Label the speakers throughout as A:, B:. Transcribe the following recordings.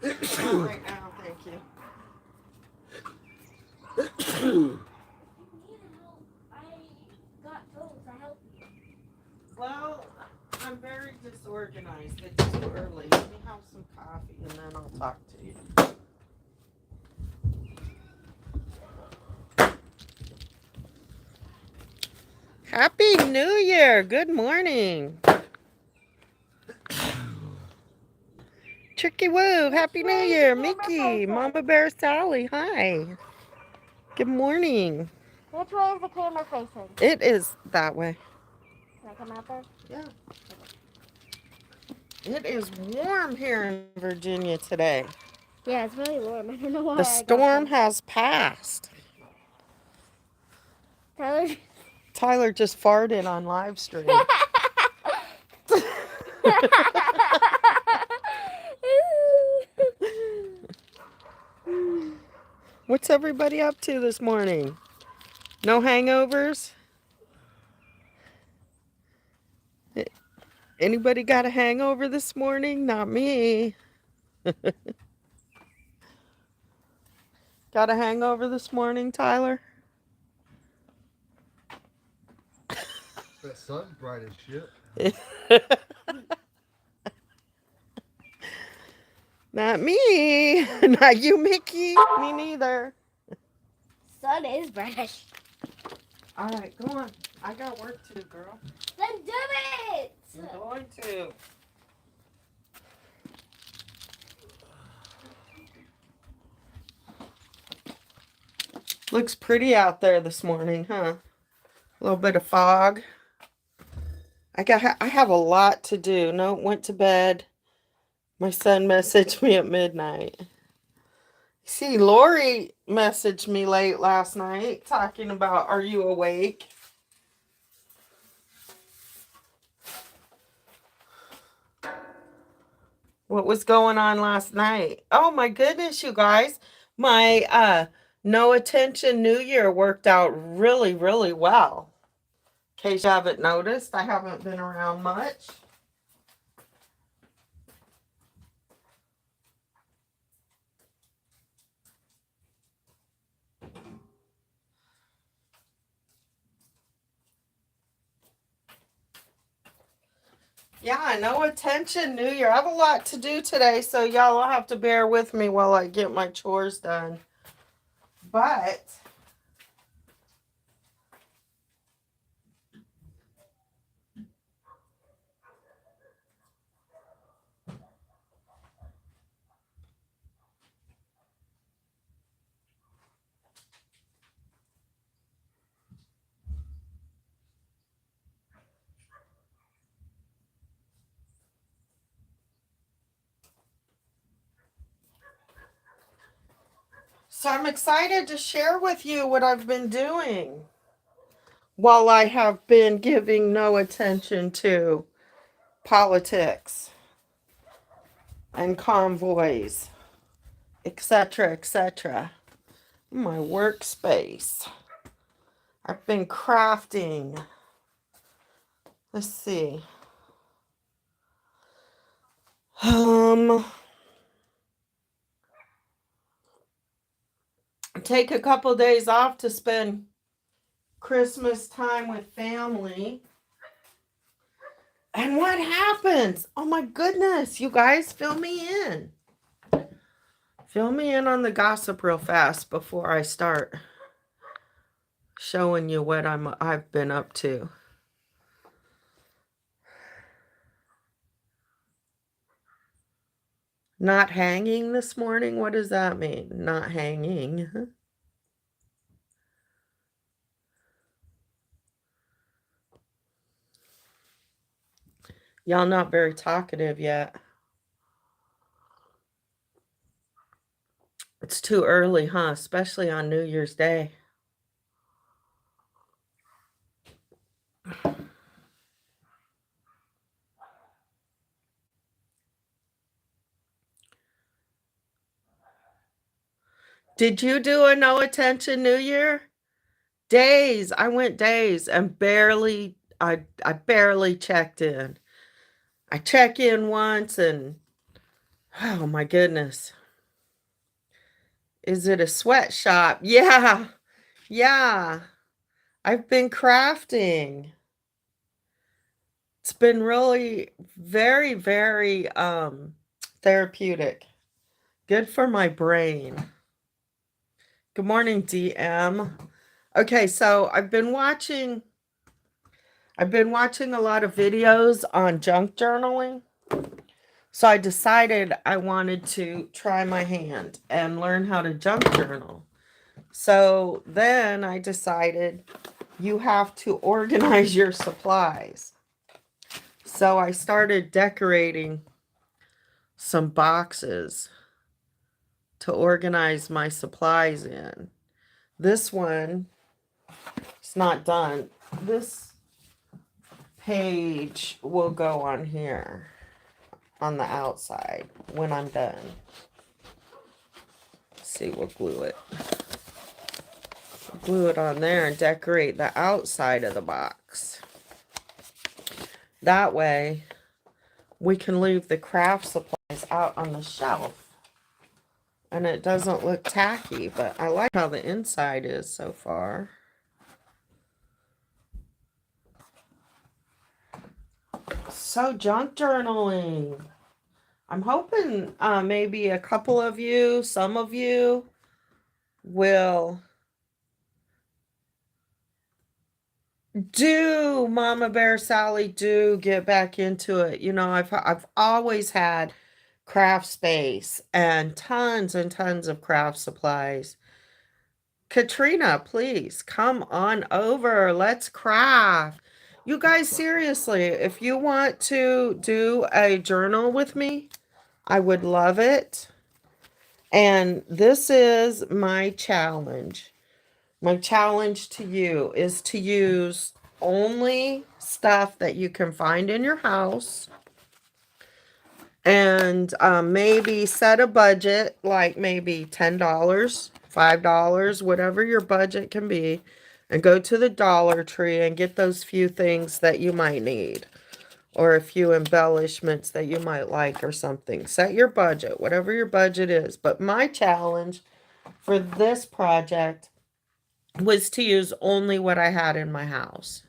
A: Not right now, thank you. Well, I'm very disorganized. It's too early. Let me have some coffee and then I'll talk to you. Happy New Year. Good morning. Tricky Woo. Happy New Year. Mickey. Mama Bear Sally. Hi. Good morning.
B: Which way is the camera facing?
A: It is that way.
B: Can I come out there?
A: Yeah. It is warm here in Virginia today.
B: Yeah, it's really warm. I don't know why.
A: The storm has passed. Tyler just farted on live stream. What's everybody up to this morning? No hangovers? Anybody got a hangover this morning? Not me. Got a hangover this morning, Tyler?
C: That sun's bright as shit.
A: Not me. Not you, Mickey. Me neither.
B: Sun is bright.
A: All right, go on. I got work to do, girl.
B: Then do it!
A: I'm going to. Looks pretty out there this morning, huh? A little bit of fog. I have a lot to do. No, went to bed. My son messaged me at midnight. See, Lori messaged me late last night talking about, are you awake? What was going on last night? Oh my goodness, you guys. My no attention New Year worked out really, really well. In case you haven't noticed, I haven't been around much. Yeah, no attention New Year. I have a lot to do today, so y'all will have to bear with me while I get my chores done. But so I'm excited to share with you what I've been doing while I have been giving no attention to politics and convoys, etc., etc. My workspace. I've been crafting. Let's see. Take a couple days off to spend Christmas time with family. And what happens? Oh my goodness, you guys, fill me in. Fill me in on the gossip real fast before I start showing you what I've been up to. Not hanging this morning? What does that mean? Not hanging. Y'all not very talkative yet. It's too early, huh? Especially on New Year's Day. Did you do a no attention New Year? Days. I went days and I barely checked in. I check in once and oh my goodness. Is it a sweatshop? Yeah. Yeah. I've been crafting. It's been really very, very therapeutic. Good for my brain. Good morning, DM. Okay, so I've been watching a lot of videos on junk journaling. So I decided I wanted to try my hand and learn how to junk journal. So then I decided you have to organize your supplies. So I started decorating some boxes to organize my supplies in. This one is not done. This page will go on here on the outside when I'm done. Let's see, we'll glue it. Glue it on there and decorate the outside of the box. That way we can leave the craft supplies out on the shelf and it doesn't look tacky, but I like how the inside is so far. So junk journaling. I'm hoping maybe a couple of you, some of you will do, Mama Bear Sally, do get back into it. You know, I've always had craft space and tons of craft supplies. Katrina, please come on over. Let's craft. You guys, seriously, if you want to do a journal with me, I would love it. And this is my challenge. My challenge to you is to use only stuff that you can find in your house. And maybe set a budget, like maybe $10, $5, whatever your budget can be. And go to the Dollar Tree and get those few things that you might need. Or a few embellishments that you might like or something. Set your budget, whatever your budget is. But my challenge for this project was to use only what I had in my house.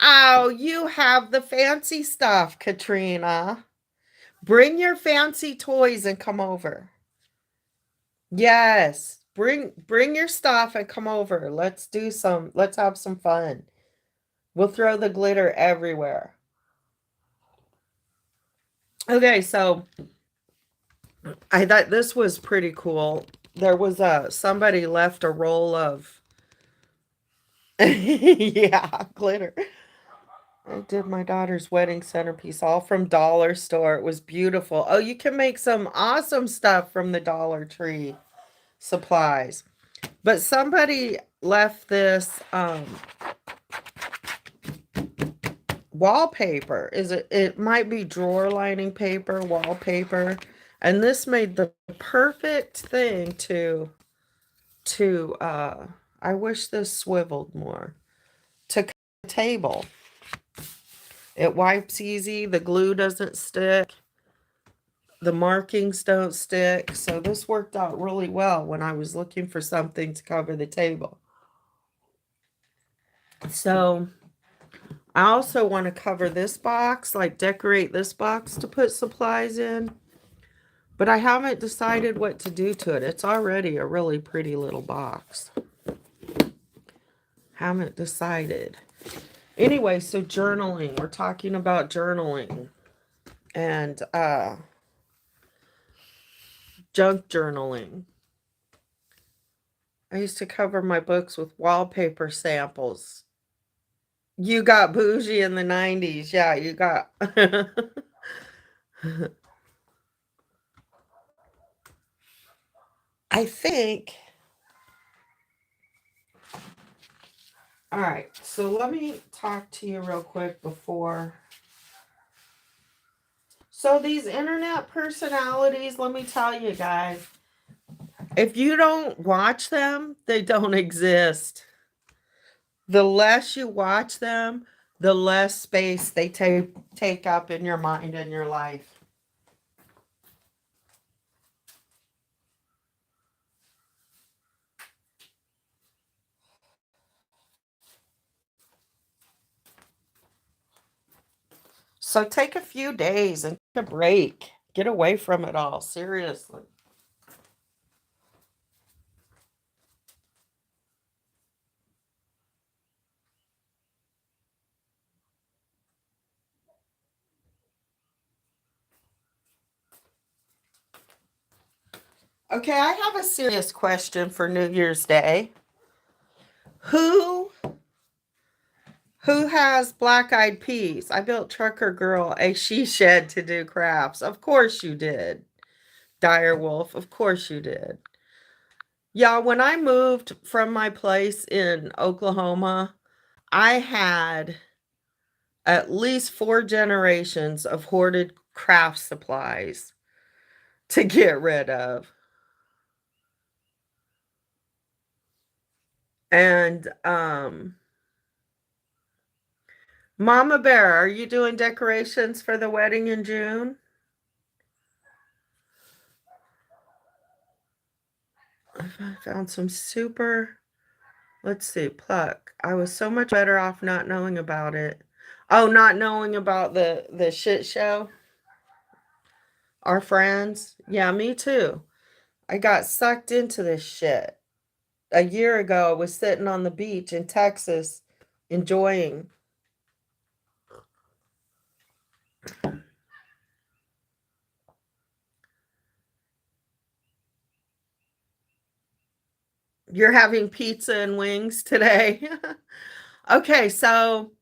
A: Oh, you have the fancy stuff, Katrina. Bring your fancy toys and come over. Yes, bring your stuff and come over. Let's have some fun. We'll throw the glitter everywhere. Okay, so I thought this was pretty cool. There was somebody left a roll of yeah, glitter. I did my daughter's wedding centerpiece all from Dollar Store. It was beautiful. Oh, you can make some awesome stuff from the Dollar Tree supplies. But somebody left this wallpaper. It might be drawer lining paper, wallpaper. And this made the perfect thing to I wish this swiveled more. To cut the table. It wipes easy. The glue doesn't stick. The markings don't stick. So this worked out really well when I was looking for something to cover the table. So I also want to cover this box, like decorate this box to put supplies in. But I haven't decided what to do to it. It's already a really pretty little box. Haven't decided. Anyway, so journaling. We're talking about journaling. And junk journaling. I used to cover my books with wallpaper samples. You got bougie in the 90s. Yeah, you got... I think... All right, so let me talk to you real quick before... So these internet personalities, let me tell you guys, if you don't watch them, they don't exist. The less you watch them, the less space they take up in your mind and your life. So take a few days and take a break. Get away from it all, seriously. Okay, I have a serious question for New Year's Day. Who has black-eyed peas? I built Trucker Girl a she shed to do crafts. Of course you did. Dire Wolf, of course you did. Yeah, when I moved from my place in Oklahoma, I had at least 4 generations of hoarded craft supplies to get rid of. And Mama Bear, are you doing decorations for the wedding in June? I found some super, let's see, pluck. I was so much better off not knowing about it. Oh, not knowing about the shit show. Our friends. Yeah, me too. I got sucked into this shit. A year ago, I was sitting on the beach in Texas enjoying. You're having pizza and wings today? Okay, so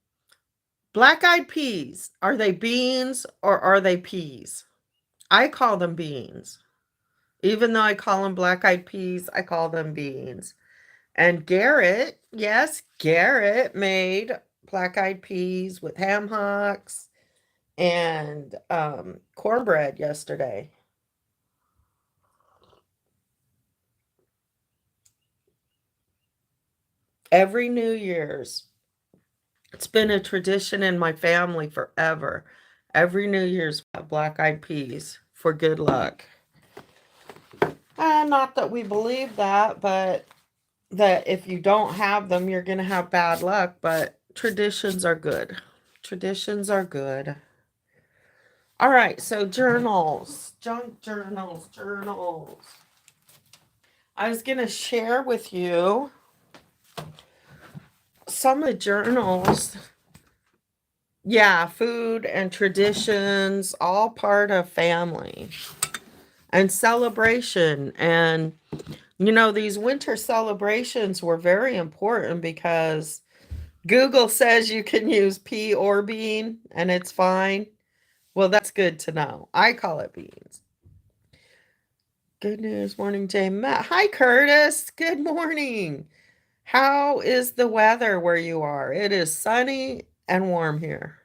A: black-eyed peas, are they beans or are they peas? I call them beans. Even though I call them black-eyed peas, I call them beans. And Garrett, yes, Garrett made black-eyed peas with ham hocks and cornbread yesterday. Every New Year's. It's been a tradition in my family forever. Every New Year's, black-eyed peas for good luck. Not that we believe that, but that if you don't have them, you're going to have bad luck. But traditions are good. Traditions are good. All right, so journals, junk journals, journals. I was going to share with you some of the journals. Yeah, food and traditions, all part of family and celebration. And, you know, these winter celebrations were very important because Google says you can use pea or bean and it's fine. Well, that's good to know. I call it beans. Good news, morning, Jay. Matt. Hi, Curtis. Good morning. How is the weather where you are? It is sunny and warm here.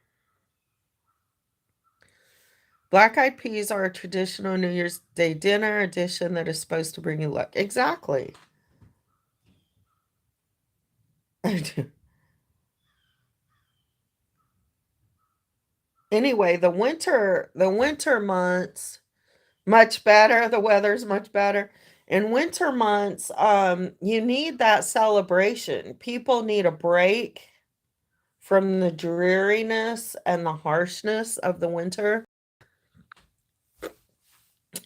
A: Black-eyed peas are a traditional New Year's Day dinner dish that is supposed to bring you luck. Exactly. Anyway, the winter months, much better. The weather's much better. In winter months, you need that celebration. People need a break from the dreariness and the harshness of the winter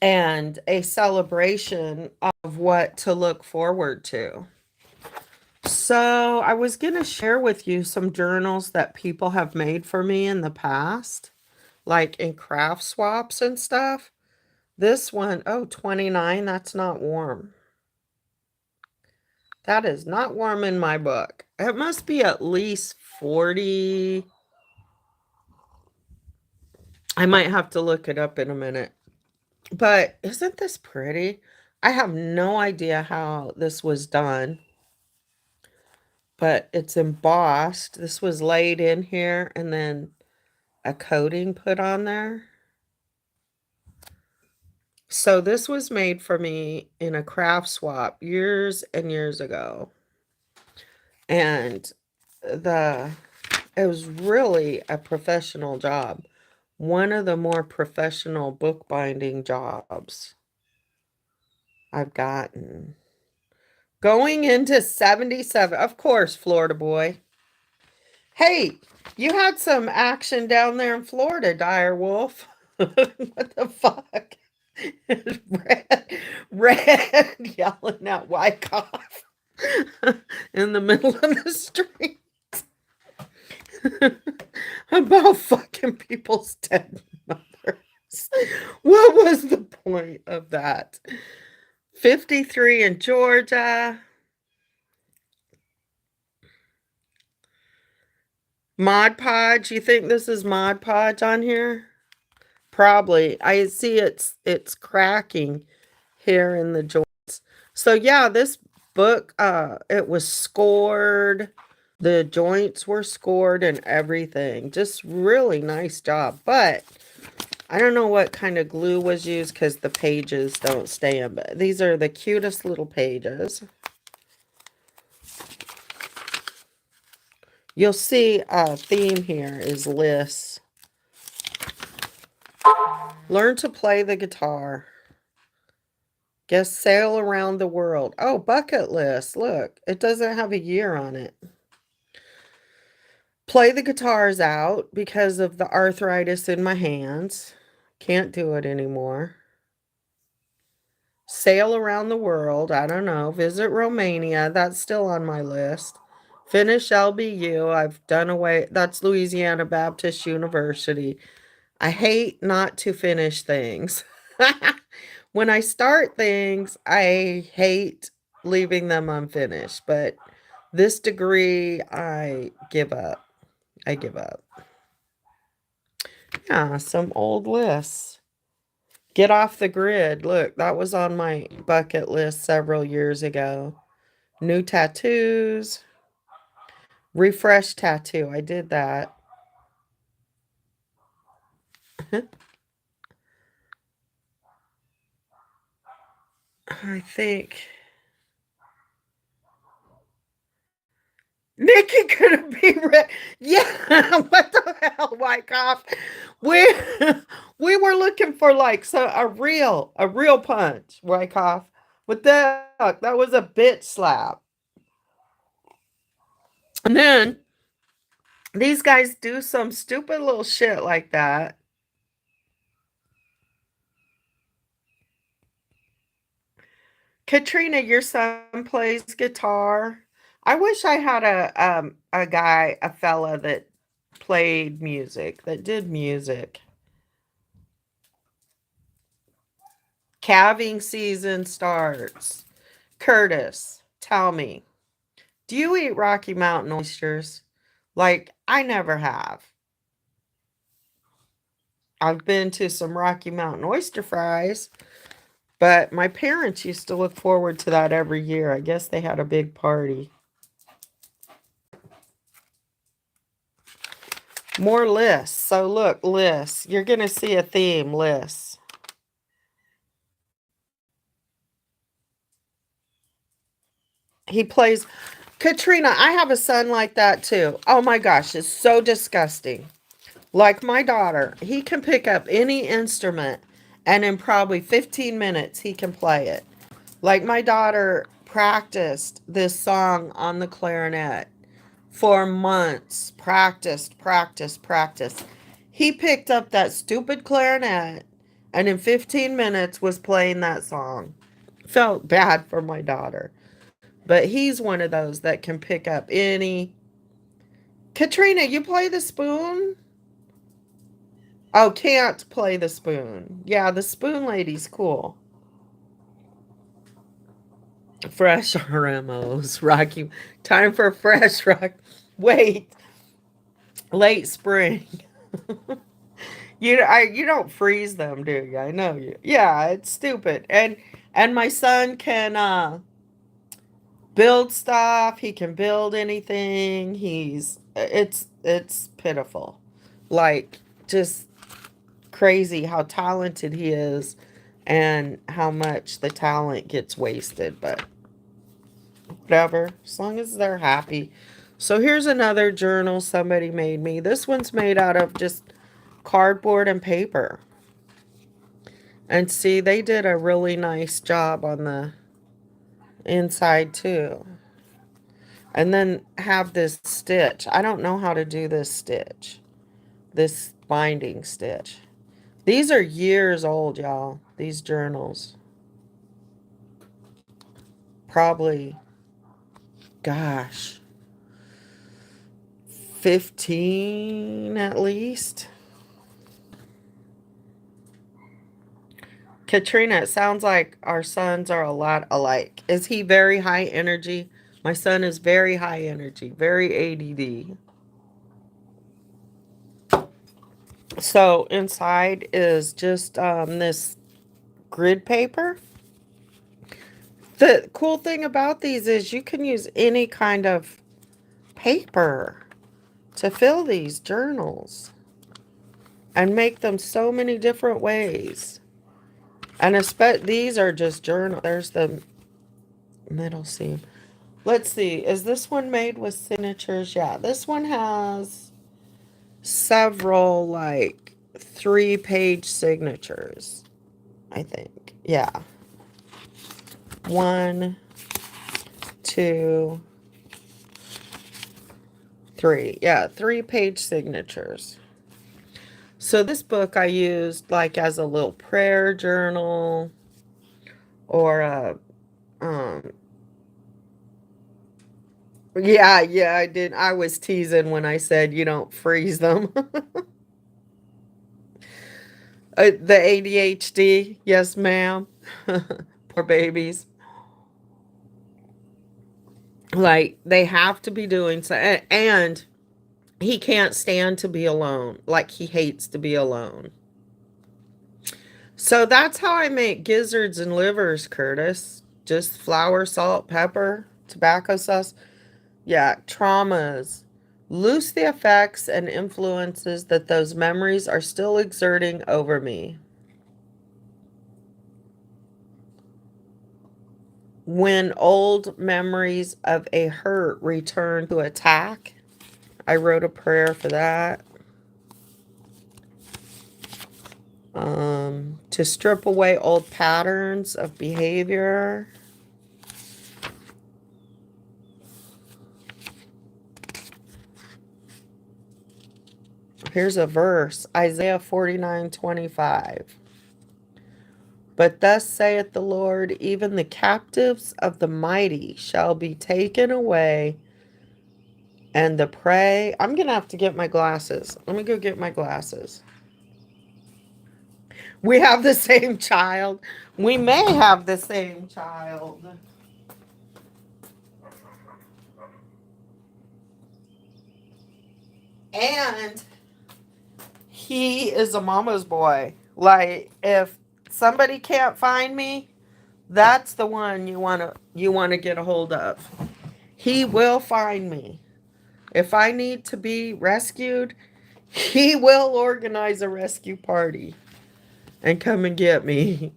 A: and a celebration of what to look forward to. So, I was going to share with you some journals that people have made for me in the past, like in craft swaps and stuff. This one, oh, 29, that's not warm. That is not warm in my book. It must be at least 40. I might have to look it up in a minute. But isn't this pretty? I have no idea how this was done. But it's embossed. This was laid in here and then a coating put on there. So this was made for me in a craft swap years and years ago. And it was really a professional job. One of the more professional bookbinding jobs I've gotten. Going into 77, of course, Florida boy. Hey, you had some action down there in Florida, Dire Wolf. What the fuck? Red yelling at Wyckoff in the middle of the street about fucking people's dead mothers. What was the point of that? 53 in Georgia. Mod Podge, you think this is Mod Podge on here? Probably. I see it's cracking here in the joints. So yeah, this book it was scored. The joints were scored and everything. Just really nice job. But I don't know what kind of glue was used because the pages don't stay in. But these are the cutest little pages. You'll see a theme here is lists. Learn to play the guitar. Guess sail around the world. Oh, bucket list. Look, it doesn't have a year on it. Play the guitars out because of the arthritis in my hands. Can't do it anymore. Sail around the world. I don't know. Visit Romania. That's still on my list. Finish LBU. I've done away. That's Louisiana Baptist University. I hate not to finish things. When I start things, I hate leaving them unfinished. But this degree, I give up. I give up. Yeah, some old lists. Get off the grid. Look, that was on my bucket list several years ago. New tattoos. Refresh tattoo. I did that. I think Nikki could be red. Yeah, what the hell, Wyckoff? We we were looking for like a real punch, Wyckoff. What the heck? That was a bitch slap. And then these guys do some stupid little shit like that. Katrina, your son plays guitar. I wish I had a fella that played music, that did music. Calving season starts. Curtis, tell me, do you eat Rocky Mountain oysters? Like, I never have. I've been to some Rocky Mountain oyster fries, but my parents used to look forward to that every year. I guess they had a big party. More lists. So look, lists. You're going to see a theme, lists. He plays. Katrina, I have a son like that too. Oh my gosh, it's so disgusting. Like my daughter, he can pick up any instrument and in probably 15 minutes he can play it. Like my daughter practiced this song on the clarinet for months. Practiced, practiced, practiced. He picked up that stupid clarinet and in 15 minutes was playing that song. Felt bad for my daughter. But he's one of those that can pick up any. Katrina, you play the spoon? Oh, can't play the spoon. Yeah, the spoon lady's cool. Fresh RMOs. Rocky. Time for fresh rock. Wait. Late spring. You don't freeze them, do you? I know you. Yeah, it's stupid. And my son can build stuff. He can build anything. It's pitiful. Like, just crazy how talented he is and how much the talent gets wasted, but whatever, as long as they're happy. So here's another journal somebody made me. This one's made out of just cardboard and paper. And see, they did a really nice job on the inside too. And then have this stitch. I don't know how to do this stitch. This binding stitch. These are years old, y'all. These journals. Probably, gosh, 15 at least. Katrina, it sounds like our sons are a lot alike. Is he very high energy? My son is very high energy, very ADD. So inside is just this grid paper. The cool thing about these is you can use any kind of paper to fill these journals and make them so many different ways. And these are just journal. There's the middle seam. Let's see. Is this one made with signatures? Yeah, this one has several, like, 3-page signatures, I think. Yeah. 1, 2, 3. Yeah, 3-page signatures. So this book I used like as a little prayer journal or a yeah, I did. I was teasing when I said you don't freeze them. The ADHD, yes, ma'am. Poor babies. Like, they have to be doing so, and he can't stand to be alone. Like, he hates to be alone. So that's how I make gizzards and livers, Curtis. Just flour, salt, pepper, tobacco sauce. Yeah, traumas. Loose the effects and influences that those memories are still exerting over me. When old memories of a hurt return to attack, I wrote a prayer for that. To strip away old patterns of behavior. Here's a verse, Isaiah 49:25. But thus saith the Lord, even the captives of the mighty shall be taken away, and the prey. I'm going to have to get my glasses. Let me go get my glasses. We have the same child. We may have the same child. And he is a mama's boy. Like, if somebody can't find me, that's the one you want to get a hold of. He will find me. If I need to be rescued, he will organize a rescue party and come and get me.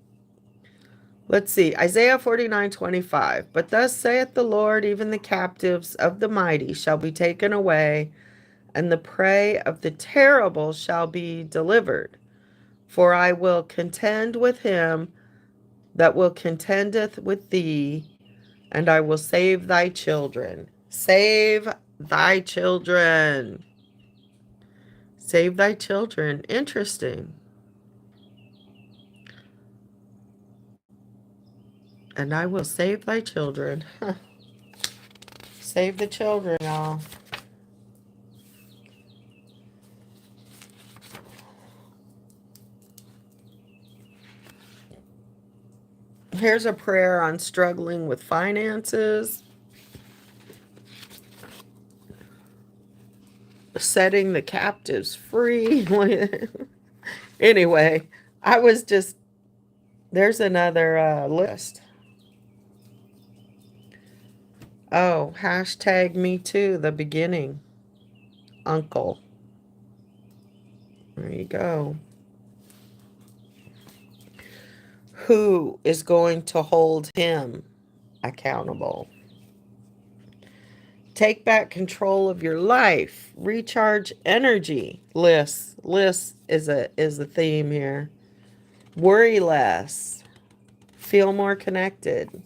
A: Let's see, Isaiah 49:25. But thus saith the Lord, even the captives of the mighty shall be taken away, and the prey of the terrible shall be delivered. For I will contend with him that will contendeth with thee, and I will save thy children. Save thy children. Save thy children. Interesting. And I will save thy children. Save the children, y'all. Here's a prayer on struggling with finances. Setting the captives free. Anyway, I was just, there's another list. Oh, hashtag me too, the beginning. Uncle. There you go. Who is going to hold him accountable? Take back control of your life. Recharge energy. List is a theme here. Worry less. Feel more connected.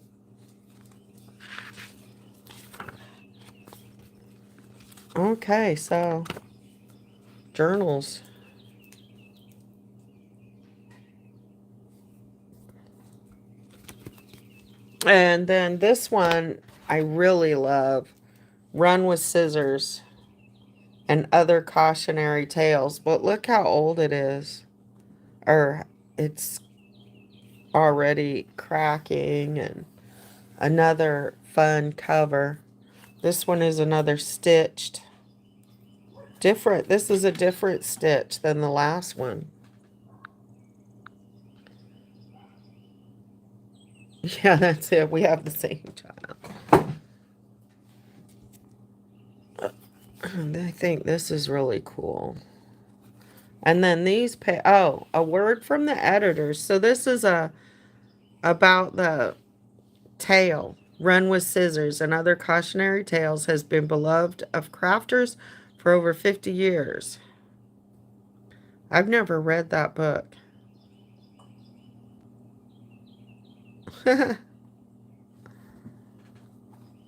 A: Okay, so journals. And then this one I really love. Run with Scissors and Other Cautionary Tales. But look how old it is. Or it's already cracking, and another fun cover. This one is another stitched. Different. This is a different stitch than the last one. Yeah, that's it. We have the same child. I think this is really cool. And then these oh, a word from the editors. So this is about the tale. Run with Scissors and Other Cautionary Tales has been beloved of crafters for over 50 years. I've never read that book.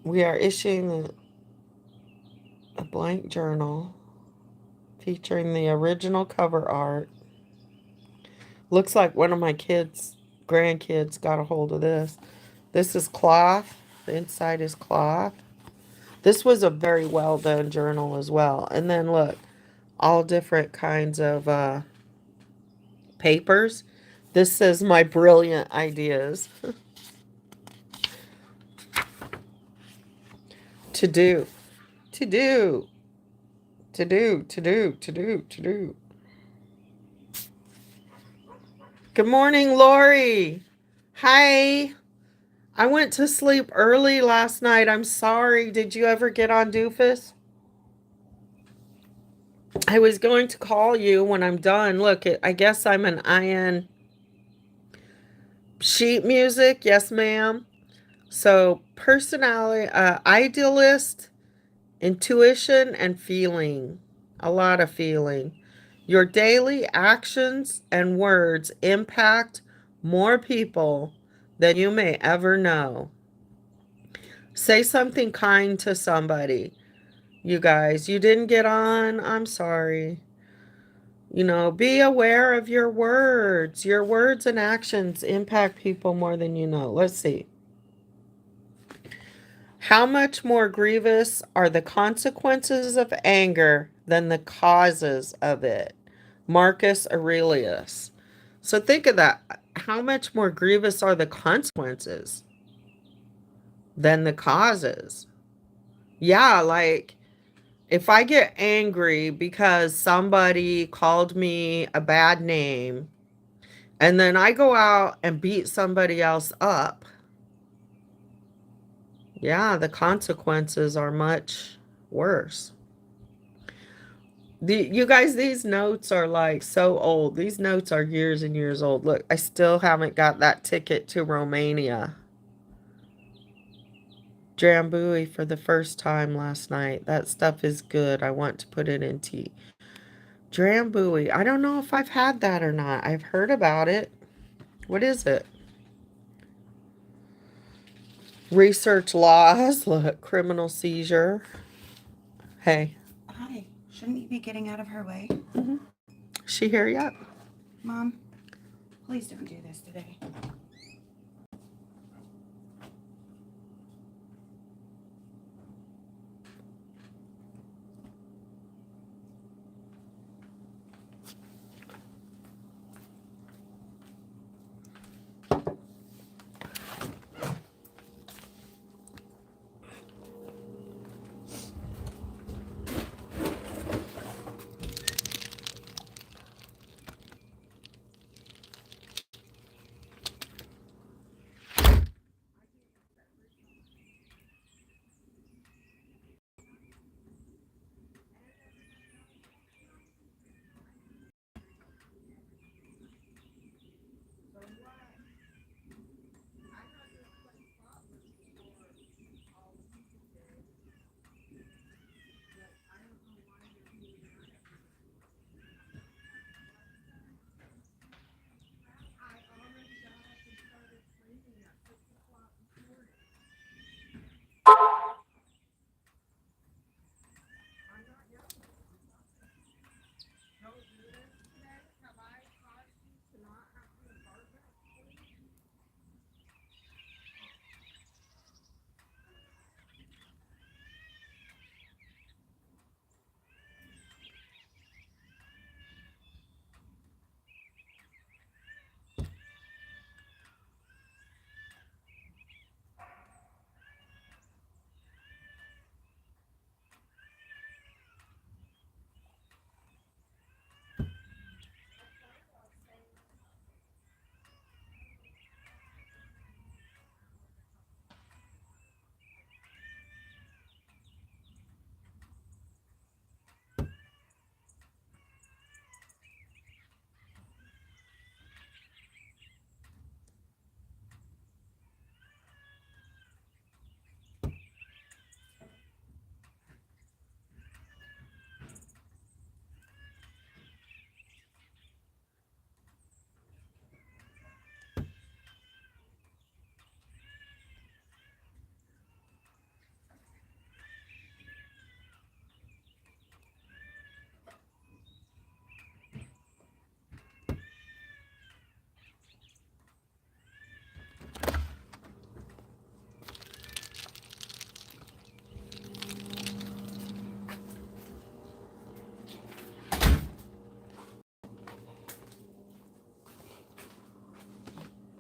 A: We are issuing a blank journal featuring the original cover art. Looks like one of my grandkids got a hold of this. This is cloth. The inside is cloth. This was a very well done journal as well. And then look, all different kinds of papers. This says my brilliant ideas. To do. To do. To do. To do. To do. To do. Good morning, Lori. Hi. I went to sleep early last night. I'm sorry. Did you ever get on Doofus? I was going to call you when I'm done. Look, I guess I'm an IN sheet music. Yes, ma'am. So personality, idealist, intuition, and feeling. A lot of feeling. Your daily actions and words impact more people than you may ever know. Say something kind to somebody. You guys, you didn't get on. I'm sorry. Be aware of your words. Your words and actions impact people more than you know. Let's see. How much more grievous are the consequences of anger than the causes of it? Marcus Aurelius. So think of that. How much more grievous are the consequences than the causes? Yeah, like if I get angry because somebody called me a bad name and then I go out and beat somebody else up, yeah, the consequences are much worse. You guys, these notes are like so old. These notes are years and years old. Look, I still haven't got that ticket to Romania. Drambuie for the first time last night. That stuff is good. I want to put it in tea. Drambuie. I don't know if I've had that or not. I've heard about it. What is it? Research laws. Look, criminal seizure. Hey.
D: Hi. Shouldn't you be getting out of her way?
A: She here yet?
D: Mom, please don't do this today.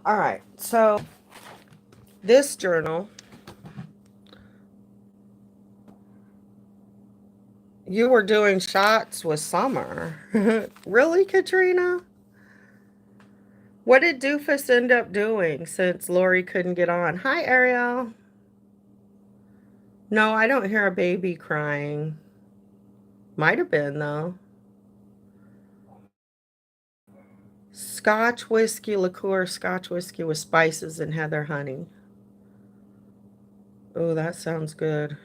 A: All right, so this journal, you were doing shots with Summer. Really, Katrina? What did Doofus end up doing since Lori couldn't get on? Hi, Ariel. No, I don't hear a baby crying. Might have been, though. Scotch whiskey liqueur, Scotch whiskey with spices and heather honey. Oh, that sounds good.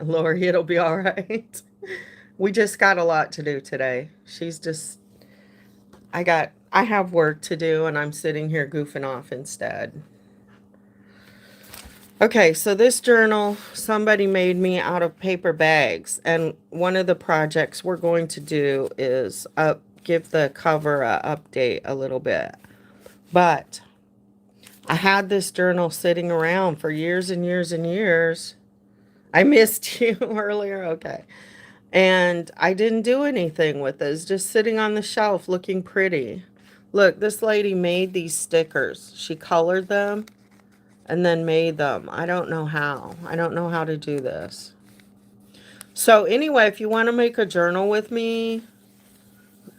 A: Lori, it'll be all right. We just got a lot to do today. She's just, I have work to do and I'm sitting here goofing off instead. Okay, so this journal, somebody made me out of paper bags. And one of the projects we're going to do is give the cover a update a little bit. But I had this journal sitting around for years and years and years. I missed you earlier. Okay. And I didn't do anything with it. It's just sitting on the shelf looking pretty. Look, this lady made these stickers. She colored them and then made them. I don't know how. I don't know how to do this. So anyway, if you want to make a journal with me,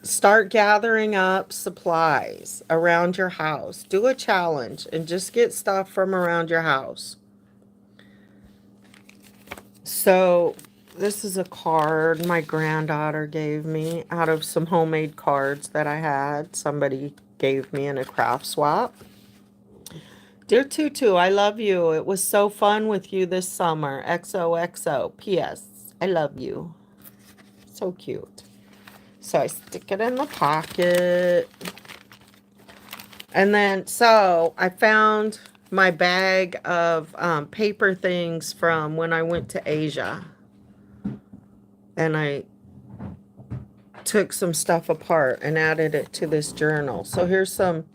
A: start gathering up supplies around your house. Do a challenge and just get stuff from around your house. So this is a card my granddaughter gave me out of some homemade cards that I had. Somebody gave me in a craft swap. Dear Tutu, I love you. It was so fun with you this summer. XOXO. P.S. I love you. So cute. So I stick it in the pocket. And then, so I found my bag of paper things from when I went to Asia. And I took some stuff apart and added it to this journal. So here's some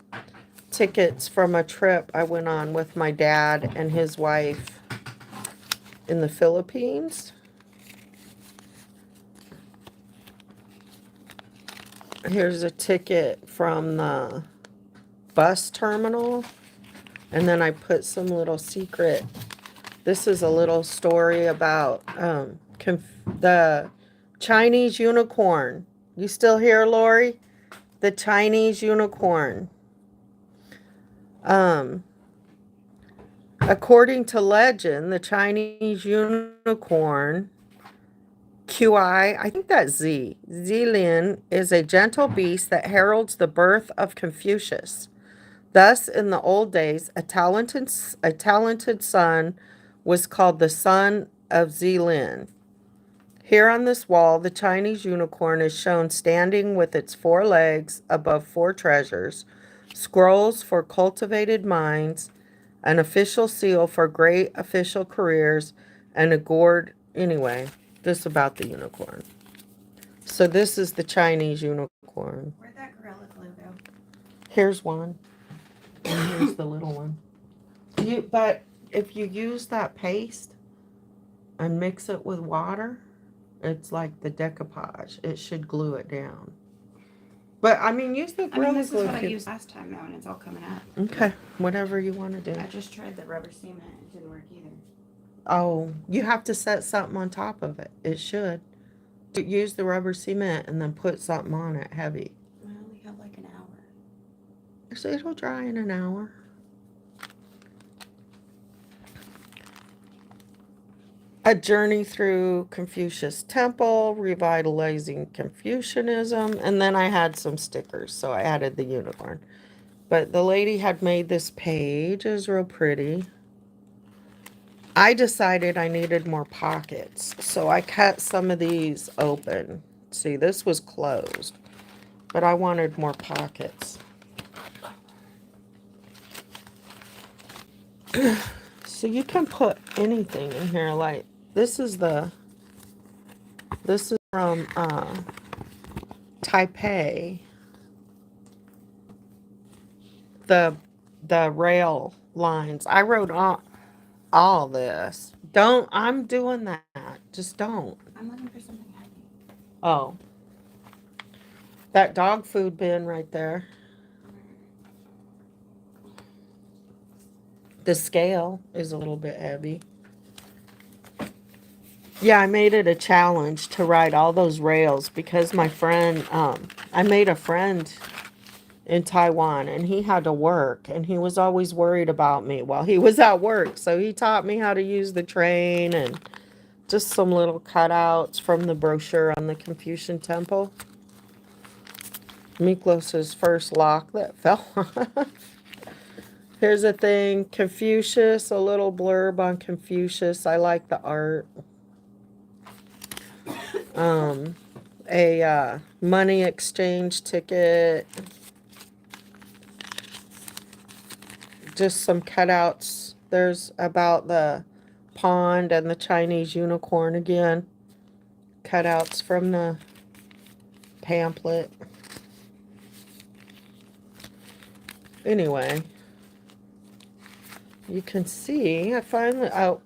A: tickets from a trip I went on with my dad and his wife in the Philippines. Here's a ticket from the bus terminal. And then I put some little secret. This is a little story about the Chinese unicorn. You still here, Lori? The Chinese unicorn. According to legend, the Chinese unicorn, QI, I think that's Z, Zilin, is a gentle beast that heralds the birth of Confucius. Thus, in the old days, a talented son was called the son of Zilin. Here on this wall, the Chinese unicorn is shown standing with its 4 legs above 4 treasures, scrolls for cultivated minds, an official seal for great official careers, and a gourd. Anyway, this about the unicorn. So this is the Chinese unicorn.
D: Where'd that Gorilla Glue go?
A: Here's one. And here's the little one. But if you use that paste and mix it with water, it's like the decoupage. It should glue it down. But I mean, use the Gorilla
D: this
A: Glue.
D: is what I used last time now, and it's all coming up.
A: Okay, whatever you want to do.
D: I just tried the rubber cement. It didn't work either.
A: Oh, you have to set something on top of it. It should. Use the rubber cement and then put something on it heavy.
D: Well, we have like an hour.
A: So it'll dry in an hour. A journey through Confucius Temple, revitalizing Confucianism, and then I had some stickers, so I added the unicorn. But the lady had made this page. It was real pretty. I decided I needed more pockets, so I cut some of these open. See, this was closed, but I wanted more pockets. So you can put anything in here, like this is from Taipei. The rail lines. I wrote all this. I'm doing that. Just don't.
D: I'm looking for something heavy.
A: Oh. That dog food bin right there. The scale is a little bit heavy. Yeah, I made it a challenge to ride all those rails because my friend, I made a friend in Taiwan and he had to work and he was always worried about me while he was at work. So he taught me how to use the train and just some little cutouts from the brochure on the Confucian Temple. Miklos's first lock that fell off. Here's a thing, Confucius, a little blurb on Confucius. I like the art. A money exchange ticket. Just some cutouts. There's about the pond and the Chinese unicorn again. Cutouts from the pamphlet. Anyway, you can see I finally out.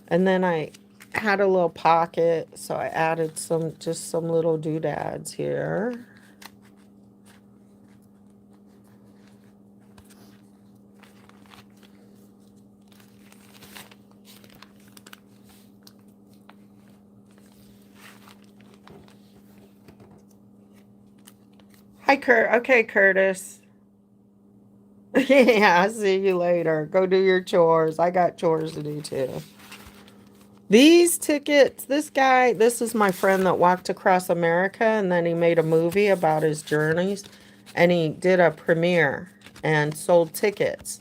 A: And then I had a little pocket, so I added just some little doodads here. Hi, Kurt. Okay, Curtis. Yeah, I'll see you later. Go do your chores. I got chores to do too. These tickets, this is my friend that walked across America and then he made a movie about his journeys and he did a premiere and sold tickets.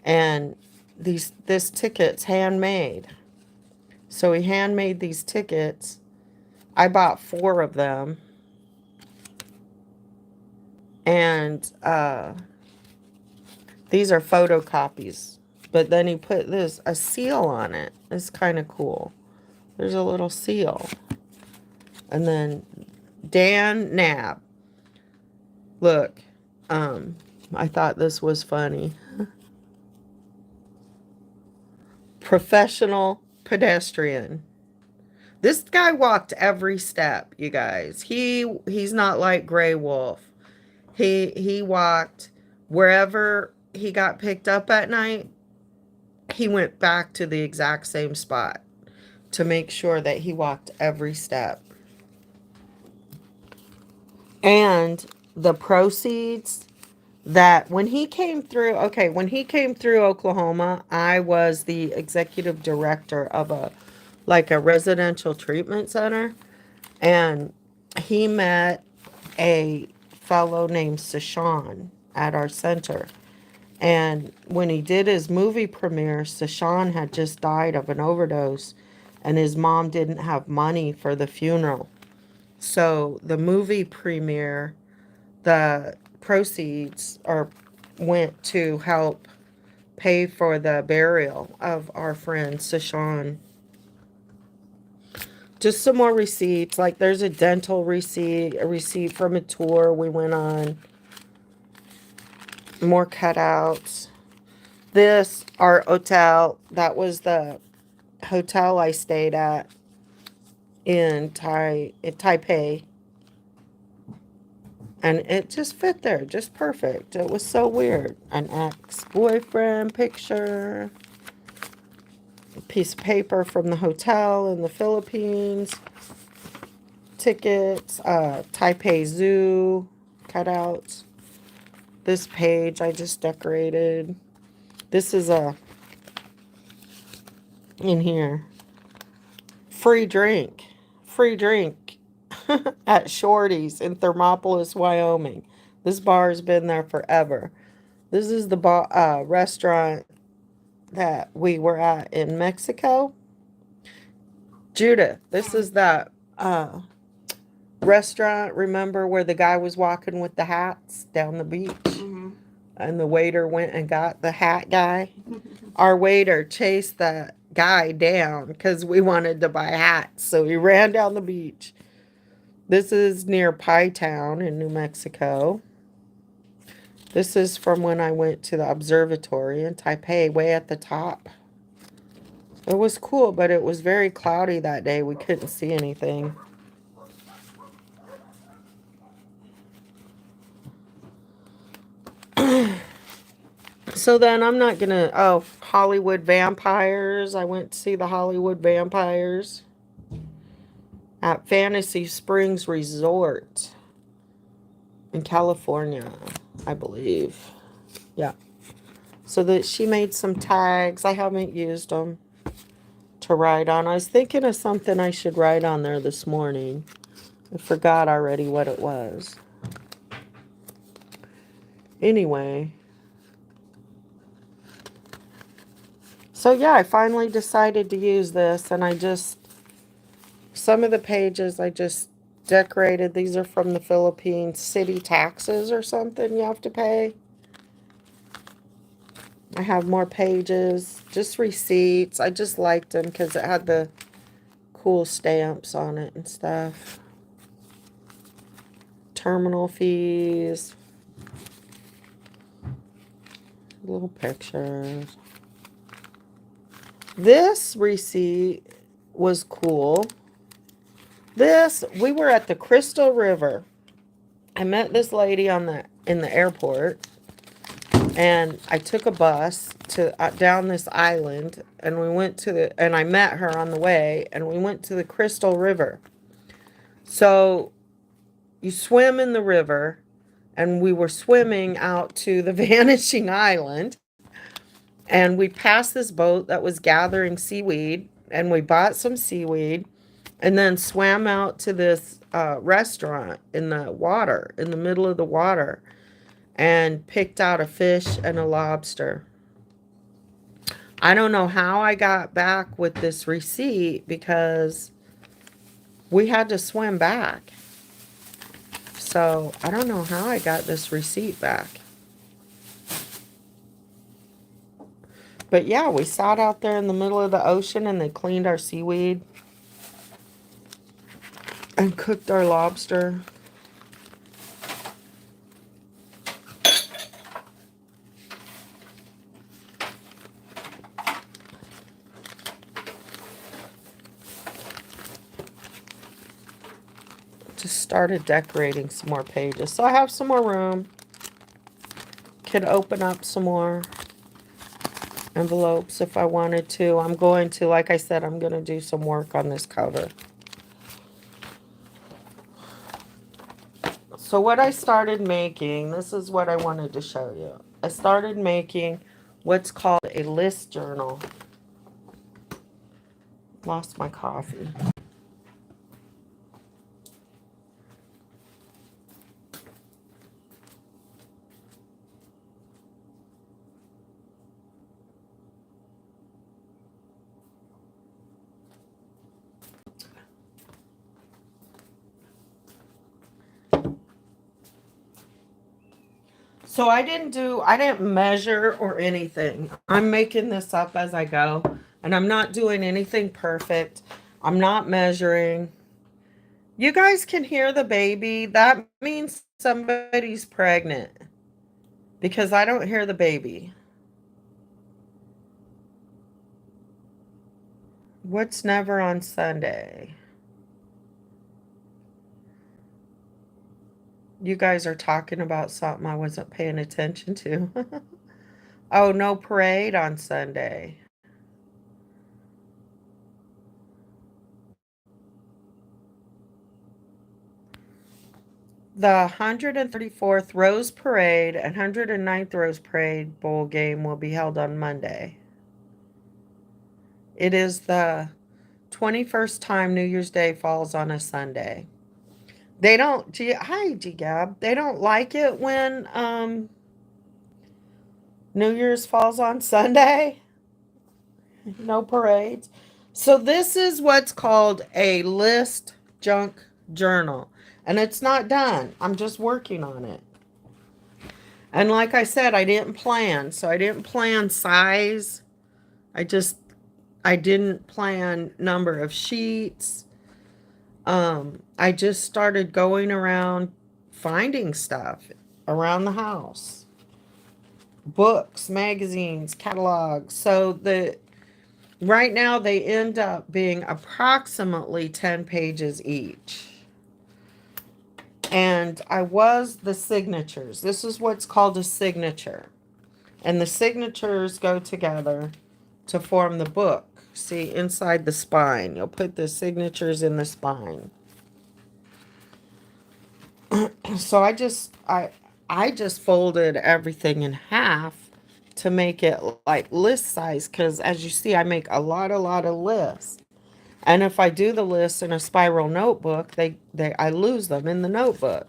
A: And this ticket's handmade. So he handmade these tickets. I bought 4 of them. And these are photocopies. But then he put a seal on it. It's kind of cool. There's a little seal. And then Dan Knapp. Look, I thought this was funny. Professional pedestrian. This guy walked every step, you guys. He's not like Gray Wolf. He walked wherever he got picked up at night. He went back to the exact same spot to make sure that he walked every step. And the proceeds that when he came through Oklahoma, I was the executive director of a residential treatment center, and he met a fellow named Sashawn at our center. And when he did his movie premiere, Sashawn had just died of an overdose, and his mom didn't have money for the funeral. So the movie premiere, the proceeds went to help pay for the burial of our friend Sashawn. Just some more receipts. Like there's a dental receipt, a receipt from a tour we went on. More cutouts. This Art Hotel, that was the hotel I stayed at in Taipei. And it just fit there, just perfect. It was so weird. An ex-boyfriend picture. A piece of paper from the hotel in the Philippines. Tickets. Taipei Zoo cutouts. This page I just decorated. This is in here. Free drink. Free drink at Shorty's in Thermopolis, Wyoming. This bar has been there forever. This is the restaurant that we were at in Mexico. Judith, this is that restaurant, remember, where the guy was walking with the hats down the beach? Mm-hmm. And the waiter went and got the hat guy. Our waiter chased the guy down because we wanted to buy hats. So he ran down the beach. This is near Pie Town in New Mexico. This is from when I went to the observatory in Taipei, way at the top. It was cool, but it was very cloudy that day. We couldn't see anything. So then I'm not gonna, oh, Hollywood Vampires. I went to see the Hollywood Vampires at Fantasy Springs Resort in California, I believe. Yeah. So that she made some tags. I haven't used them to write on. I was thinking of something I should write on there this morning. I forgot already what it was. Anyway. So yeah, I finally decided to use this, and some of the pages I just decorated. These are from the Philippines. City taxes or something you have to pay. I have more pages, just receipts. I just liked them because it had the cool stamps on it and stuff. Terminal fees. Little pictures. This receipt was cool. We were at the Crystal River. I met this lady in the airport, and I took a bus to down this island, and and I met her on the way, and we went to the Crystal River. So you swim in the river, and we were swimming out to the Vanishing Island, and we passed this boat that was gathering seaweed, and we bought some seaweed, and then swam out to this restaurant in the water, in the middle of the water, and picked out a fish and a lobster. I don't know how I got back with this receipt because we had to swim back. So I don't know how I got this receipt back. But yeah, we sat out there in the middle of the ocean, and they cleaned our seaweed and cooked our lobster. Just started decorating some more pages. So I have some more room. Could open up some more envelopes if I wanted to. Like I said, I'm going to do some work on this cover. So what I started making, this is what I wanted to show you. I started making what's called a list journal. Lost my coffee. So I didn't measure or anything. I'm making this up as I go, and I'm not doing anything perfect. I'm not measuring. You guys can hear the baby. That means somebody's pregnant because I don't hear the baby. What's never on Sunday? You guys are talking about something I wasn't paying attention to. Oh, no parade on Sunday. The 134th Rose Parade and 109th Rose Parade Bowl game will be held on Monday. It is the 21st time New Year's Day falls on a Sunday. They don't, hi G-Gab, they don't like it when New Year's falls on Sunday. No parades. So this is what's called a list junk journal. And it's not done. I'm just working on it. And like I said, I didn't plan. So I didn't plan size. I didn't plan number of sheets. I just started going around finding stuff around the house. Books, magazines, catalogs. So right now they end up being approximately 10 pages each. And the signatures. This is what's called a signature. And the signatures go together to form the book. See, inside the spine, you'll put the signatures in the spine. So I just folded everything in half to make it like list size, because as you see, I make a lot of lists. And if I do the lists in a spiral notebook, I lose them in the notebook.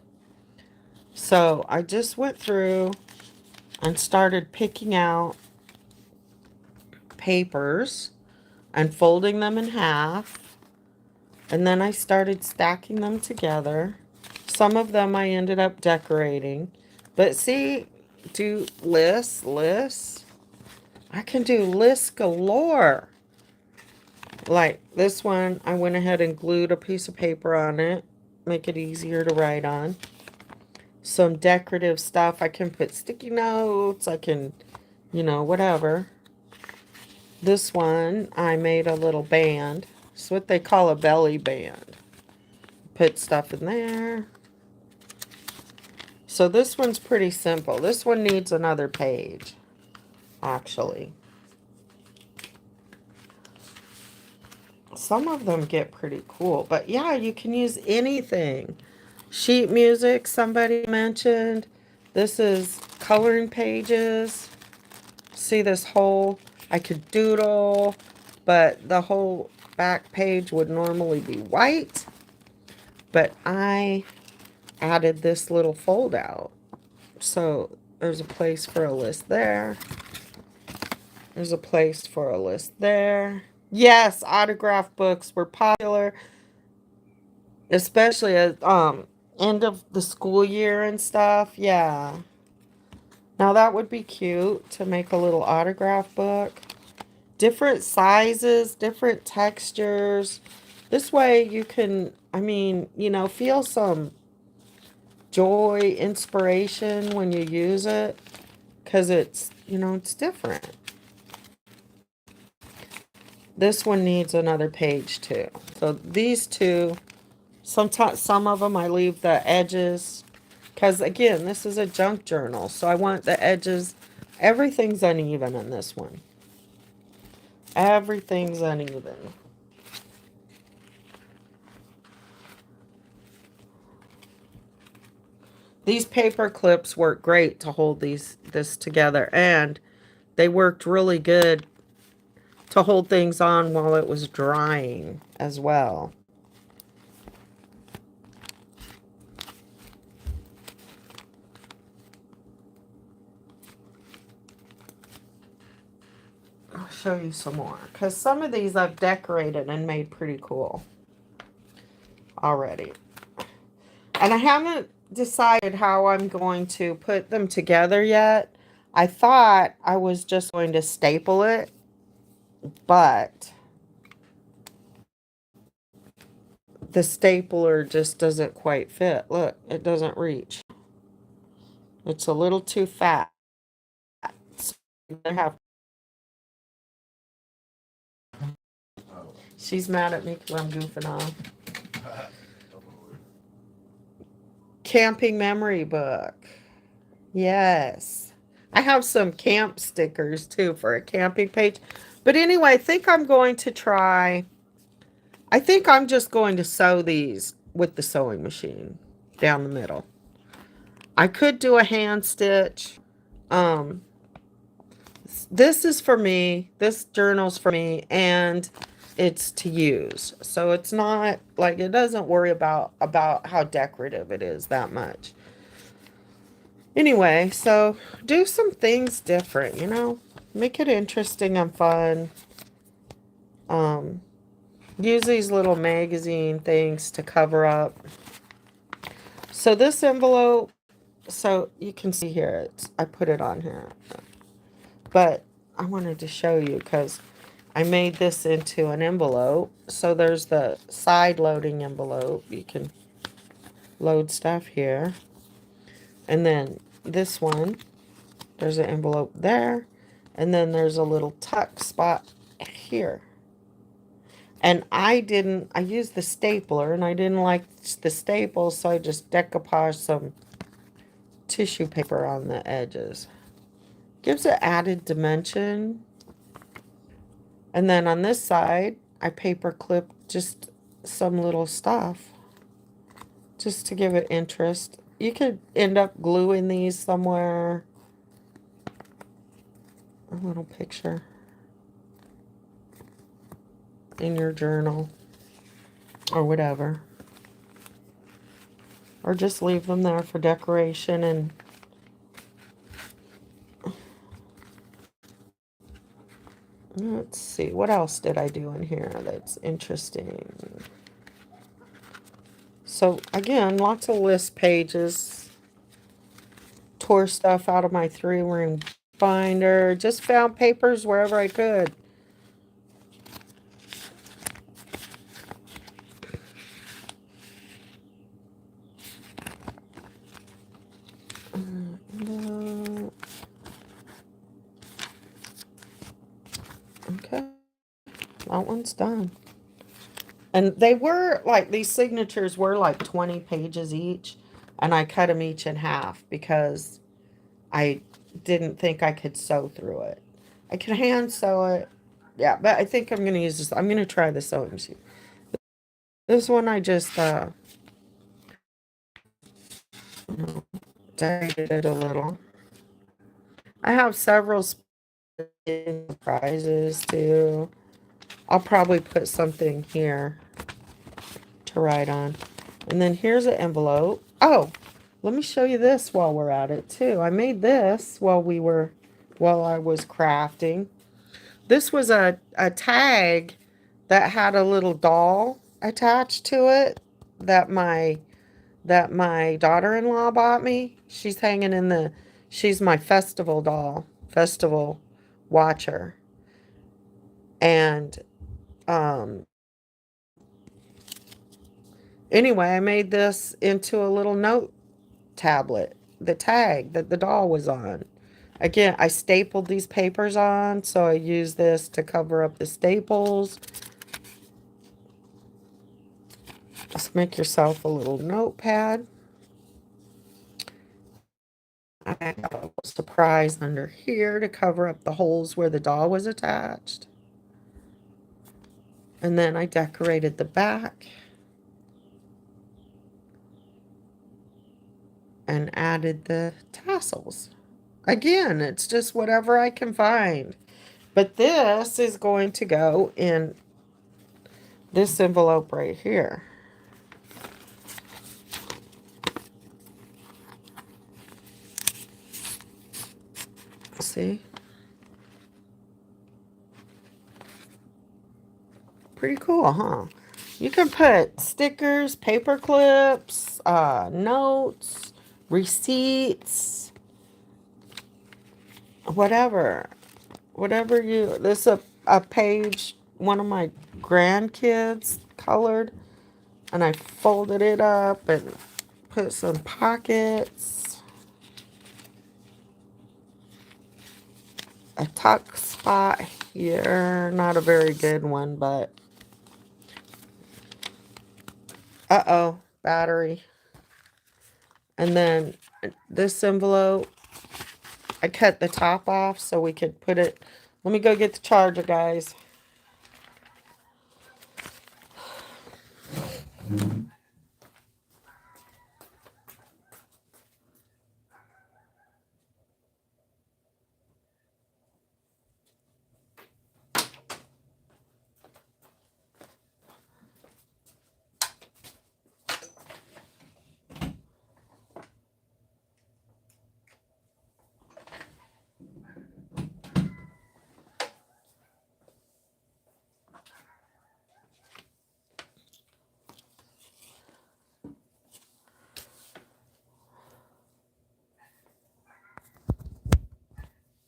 A: So I just went through and started picking out papers and folding them in half. And then I started stacking them together. Some of them I ended up decorating. But see, do lists. I can do lists galore. Like this one, I went ahead and glued a piece of paper on it. Make it easier to write on. Some decorative stuff. I can put sticky notes. I can, whatever. This one, I made a little band. It's what they call a belly band. Put stuff in there. So this one's pretty simple. This one needs another page, actually. Some of them get pretty cool. But yeah, you can use anything. Sheet music, somebody mentioned. This is coloring pages. See this whole, I could doodle, but the whole back page would normally be white. But I added this little fold out. So there's a place for a list there. There's a place for a list there. Yes, autograph books were popular, especially at end of the school year and stuff. Yeah. Now that would be cute to make a little autograph book. Different sizes, different textures. This way you can, feel some joy, inspiration when you use it, because it's different. This one needs another page too. So these two, sometimes some of them I leave the edges, because again, this is a junk journal, so I want the edges. Everything's uneven in this one. Everything's uneven. These paper clips work great to hold this together, and they worked really good to hold things on while it was drying as well. I'll show you some more, because some of these I've decorated and made pretty cool already. And I haven't decided how I'm going to put them together yet. I thought I was just going to staple it, but the stapler just doesn't quite fit. Look, it doesn't reach. It's a little too fat. So I have. She's mad at me because I'm goofing off. Camping memory book. Yes. I have some camp stickers too for a camping page. But anyway, I think I'm just going to sew these with the sewing machine down the middle. I could do a hand stitch. This is for me. This journal's for me, and it's to use. So it's not like, it doesn't worry about how decorative it is that much. Anyway, so do some things different, make it interesting and fun. Use these little magazine things to cover up. So this envelope, so you can see here, I put it on here, but I wanted to show you because I made this into an envelope. So there's the side loading envelope. You can load stuff here. And then this one, there's an envelope there. And then there's a little tuck spot here. And I used the stapler and I didn't like the staples, so I just decoupaged some tissue paper on the edges. Gives it added dimension. And then on this side, I paper clipped just some little stuff just to give it interest. You could end up gluing these somewhere. A little picture in your journal or whatever. Or just leave them there for decoration. And let's see, what else did I do in here that's interesting? So again, lots of list pages. Tore stuff out of my 3-ring binder. Just found papers wherever I could. Okay, that one's done. And they were like, these signatures were like 20 pages each, and I cut them each in half because I didn't think I could sew through it. I can hand sew it. Yeah, but I think I'm going to use this. I'm going to try the sewing machine. This one I just dated it a little. I have several surprises too. I'll probably put something here to write on. And then here's an envelope. Oh, let me show you this while we're at it too. I made this while I was crafting. This was a tag that had a little doll attached to it that my daughter-in-law bought me. She's hanging in she's my festival doll, festival watcher. And anyway, I made this into a little note tablet, the tag that the doll was on. Again, I stapled these papers on, so I used this to cover up the staples. Just make yourself a little notepad. I got a little surprise under here to cover up the holes where the doll was attached. And then I decorated the back and added the tassels. Again, it's just whatever I can find. But this is going to go in this envelope right here. See? Pretty cool, huh? You can put stickers, paper clips, notes, receipts, whatever. This is a page one of my grandkids colored, and I folded it up and put some pockets, a tuck spot here, not a very good one, but uh-oh, battery. And then this envelope, I cut the top off so we could put it. Let me go get the charger, guys.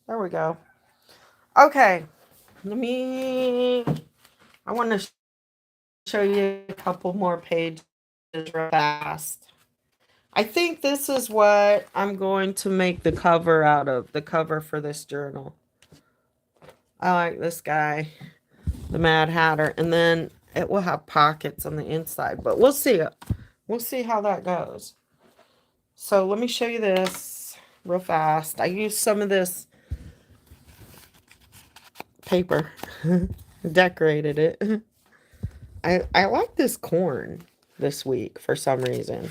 A: There we go. Okay, I want to show you a couple more pages real fast. I think this is what I'm going to make the cover out of, the cover for this journal. I like this guy, the Mad Hatter, and then it will have pockets on the inside, but we'll see. We'll see how that goes. So let me show you this real fast. I used some of this paper. Decorated it. I like this corn this week for some reason.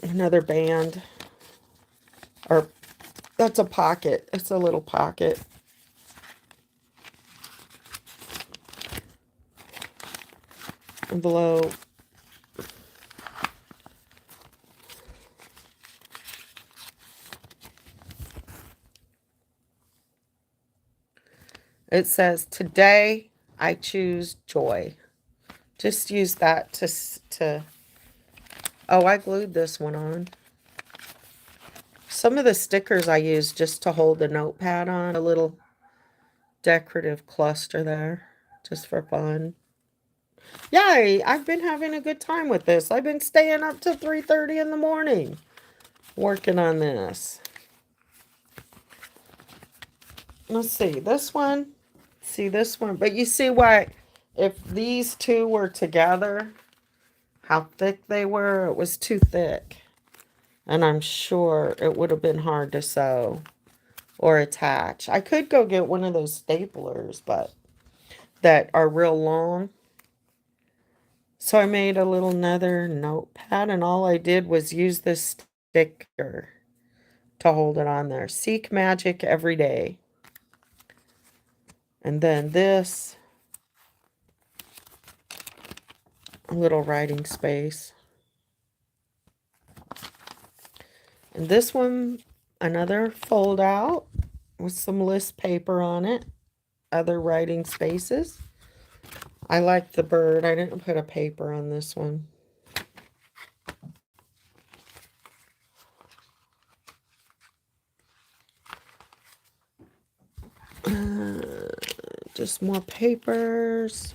A: Another band. Or that's a pocket. It's a little pocket. Envelope. It says, today I choose joy. Just use that to... Oh, I glued this one on. Some of the stickers I use just to hold the notepad on. A little decorative cluster there. Just for fun. Yay! I've been having a good time with this. I've been staying up till 3:30 in the morning working on this. Let's see. This one. See this one. But you see why, if these two were together, how thick they were. It was too thick. And I'm sure it would have been hard to sew or attach. I could go get one of those staplers, but that are real long. So I made a little another notepad, and all I did was use this sticker to hold it on there. Seek magic every day. And then this, a little writing space. And this one, another fold out with some list paper on it. Other writing spaces. I like the bird. I didn't put a paper on this one. Just more papers.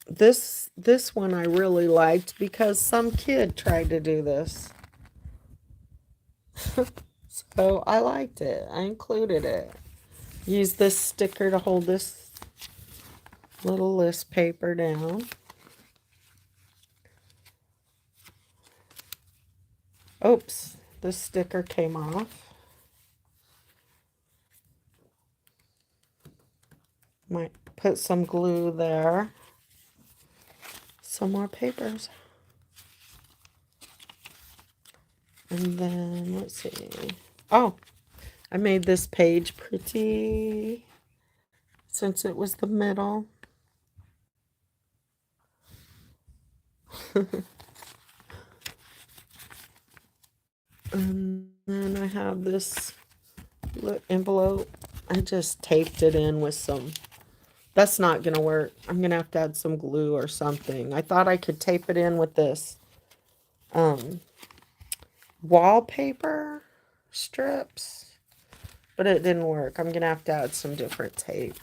A: This one I really liked because some kid tried to do this. So I liked it. I included it. Use this sticker to hold this little list paper down. Oops, this sticker came off. Might put some glue there. Some more papers. And then, let's see. Oh, I made this page pretty since it was the middle. And then I have this envelope. I just taped it in with some... That's not going to work. I'm going to have to add some glue or something. I thought I could tape it in with this wallpaper strips, but it didn't work. I'm going to have to add some different tape.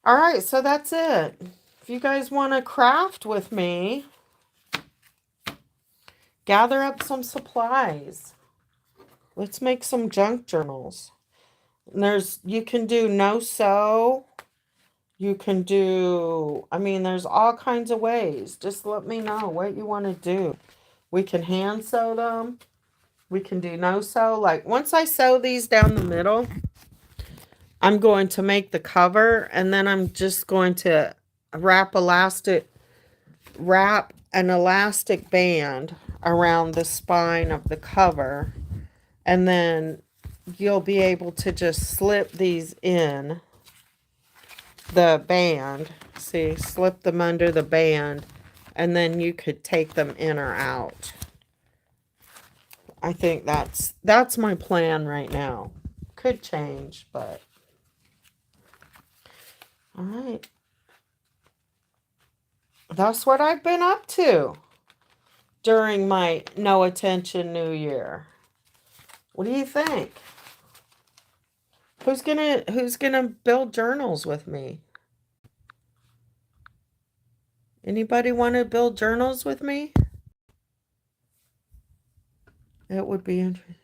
A: All right, so that's it. If you guys want to craft with me, gather up some supplies. Let's make some junk journals. And you can do no-sew. You can do, there's all kinds of ways. Just let me know what you want to do. We can hand sew them. We can do no-sew. Like, once I sew these down the middle, I'm going to make the cover, and then I'm just going to wrap an elastic band around the spine of the cover, and then you'll be able to just slip these in the band. See, slip them under the band, and then you could take them in or out. I think that's my plan right now. Could change, but all right. That's what I've been up to during my No Attention New Year. What do you think? Who's gonna build journals with me? Anybody want to build journals with me? It would be interesting.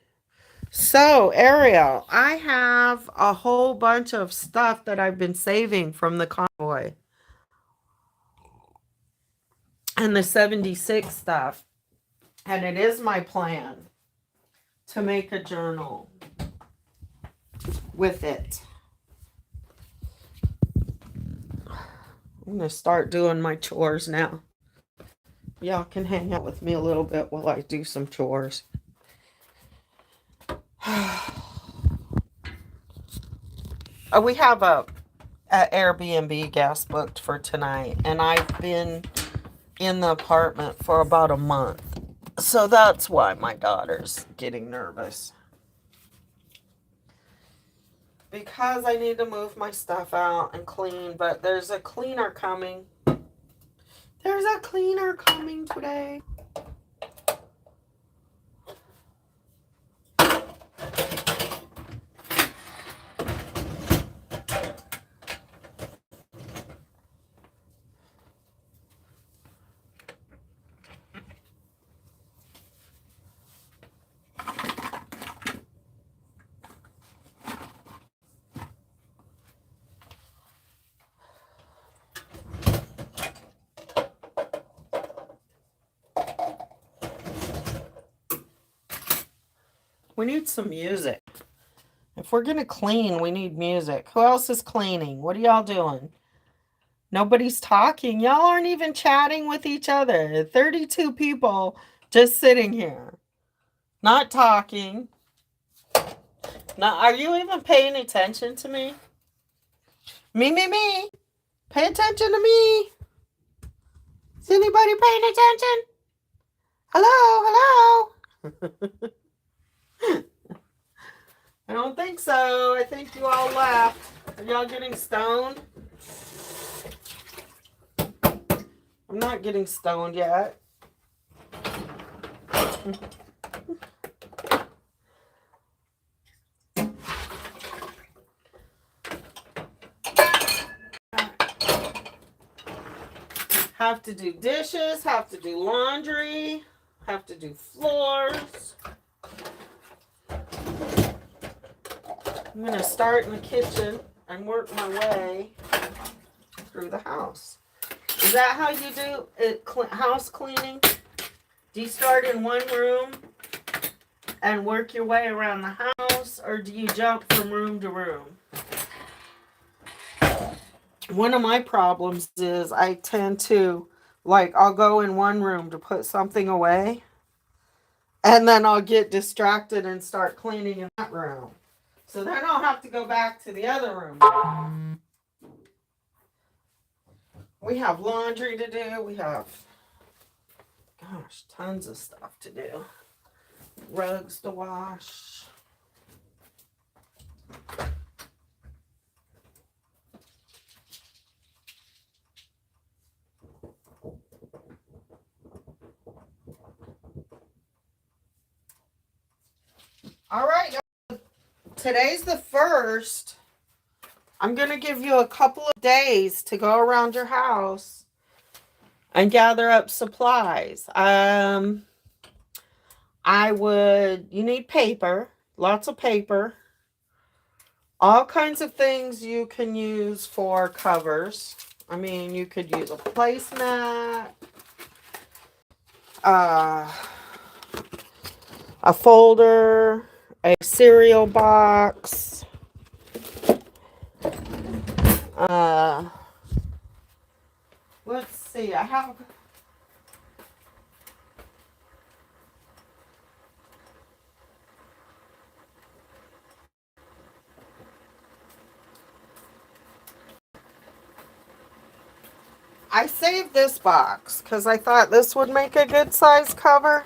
A: So, Ariel, I have a whole bunch of stuff that I've been saving from the convoy and the 76 stuff. And it is my plan to make a journal with it. I'm going to start doing my chores now. Y'all can hang out with me a little bit while I do some chores. We have a Airbnb guest booked for tonight, and I've been in the apartment for about a month. So that's why my daughter's getting nervous. Because I need to move my stuff out and clean, but there's a cleaner coming. There's a cleaner coming today. We need some music. If we're going to clean, we need music. Who else is cleaning? What are y'all doing? Nobody's talking. Y'all aren't even chatting with each other. 32 people just sitting here. Not talking. Now, are you even paying attention to me? Me. Pay attention to me. Is anybody paying attention? Hello? I don't think so. I think you all left. Are y'all getting stoned? I'm not getting stoned yet. Have to do dishes, have to do laundry, have to do floors. I'm going to start in the kitchen and work my way through the house. Is that how you do it, house cleaning? Do you start in one room and work your way around the house, or do you jump from room to room? One of my problems is I tend to, I'll go in one room to put something away, and then I'll get distracted and start cleaning in that room. So then I'll have to go back to the other room. We have laundry to do. We have, tons of stuff to do. Rugs to wash. All right, today's the 1st. I'm going to give you a couple of days to go around your house and gather up supplies. You need paper, lots of paper, all kinds of things you can use for covers. I mean, you could use a placemat, a folder, a cereal box. Let's see, I saved this box because I thought this would make a good size cover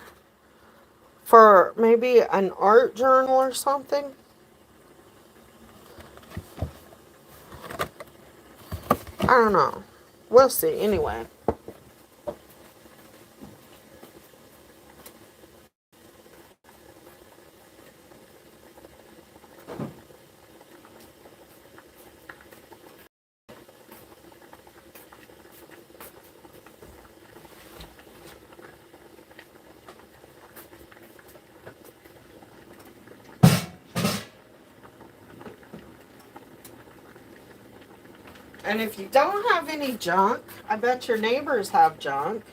A: for maybe an art journal or something. I don't know. We'll see. Anyway. And if you don't have any junk, I bet your neighbors have junk.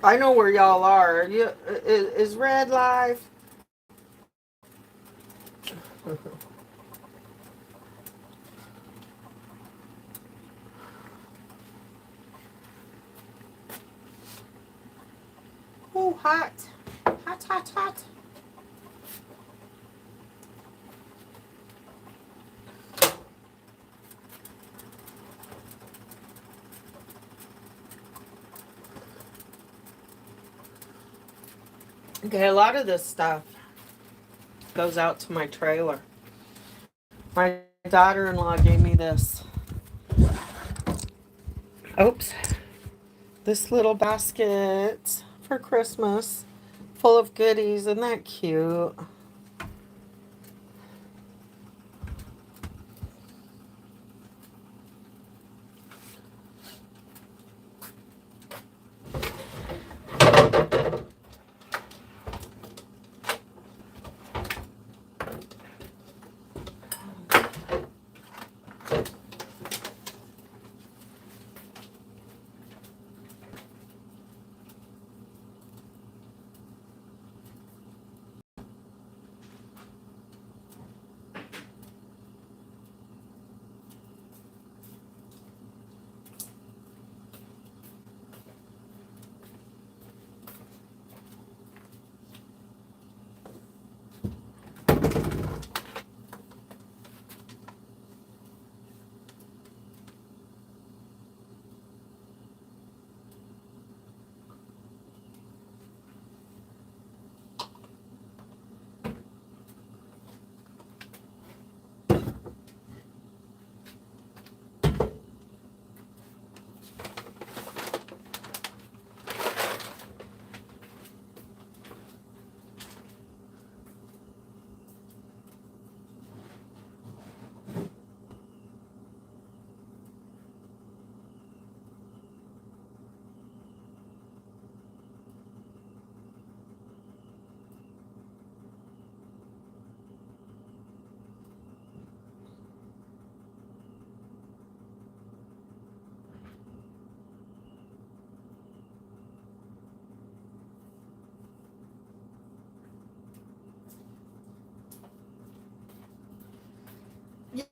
A: I know where y'all are. Is Red live? Oh, hot. Hot, hot, hot. Okay, a lot of this stuff goes out to my trailer. My daughter-in-law gave me this. Oops. This little basket for Christmas full of goodies. Isn't that cute?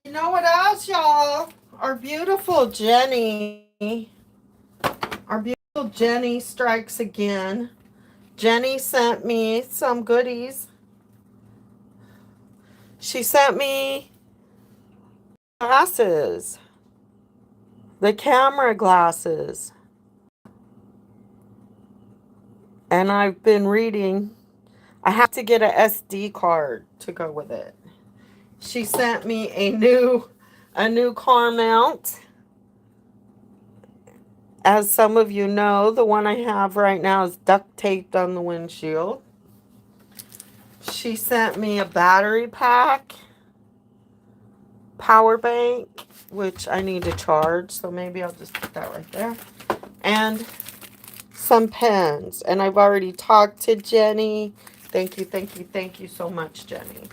A: You know what else, y'all? Our beautiful Jenny. Our beautiful Jenny strikes again. Jenny sent me some goodies. She sent me glasses. The camera glasses. And I've been reading. I have to get a SD card to go with it. She sent me a new car mount. As some of you know, the one I have right now is duct taped on the windshield. She sent me a battery pack, power bank, which I need to charge, so maybe I'll just put that right there, and some pens. And I've already talked to Jenny. Thank you, thank you, thank you so much, Jenny.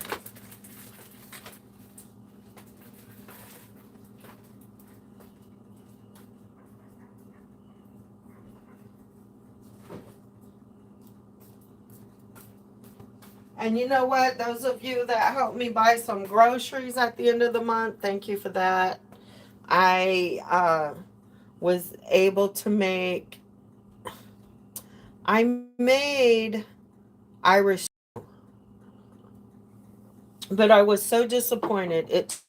A: And you know what? Those of you that helped me buy some groceries at the end of the month, thank you for that. I was able to I made Irish, but I was so disappointed. It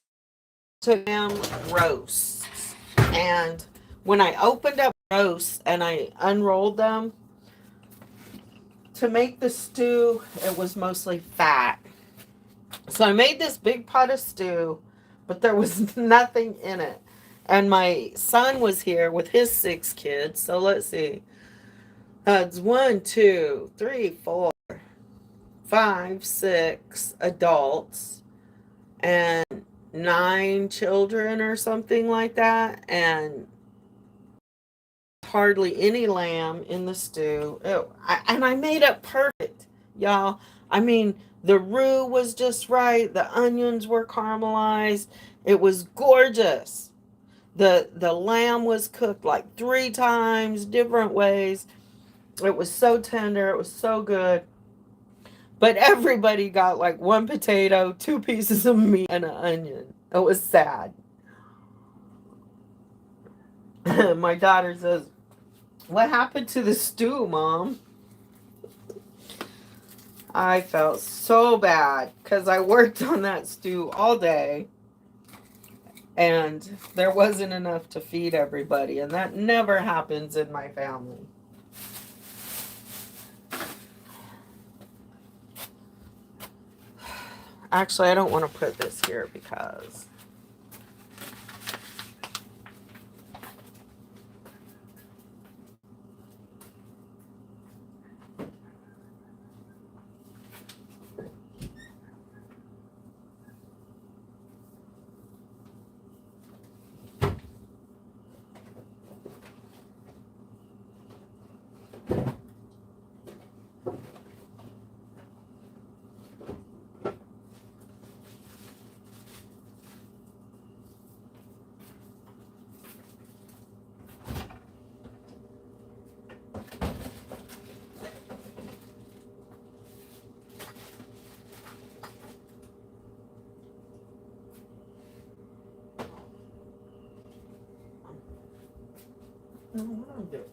A: took them roasts. And when I opened up roasts and I unrolled them, to make the stew, it was mostly fat. So I made this big pot of stew, but there was nothing in it. And my son was here with his 6 kids. So let's see. It's 1, 2, 3, 4, 5, 6 adults and 9 children or something like that. And hardly any lamb in the stew. And I made it perfect, y'all. I mean, the roux was just right. The onions were caramelized. It was gorgeous. The lamb was cooked like 3 times, different ways. It was so tender. It was so good. But everybody got like 1 potato, 2 pieces of meat, and an onion. It was sad. My daughter says, "What happened to the stew, Mom?" I felt so bad because I worked on that stew all day and there wasn't enough to feed everybody. And that never happens in my family. Actually, I don't want to put this here because what I'm doing.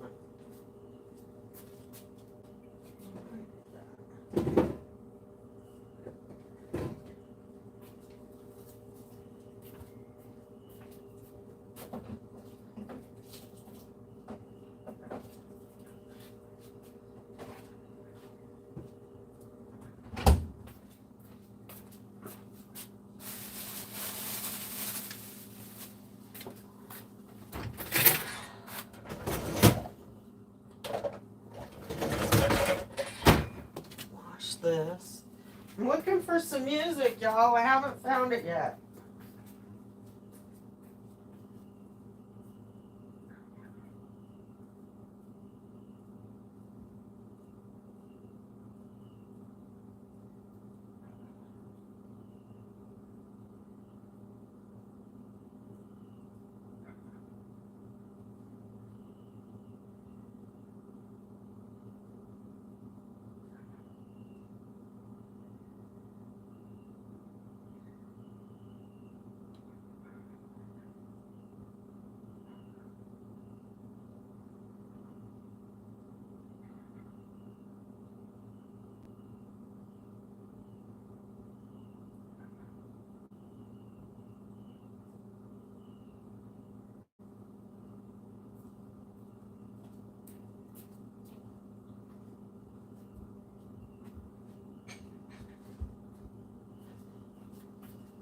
A: Wash this. I'm looking for some music, y'all. I haven't found it yet.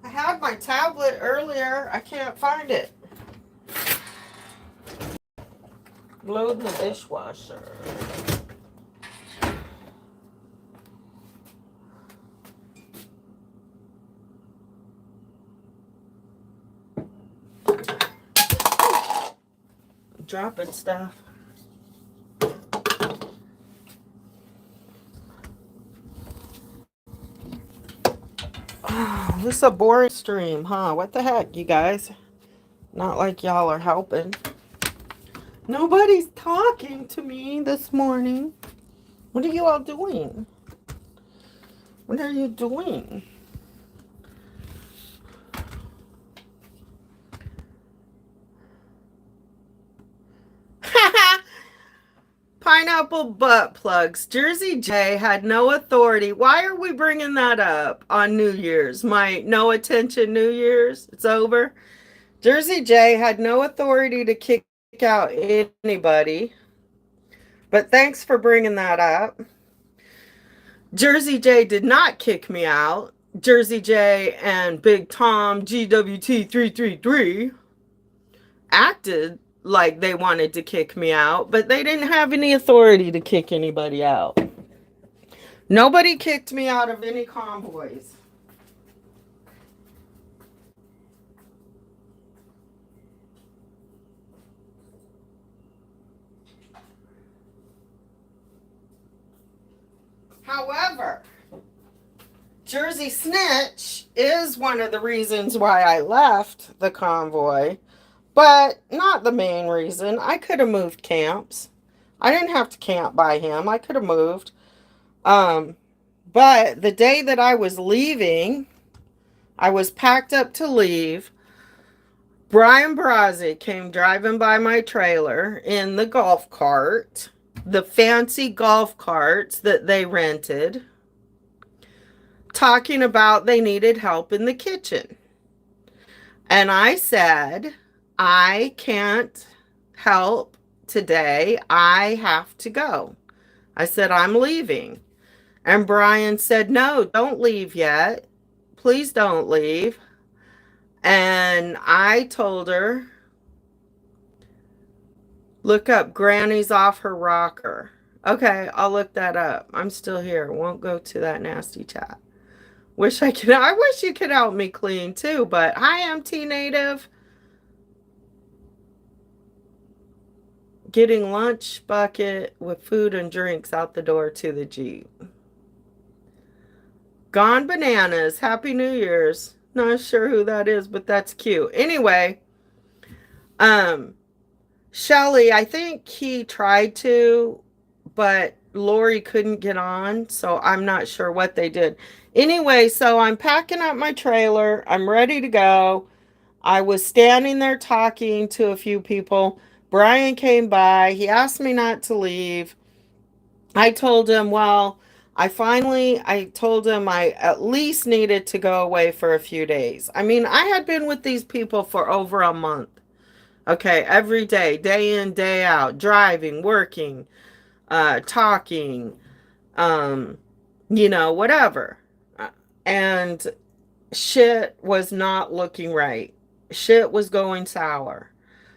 A: I had my tablet earlier. I can't find it. Loading the dishwasher. Dropping stuff. Oh, this is a boring stream, huh? What the heck, you guys? Not like y'all are helping. Nobody's talking to me this morning. What are you all doing? What are you doing? Pineapple butt plugs. Jersey J had no authority. Why are we bringing that up on New Year's? My no attention New Year's. It's over. Jersey J had no authority to kick out anybody. But thanks for bringing that up. Jersey J did not kick me out. Jersey J and Big Tom GWT333 acted like they wanted to kick me out, but they didn't have any authority to kick anybody out. Nobody kicked me out of any convoys. However, Jersey Snitch is one of the reasons why I left the convoy, but not the main reason. I could have moved camps. I didn't have to camp by him. I could have moved. But the day that I was leaving, I was packed up to leave. Brian Brazzi came driving by my trailer in the golf cart, the fancy golf carts that they rented, talking about they needed help in the kitchen. And I said, I can't help today. I have to go. I said, I'm leaving. And Brian said, no, don't leave yet. Please don't leave. And I told her, look up Granny's off her rocker. Okay, I'll look that up. I'm still here. Won't go to that nasty chat. I wish you could help me clean too, but hi, MT Native. Getting lunch bucket with food and drinks out the door to the Jeep. Gone Bananas. Happy New Year's. Not sure who that is, but that's cute. Anyway, Shelly, I think he tried to, but Lori couldn't get on, so I'm not sure what they did. Anyway, so I'm packing up my trailer. I'm ready to go. I was standing there talking to a few people. Brian came by. He asked me not to leave. I told him, well, I told him I at least needed to go away for a few days. I mean, I had been with these people for over a month. Okay, every day, day in, day out, driving, working, talking, whatever. And shit was not looking right. Shit was going sour.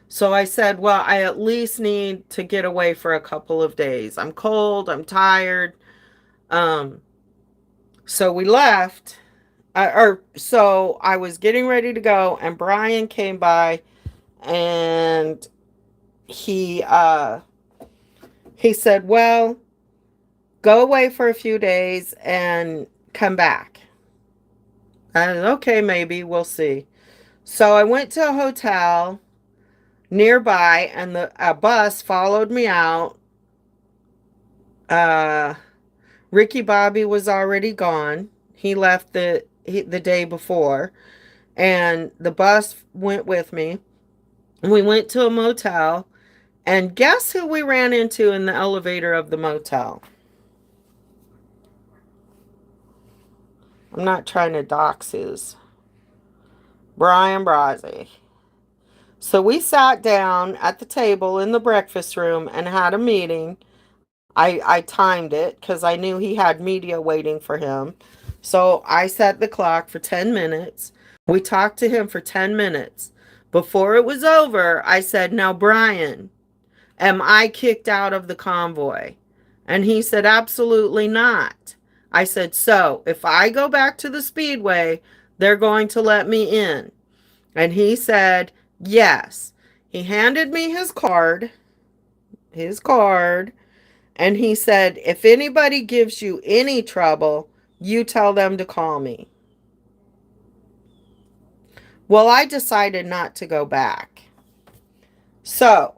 A: So I said, well, I at least need to get away for a couple of days. I'm cold. I'm tired. So we left. So I was getting ready to go, and Brian came by, and he said, well, go away for a few days and come back. And okay, maybe we'll see. So I went to a hotel nearby, and a bus followed me out. Ricky Bobby was already gone. He left the day before, and the bus went with me. We went to a motel, and guess who we ran into in the elevator of the motel? I'm not trying to dox his. Brian Brazzi. So we sat down at the table in the breakfast room and had a meeting. I timed it because I knew he had media waiting for him. So I set the clock for 10 minutes. We talked to him for 10 minutes. Before it was over, I said, now, Brian, am I kicked out of the convoy? And he said, absolutely not. I said, so if I go back to the Speedway, they're going to let me in. And he said, yes. He handed me his card, and he said, if anybody gives you any trouble, you tell them to call me. Well, I decided not to go back. So,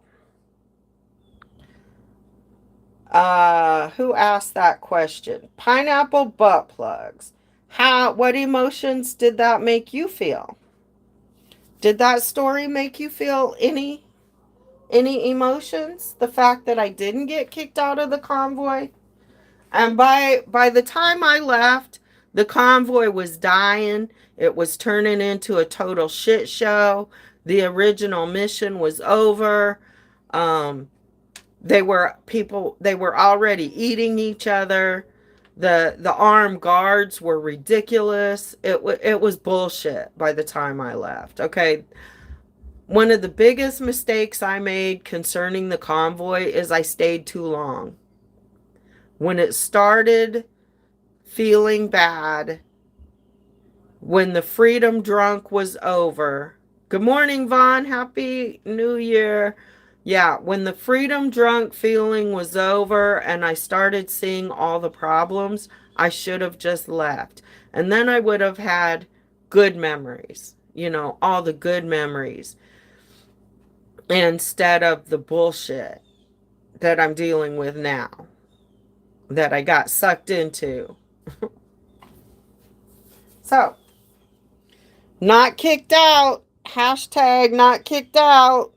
A: who asked that question? Pineapple butt plugs. What emotions did that make you feel? Did that story make you feel any emotions? The fact that I didn't get kicked out of the convoy? And by the time I left, the convoy was dying. It was turning into a total shit show. The original mission was over. They were already eating each other. The armed guards were ridiculous. It was bullshit by the time I left. Okay. One of the biggest mistakes I made concerning the convoy is I stayed too long. When it started feeling bad, when the freedom drunk was over. Good morning, Vaughn. Happy New Year. Yeah, when the freedom drunk feeling was over and I started seeing all the problems, I should have just left. And then I would have had good memories, all the good memories instead of the bullshit that I'm dealing with now, that I got sucked into. So, not kicked out. Hashtag not kicked out.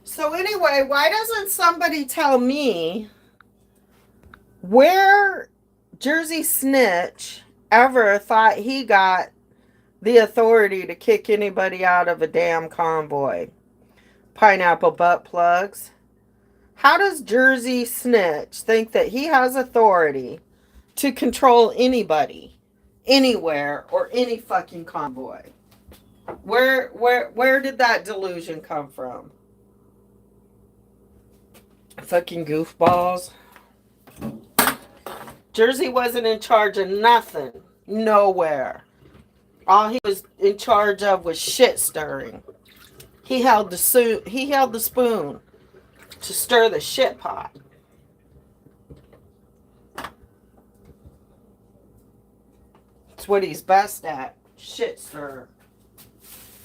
A: So anyway, why doesn't somebody tell me where Jersey Snitch ever thought he got the authority to kick anybody out of a damn convoy? Pineapple butt plugs. How does Jersey Snitch think that he has authority to control anybody, anywhere, or any fucking convoy? Where did that delusion come from? Fucking goofballs. Jersey wasn't in charge of nothing. Nowhere. All he was in charge of was shit stirring. He held the spoon to stir the shit pot. It's what he's best at. Shit stirrer.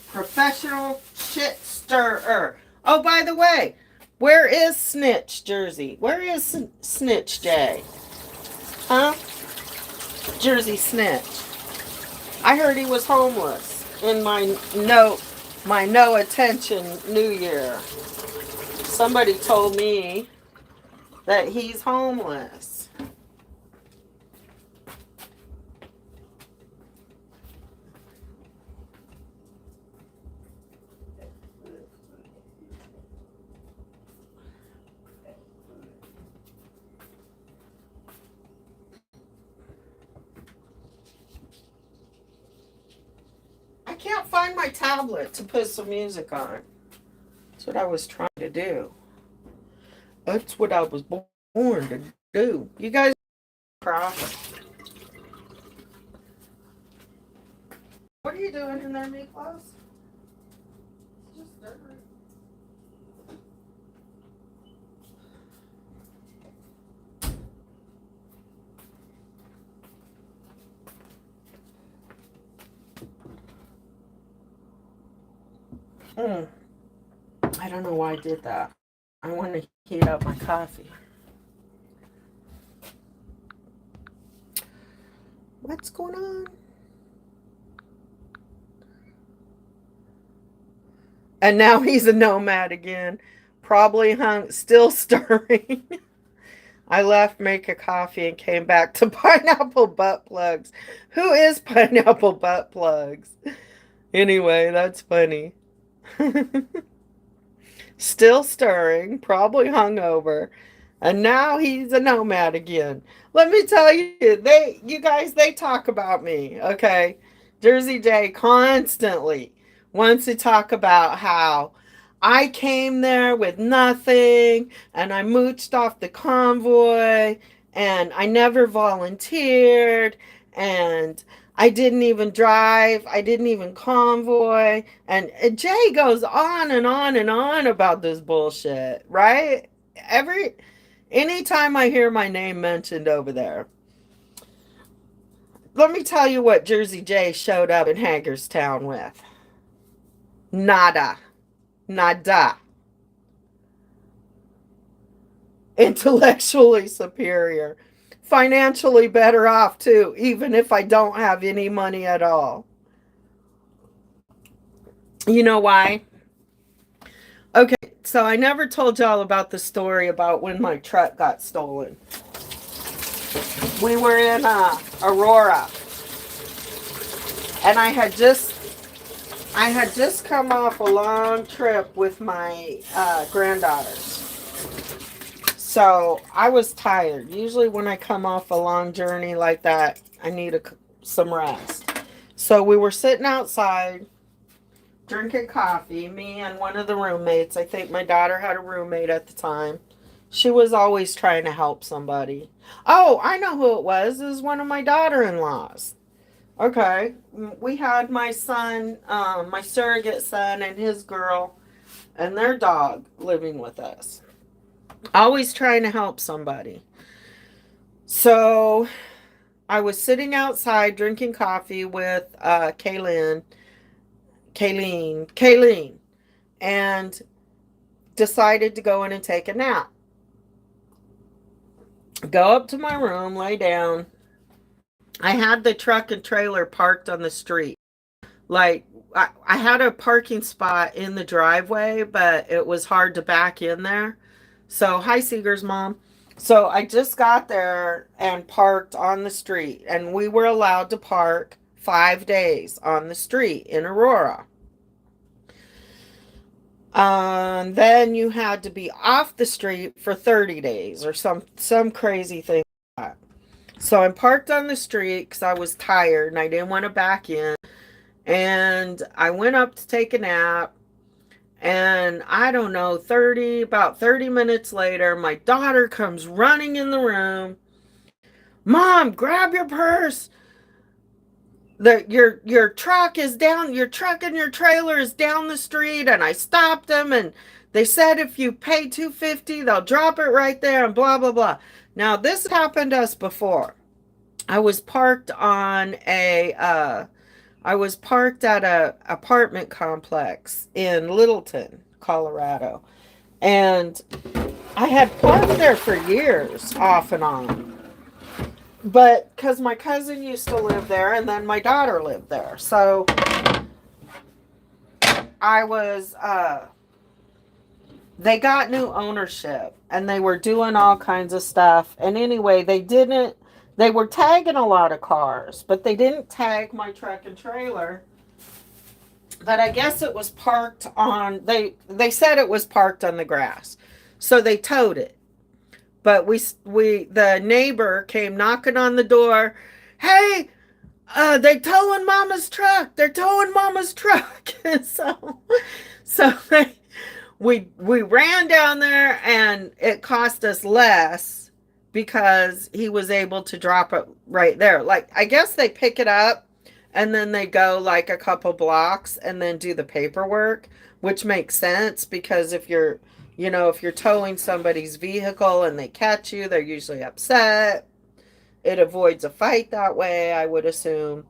A: Professional shit stirrer. Oh, by the way, where is Snitch Jersey? Where is Snitch Jay? Huh? Jersey Snitch. I heard he was homeless in my no attention New Year. Somebody told me that he's homeless. I can't find my tablet to put some music on. That's what I was trying to do. That's what I was born to do. You guys cross. What are you doing in there, Miklos? It's just dirt. I don't know why I did that. I want to heat up my coffee. What's going on? And now he's a nomad again. Probably hung, still stirring. I left, make a coffee, and came back to pineapple butt plugs. Who is pineapple butt plugs? Anyway, that's funny. Still stirring, probably hungover, and now he's a nomad again. Let me tell you, you guys, they talk about me, okay? Jersey J constantly wants to talk about how I came there with nothing and I mooched off the convoy and I never volunteered and I didn't even drive. I didn't even convoy. And Jay goes on and on and on about this bullshit, right? Anytime I hear my name mentioned over there. Let me tell you what Jersey Jay showed up in Hagerstown with. Nada. Nada. Intellectually superior. Financially better off too, even if I don't have any money at all. You know why? Okay, so I never told y'all about the story about when my truck got stolen. We were in Aurora, and I had just come off a long trip with my granddaughters. So I was tired. Usually when I come off a long journey like that, I need some rest. So we were sitting outside drinking coffee, me and one of the roommates. I think my daughter had a roommate at the time. She was always trying to help somebody. Oh, I know who it was. It was one of my daughter-in-laws. Okay. We had my son, my surrogate son and his girl and their dog living with us. Always trying to help somebody. So I was sitting outside drinking coffee with Kayleen, and decided to go in and take a nap. Go up to my room, lay down. I had the truck and trailer parked on the street. Like, I had a parking spot in the driveway, but it was hard to back in there. So, hi, Seeger's mom. So, I just got there and parked on the street. And we were allowed to park 5 days on the street in Aurora. Then you had to be off the street for 30 days or some crazy thing like that. So I'm parked on the street because I was tired and I didn't want to back in. And I went up to take a nap. And I don't know, about 30 minutes later, my daughter comes running in the room. Mom, grab your purse. Your truck is down, your truck and your trailer is down the street, and I stopped them and they said if you pay $250, they'll drop it right there and blah blah blah. Now this happened to us before. I was parked at a apartment complex in Littleton, Colorado. And I had parked there for years off and on. But because my cousin used to live there and then my daughter lived there. So they got new ownership and they were doing all kinds of stuff. And anyway, they were tagging a lot of cars, but they didn't tag my truck and trailer. But I guess it was parked on, they said it was parked on the grass. So they towed it. But the neighbor came knocking on the door. Hey, they're towing Mama's truck. They're towing Mama's truck. And so we ran down there, and it cost us less because he was able to drop it right there. Like, I guess they pick it up and then they go like a couple blocks and then do the paperwork, which makes sense because if you're towing somebody's vehicle and they catch you, they're usually upset. It avoids a fight that way, I would assume.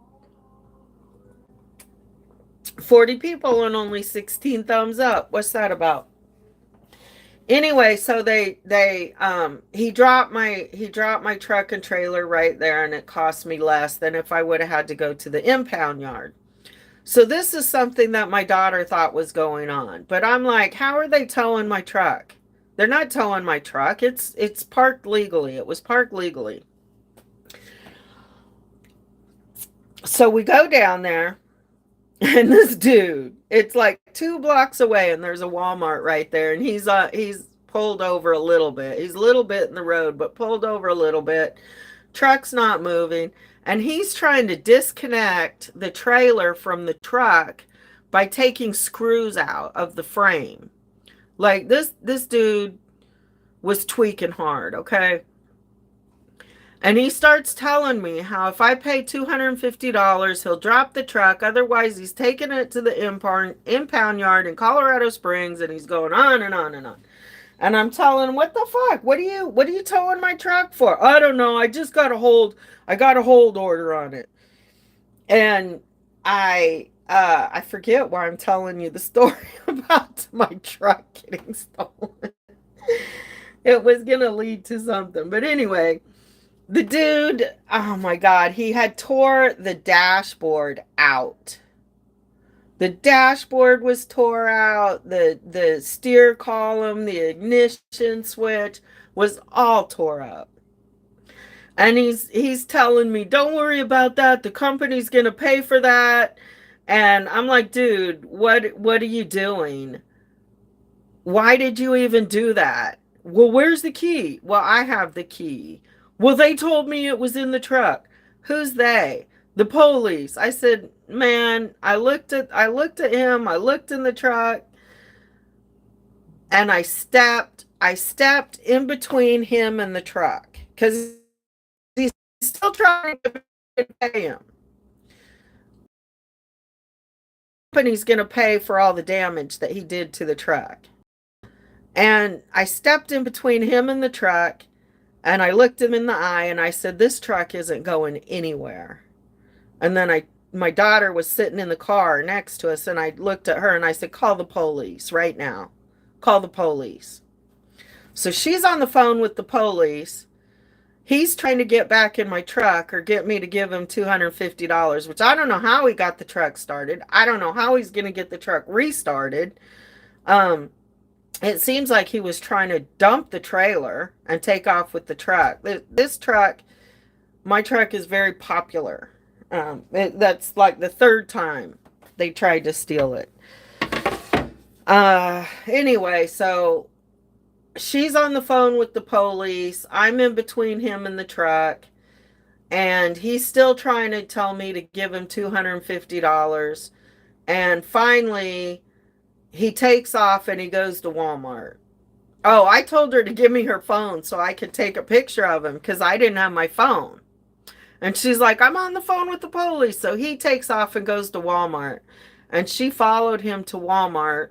A: 40 people and only 16 thumbs up. What's that about? Anyway, so he dropped my truck and trailer right there, and it cost me less than if I would have had to go to the impound yard. So this is something that my daughter thought was going on. But I'm like, how are they towing my truck? They're not towing my truck. It's parked legally. It was parked legally. So we go down there, and this dude, it's like 2 blocks away, and there's a Walmart right there, and he's pulled over a little bit. He's a little bit in the road, but pulled over a little bit. Truck's not moving. And he's trying to disconnect the trailer from the truck by taking screws out of the frame. Like this dude was tweaking hard, okay? And he starts telling me how if I pay $250, he'll drop the truck. Otherwise, he's taking it to the impound yard in Colorado Springs, and he's going on and on and on. And I'm telling him, what the fuck? What are you towing my truck for? I don't know. I got a hold order on it. And I forget why I'm telling you the story about my truck getting stolen. It was gonna lead to something. But anyway, the dude, oh my God, he had tore the dashboard out. The dashboard was tore out, the steer column, the ignition switch was all tore up. And he's telling me, "Don't worry about that. The company's going to pay for that." And I'm like, "Dude, what are you doing? Why did you even do that?" "Well, where's the key?" "Well, I have the key." "Well, they told me it was in the truck." "Who's they?" "The police." I said, "Man, I looked at him, I looked in the truck, and I stepped in between him and the truck cuz he's still trying to pay him. The company's going to pay for all the damage that he did to the truck. And I stepped in between him and the truck, and I looked him in the eye, and I said, "This truck isn't going anywhere." And then my daughter was sitting in the car next to us, and I looked at her and I said, "Call the police right now. Call the police." So she's on the phone with the police. He's trying to get back in my truck or get me to give him $250, which I don't know how he got the truck started. I don't know how he's going to get the truck restarted. It seems like he was trying to dump the trailer and take off with the truck. This truck, my truck, is very popular. That's like the third time they tried to steal it. Anyway, so she's on the phone with the police. I'm in between him and the truck. And he's still trying to tell me to give him $250. And finally, he takes off and he goes to Walmart. Oh, I told her to give me her phone so I could take a picture of him because I didn't have my phone. And she's like, "I'm on the phone with the police." So he takes off and goes to Walmart. And she followed him to Walmart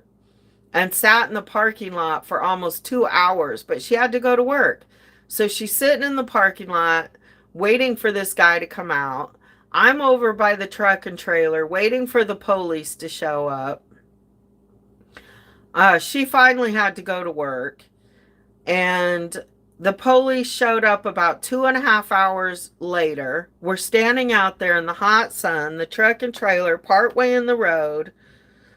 A: and sat in the parking lot for almost 2 hours. But she had to go to work. So she's sitting in the parking lot waiting for this guy to come out. I'm over by the truck and trailer waiting for the police to show up. She finally had to go to work, and the police showed up about 2.5 hours later. We're standing out there in the hot sun, the truck and trailer partway in the road.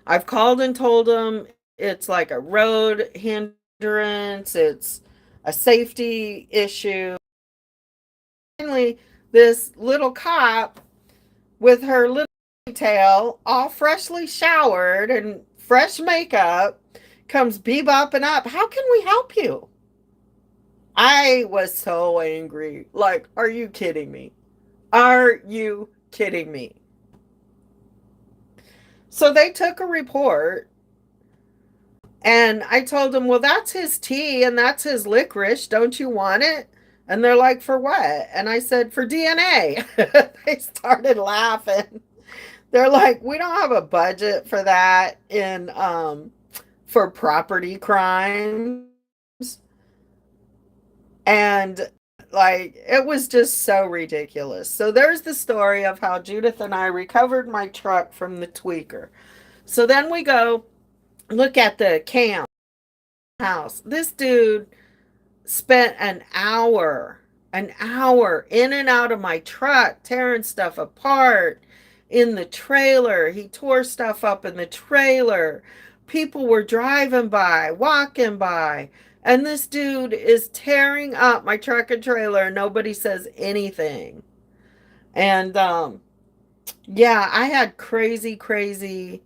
A: I've called and told them it's like a road hindrance, it's a safety issue. Finally, this little cop with her little tail, all freshly showered and fresh makeup, comes bebopping up. "How can we help you?" I was so angry. Like, are you kidding me? Are you kidding me? So they took a report, and I told them, "Well, that's his tea and that's his licorice. Don't you want it?" And they're like, "For what?" And I said, "For DNA." They started laughing. They're like, "We don't have a budget for that for property crimes." And like, it was just so ridiculous. So there's the story of how Judith and I recovered my truck from the tweaker. So then we go look at the cam house. This dude spent an hour in and out of my truck, tearing stuff apart in the trailer. He tore stuff up in the trailer. People were driving by, walking by, and this dude is tearing up my truck and trailer, and nobody says anything. And yeah, I had crazy,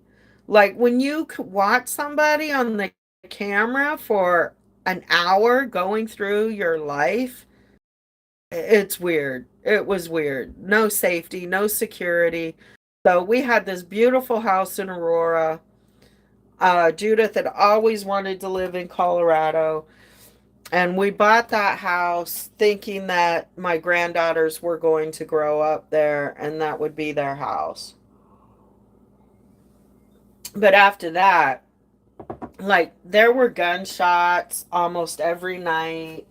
A: like, when you watch somebody on the camera for an hour going through your life, it's weird. It was weird. No safety, no security. So we had this beautiful house in Aurora. Judith had always wanted to live in Colorado. And we bought that house thinking that my granddaughters were going to grow up there and that would be their house. But after that, like, there were gunshots almost every night.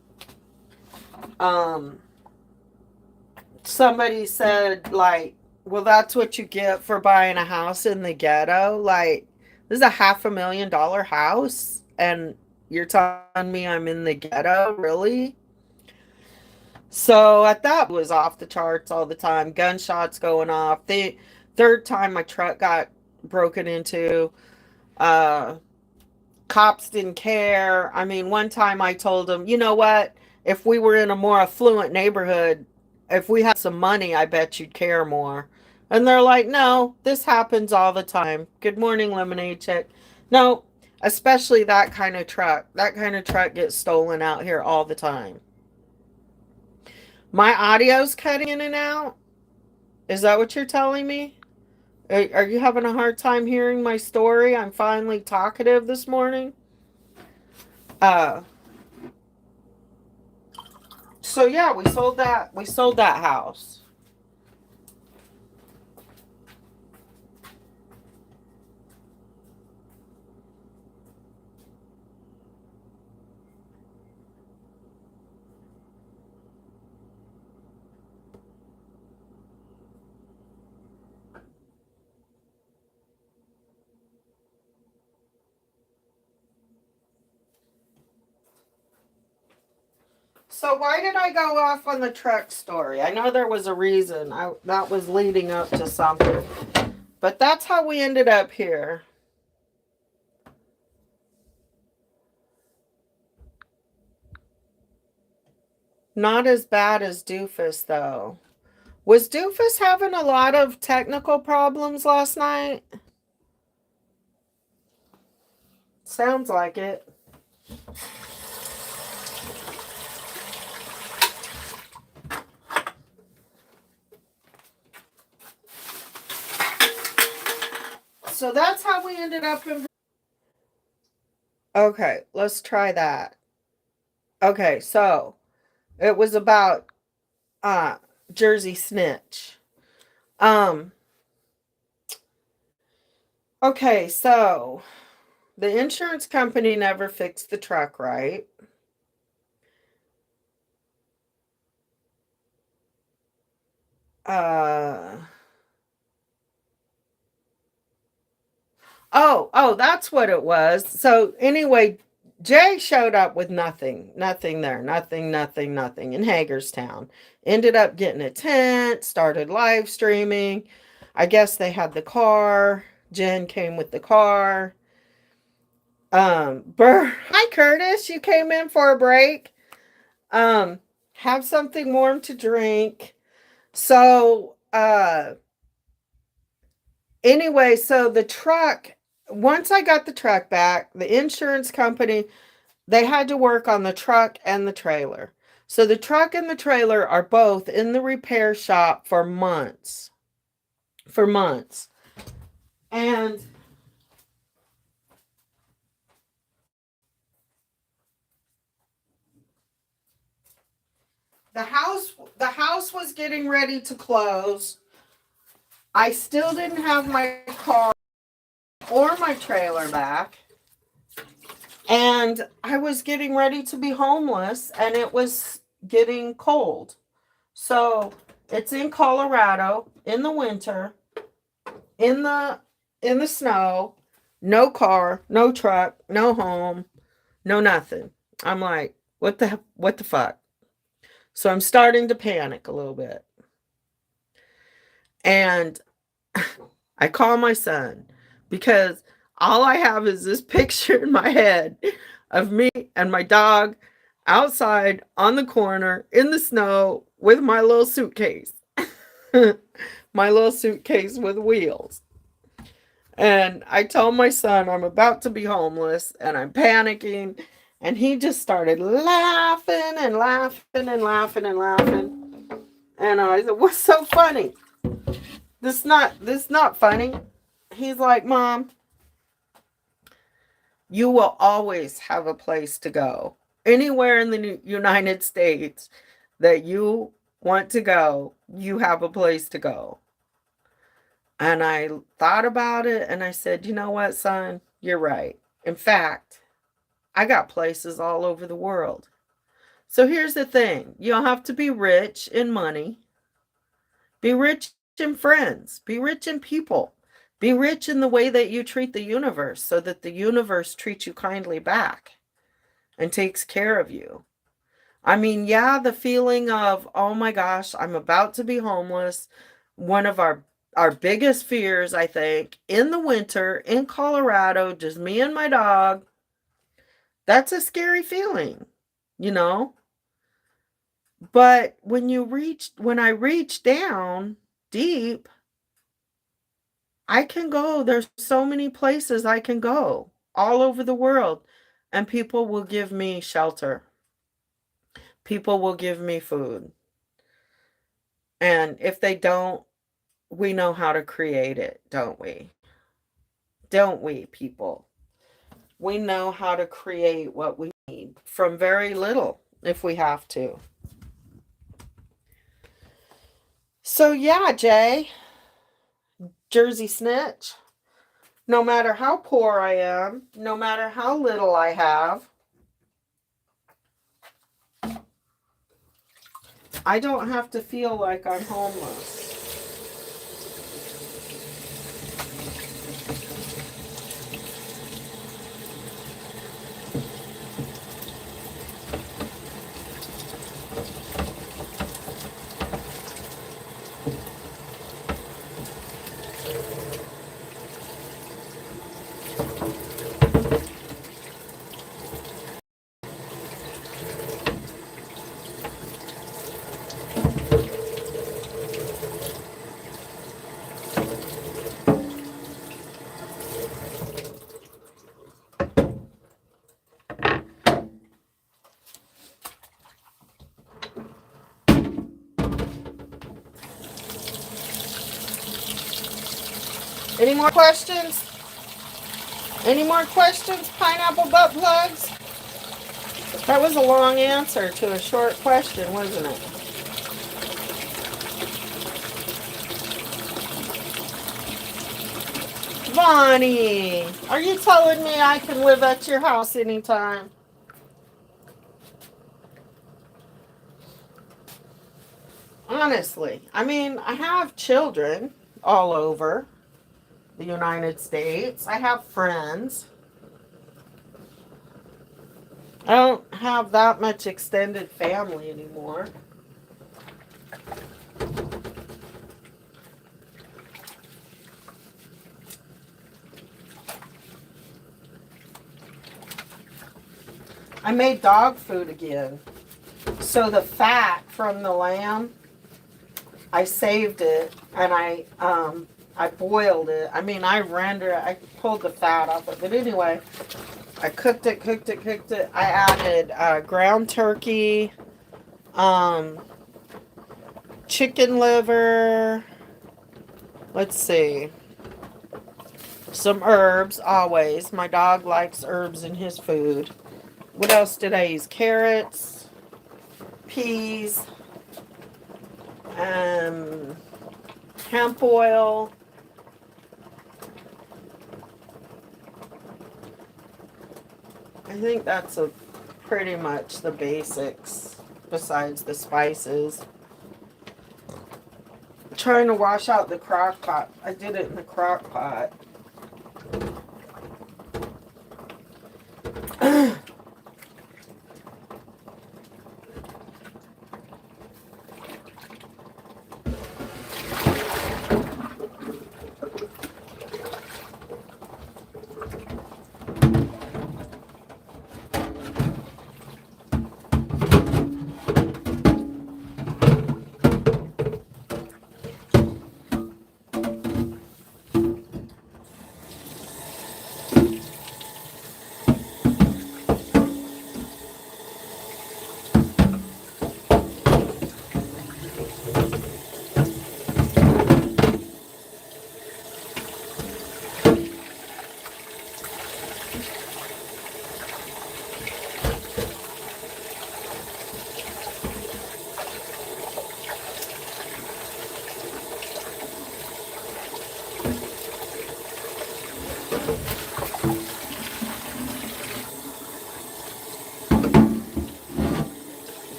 A: Somebody said, like, well, that's what you get for buying a house in the ghetto. Like, this is a $500,000 house, and you're telling me I'm in the ghetto? Really? So at that was off the charts all the time. Gunshots going off. The third time my truck got broken into, cops didn't care. I mean, one time I told them, you know what? If we were in a more affluent neighborhood, if we had some money, I bet you'd care more. And they're like, no, this happens all the time. Good morning, lemonade chick. No, especially that kind of truck. That kind of truck gets stolen out here all the time. My audio's cutting in and out. Is that what you're telling me? Are you having a hard time hearing my story? I'm finally talkative this morning. So yeah, we sold that house. So why did I go off on the truck story? I know there was a reason. That was leading up to something. But that's how we ended up here. Not as bad as Doofus, though. Was Doofus having a lot of technical problems last night? Sounds like it. So that's how we ended up in... Okay, let's try that. Okay, so it was about Jersey Snitch. Okay, so the insurance company never fixed the truck right. Oh, that's what it was. So anyway, Jay showed up with nothing there, nothing in Hagerstown. Ended up getting a tent, started live streaming. I guess they had the car. Jen came with the car. Hi Curtis, you came in for a break. Have something warm to drink. So, anyway, so the truck, once I got the truck back, the insurance company, they had to work on the truck and the trailer. So the truck and the trailer are both in the repair shop for months. And the house was getting ready to close. I still didn't have my car or my trailer back. And I was getting ready to be homeless, and it was getting cold. So it's in Colorado in the winter, in the snow, no car, no truck, no home, no nothing. I'm like, what the fuck? So I'm starting to panic a little bit. And I call my son because all I have is this picture in my head of me and my dog outside on the corner in the snow with my little suitcase. My little suitcase with wheels. And I told my son I'm about to be homeless and I'm panicking. And he just started laughing and laughing and laughing and laughing. And I said, what's so funny? This not funny. He's like, Mom, You will always have a place to go. Anywhere in the United States that you want to go, you have a place to go. And I thought about it and I said, you know what, son? You're right. In fact, I got places all over the world. So here's the thing. You don't have to be rich in money. Be rich in friends. Be rich in people. Be rich in the way that you treat the universe so that the universe treats you kindly back and takes care of you. I mean, yeah, the feeling of, oh my gosh, I'm about to be homeless. One of our biggest fears, I think, in the winter in Colorado, just me and my dog. That's a scary feeling, you know? But when I reach down deep, I can go. There's so many places I can go all over the world, and people will give me shelter. People will give me food. And if they don't, we know how to create it, don't we? Don't we, people? We know how to create what we need from very little if we have to. So yeah, Jay, Jersey Snitch, no matter how poor I am, no matter how little I have, I don't have to feel like I'm homeless. Any more questions? Any more questions, pineapple butt plugs? That was a long answer to a short question, wasn't it? Bonnie, are you telling me I can live at your house anytime? Honestly, I mean, I have children all over the United States. I have friends. I don't have that much extended family anymore. I made dog food again. So the fat from the lamb, I saved it and I boiled it. I mean, I pulled the fat off it. But anyway, I cooked it. I added ground turkey, chicken liver, let's see, some herbs, always. My dog likes herbs in his food. What else did I use? Carrots, peas, hemp oil. I think that's pretty much the basics, besides the spices. I'm trying to wash out the crock pot. I did it in the crock pot.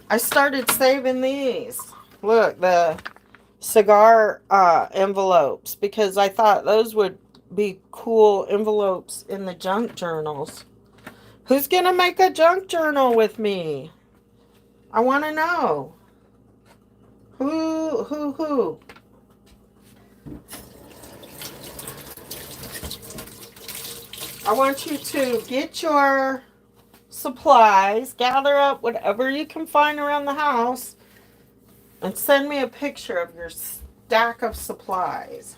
A: I started saving these. Look, the cigar envelopes, because I thought those would be cool envelopes in the junk journals. Who's gonna make a junk journal with me? I want to know. Who? I want you to get your supplies, gather up whatever you can find around the house, and send me a picture of your stack of supplies.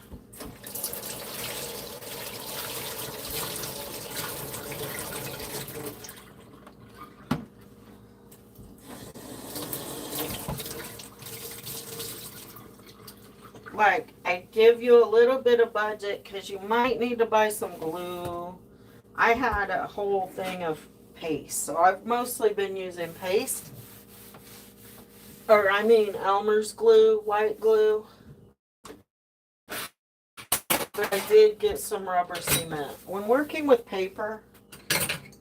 A: Like, I give you a little bit of budget because you might need to buy some glue. I had a whole thing of paste, so I've mostly been using paste. Or, I mean, Elmer's glue, white glue. But I did get some rubber cement. When working with paper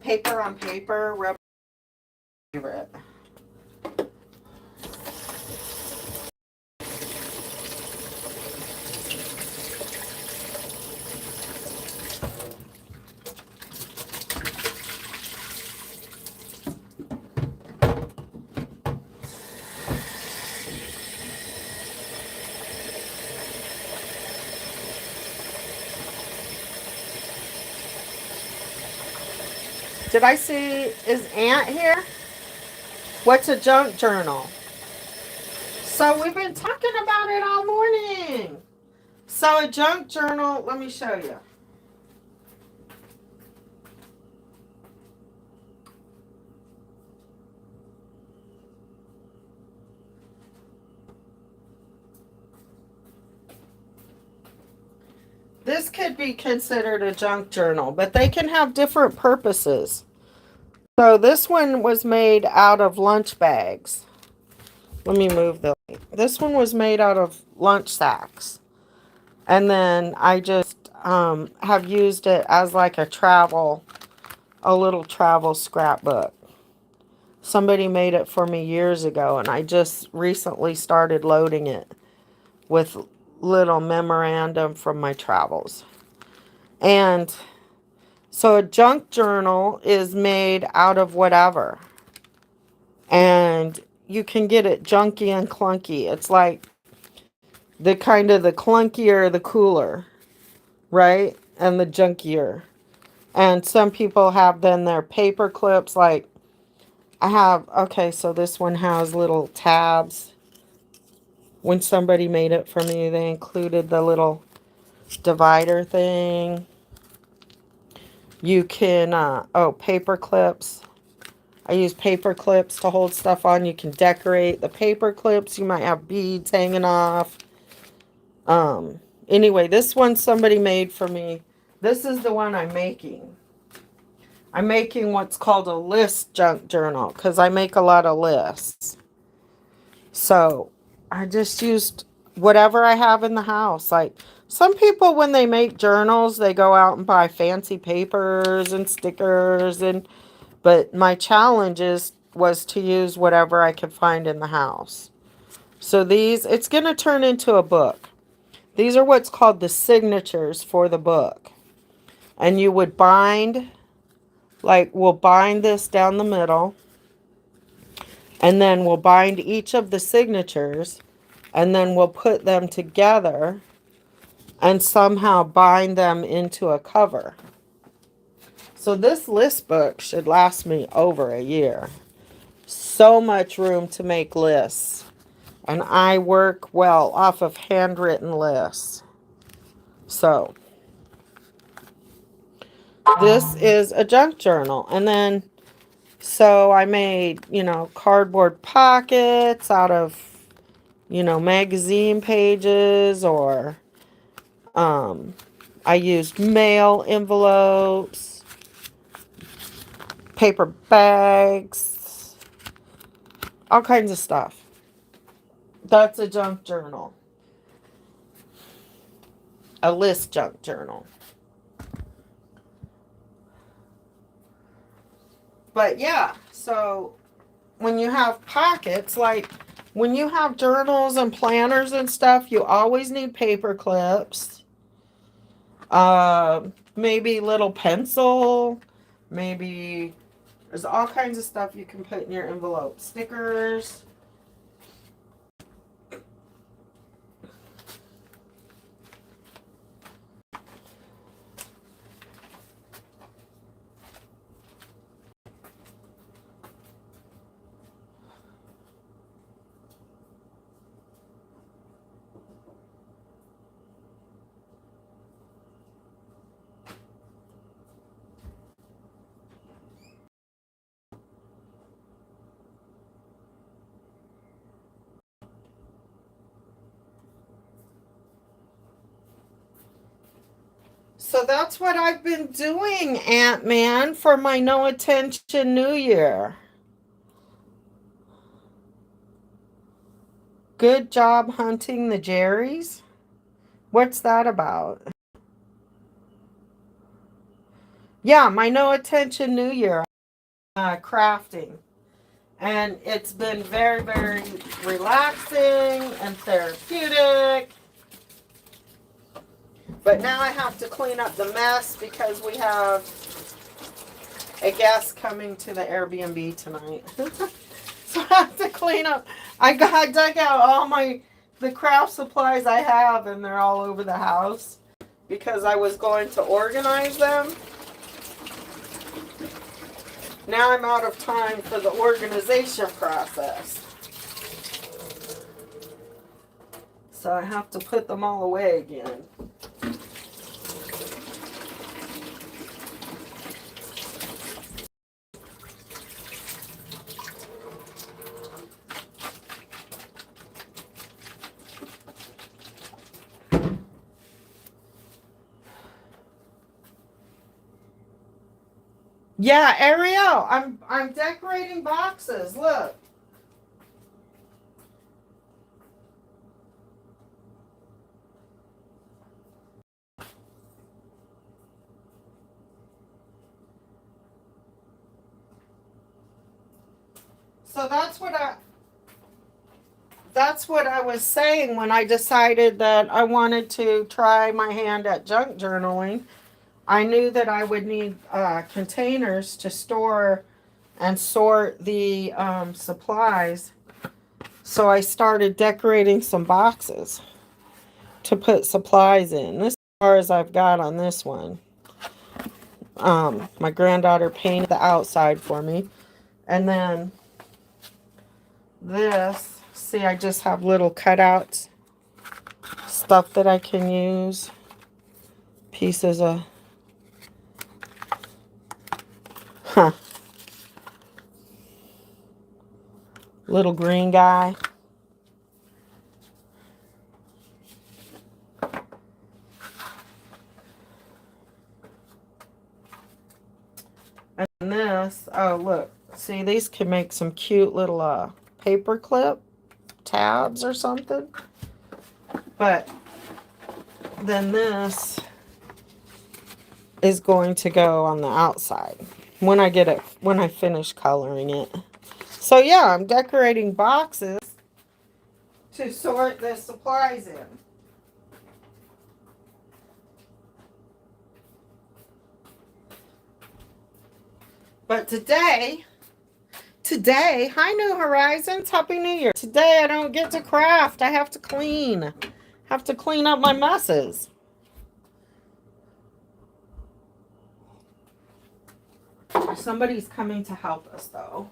A: on paper, rubber is my favorite. Did I see, is Aunt here? What's a junk journal? So we've been talking about it all morning. So a junk journal, let me show you. This could be considered a junk journal, but they can have different purposes. So this one was made out of lunch bags. Let me move the light. This one was made out of lunch sacks. And then I just have used it as like a little travel scrapbook. Somebody made it for me years ago, and I just recently started loading it with little memorandum from my travels. And so a junk journal is made out of whatever. And you can get it junky and clunky. It's like the clunkier, the cooler, right? And the junkier. And some people have then their paper clips. Like so this one has little tabs. When somebody made it for me, they included the little divider thing. You can, paper clips. I use paper clips to hold stuff on. You can decorate the paper clips. You might have beads hanging off. Anyway, this one somebody made for me. This is the one I'm making. I'm making what's called a list junk journal because I make a lot of lists. So I just used whatever I have in the house. Like some people, when they make journals, they go out and buy fancy papers and stickers. But my challenge was to use whatever I could find in the house. So it's going to turn into a book. These are what's called the signatures for the book. And you would we'll bind this down the middle. And then we'll bind each of the signatures. And then we'll put them together and somehow bind them into a cover. So this list book should last me over a year. So much room to make lists. And I work well off of handwritten lists. So this is a junk journal. And then, so I made, cardboard pockets out of, magazine pages, or I used mail envelopes, paper bags, all kinds of stuff. That's a junk journal. A list junk journal. But yeah, so when you have pockets, like when you have journals and planners and stuff, you always need paper clips. Maybe little pencil, maybe there's all kinds of stuff you can put in your envelope. Stickers. So that's what I've been doing, Ant-Man, for my No Attention New Year. Good job hunting the Jerry's. What's that about? Yeah, my No Attention New Year, crafting. And it's been very, very relaxing and therapeutic. But now I have to clean up the mess because we have a guest coming to the Airbnb tonight. So I have to clean up. I dug out all the craft supplies I have, and they're all over the house because I was going to organize them. Now I'm out of time for the organization process. So I have to put them all away again. Yeah, Ariel, I'm decorating boxes. Look. So that's what I was saying when I decided that I wanted to try my hand at junk journaling. I knew that I would need containers to store and sort the supplies. So I started decorating some boxes to put supplies in. This is as far as I've got on this one. My granddaughter painted the outside for me. And then this, see, I just have little cutouts, stuff that I can use, pieces of, little green guy. And this, oh look, see, these can make some cute little paper clip tabs or something. But then this is going to go on the outside when I finish coloring it. So yeah, I'm decorating boxes to sort the supplies in. But today, hi New Horizons, Happy New Year. Today I don't get to craft. I have to clean. Have to clean up my messes. Somebody's coming to help us though.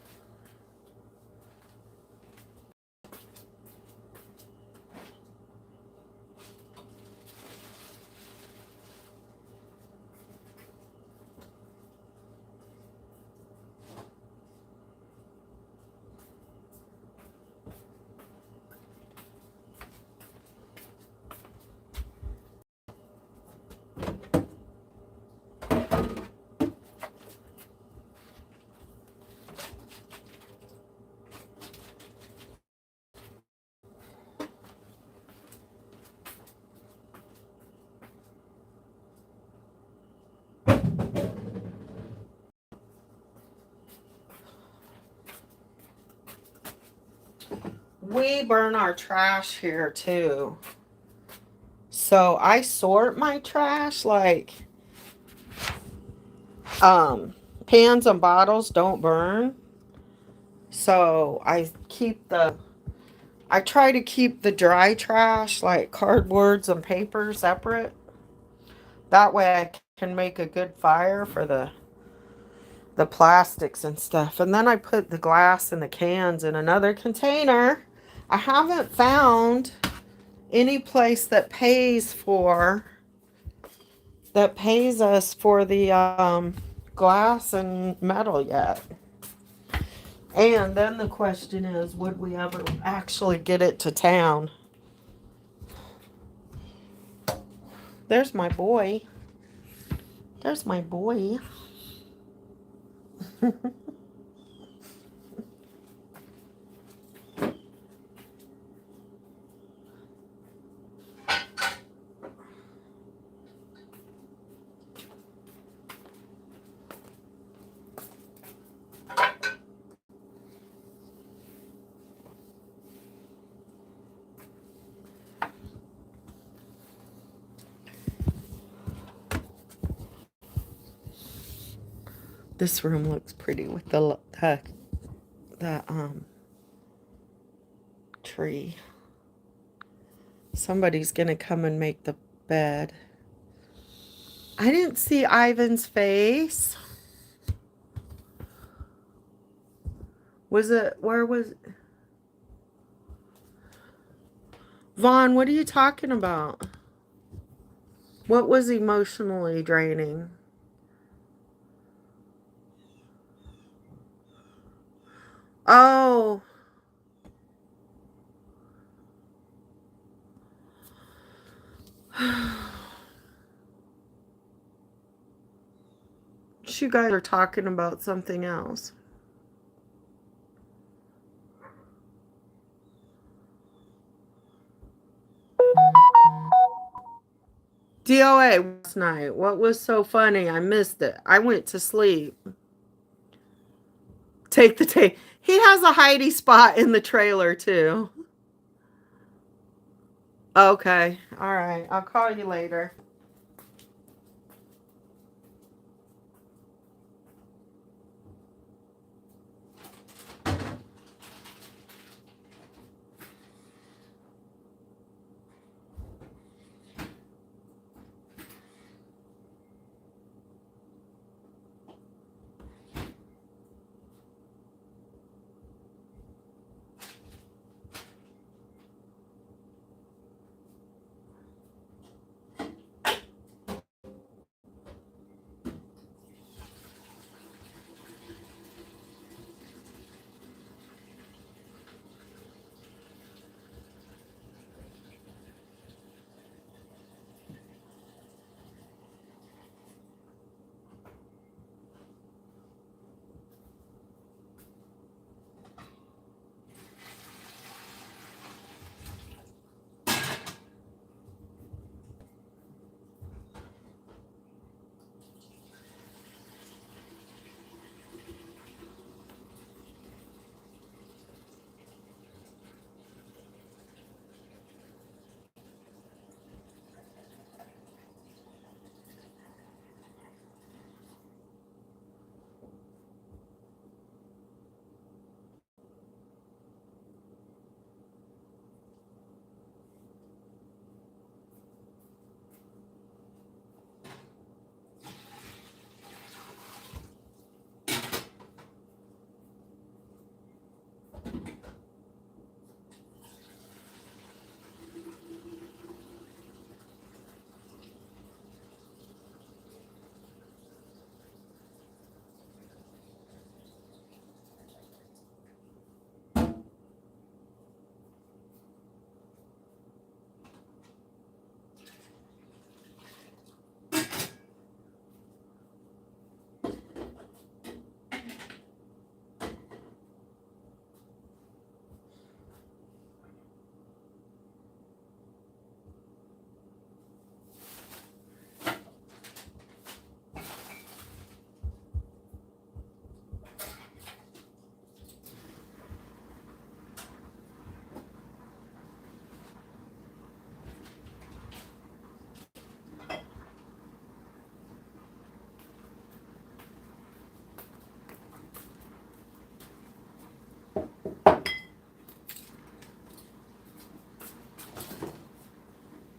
A: we burn our trash here too. So I sort my trash like pans and bottles don't burn. So I try to keep the dry trash like cardboards and paper separate. That way I can make a good fire for the plastics and stuff. And then I put the glass and the cans in another container. I haven't found any place that pays us for the glass and metal yet. And then the question is, would we ever actually get it to town? There's my boy. There's my boy. This room looks pretty with the tree. Somebody's gonna come and make the bed. I didn't see Ivan's face. Where was Vaughn, what are you talking about? What was emotionally draining? Oh. You guys are talking about something else. DOA last night. What was so funny? I missed it. I went to sleep. Take the tape. He has a hidey spot in the trailer too. Okay. All right. I'll call you later.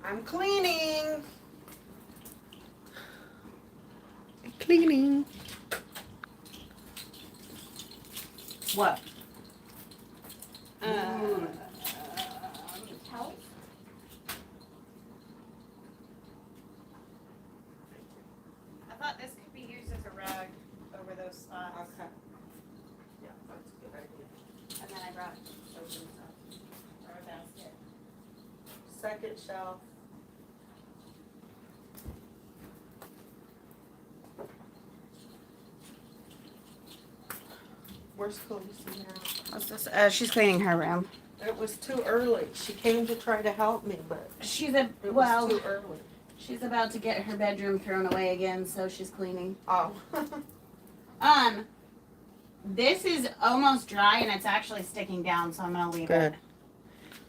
A: I'm cleaning. Cleaning. What?
B: Towels?
D: I thought this could be used as a rag over those spots.
A: Okay. Yeah, that's a good idea.
D: And then I brought soap and stuff. Or a basket.
A: Second shelf. Where's Khaleesi now?
D: She's cleaning her room.
A: It was too early. She came to try to help me, but
D: She's
A: it was too early.
D: she's about to get her bedroom thrown away again, so she's cleaning.
A: Oh.
D: This is almost dry and it's actually sticking down, so I'm gonna leave
A: Good.
D: it.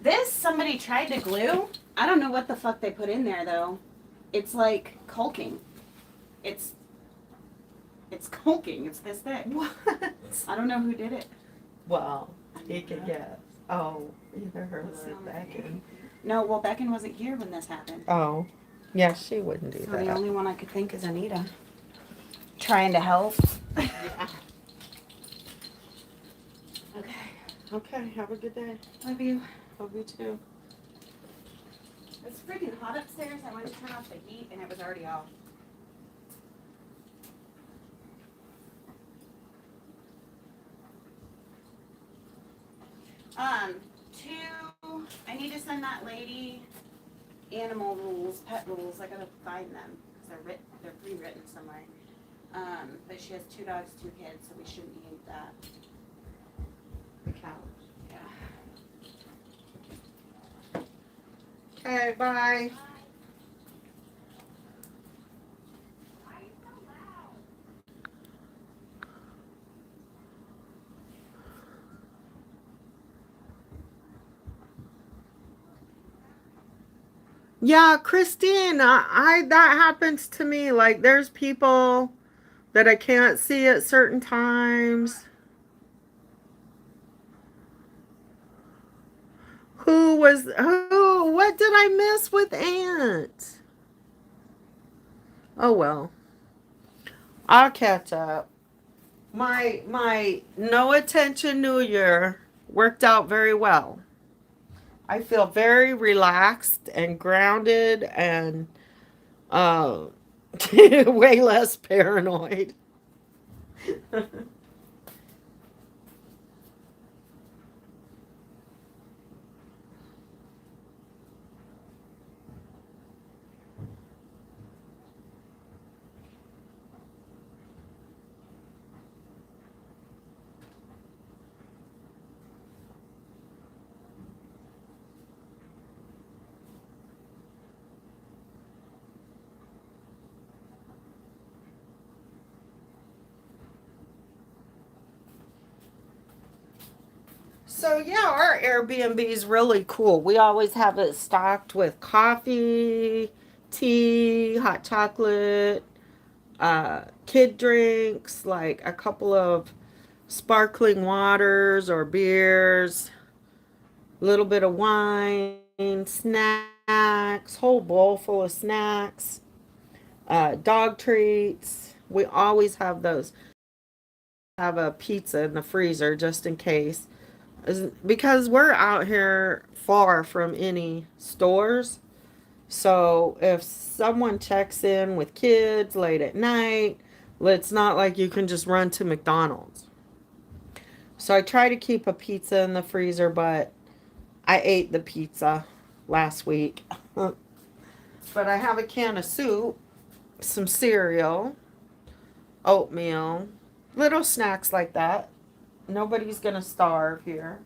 D: This somebody tried to glue. I don't know what the fuck they put in there though. It's like caulking. It's caulking. It's this thick.
A: What?
D: I don't know who did it.
A: Well, you could guess. Oh, either her
D: What's
A: or
D: the only
A: Becky.
D: No, well Becken wasn't here when this happened.
A: Oh. Yeah, she wouldn't do
D: So
A: that.
D: the only one I could think is Anita. Trying to help.
A: Yeah.
D: Okay.
A: Okay, have a good day.
D: Love you.
A: Love you too.
D: It's freaking hot upstairs. I went to turn off the heat and it was already off. I need to send that lady animal rules, pet rules. I gotta find them because they're pre-written somewhere. But she has 2 dogs, 2 kids, so we shouldn't need that.
A: The couch.
D: Yeah.
A: Okay, bye. Yeah, Christine, I that happens to me. Like, there's people that I can't see at certain times. What did I miss with Aunt? Oh well. I'll catch up. My no attention New Year worked out very well. I feel very relaxed and grounded and way less paranoid. So yeah, our Airbnb is really cool. We always have it stocked with coffee, tea, hot chocolate, kid drinks, like a couple of sparkling waters or beers, a little bit of wine, snacks, whole bowl full of snacks, dog treats. We always have those. Have a pizza in the freezer just in case. Because we're out here far from any stores. So if someone checks in with kids late at night, it's not like you can just run to McDonald's. So I try to keep a pizza in the freezer, but I ate the pizza last week. But I have a can of soup, some cereal, oatmeal, little snacks like that. Nobody's gonna starve here.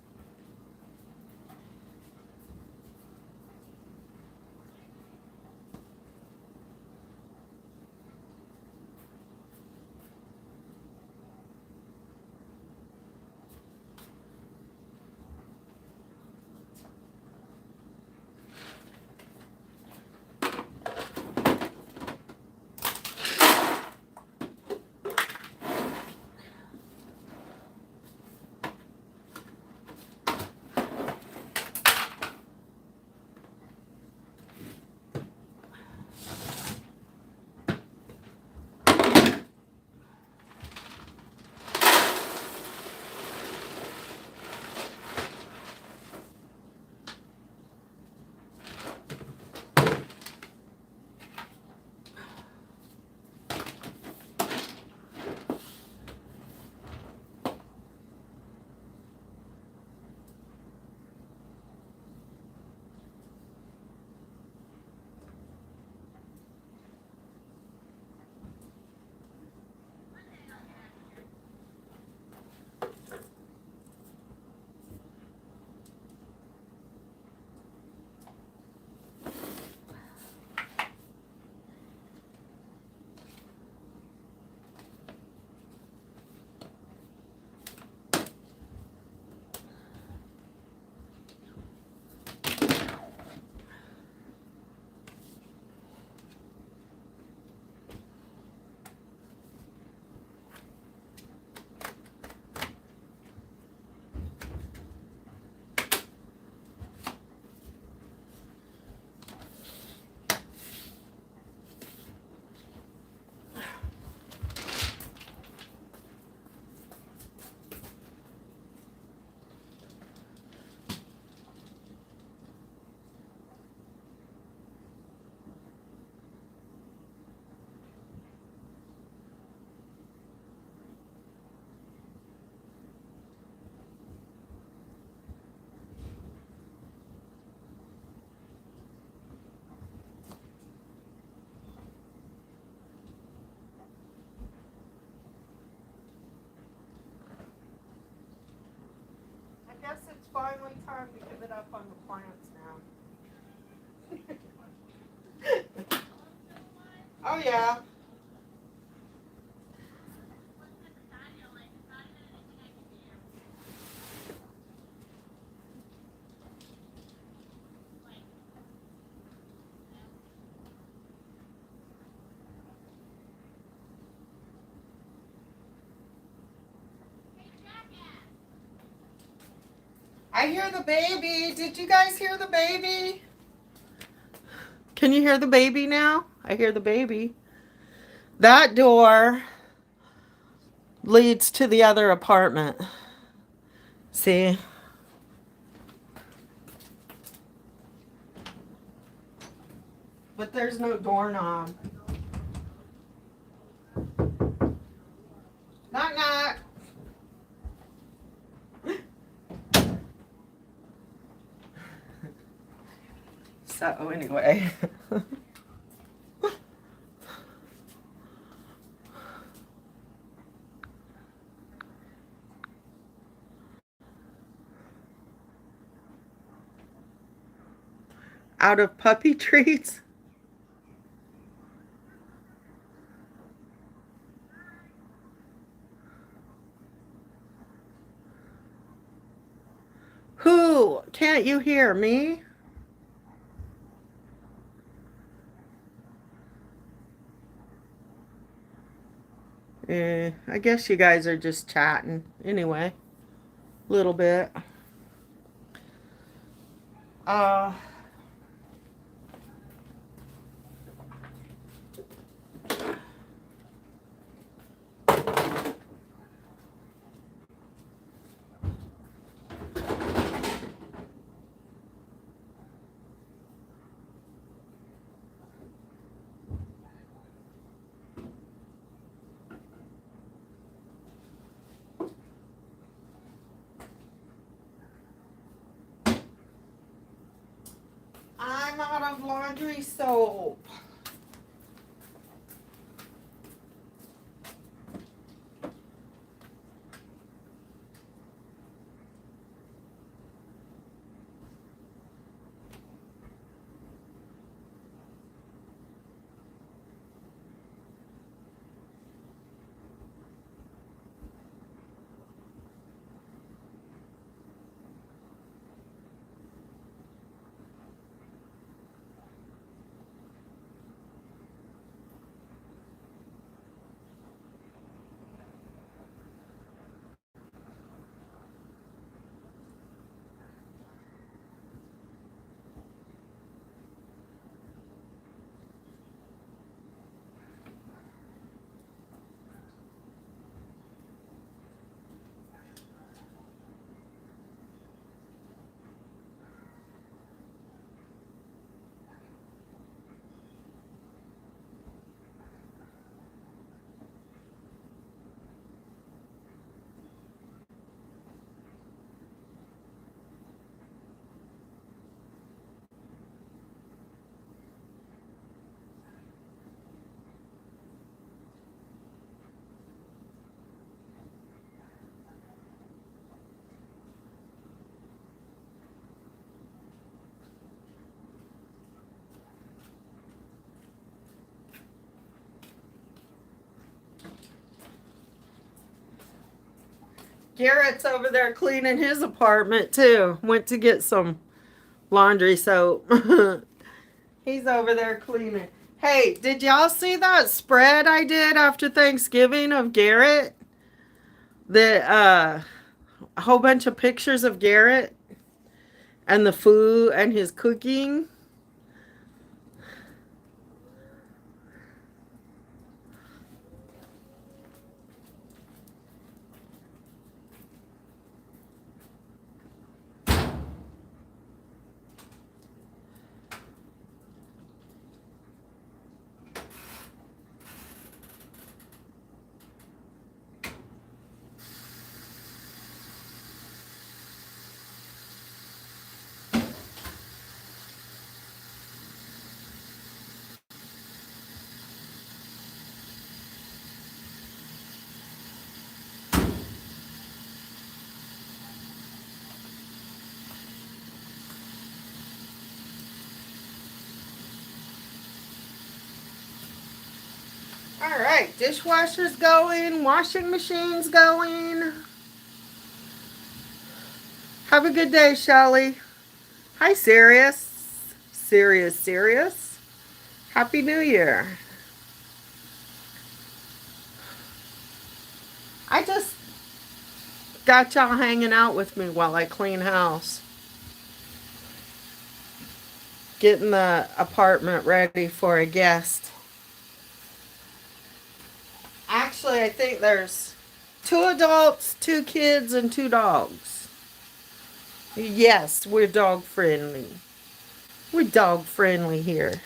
A: finally time to give it up on the plants now. Oh yeah. I hear the baby. Did you guys hear the baby? Can you hear the baby now? I hear the baby. That door leads to the other apartment. See? But there's no doorknob. Knock knock. So anyway. Out of puppy treats. Who? Can't you hear me? I guess you guys are just chatting. Anyway, a little bit. Uh, I'm out of laundry soap. Garrett's over there cleaning his apartment too. Went to get some laundry soap. He's over there cleaning. Hey, did y'all see that spread I did after Thanksgiving of Garrett? A whole bunch of pictures of Garrett and the food and his cooking. All right, dishwasher's going, washing machine's going. Have a good day, Shelly. Hi, Sirius. Sirius. Happy New Year. I just got y'all hanging out with me while I clean house. Getting the apartment ready for a guest. Actually, I think there's 2 adults, 2 kids, and 2 dogs. Yes, we're dog friendly. We're dog friendly here.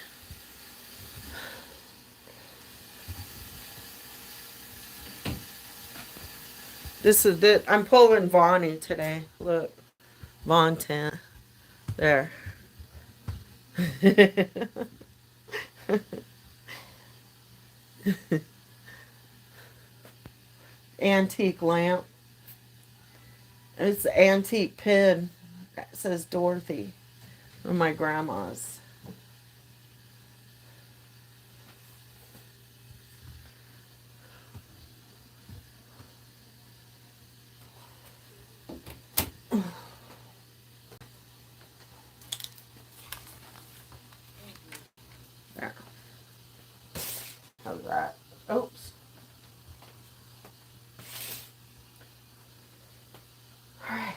A: This is it. I'm pulling Vonnie today. Look, Von tent. There. Antique lamp. It's an antique pin. It says Dorothy. One of my grandma's. There. How's that? Oops. All right.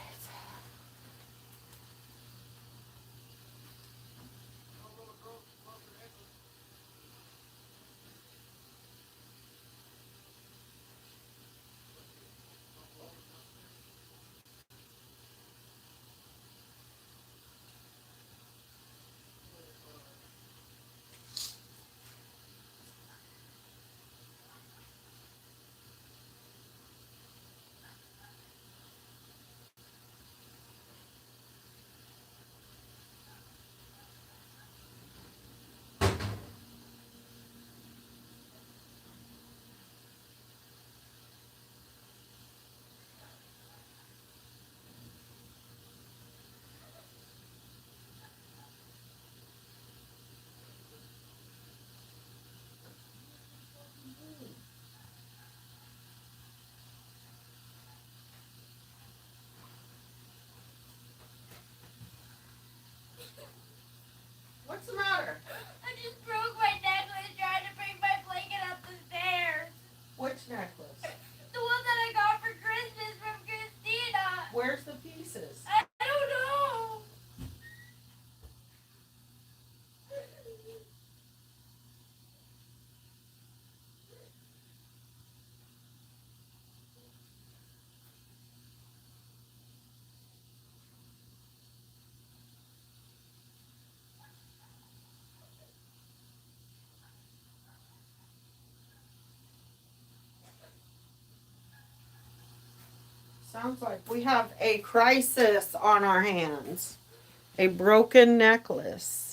A: What's the matter?
B: I just broke my necklace trying to bring my blanket up the stairs.
A: Which necklace?
B: The one that I got for Christmas from Christina.
A: Where's the pieces?
B: I don't know.
A: Sounds like we have a crisis on our hands. A broken necklace.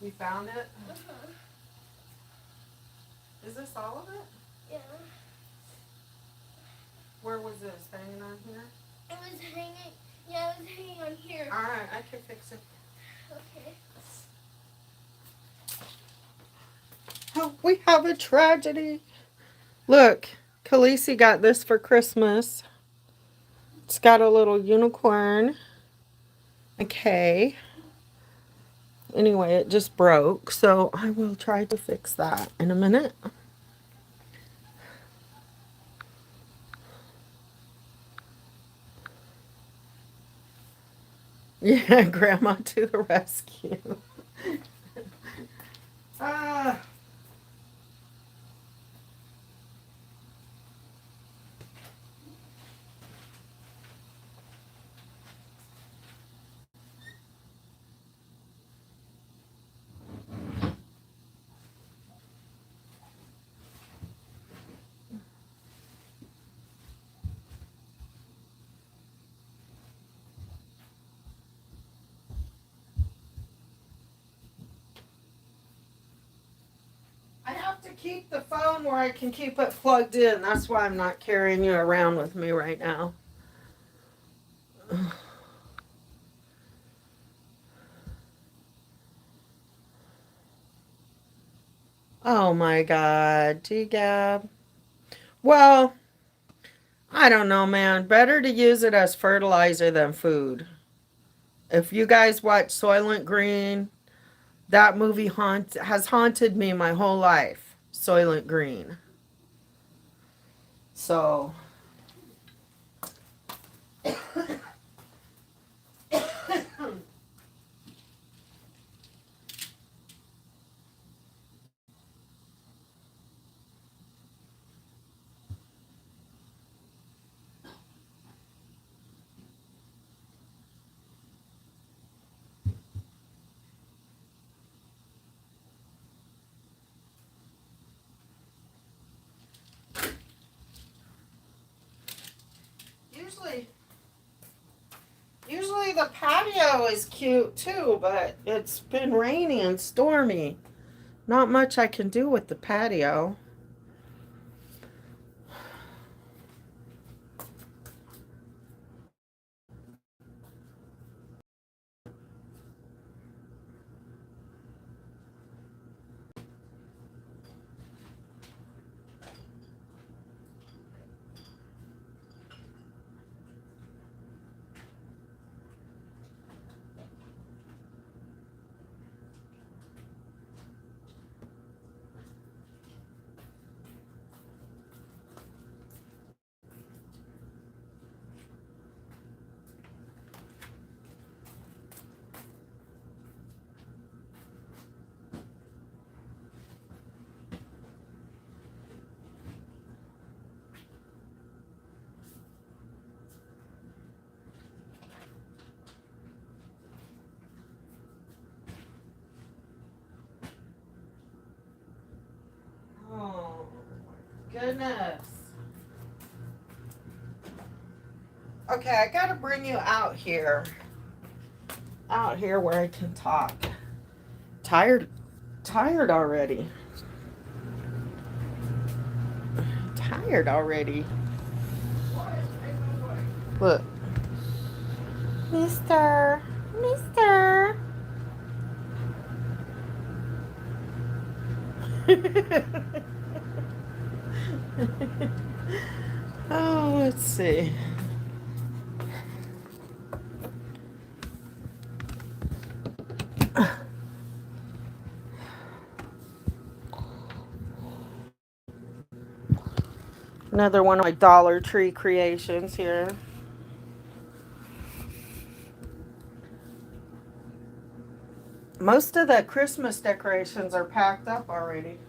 A: You found it? Is this all of it?
B: Yeah.
A: Where was this? Hanging on here?
B: It was hanging. Yeah, it was hanging on here.
A: All right, I can fix it.
B: Okay.
A: Oh, we have a tragedy. Look, Khaleesi got this for Christmas. It's got a little unicorn. Okay. Anyway, it just broke, so I will try to fix that in a minute. Yeah, Grandma to the rescue. Ah. I have to keep the phone where I can keep it plugged in. That's why I'm not carrying you around with me right now. Oh my God, G-Gab. Well, I don't know, man. Better to use it as fertilizer than food. If you guys watch Soylent Green, that movie has haunted me my whole life. Soylent Green. So, usually the patio is cute too, but it's been rainy and stormy. Not much I can do with the patio. Oh, my goodness. Okay, I gotta bring you out here. Out here where I can talk. Tired already. Tired already. Look. Mister. Oh, let's see. Another one of my Dollar Tree creations here. Most of the Christmas decorations are packed up already.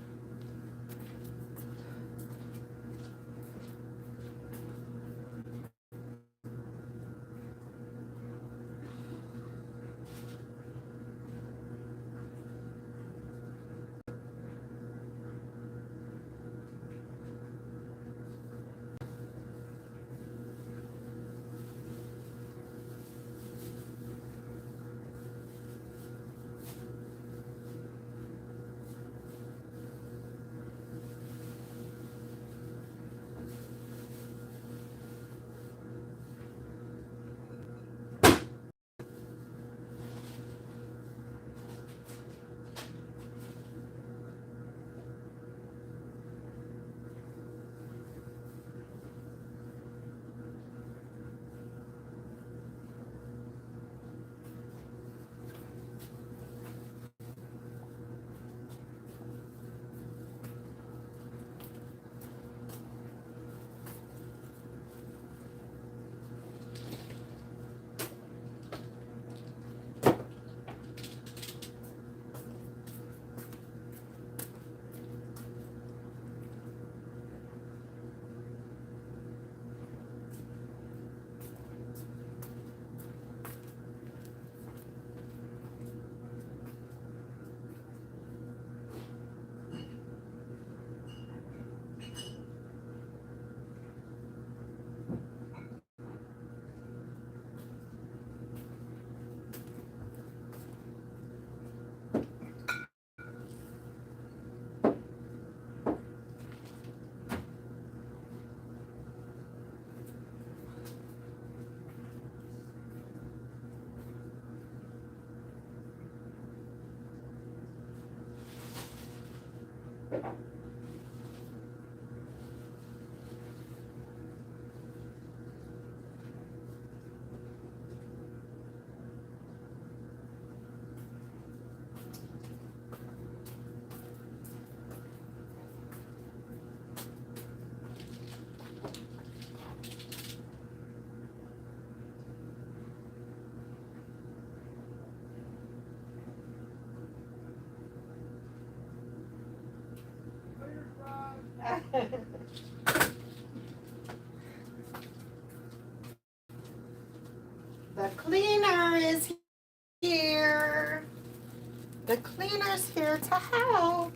A: The cleaner is here. The cleaner's here to help.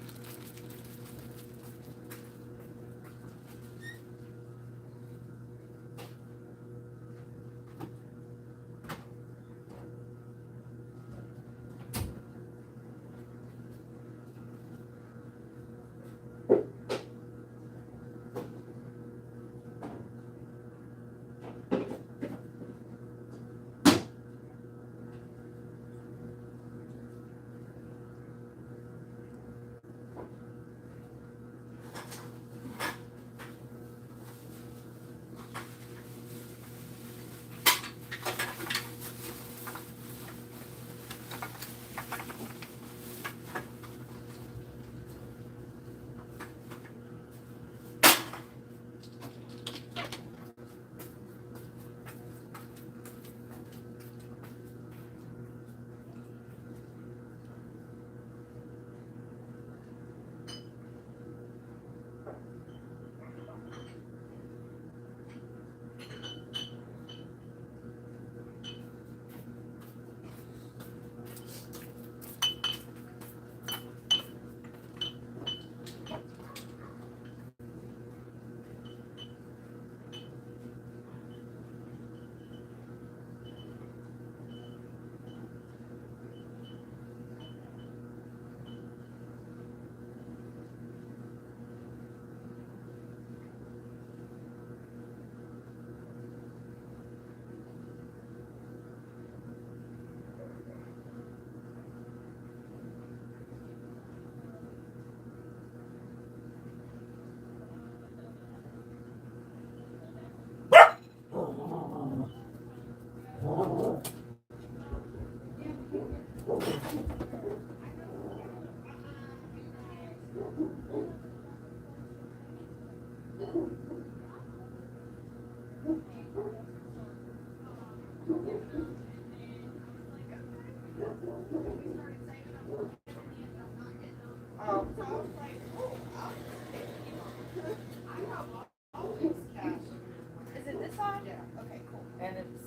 A: Oh.
D: Is it this side? Yeah. Okay, cool.
A: And it's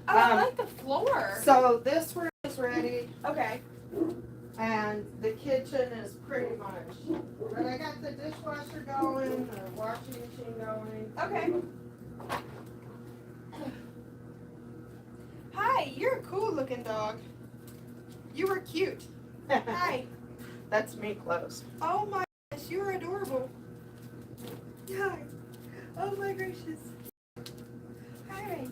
D: I like the floor.
A: so this room is ready
D: Okay.
A: and the kitchen is pretty much. But I got the dishwasher going, the washing machine going.
D: Okay. Hi, you're a cool looking dog. You were cute. Hi.
A: That's me close.
D: Oh my gosh, you are adorable. Hi. Oh my gracious. All right.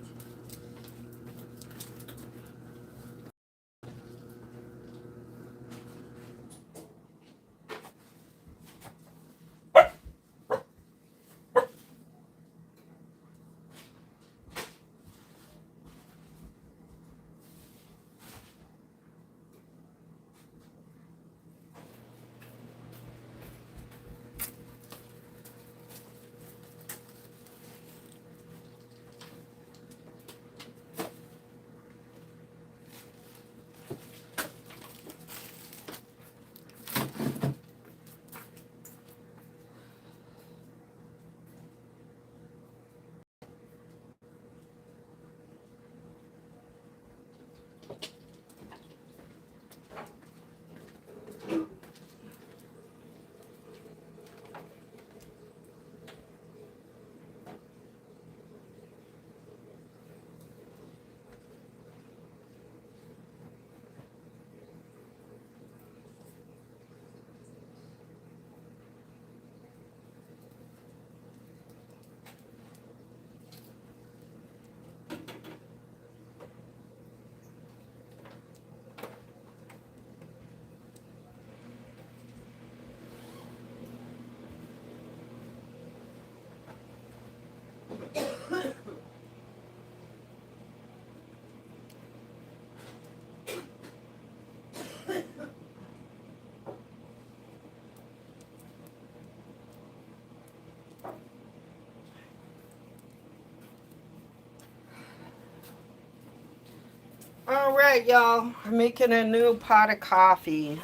A: All right, y'all. I'm making a new pot of coffee.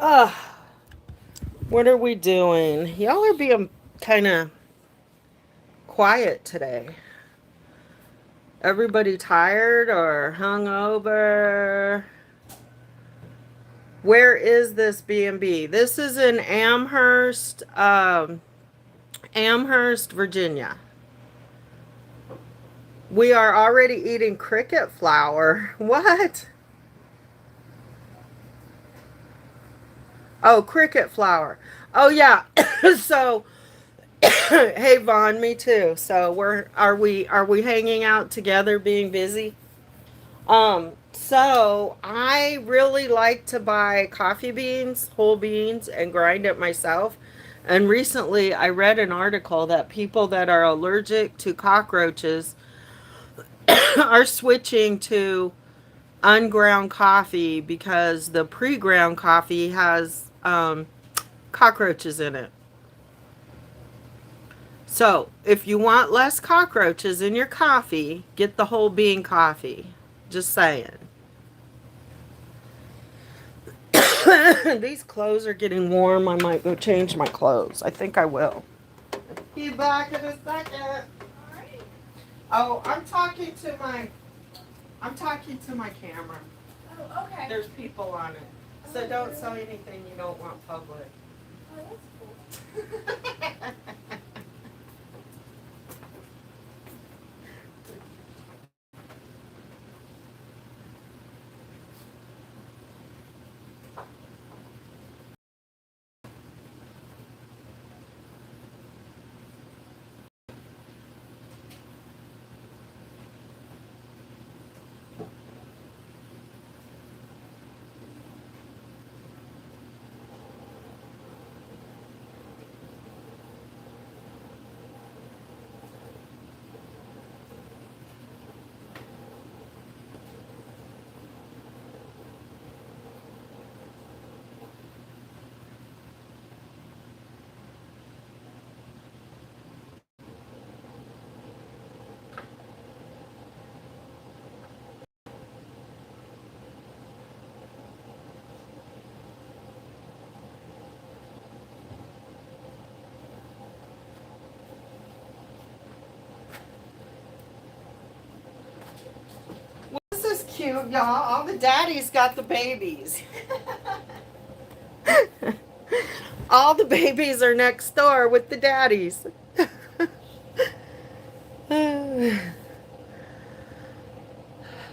A: Ugh. What are we doing? Y'all are being kind of quiet today. Everybody tired or hungover? Where is this B&B? This is in Amherst, Amherst, Virginia. We are already eating cricket flour. What? Oh, cricket flour. Oh yeah. So, hey Vaughn, me too. So are we hanging out together, being busy? So I really like to buy coffee beans, whole beans, and grind it myself. And recently I read an article that people that are allergic to cockroaches are switching to unground coffee because the pre-ground coffee has cockroaches in it. So if you want less cockroaches in your coffee, get the whole bean coffee. Just saying. These clothes are getting warm. I might go change my clothes. I think I will. Be back in a second.
B: Alright.
A: Oh, I'm talking to my camera.
B: Oh, okay.
A: There's people on it. So don't say anything you don't want public.
B: Oh, that's cool.
A: This is cute, y'all. All the daddies got the babies. All the babies are next door with the daddies.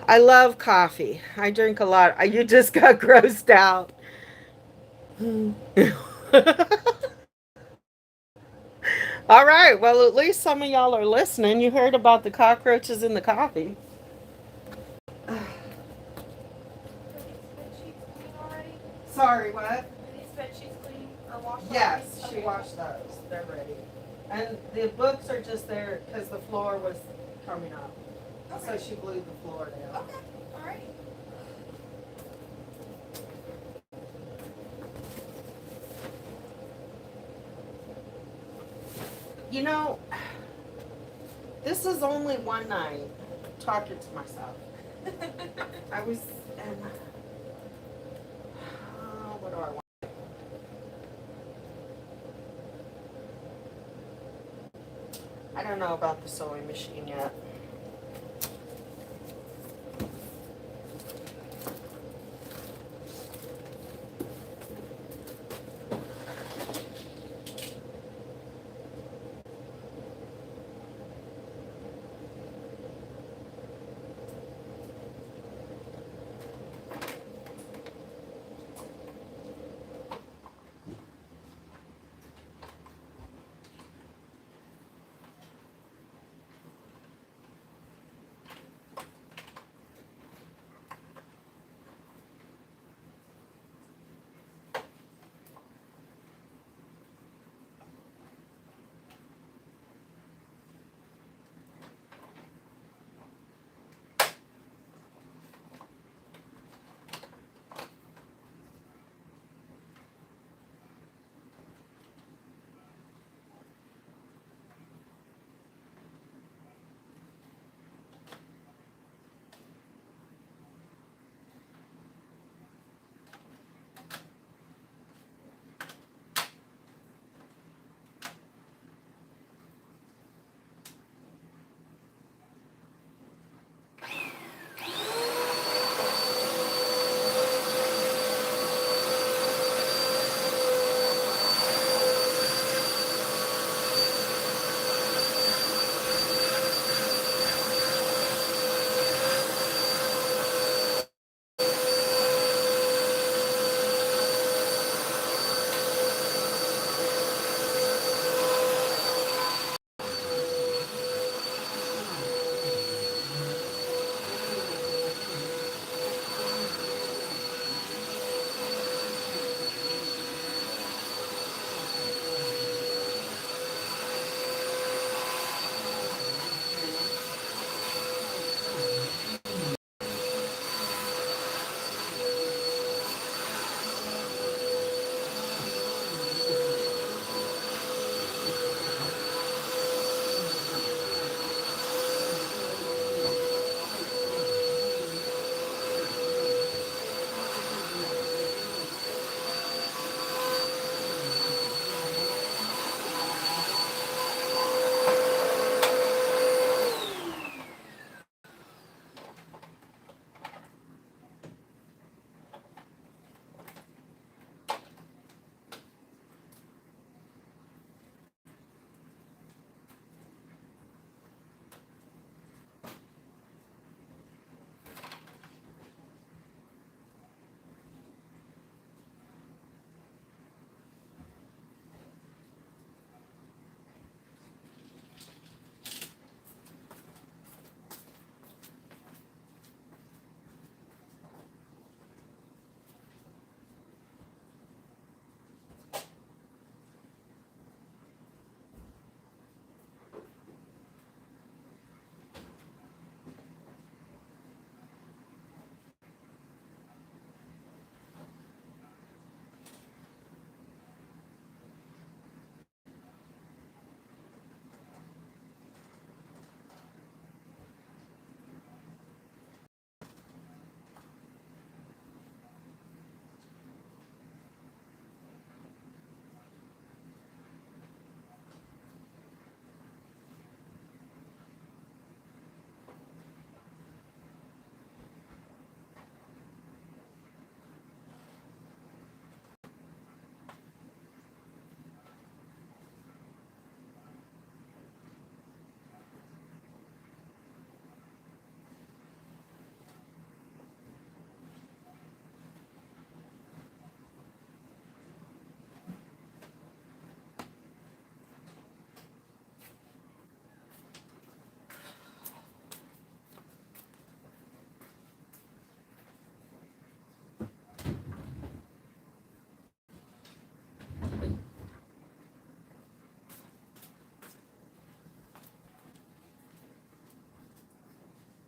A: I love coffee. I drink a lot. You just got grossed out. All right. Well, at least some of y'all are listening. You heard about the cockroaches in the coffee. Sorry, what?
B: Are these bed sheets clean or washed?
A: Yes,
B: already?
A: she
B: Okay.
A: washed those. They're ready. And the books are just there because the floor was coming up. So
B: Okay.
A: she glued the floor down.
B: Okay. Alright.
A: You know, this is only one night talking to myself. I was, and, what do I want? I don't know about the sewing machine yet.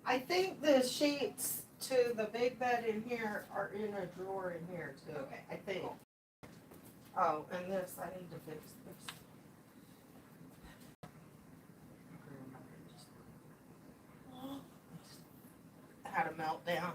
A: I think the sheets to the big bed in here are in a drawer in here too.
D: Okay.
A: I think. Oh, and this, I need to fix this. Had a meltdown.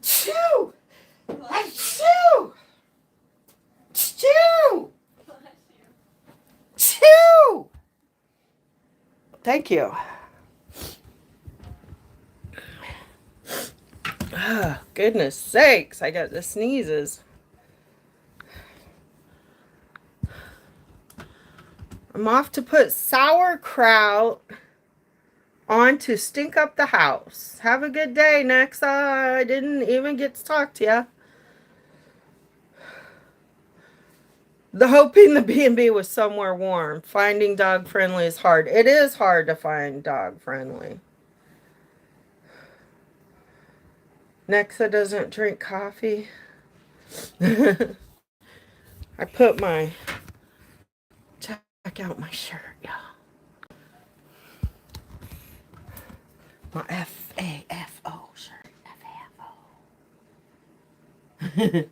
A: Shoo! Achoo! Shoo! Shoo! Thank you. Ah, goodness sakes, I got the sneezes. I'm off to put sauerkraut on to stink up the house. Have a good day, Nexa. I didn't even get to talk to you. Hoping the B&B was somewhere warm. Finding dog friendly is hard. It is hard to find dog friendly. Nexa doesn't drink coffee. I put my... Check out my shirt, y'all. My FAFO shirt. FAFO.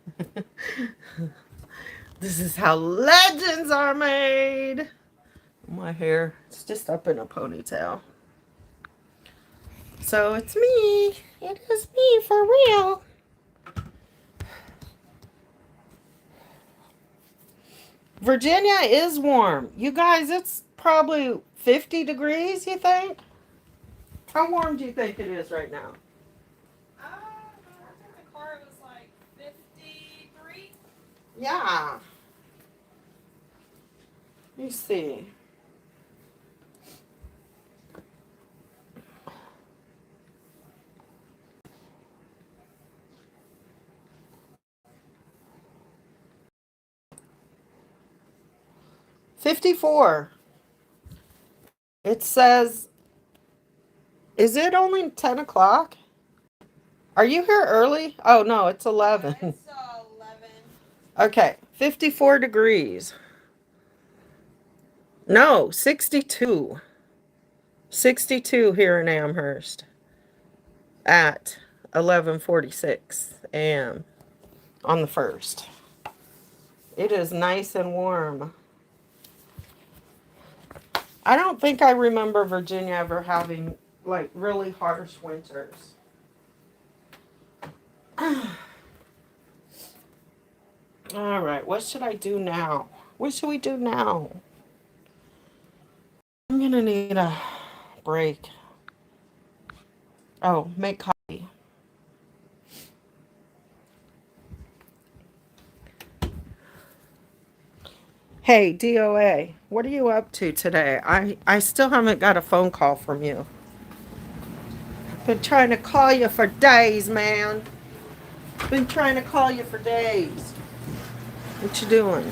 A: This is how legends are made. My hair, it's just up in a ponytail. So it's me. It is me for real. Virginia is warm. You guys, it's probably 50 degrees, you think? How warm do you think it is right now?
D: I worked in the car, it was like 53.
A: Yeah. Let me see. $54. It says, is it only 10 o'clock? Are you here early? Oh, no, it's 11.
D: It's 11.
A: Okay, 54 degrees. No, 62. 62 here in Amherst at 11:46 a.m. on the 1st. It is nice and warm. I don't think I remember Virginia ever having like really harsh winters. All right, what should I do now? What should we do now? gonna need a break. Oh, make coffee. Hey, DOA, what are you up to today? I still haven't got a phone call from you. Been trying to call you for days, man. Been trying to call you for days. What you doing?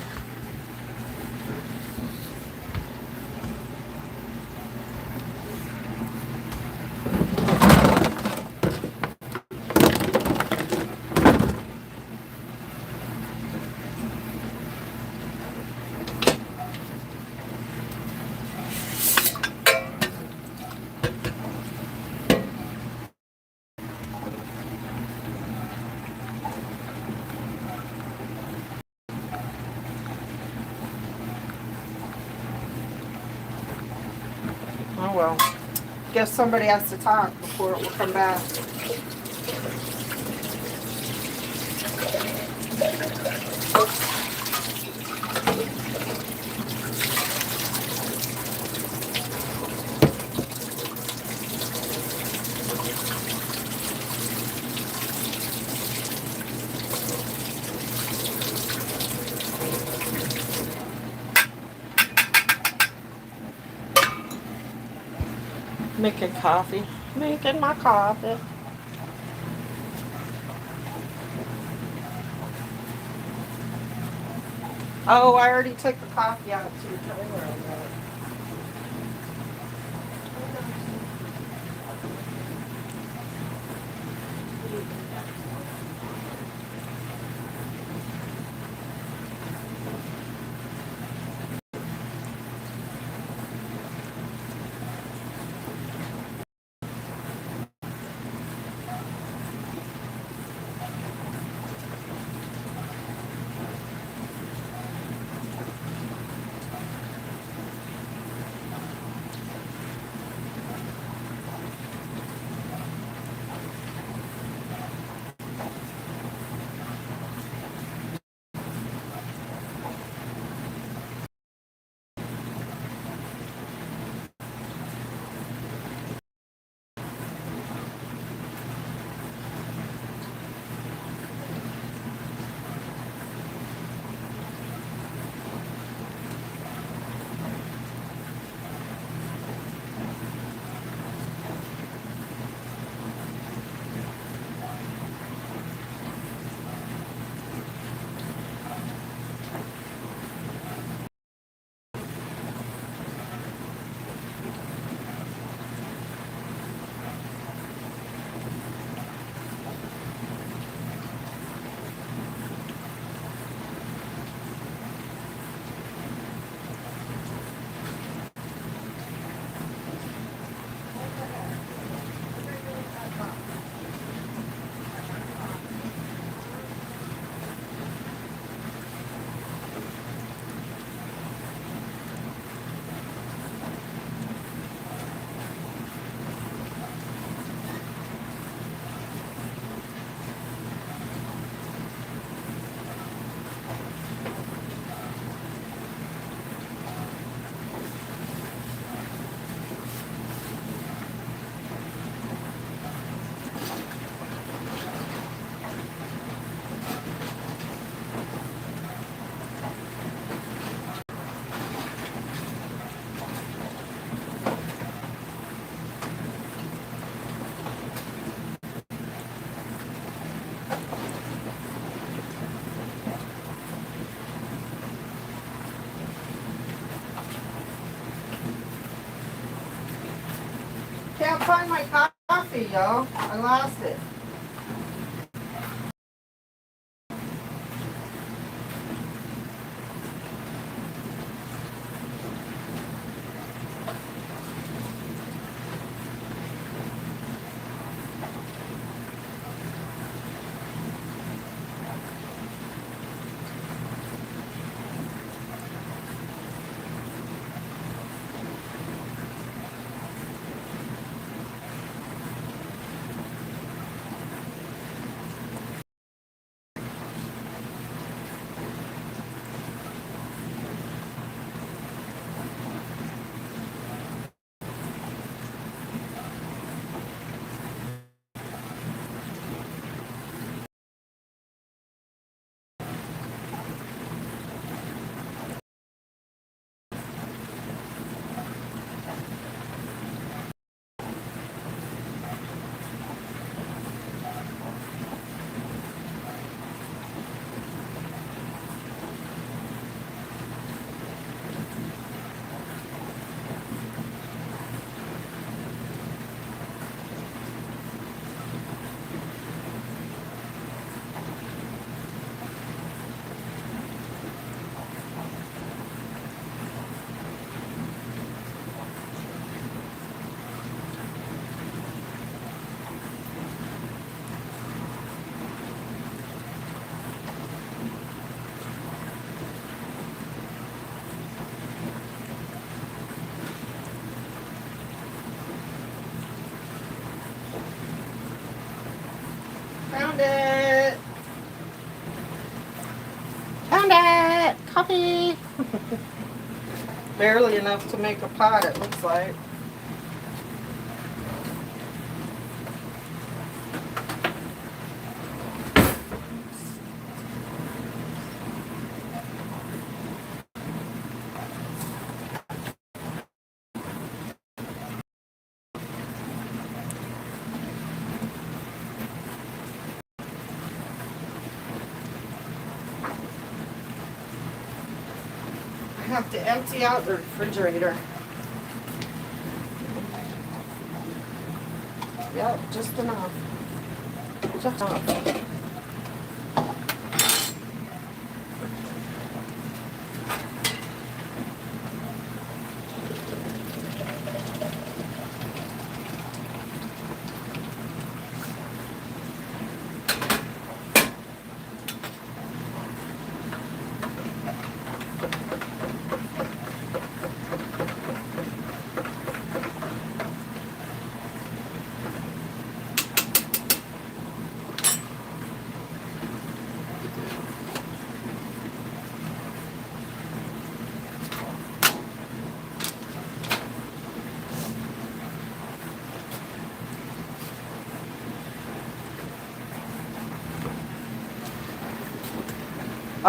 A: Oh well. Guess somebody has to talk before it will come back. Making coffee. Making my coffee. Oh, I already took the coffee out to the trailer. Can't find my coffee, yo. I lost it. Found it. Found it. Coffee. Barely enough to make a pot, it looks like. I have to empty out the refrigerator. Yep, just enough. Just enough.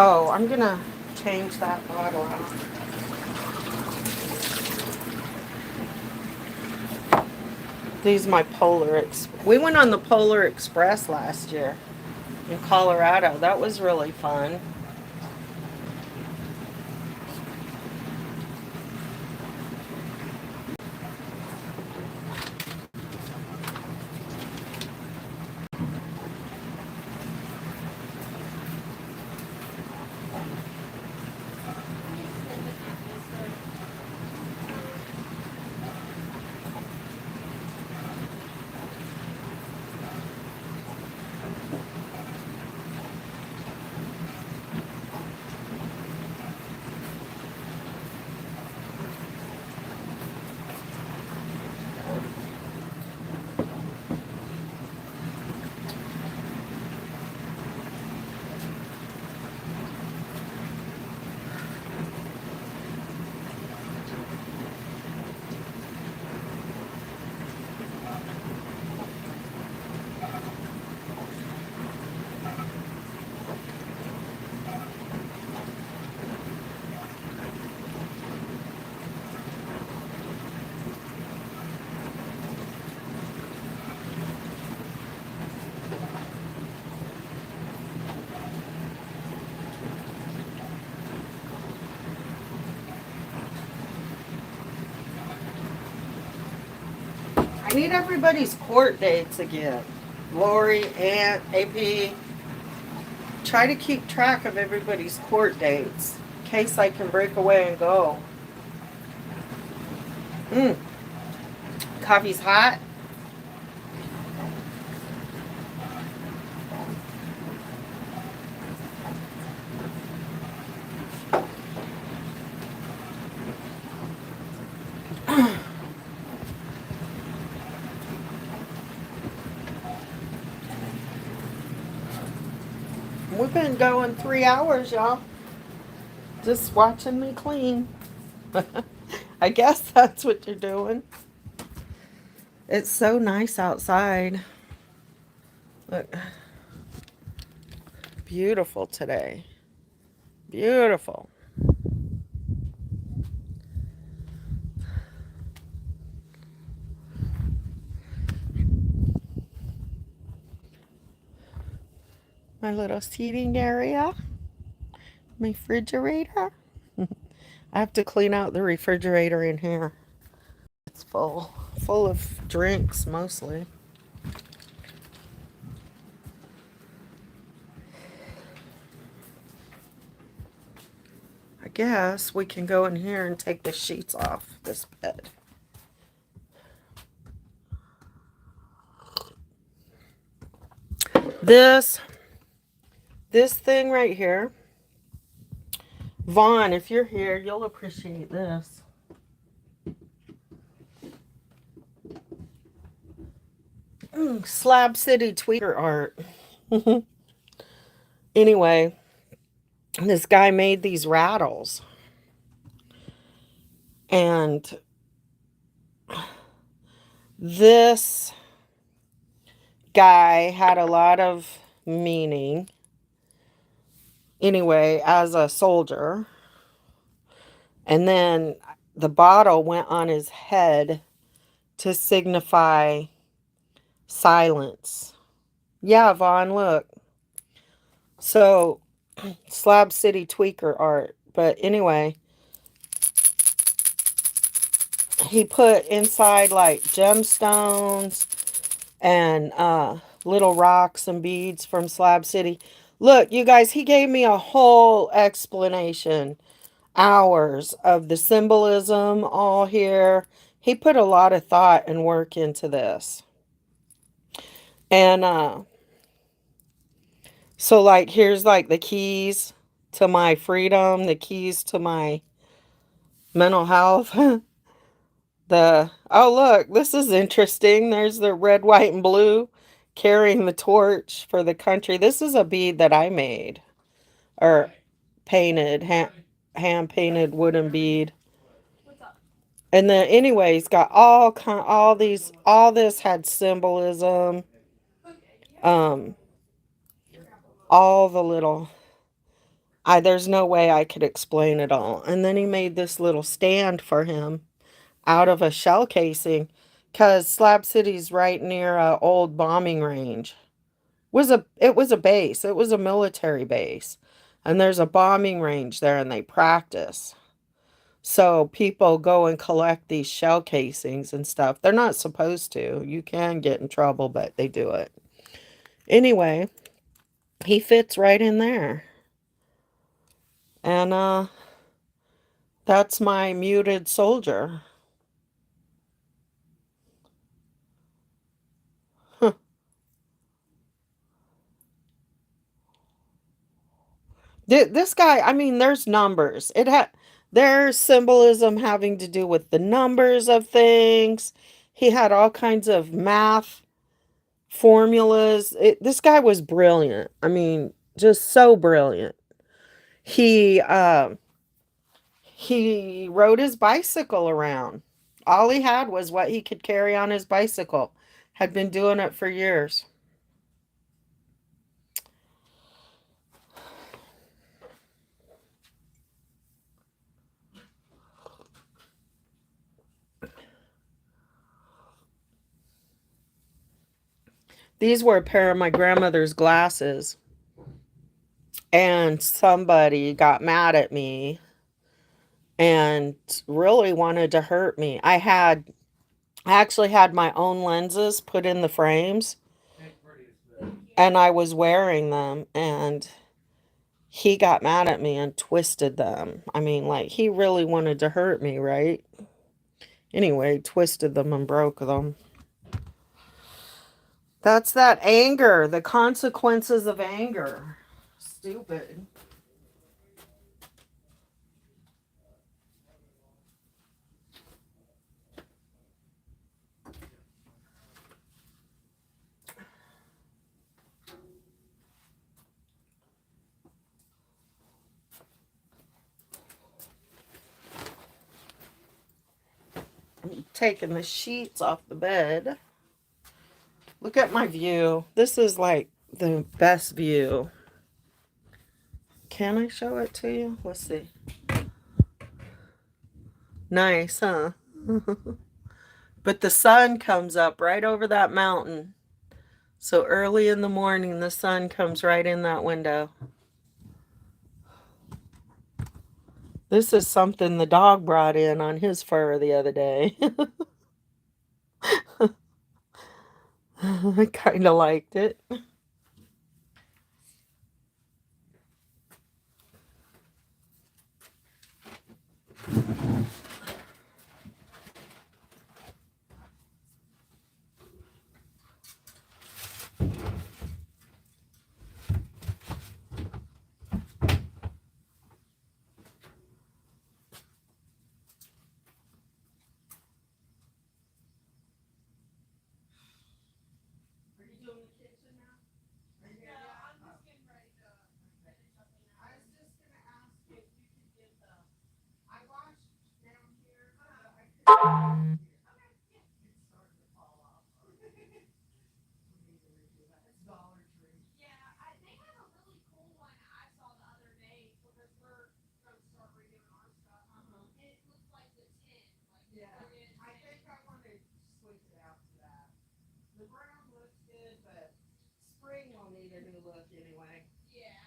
A: Oh, I'm gonna change that bottle out. These are my we went on the Polar Express last year in Colorado. That was really fun. I need everybody's court dates again. Lori, Aunt, AP. Try to keep track of everybody's court dates in case I can break away and go. Coffee's hot. We've been going 3 hours, y'all. Just watching me clean. I guess that's what you're doing. It's so nice outside. Look. Beautiful today. Beautiful. My little seating area. My refrigerator. I have to clean out the refrigerator in here. It's full of drinks mostly. I guess we can go in here and take the sheets off this bed. This thing right here. Vaughn, if you're here, you'll appreciate this. Slab City tweeter art. Anyway, this guy made these rattles. And this guy had a lot of meaning. Anyway, as a soldier. And then the bottle went on his head to signify silence. Yeah, Vaughn, look. So, Slab City Tweaker art. But anyway, he put inside like gemstones and little rocks and beads from Slab City. Look, you guys, he gave me a whole explanation. Hours of the symbolism all here. He put a lot of thought and work into this. And so like here's like the keys to my freedom, the keys to my mental health. Oh look, this is interesting. There's the red, white, and blue carrying the torch for the country. This is a bead that I made or painted, hand painted wooden bead. And then anyways, got all this had symbolism. All the little there's no way I could explain it all. And then he made this little stand for him out of a shell casing because Slab City's right near a old bombing range. It was a base. It was a military base. And there's a bombing range there and they practice. So people go and collect these shell casings and stuff. They're not supposed to. You can get in trouble, but they do it. Anyway, he fits right in there. And that's my muted soldier. Huh. This guy, I mean, there's numbers. There's symbolism having to do with the numbers of things. He had all kinds of math formulas. This guy was brilliant. I mean, just so brilliant. He rode his bicycle around. All he had was what he could carry on his bicycle. Had been doing it for years. These were a pair of my grandmother's glasses. And somebody got mad at me and really wanted to hurt me. I actually had my own lenses put in the frames. And I was wearing them and he got mad at me and twisted them. I mean, like, he really wanted to hurt me, right? Anyway, twisted them and broke them. That's that anger, the consequences of anger. Stupid. I'm taking the sheets off the bed. Look at my view. This is like the best view. Can I show it to you? Let's see. Nice, huh? But the sun comes up right over that mountain. So early in the morning, the sun comes right in that window. This is something the dog brought in on his fur the other day. I kind of liked it.
B: Yeah, they have a really cool one I saw the other day because we're going to start redoing our stuff. And it looks like the tin. Like
A: Yeah,
B: put in
A: I
B: tin.
A: think I want to switch it out to that. The brown looks good, but spring will need a new look anyway.
B: Yeah.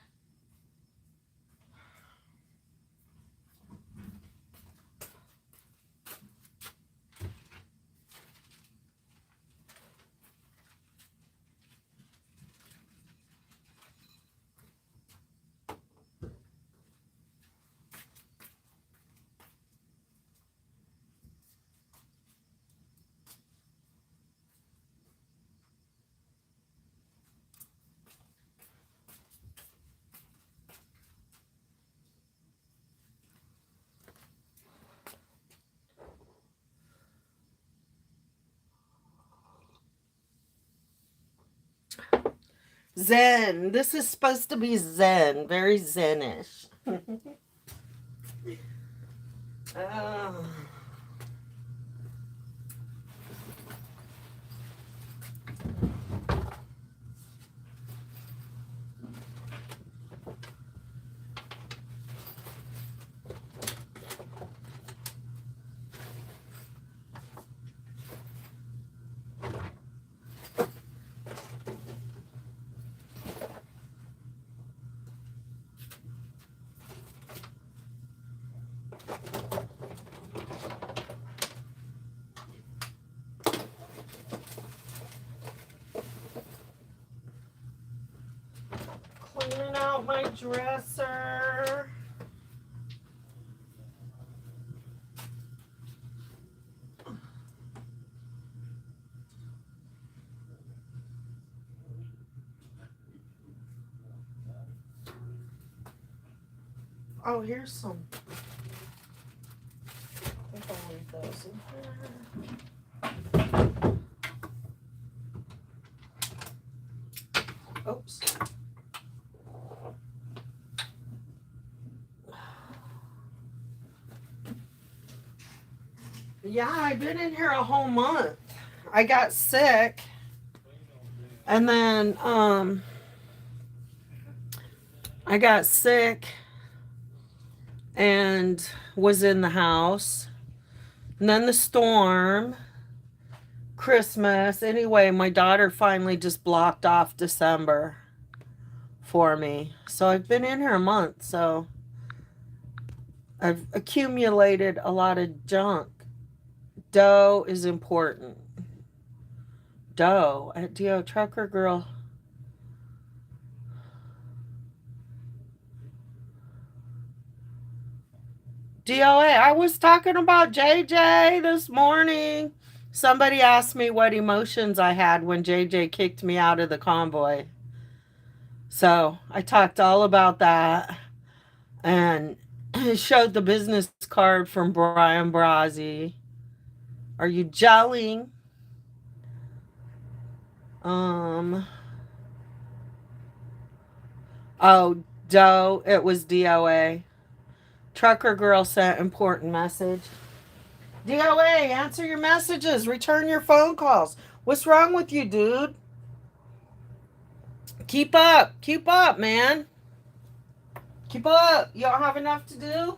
A: Zen. This is supposed to be zen, very zenish. Oh. Cleaning out my dresser. Oh, here's some. I think I'll leave those in here. Oops. Yeah, I've been in here a whole month. I got sick. And then I got sick and was in the house. And then the storm, Christmas. Anyway, my daughter finally just blocked off December for me. So I've been in here a month. So I've accumulated a lot of junk. Dough is important. Dough at DO Trucker Girl. DOA, I was talking about JJ this morning. Somebody asked me what emotions I had when JJ kicked me out of the convoy. So I talked all about that and showed the business card from Brian Brazzi. Are you gelling? Oh, Doe, it was DOA. Trucker Girl sent important message. DOA, answer your messages. Return your phone calls. What's wrong with you, dude? Keep up. Keep up, man. Keep up. You don't have enough to do?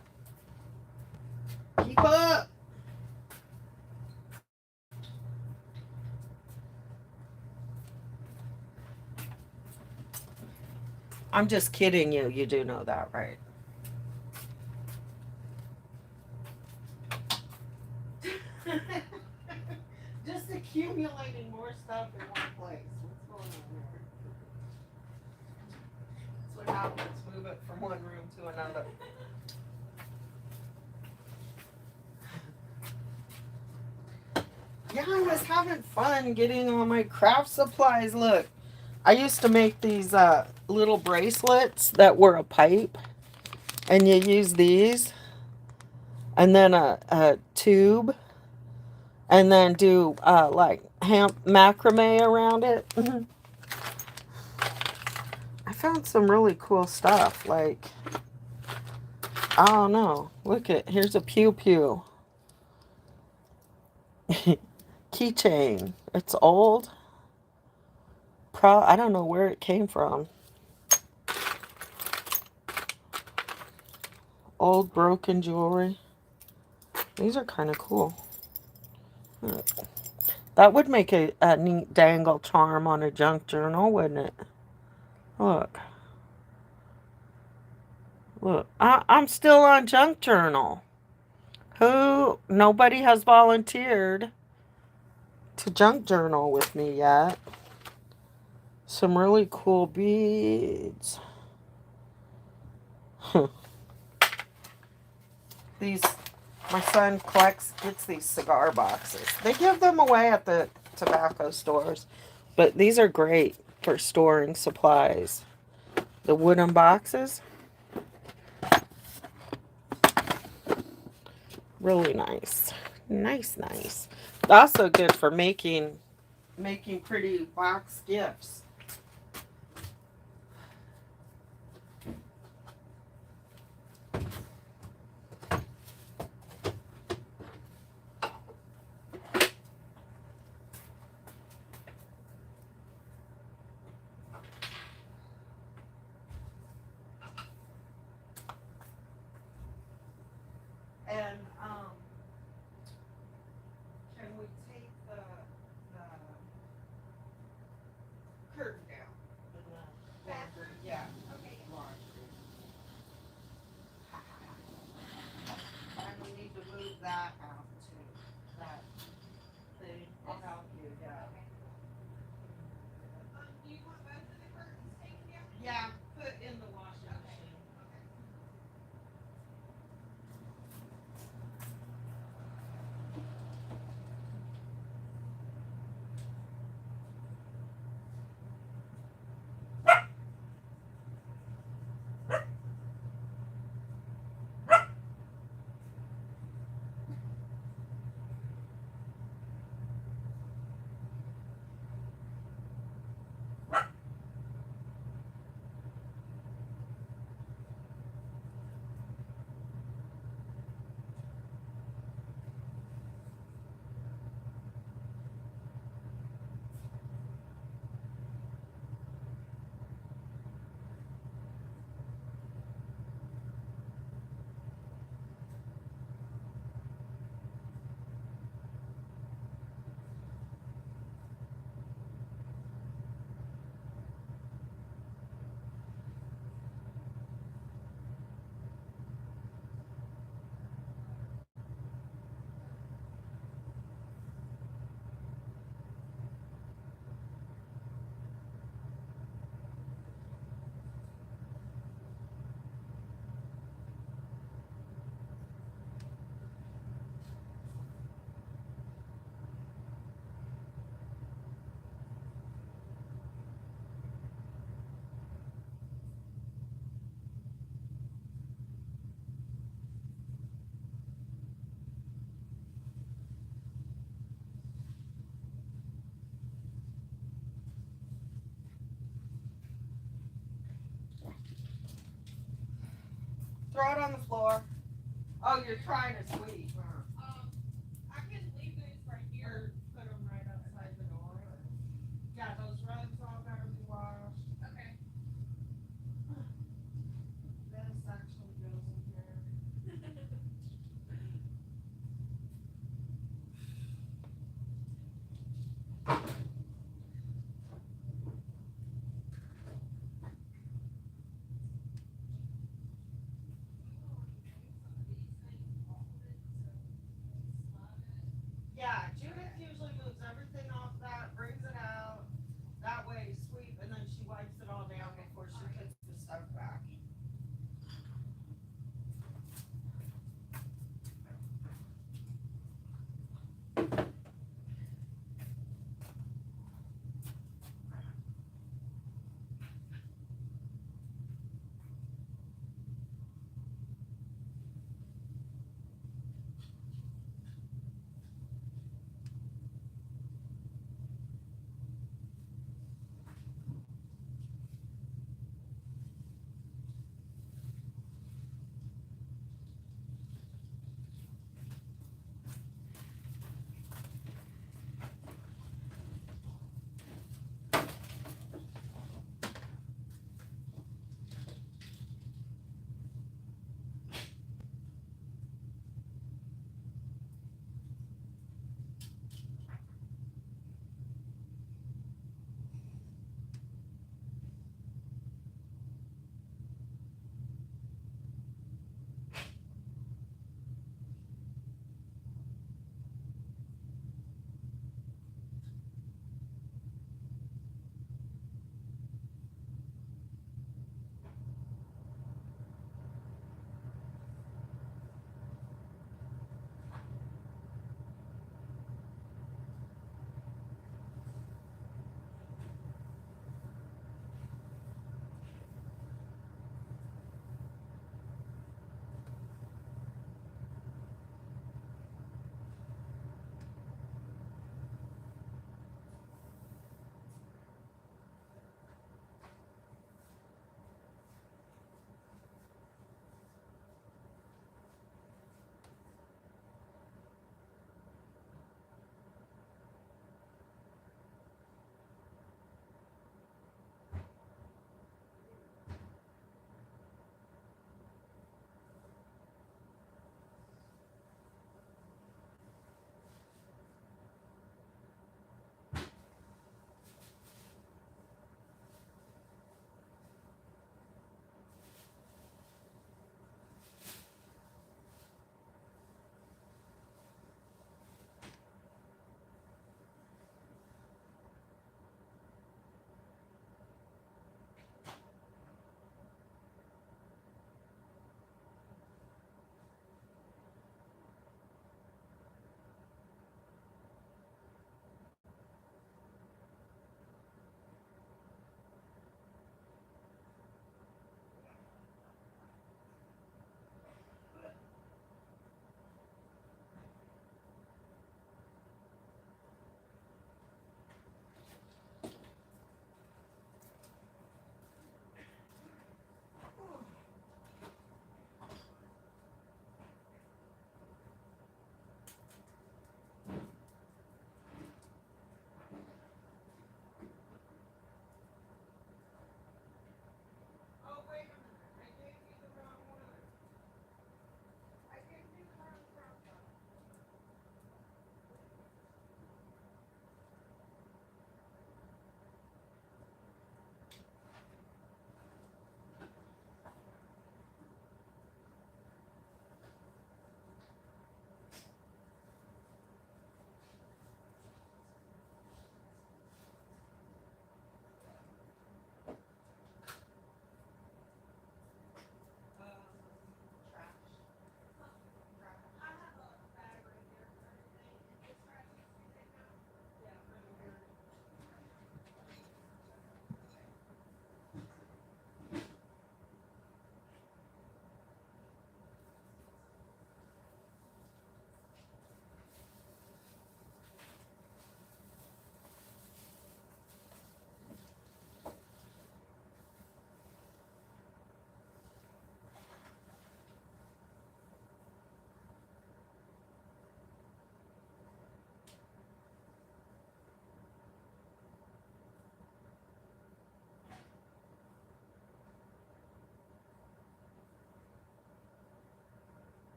A: Keep up. I'm just kidding you. You do know that, right? Just accumulating more stuff in one place. What's going on there? That's what happens. Move it from one room to another. Yeah, I was having fun getting all my craft supplies. Look, I used to make these little bracelets that were a pipe, and you use these, and then a tube, and then do like macrame around it. I found some really cool stuff. Like, I don't know. Look at, here's a pew pew. Keychain. It's old. I don't know where it came from. Old broken jewelry. These are kind of cool. That would make a neat dangle charm on a junk journal, wouldn't it? Look. Look. I'm still on junk journal. Nobody has volunteered to junk journal with me yet. Some really cool beads. These, my son gets these cigar boxes. They give them away at the tobacco stores, but these are great for storing supplies. The wooden boxes, really nice. Nice. Also good for making pretty box gifts. And can we take the curtain down?
B: Bathroom?
A: Yeah.
B: Okay.
A: And we need to move that out too. That thing. I'll help you, yeah.
B: Do you want both of the curtains taken down?
A: Yeah, put in the washing machine. Throw it on the floor. Oh, you're trying to sweep.
B: I can leave those right
A: Or
B: here.
A: put them right outside the door. Yeah, those rugs all gotta be washed.
B: Okay.
A: This actually goes in here. Yeah, Judith usually moves everything off that, brings it out. That way, sweep, and then she wipes it all down before she puts the stuff back.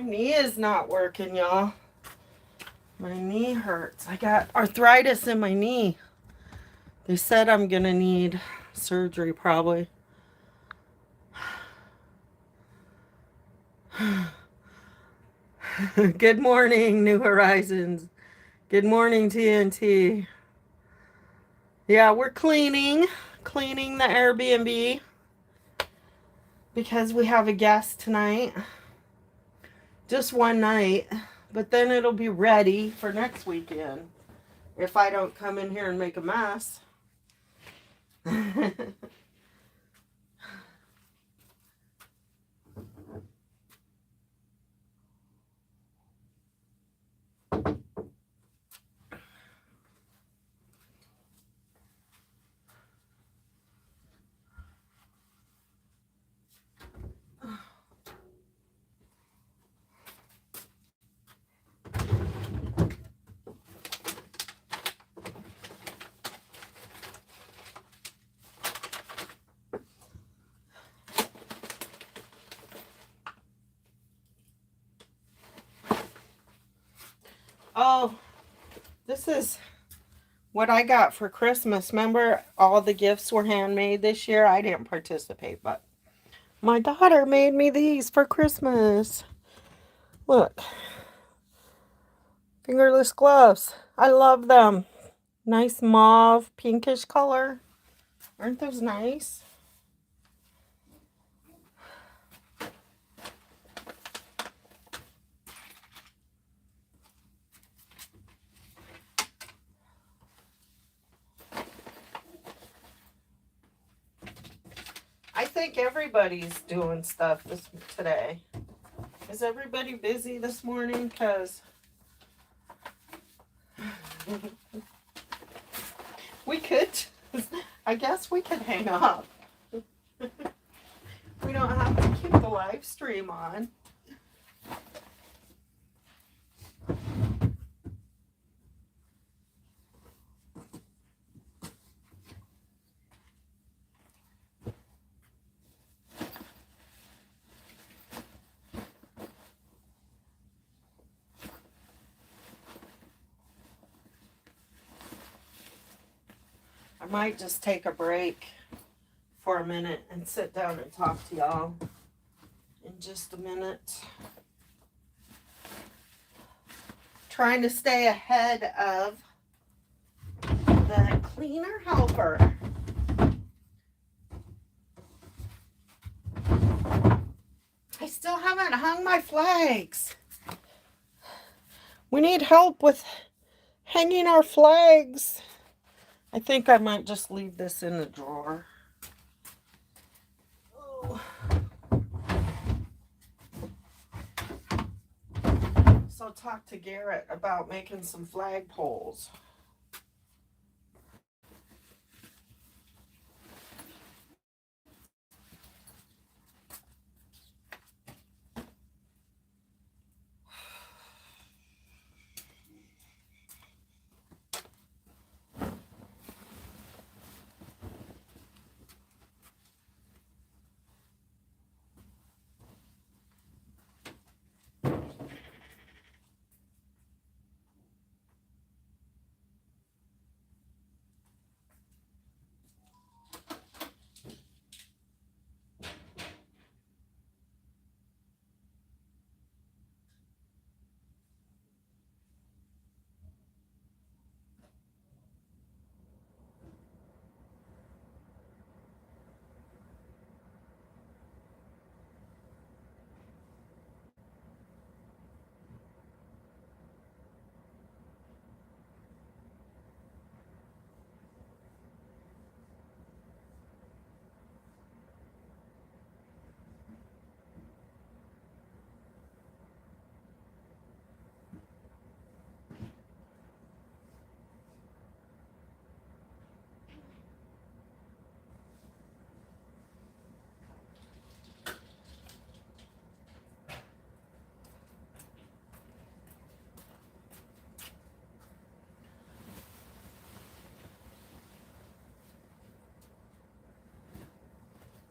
A: My knee is not working, y'all. My knee hurts. I got arthritis in my knee. They said I'm gonna need surgery probably. Good morning, New Horizons. Good morning, TNT. Yeah, we're cleaning the Airbnb because we have a guest tonight. Just one night, but then it'll be ready for next weekend if I don't come in here and make a mess. Oh, this is what I got for Christmas. Remember, all the gifts were handmade this year. I didn't participate, but my daughter made me these for Christmas. Look, fingerless gloves. I love them. Nice mauve, pinkish color. Aren't those nice? I think everybody's doing stuff today. Is everybody busy this morning? Because we could, I guess we could hang up. We don't have to keep the live stream on. I might just take a break for a minute and sit down and talk to y'all in just a minute. Trying to stay ahead of the cleaner helper. I still haven't hung my flags. We need help with hanging our flags. I think I might just leave this in the drawer. Oh. So I'll talk to Garrett about making some flag poles.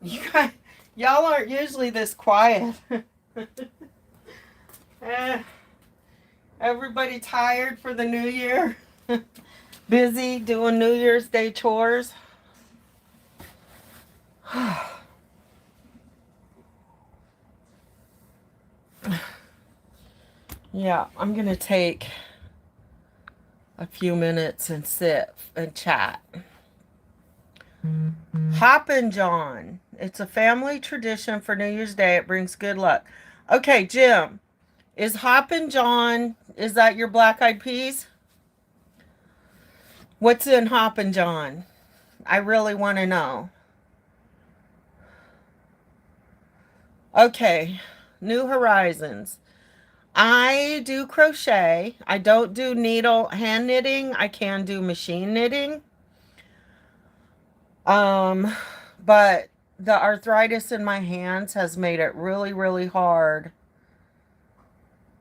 A: You guys, y'all aren't usually this quiet. Everybody tired for the new year? Busy doing New Year's Day chores? Yeah, I'm gonna take a few minutes and sit and chat. Hoppin' John. It's a family tradition for New Year's Day. It brings good luck. Okay, Jim, is Hoppin' John, is that your black eyed peas? What's in Hoppin' John? I really want to know. Okay, New Horizons. I do crochet. I don't do hand knitting. I can do machine knitting. But the arthritis in my hands has made it really, really hard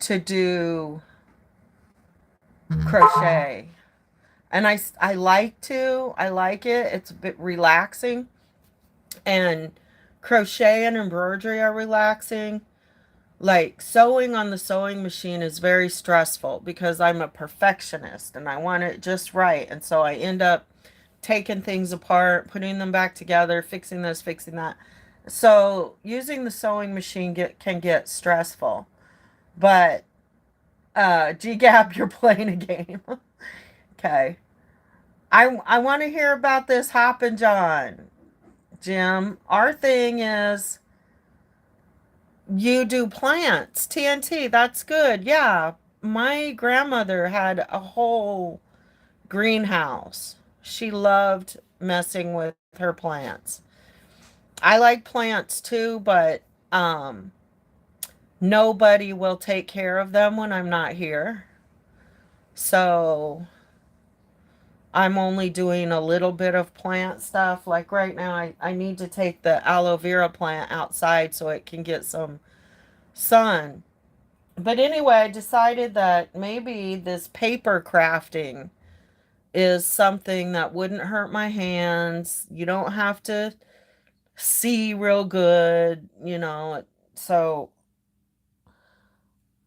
A: to do crochet. And I like it. It's a bit relaxing. And crochet and embroidery are relaxing. Like sewing on the sewing machine is very stressful because I'm a perfectionist and I want it just right. And so I end up taking things apart, putting them back together, fixing this, fixing that. So using the sewing machine can get stressful. But GGAP, you're playing a game. Okay. I want to hear about this Hoppin' John. Jim, our thing is you do plants. TNT, that's good. Yeah. My grandmother had a whole greenhouse. She loved messing with her plants. I like plants too, but nobody will take care of them when I'm not here. So I'm only doing a little bit of plant stuff. Like right now, I need to take the aloe vera plant outside so it can get some sun. But anyway, I decided that maybe this paper crafting is something that wouldn't hurt my hands. You don't have to see real good, So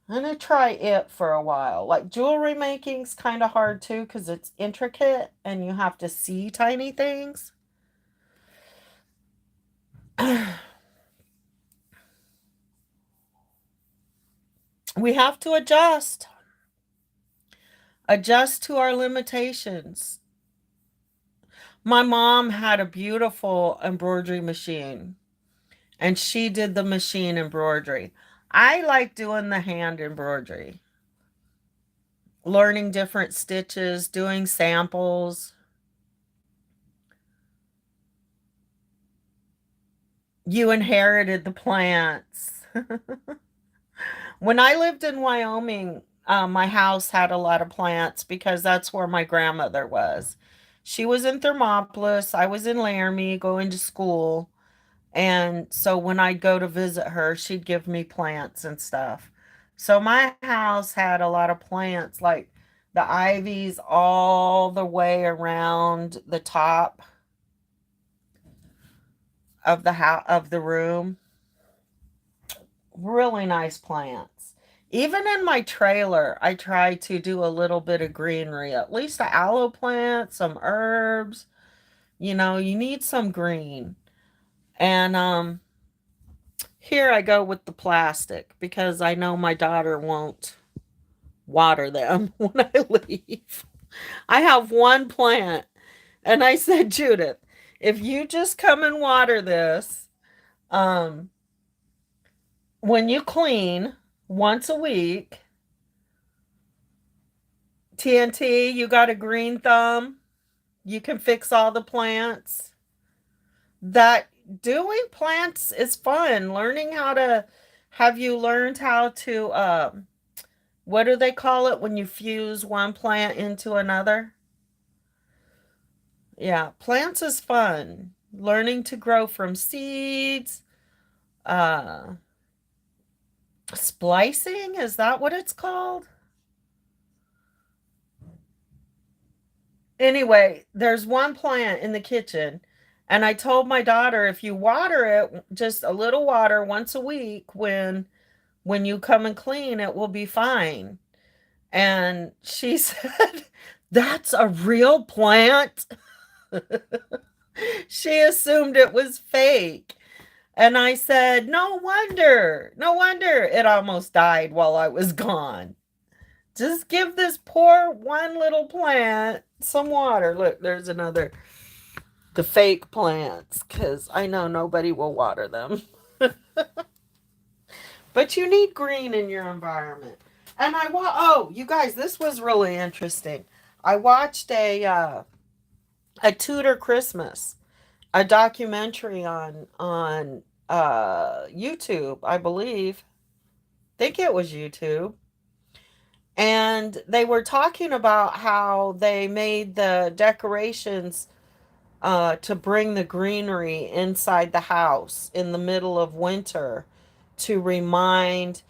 A: I'm going to try it for a while. Like jewelry making's kind of hard too because it's intricate and you have to see tiny things. We have to adjust to our limitations. My mom had a beautiful embroidery machine and she did the machine embroidery. I like doing the hand embroidery, learning different stitches, doing samples. You inherited the plants. When I lived in Wyoming, my house had a lot of plants because that's where my grandmother was. She was in Thermopolis. I was in Laramie going to school. And so when I'd go to visit her, she'd give me plants and stuff. So my house had a lot of plants, like the ivies all the way around the top of the room. Really nice plants. Even in my trailer, I try to do a little bit of greenery, at least an aloe plant, some herbs. You need some green. And here I go with the plastic because I know my daughter won't water them when I leave. I have one plant and I said, Judith, if you just come and water this, when you clean once a week, TNT, you got a green thumb, you can fix all the plants. That doing plants is fun. Have you learned how to, what do they call it when you fuse one plant into another? Yeah, plants is fun. Learning to grow from seeds, splicing, is that what it's called? Anyway, there's one plant in the kitchen, and I told my daughter if you water it, just a little water once a week when When you come and clean, it will be fine. And she said, that's a real plant. She assumed it was fake. And I said, no wonder. No wonder it almost died while I was gone. Just give this poor one little plant some water. Look, there's another. The fake plants, because I know nobody will water them. But you need green in your environment. And oh, you guys, this was really interesting. I watched a Tudor Christmas, a documentary on YouTube, I believe. I think it was YouTube. And they were talking about how they made the decorations to bring the greenery inside the house in the middle of winter to remind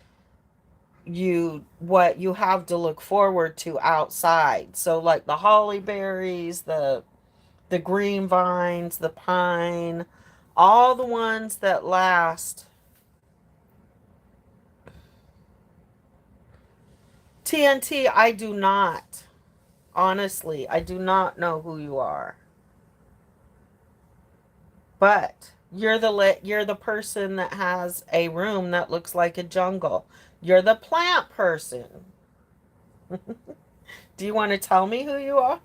A: you what you have to look forward to outside. So like the holly berries, the green vines, the pine, all the ones that last. TNT, I do not. Honestly, I do not know who you are. But you're the person that has a room that looks like a jungle. You're the plant person. Do you want to tell me who you are?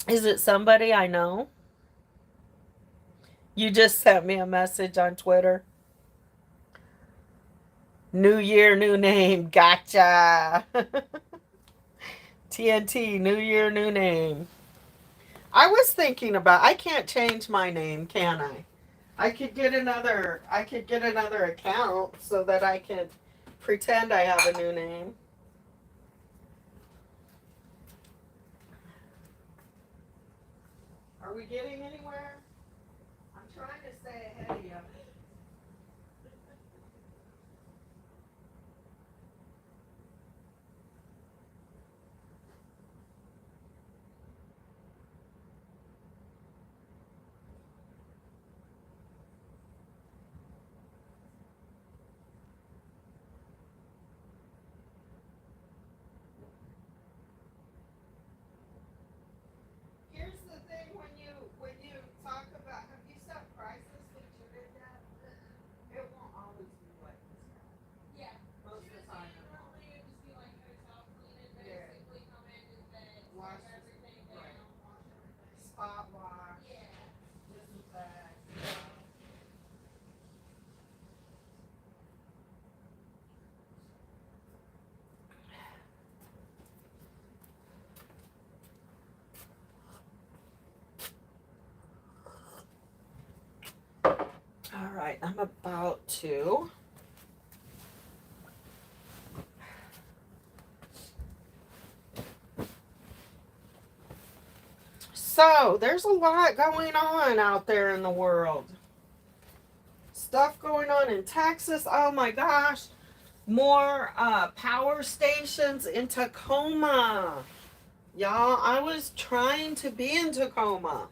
A: Is it somebody I know? You just sent me a message on Twitter. New year, new name. Gotcha. TNT, new year, new name. I was thinking about, I can't change my name, can I? I could get another account so that I could pretend I have a new name. Are we getting anywhere? I'm trying to stay ahead of you. Here's the thing, when you talk about, have you set prices with your bid yet? It won't always be like this.
B: Yeah.
A: Most of the time it won't.
B: Normally it would just be like hotel cleaning,
A: Yeah.
B: basically come in and then
A: Wash
B: wash everything down,
A: right.
B: wash everything.
A: Spot wash,
B: Yeah.
A: disinfect. All right, I'm about to. So, there's a lot going on out there in the world. Stuff going on in Texas. Oh my gosh. More power stations in Tacoma. Y'all, I was trying to be in Tacoma.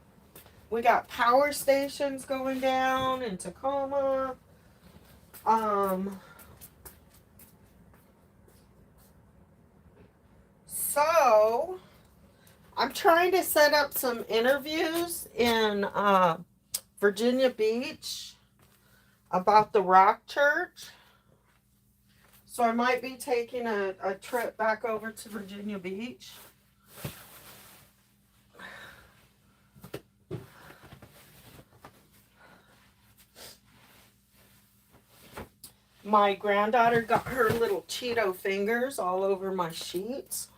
A: We got power stations going down in Tacoma. So I'm trying to set up some interviews in Virginia Beach about the Rock Church. So I might be taking a trip back over to Virginia Beach. My granddaughter got her little Cheeto fingers all over my sheets.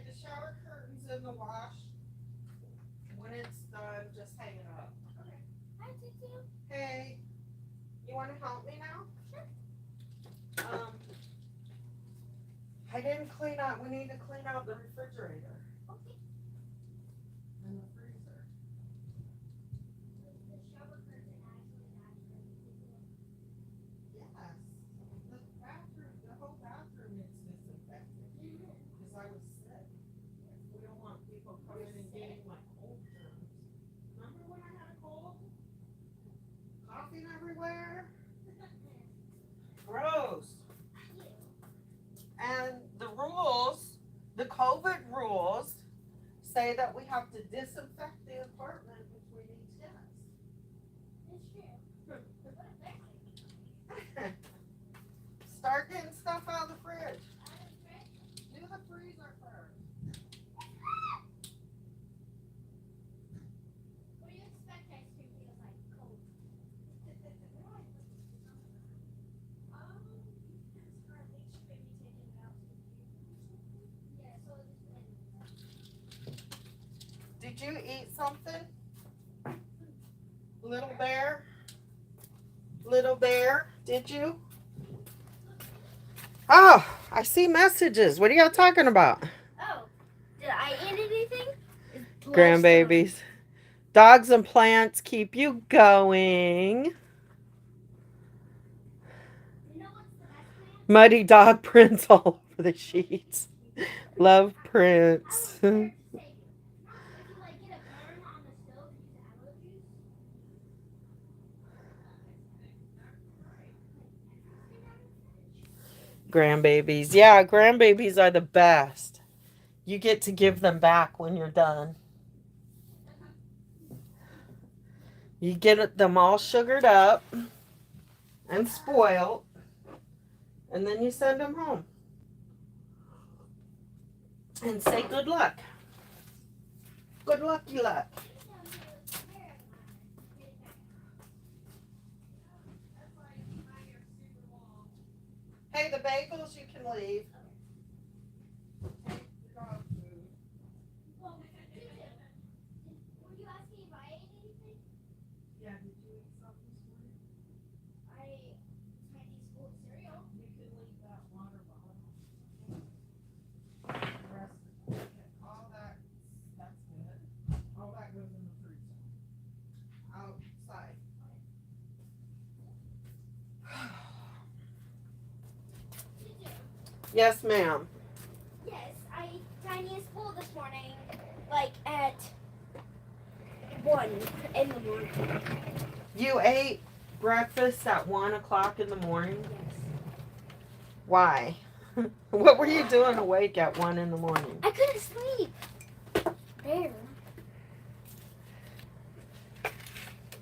A: the shower curtains in the wash. When it's done, just hang it up.
B: Hi, Tutu.
A: Hey, you want to help me now?
B: Sure.
A: I didn't clean out. We need to clean out the refrigerator
B: Okay.
A: and the freezer.
B: The shower curtain actually.
A: Yes, the whole bathroom is disinfected because I was sick. We don't want people coming and getting like cold germs. Remember when I had a cold? Coughing everywhere. Gross. And the rules, the COVID rules, say that we have to disinfect the apartment between each guest.
B: It's true. What a blessing.
A: Start getting stuff out of the fridge.
B: Out of the fridge.
A: Do the freezer first.
B: What do you expect ice cream feels like? Cold. It's hard. Make sure maybe take it out. Yeah, so it's
A: Did you eat something? Little bear? Little bear, did you? Oh, I see messages. What are y'all talking about?
B: Oh, did I eat anything?
A: Grandbabies. Dogs and plants keep you going.
B: You know what's the best plan?
A: Muddy dog prints all over the sheets. Love prints.
B: If you like get a burn on the stove due to allergies.
A: Grandbabies. Yeah, grandbabies are the best. You get to give them back when you're done. You get them all sugared up and spoiled, and then you send them home. And say good luck. Good lucky luck. Hey, the bagels you can leave. Take the dog food.
B: Well, were you asking if I ate anything?
A: Yeah, did you eat something this morning?
B: I ate Chinese school cereal.
A: You can leave that water bottle. The rest of it. All that's good. All that goes in the freezer. Outside. Yes, ma'am.
B: Yes, I ate Chinese school this morning, like at 1 in the morning.
A: You ate breakfast at 1 o'clock in the morning?
B: Yes.
A: Why? What were you doing awake at 1 in the morning?
B: I couldn't sleep. There.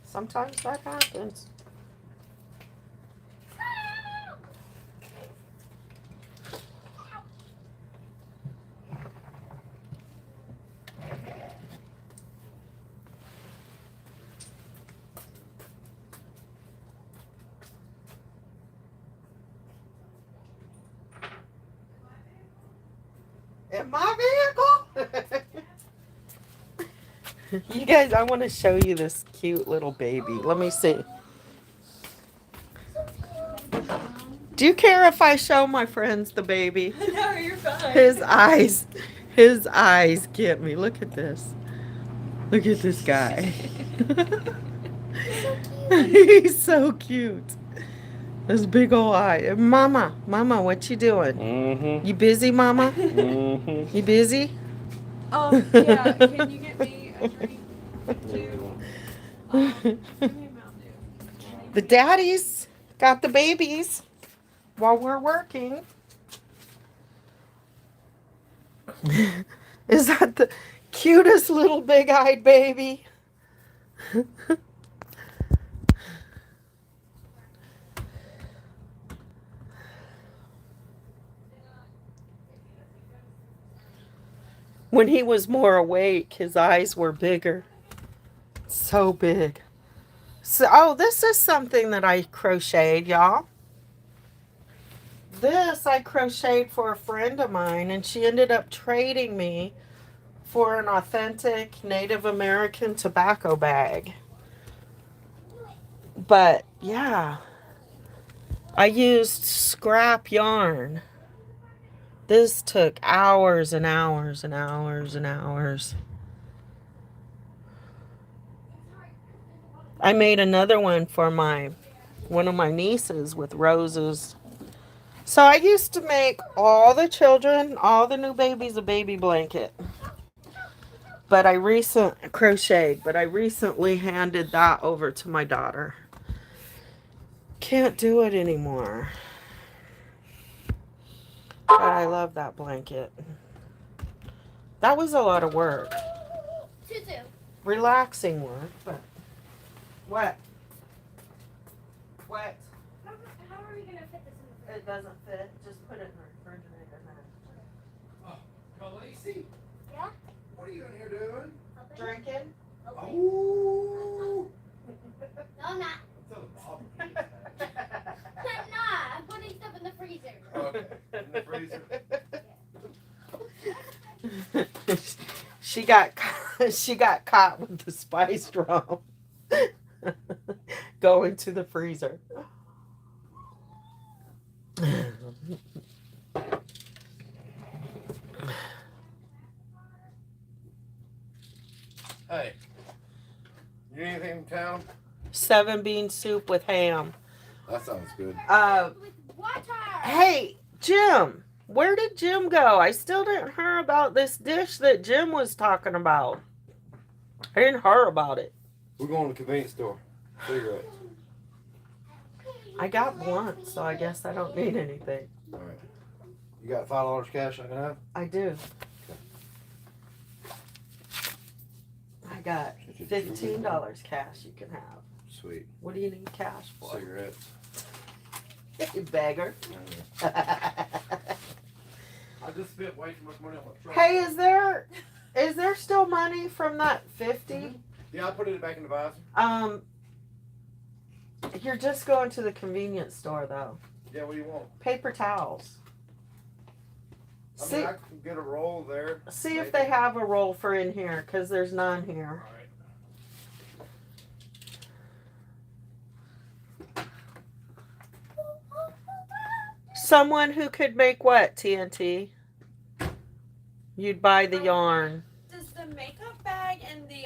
A: Sometimes that happens. In my vehicle? You guys, I want to show you this cute little baby. Let me see. Do you care if I show my friends the baby?
D: No, you're fine.
A: His eyes get me. Look at this. Look at this guy. He's so cute. This big old eye. Mama, what you doing?
E: Mm-hmm.
A: You busy, Mama?
E: Mm-hmm.
A: You busy?
D: Yeah, can you get me a drink too? Give me a Mountain Dew.
A: The daddies got the babies while we're working. Is that the cutest little big-eyed baby? When he was more awake, his eyes were bigger. So big. So, oh, this is something that I crocheted, y'all. this I crocheted for a friend of mine, and she ended up trading me for an authentic Native American tobacco bag. But yeah, I used scrap yarn. This took hours and hours and hours and hours. I made another one for one of my nieces with roses. So I used to make all the children, all the new babies, a baby blanket. But I recently handed that over to my daughter. Can't do it anymore. But I love that blanket. That was a lot of work.
B: Tutu.
A: Relaxing work, but what? What?
B: How are we gonna fit this in the fridge?
A: It doesn't fit. Just put it in the refrigerator now.
C: Oh, Lacey.
B: Yeah?
C: What are you in here doing?
B: Helping?
A: Drinking?
B: Helping?
C: Oh.
B: No, I'm not.
C: Tell the Bob.
B: I'm not. I'm putting stuff in the freezer.
C: Okay. In the freezer.
A: she got caught with the spice rum going to the freezer.
C: Hey. You need anything in town?
A: 7-bean soup with ham.
C: That sounds good.
B: With water.
A: Hey, Jim. Where did Jim go? I still didn't hear about this dish that Jim was talking about. I didn't hear about it.
C: We're going to the convenience store. Cigarettes.
A: I got blunt, so I guess I don't need anything.
C: All right. You got $5 cash I can have?
A: I do. I got $15 cash you can have.
C: Sweet.
A: What do you need cash for?
C: Cigarettes.
A: You beggar.
C: I just spent way too much money on my truck.
A: Hey, is there still money from that 50?
C: Yeah, I put it back in the visor.
A: You're just going to the convenience store though.
C: Yeah, what do you want?
A: Paper towels.
C: I
A: See,
C: mean, I can get a roll there.
A: see if they have a roll for in here, because there's none here.
C: All right.
A: Someone who could make what, TNT? You'd buy the yarn.
E: Does the makeup bag and the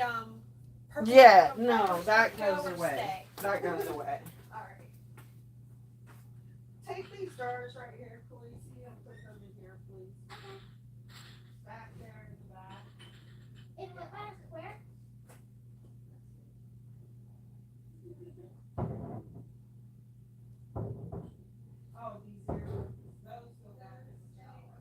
E: purple
A: Yeah,
E: makeup
A: no,
E: bag
A: that
E: go
A: goes
E: or
A: away.
E: stay?
A: That goes away.
E: Alright.
A: Take these drawers right here, please. You put them in here, please. Back there in the back.
B: In the back, where?
A: Oh, these here. Those go down in the shower.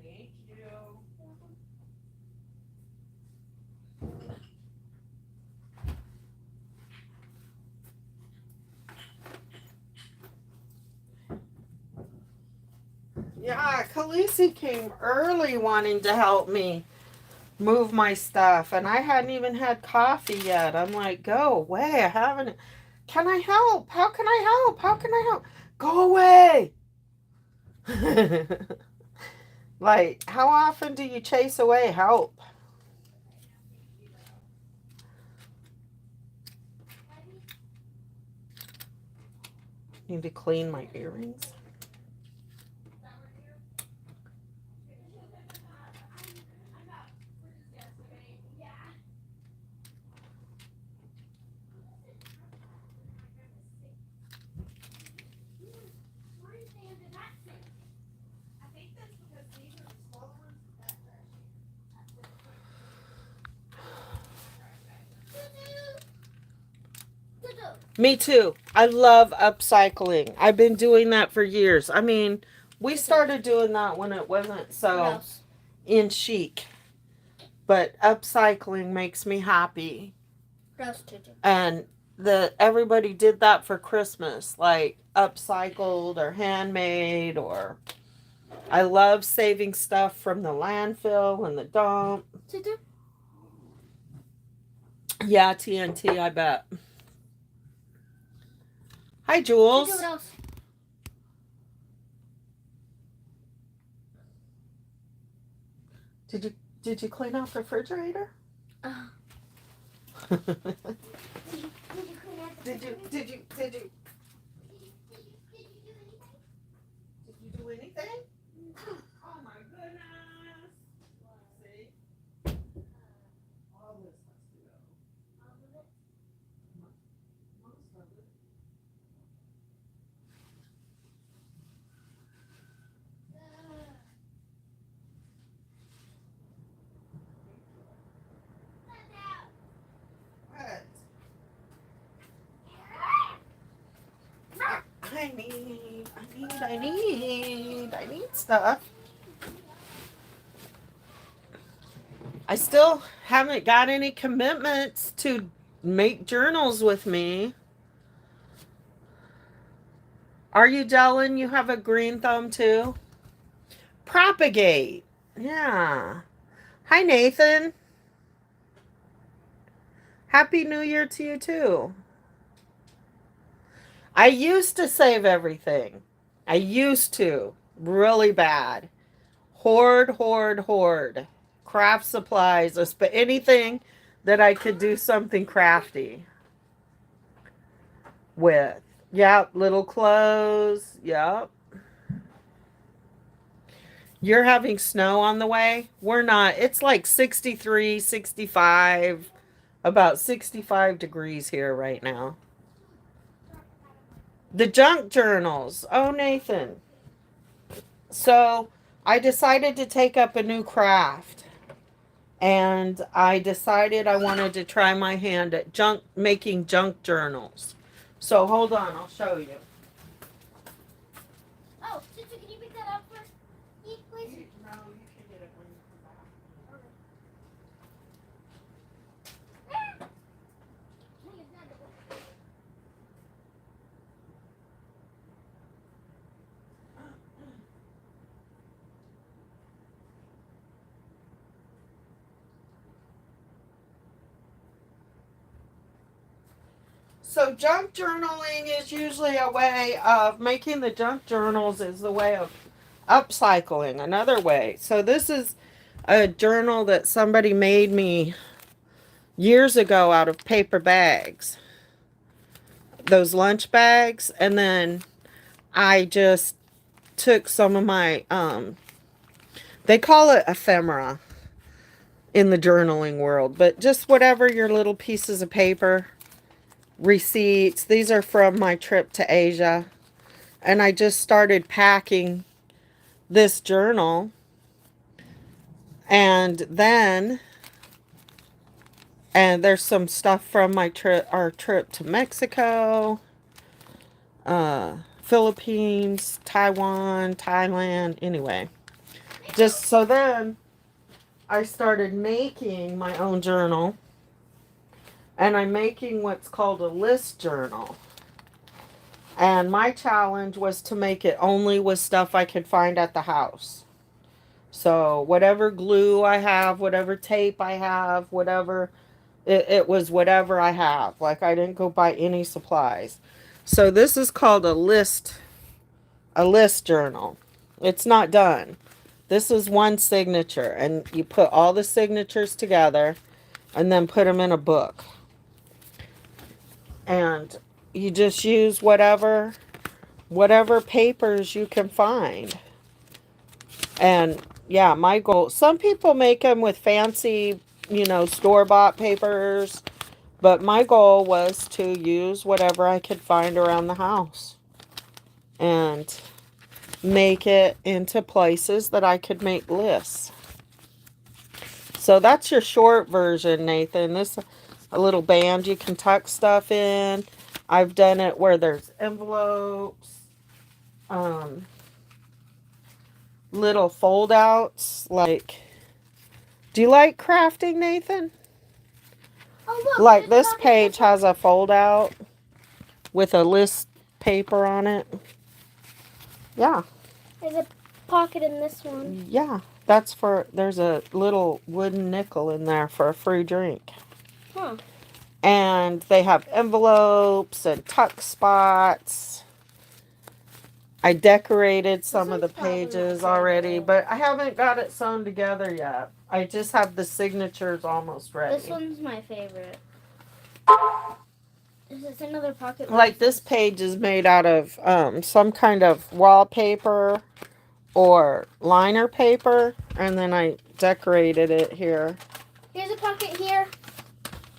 A: Thank you. Yeah, Khaleesi came early wanting to help me move my stuff, and I hadn't even had coffee yet. I'm like, go away. I haven't. Can I help? How can I help? How can I help? Go away. Like, how often do you chase away help? Need to clean my earrings.
E: I think that's because these are the smaller ones. That's
A: Me too. I love upcycling. I've been doing that for years. I mean, we started doing that when it wasn't so in chic, but upcycling makes me happy.
E: What else to do?
A: And everybody did that for Christmas, like upcycled or handmade, or I love saving stuff from the landfill and the dump.
E: To do?
A: Yeah, TNT, I bet. Hi,
E: To do
A: Jules.
E: what else?
A: Did you clean out the refrigerator?
E: Did you clean out the
A: Did you
E: Did you do anything?
A: do anything? Oh my goodness. See? All this has to go.
E: All of it?
A: Most of it. What? I need stuff. I still haven't got any commitments to make journals with me. Are you, Dylan? You have a green thumb too? Propagate. Yeah. Hi, Nathan. Happy New Year to you too. I used to save everything. I used to. Really bad. Hoard. Craft supplies, but anything that I could do something crafty with. Yep, little clothes. Yep. You're having snow on the way? We're not. It's like 63, 65, about 65 degrees here right now. The junk journals. Oh, Nathan. So I decided to take up a new craft. And I decided I wanted to try my hand at making junk journals. So hold on, I'll show you.
E: Oh, sister, can you pick that up for me, please?
A: No, you can get it when you come back. So junk journaling is usually a way of making the junk journals is the way of upcycling, another way. So this is a journal that somebody made me years ago out of paper bags. Those lunch bags, and then I just took some of my they call it ephemera in the journaling world, but just whatever your little pieces of paper, receipts. These are from my trip to Asia. And I just started packing this journal. And there's some stuff from our trip to Mexico, Philippines, Taiwan, Thailand. Anyway, just so then I started making my own journal. And I'm making what's called a list journal. And my challenge was to make it only with stuff I could find at the house. So whatever glue I have, whatever tape I have, whatever, it was whatever I have. Like I didn't go buy any supplies. So this is called a list journal. It's not done. This is one signature, and you put all the signatures together and then put them in a book. And you just use whatever papers you can find. And yeah, my goal, some people make them with fancy, store-bought papers, but my goal was to use whatever I could find around the house and make it into places that I could make lists. So that's your short version, Nathan. This a little band you can tuck stuff in. I've done it where there's envelopes, little fold outs, like Do you like crafting, Nathan?
F: Oh, look.
A: Like
F: there's
A: this
F: pocket
A: page
F: one.
A: has a fold out with a list paper on it. Yeah,
F: There's a pocket in this one.
A: yeah. That's for, there's a little wooden nickel in there for a free drink.
F: Huh.
A: And they have envelopes and tuck spots. I decorated some of the
F: one's probably my
A: pages already,
F: favorite.
A: but I haven't got it sewn together yet. I just have the signatures almost ready.
F: This one's my favorite. Is this another pocket?
A: Like this page is made out of some kind of wallpaper or liner paper, and then I decorated it here.
F: Here's a pocket here.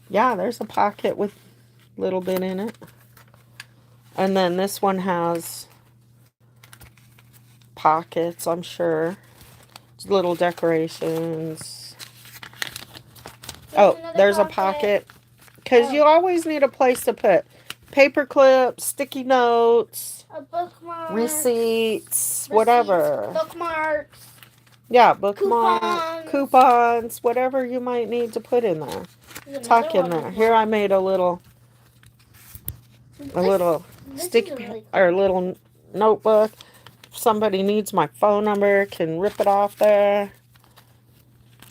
A: Yeah, there's a pocket with a little bit in it. And then this one has pockets, I'm sure. Little decorations. Oh,
F: another
A: there's a
F: pocket.
A: pocket. Because
F: Oh.
A: you always need a place to put paper clips, sticky notes,
F: A bookmark.
A: receipts, whatever.
F: Bookmarks.
A: Yeah, bookmark,
F: Coupons.
A: coupons, whatever you might need to put in there.
F: There's
A: Tuck
F: another
A: in
F: one
A: there.
F: with
A: Here
F: one.
A: I made a little
F: This
A: sticky
F: is a really
A: or little notebook. If somebody needs my phone number, can rip it off there.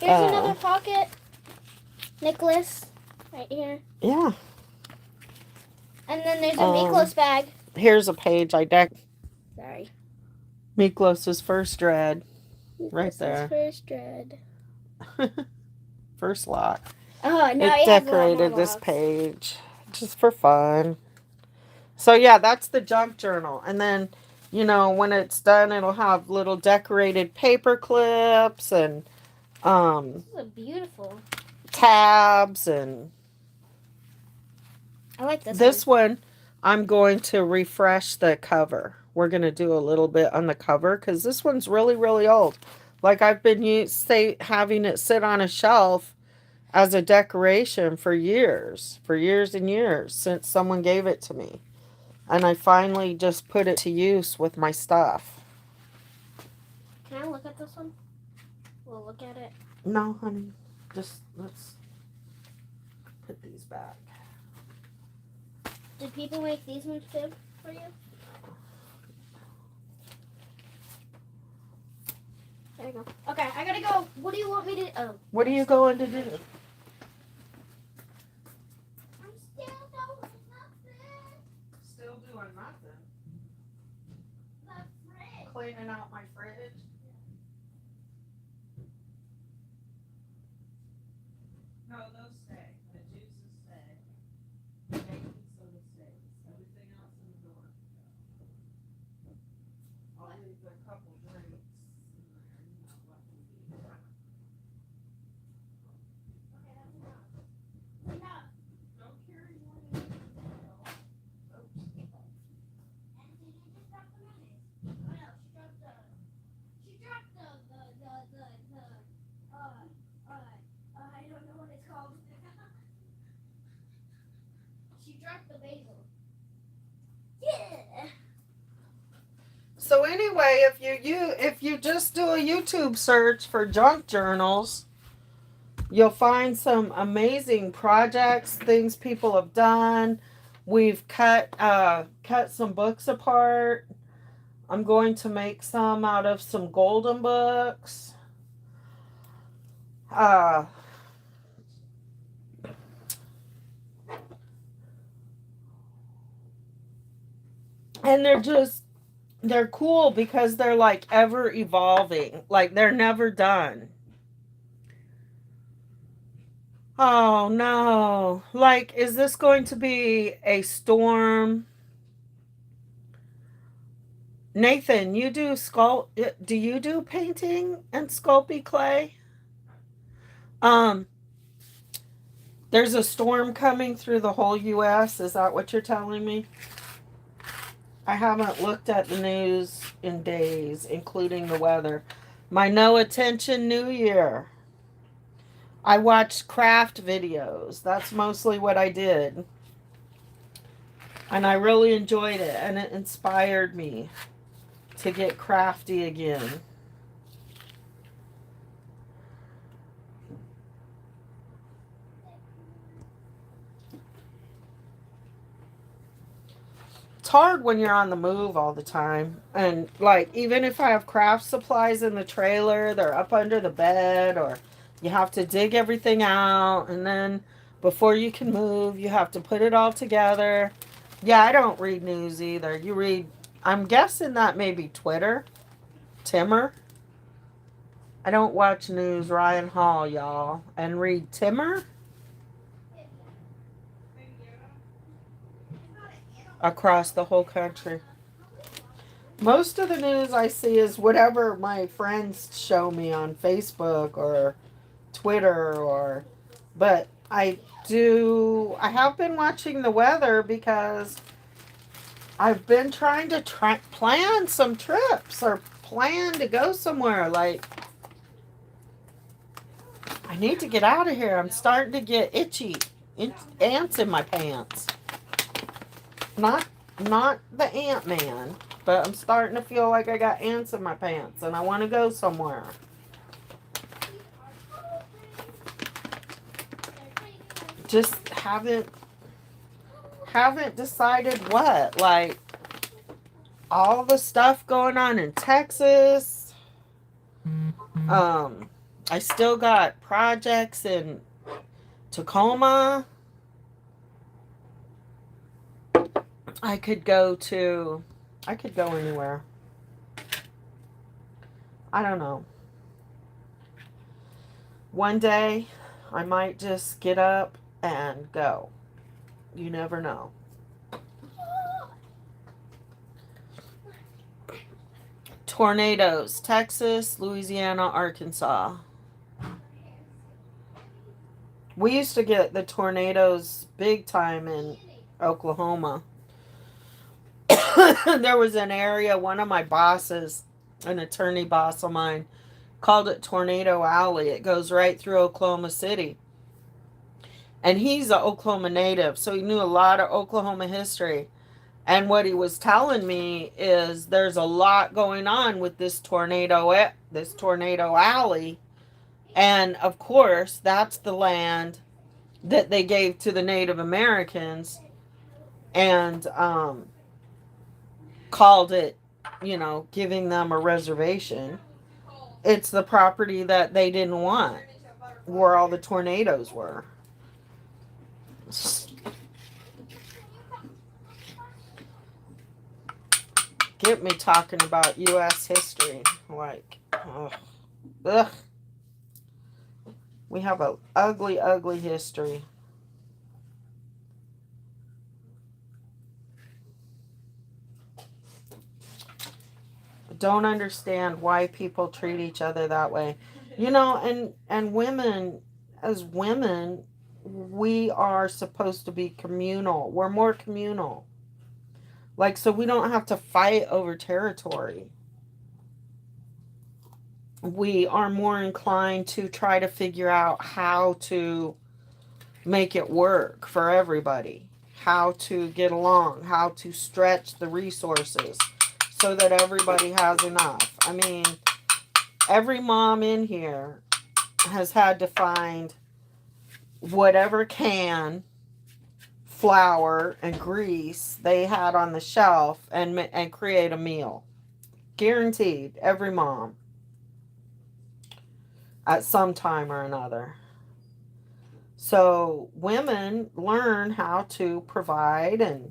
F: Here's another pocket. Nicholas. Right here.
A: Yeah.
F: And then there's a
A: Um,
F: Miklos bag.
A: Here's a page I
F: Sorry.
A: Miklos's first dread. Right
F: Miklos'
A: there.
F: First dread.
A: First lot.
F: Oh, no,
A: It decorated this page just for fun. So yeah, that's the junk journal. And then, you know, when it's done, it'll have little decorated paper clips and
F: This is
A: beautiful tabs. And
F: I like this.
A: this one, I'm going to refresh the cover. We're going to do a little bit on the cover because this one's really, really old. Like I've been having it sit on a shelf as a decoration for years and years since someone gave it to me. And I finally just put it to use with my stuff.
F: Can I look at this one? We'll look at it.
A: No, honey. Just let's put these back.
F: Did people make these ones too for you? There you go. Okay, I gotta go. What do you want me to? Oh,
A: What are you going to do?
F: I'm still doing nothing.
A: Still doing nothing.
F: The fridge.
A: Cleaning out my fridge. No, those stay. The juices stay. The baking soda stays. Everything else in the door. I'll leave a couple drinks in there. You know, what we need.
F: Okay, that's enough. Enough.
A: Don't carry more than you can handle. Oops.
F: And did you just drop the mayonnaise? Oh no, she dropped the I don't know what it's called. She dropped the basil. Yeah.
A: So anyway, if you just do a YouTube search for junk journals, you'll find some amazing projects, things people have done. We've cut some books apart. I'm going to make some out of some golden books. And they're cool because they're like ever evolving. Like they're never done. Oh no. Like, is this going to be a storm? Nathan, you do do you do painting and sculpey clay? There's a storm coming through the whole US. Is that what you're telling me? I haven't looked at the news in days, including the weather. My no attention New Year. I watched craft videos. That's mostly what I did. And I really enjoyed it, and it inspired me to get crafty again. It's hard when you're on the move all the time. And like, even if I have craft supplies in the trailer, they're up under the bed, or you have to dig everything out. And then before you can move, you have to put it all together. Yeah, I don't read news either. You read, I'm guessing that maybe Twitter, Timmer. I don't watch news, Ryan Hall, y'all. And read Timmer across the whole country. Most of the news I see is whatever my friends show me on Facebook or Twitter, or but I have been watching the weather because I've been trying to plan some trips or plan to go somewhere. Like, I need to get out of here. I'm starting to get itchy. Ants in my pants. Not the Ant-Man, but I'm starting to feel like I got ants in my pants and I want to go somewhere. Just haven't decided what. Like, all the stuff going on in Texas. I still got projects in Tacoma. I could go anywhere. I don't know. One day, I might just get up and go. You never know. Tornadoes, Texas, Louisiana, Arkansas. We used to get the tornadoes big time in Oklahoma. There was an area, one of my bosses, an attorney boss of mine, called it Tornado Alley. It goes right through Oklahoma City. And he's an Oklahoma native, so he knew a lot of Oklahoma history. And what he was telling me is there's a lot going on with this tornado alley. And of course, that's the land that they gave to the Native Americans and called it, giving them a reservation. It's the property that they didn't want, where all the tornadoes were. Get me talking about U.S. history. Like, ugh. We have an ugly, ugly history. Don't understand why people treat each other that way. And women, as women, we are supposed to be communal. We're more communal. Like, so we don't have to fight over territory. We are more inclined to try to figure out how to make it work for everybody, how to get along, how to stretch the resources so that everybody has enough. I mean, every mom in here has had to find whatever can, flour and grease they had on the shelf and create a meal. Guaranteed, every mom at some time or another. So women learn how to provide and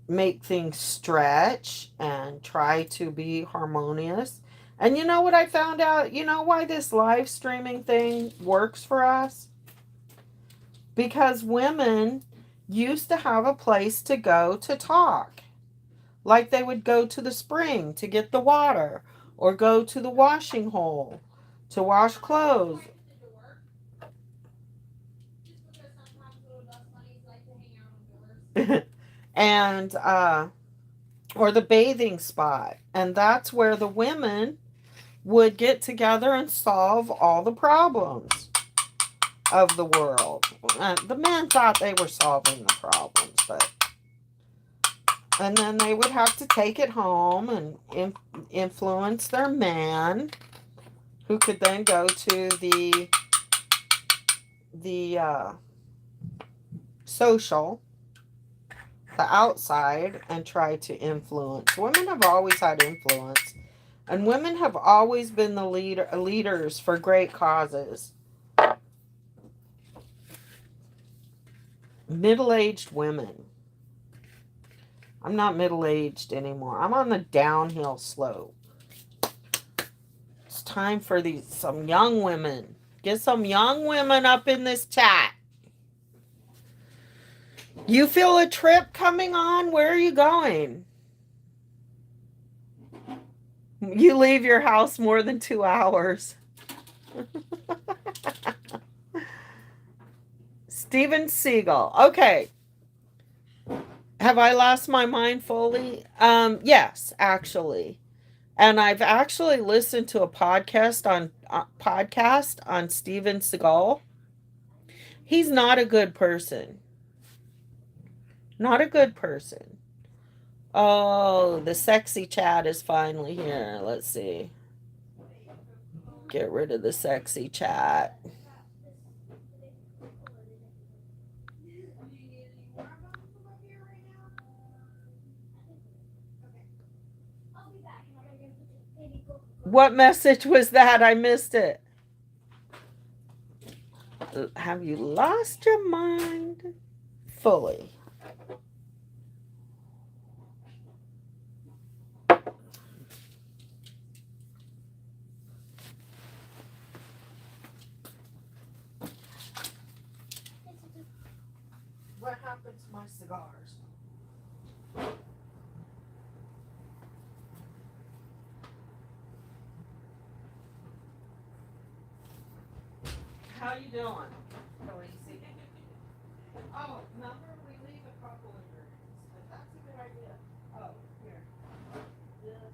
A: make things stretch and try to be harmonious. And you know what I found out? You know why this live streaming thing works for us? Because women used to have a place to go to talk. Like they would go to the spring to get the water, or go to the washing hole to wash clothes. And or the bathing spot. And that's where the women would get together and solve all the problems of the world. The men thought they were solving the problems, and then they would have to take it home and influence their man, who could then go to the social the outside and try to influence. Women have always had influence, and women have always been the leaders for great causes. Middle-aged women. I'm not middle-aged anymore. I'm on the downhill slope. It's time for some young women. Get some young women up in this chat. You feel a trip coming on? Where are you going? You leave your house more than 2 hours. Steven Seagal. Okay. Have I lost my mind fully? Yes, actually. And I've actually listened to a podcast on Steven Seagal. He's not a good person. Not a good person. Oh, the sexy chat is finally here. Let's see. Get rid of the sexy chat. What message was that? I missed it. Have you lost your mind fully? What happened to my cigars? How you doing, Khaleesi? Oh, remember we leave a couple ingredients, but that's a good idea. Oh, here. This.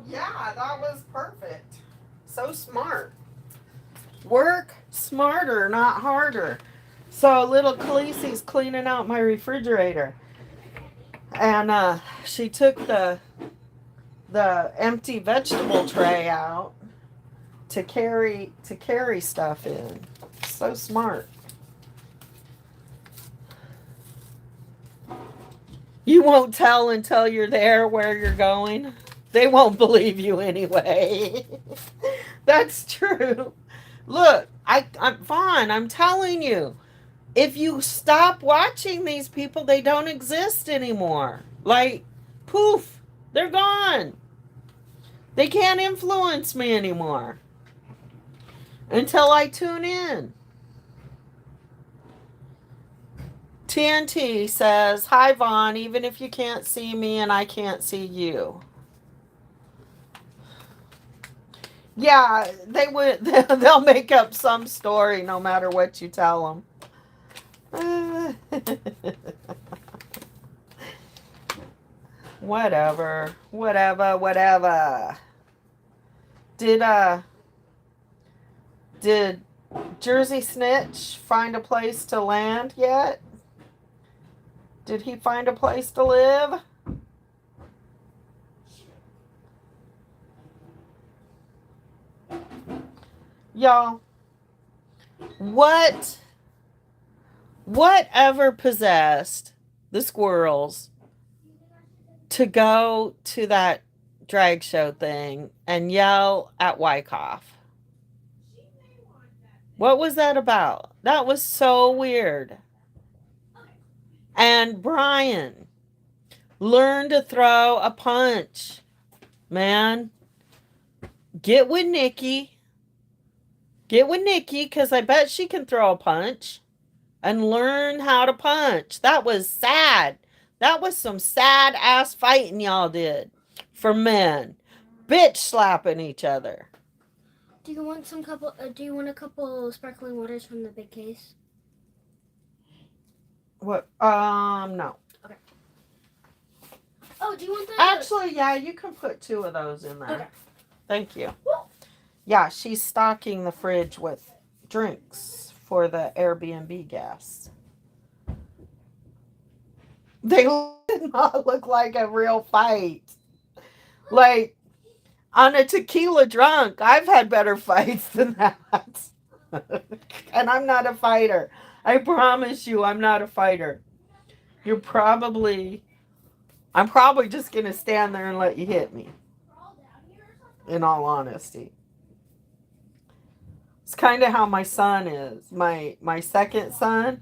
A: Yeah, that was perfect. So smart. Work smarter, not harder. So little Khaleesi's cleaning out my refrigerator. And she took the empty vegetable tray out to carry stuff in. So smart. You won't tell until you're there where you're going. They won't believe you anyway. That's true. Look, I'm fine. I'm telling you. If you stop watching these people, they don't exist anymore. Like, poof, they're gone. They can't influence me anymore until I tune in. TNT says, "Hi, Vaughn, even if you can't see me and I can't see you." Yeah, they'll make up some story no matter what you tell them. Whatever. Did Jersey Snitch find a place to land yet? Did he find a place to live? Y'all, whatever possessed the squirrels to go to that drag show thing and yell at Wyckoff? What was that about? That was so weird. And Brian, learn to throw a punch, man. Get with Nikki. Because I bet she can throw a punch. And learn how to punch. That was sad. That was some sad ass fighting y'all did for men. Bitch slapping each other.
F: Do you want do you want a couple sparkling waters from the big case?
A: What? No.
F: Oh, do you want the?
A: Actually, yeah, you can put 2 of those in there.
F: Okay.
A: Thank you. Yeah, she's stocking the fridge with drinks for the Airbnb guests. They did not look like a real fight. Like, on a tequila drunk, I've had better fights than that. And I'm not a fighter. I promise you, I'm not a fighter. I'm probably just going to stand there and let you hit me. In all honesty. It's kind of how my son is. My second son.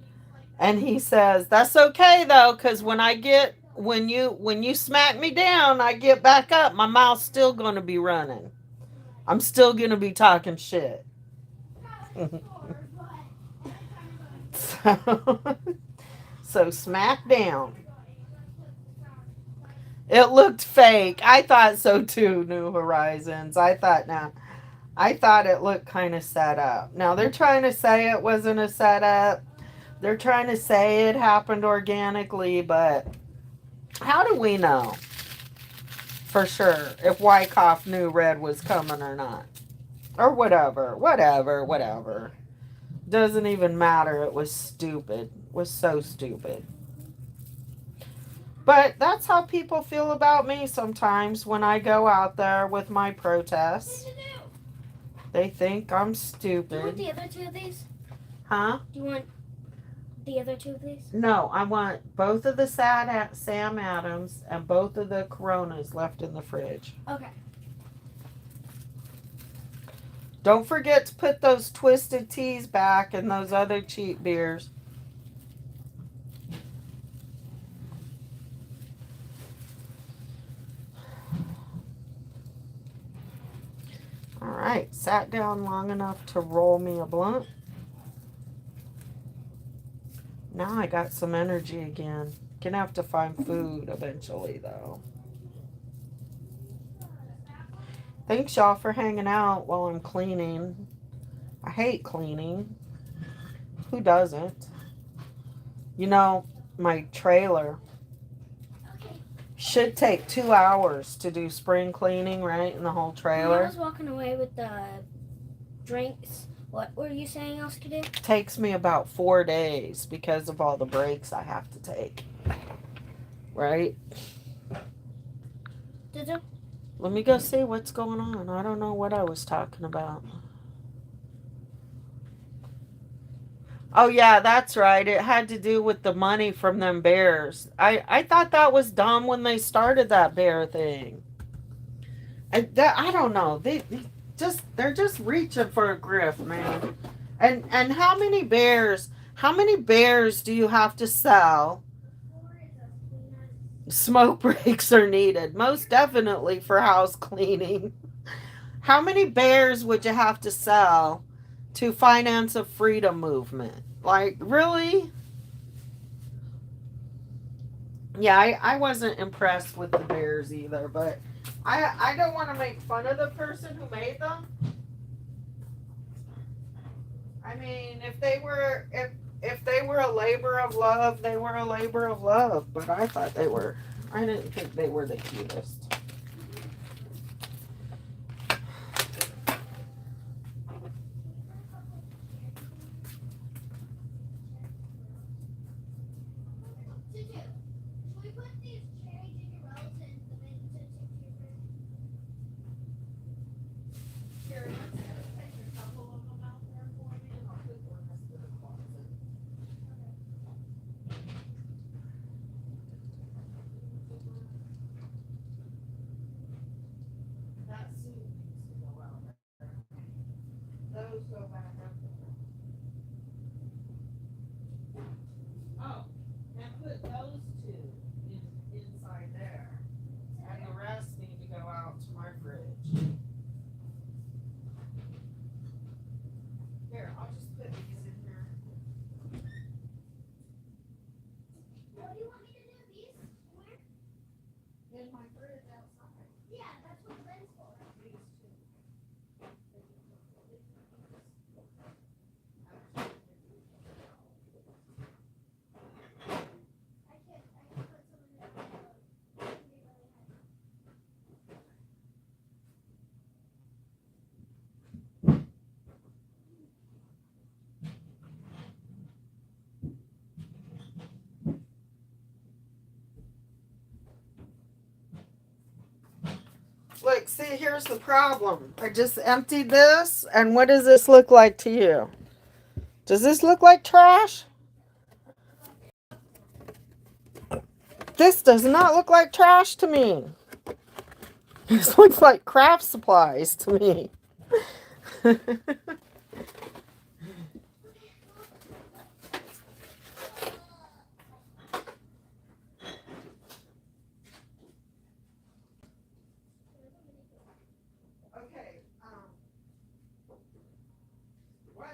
A: And he says, that's okay though, because when you smack me down, I get back up. My mouth's still going to be running. I'm still going to be talking shit. So smack down. It looked fake. I thought so too, New Horizons. I thought it looked kind of set up. Now they're trying to say it wasn't a setup. They're trying to say it happened organically, but how do we know for sure if Wyckoff knew Red was coming or not? Or whatever. Doesn't even matter. It was stupid. It was so stupid. But that's how people feel about me sometimes when I go out there with my protests. They think I'm
F: Do you want
A: stupid.
F: the other 2 of these?
A: Huh?
F: Do you want the other 2 of these?
A: No, I want both of the Sam Adams and both of the Coronas left in the fridge.
F: Okay.
A: Don't forget to put those twisted teas back and those other cheap beers. All right, sat down long enough to roll me a blunt. Now I got some energy again. Gonna have to find food eventually, though. Thanks, y'all, for hanging out while I'm cleaning. I hate cleaning. Who doesn't? You know, my trailer should take 2 hours to do spring cleaning, right? In the whole
F: When I
A: trailer.
F: was walking away with the drinks, what were you saying else to do?
A: Takes me about 4 days because of all the breaks I have to take. Right?
F: Did you?
A: Let me go see what's going on. I don't know what I was talking about. Oh yeah, that's right. It had to do with the money from them bears. I thought that was dumb when they started that bear thing. I don't know. They're just reaching for a grift, man. And how many bears do you have to sell? Smoke breaks are needed, most definitely for house cleaning. How many bears would you have to sell to finance a freedom movement? Like, really? Yeah, I wasn't impressed with the bears either, but I don't want to make fun of the person who made them. I mean, if they were a labor of love, they were a labor of love, but I didn't think they were the cutest.
F: Should we put these cherry gingerbreads in the bin to take to your fridge?
B: Here, let's take a couple of them out there for me and I'll put the rest in the closet.
A: That soup needs to go out there. Those go back up there. Oh, and put those 2 inside there. And the rest need to go out to my fridge. Here, I'll just put these in here.
F: What do you want me to do? These?
A: Look, see, here's the problem. I just emptied this, and what does this look like to you? Does this look like trash? This does not look like trash to me. This looks like craft supplies to me. Okay, what?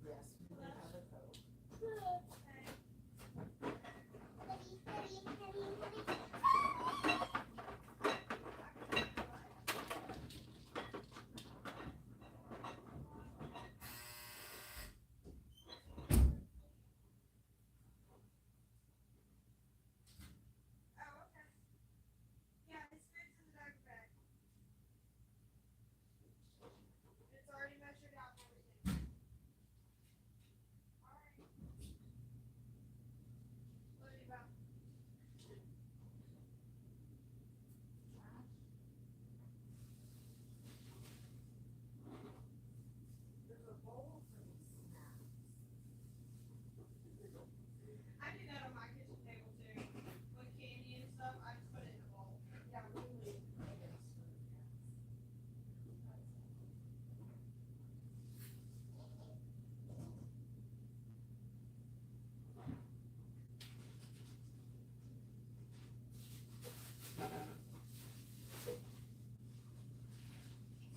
A: Yes, we have a code.
E: Oh, okay. Yeah, his food's in the backpack. It's already measured out and everything. Alright. What about?
A: There's a bowl for these snacks.
E: I do that on my kitchen table too. With candy and stuff, I just put it in a bowl.
A: Yeah, really.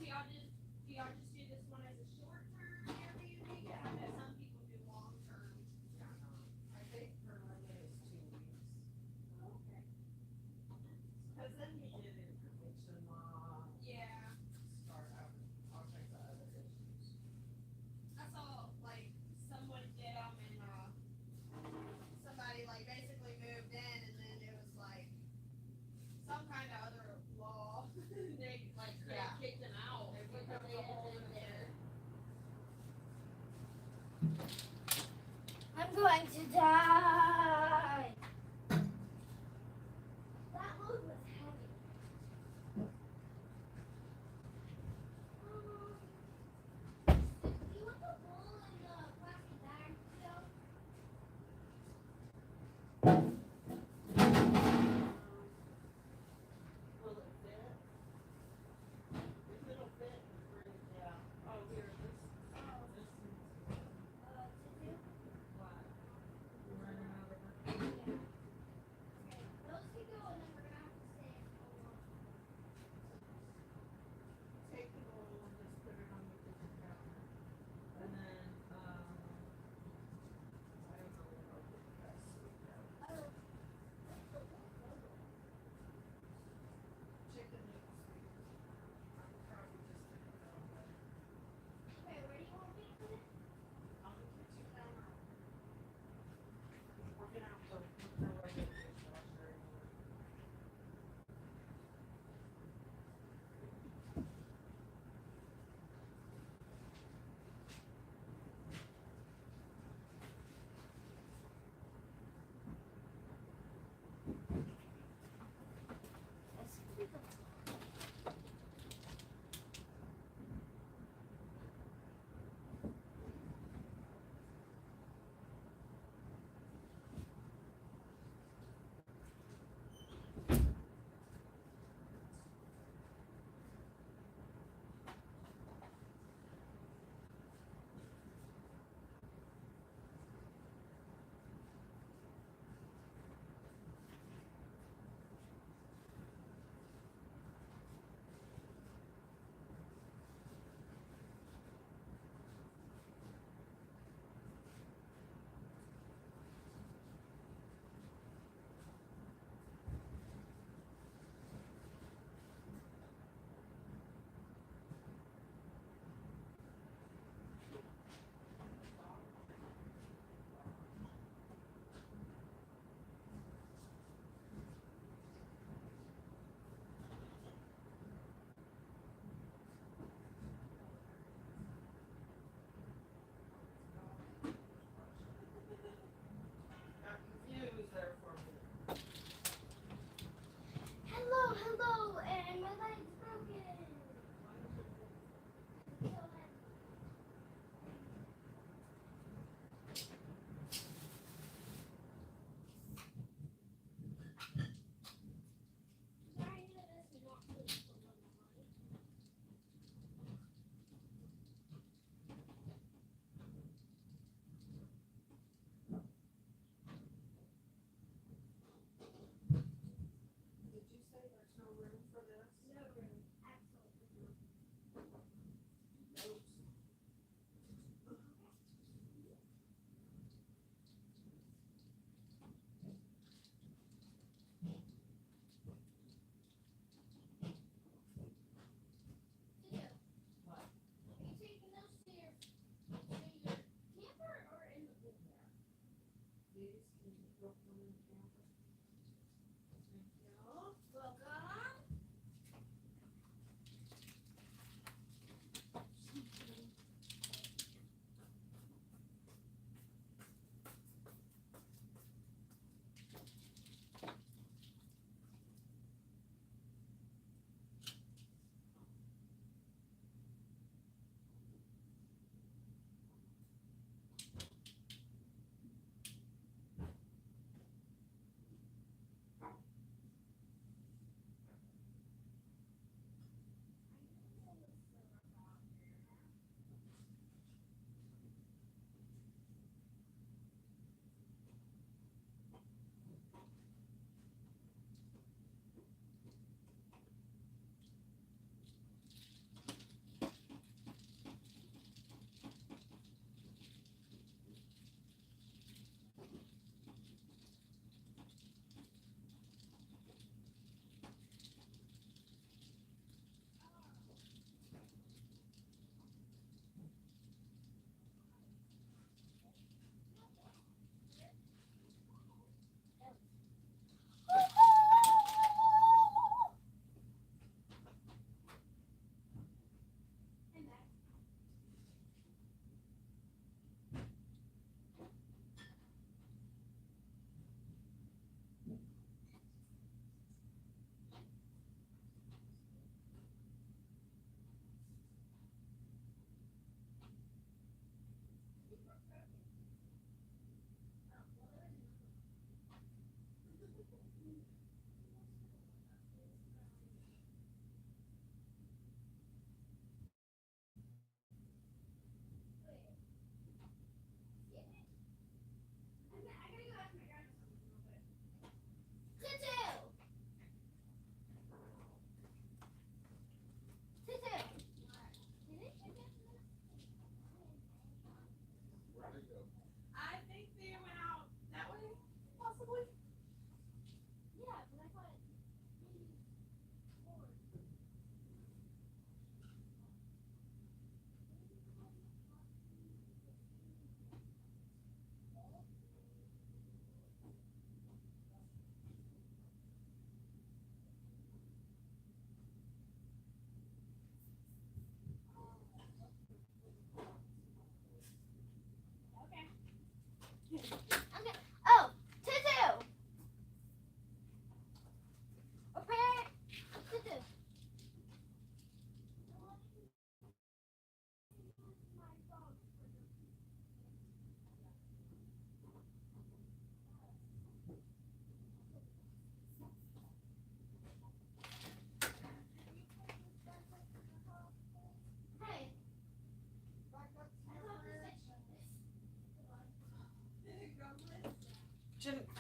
E: Do y'all just do this one as a short term Airbnb? I know some people do long term.
A: I think permanent is 2 weeks.
E: Okay.
A: Because then you get information law,
E: Yeah.
A: start out all kinds of other issues.
E: I saw like someone did them and somebody like basically moved in and then it was like some kind of other law. They like
A: Yeah.
E: kicked them out. They put the whole in there.
F: I'm going to die. That load was heavy. Do you want the bowl in the plastic bag, Joe?
A: Will it fit? If it'll fit, bring it down. Oh, here, this is
F: Tissue?
A: what? You're running out of it?
F: Okay. Those can go, and then we're gonna have to stay and hold on.
A: Take the bowl and just put it on the kitchen counter. And then, I don't know what I'll do with that sweet though.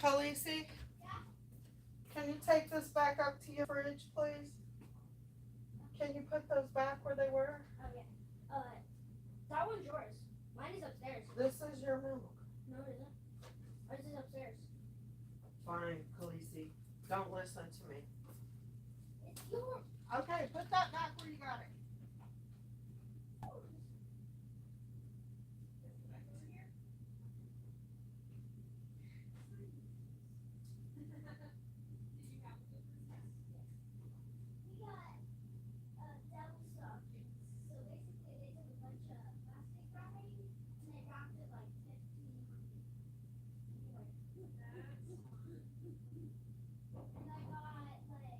A: Khaleesi, can you take this back up to your fridge, please? Can you put those back where they were?
F: Oh yeah. That one's yours. Mine is upstairs.
A: This is your milk.
F: No, it isn't. Ours is upstairs.
A: Fine, Khaleesi. Don't listen to me.
F: It's yours.
A: Okay, put that back where you got it.
F: We got devil stockings. So basically, they took a bunch of plastic wrapping and they wrapped it like 1500. Anyway. And I got like a little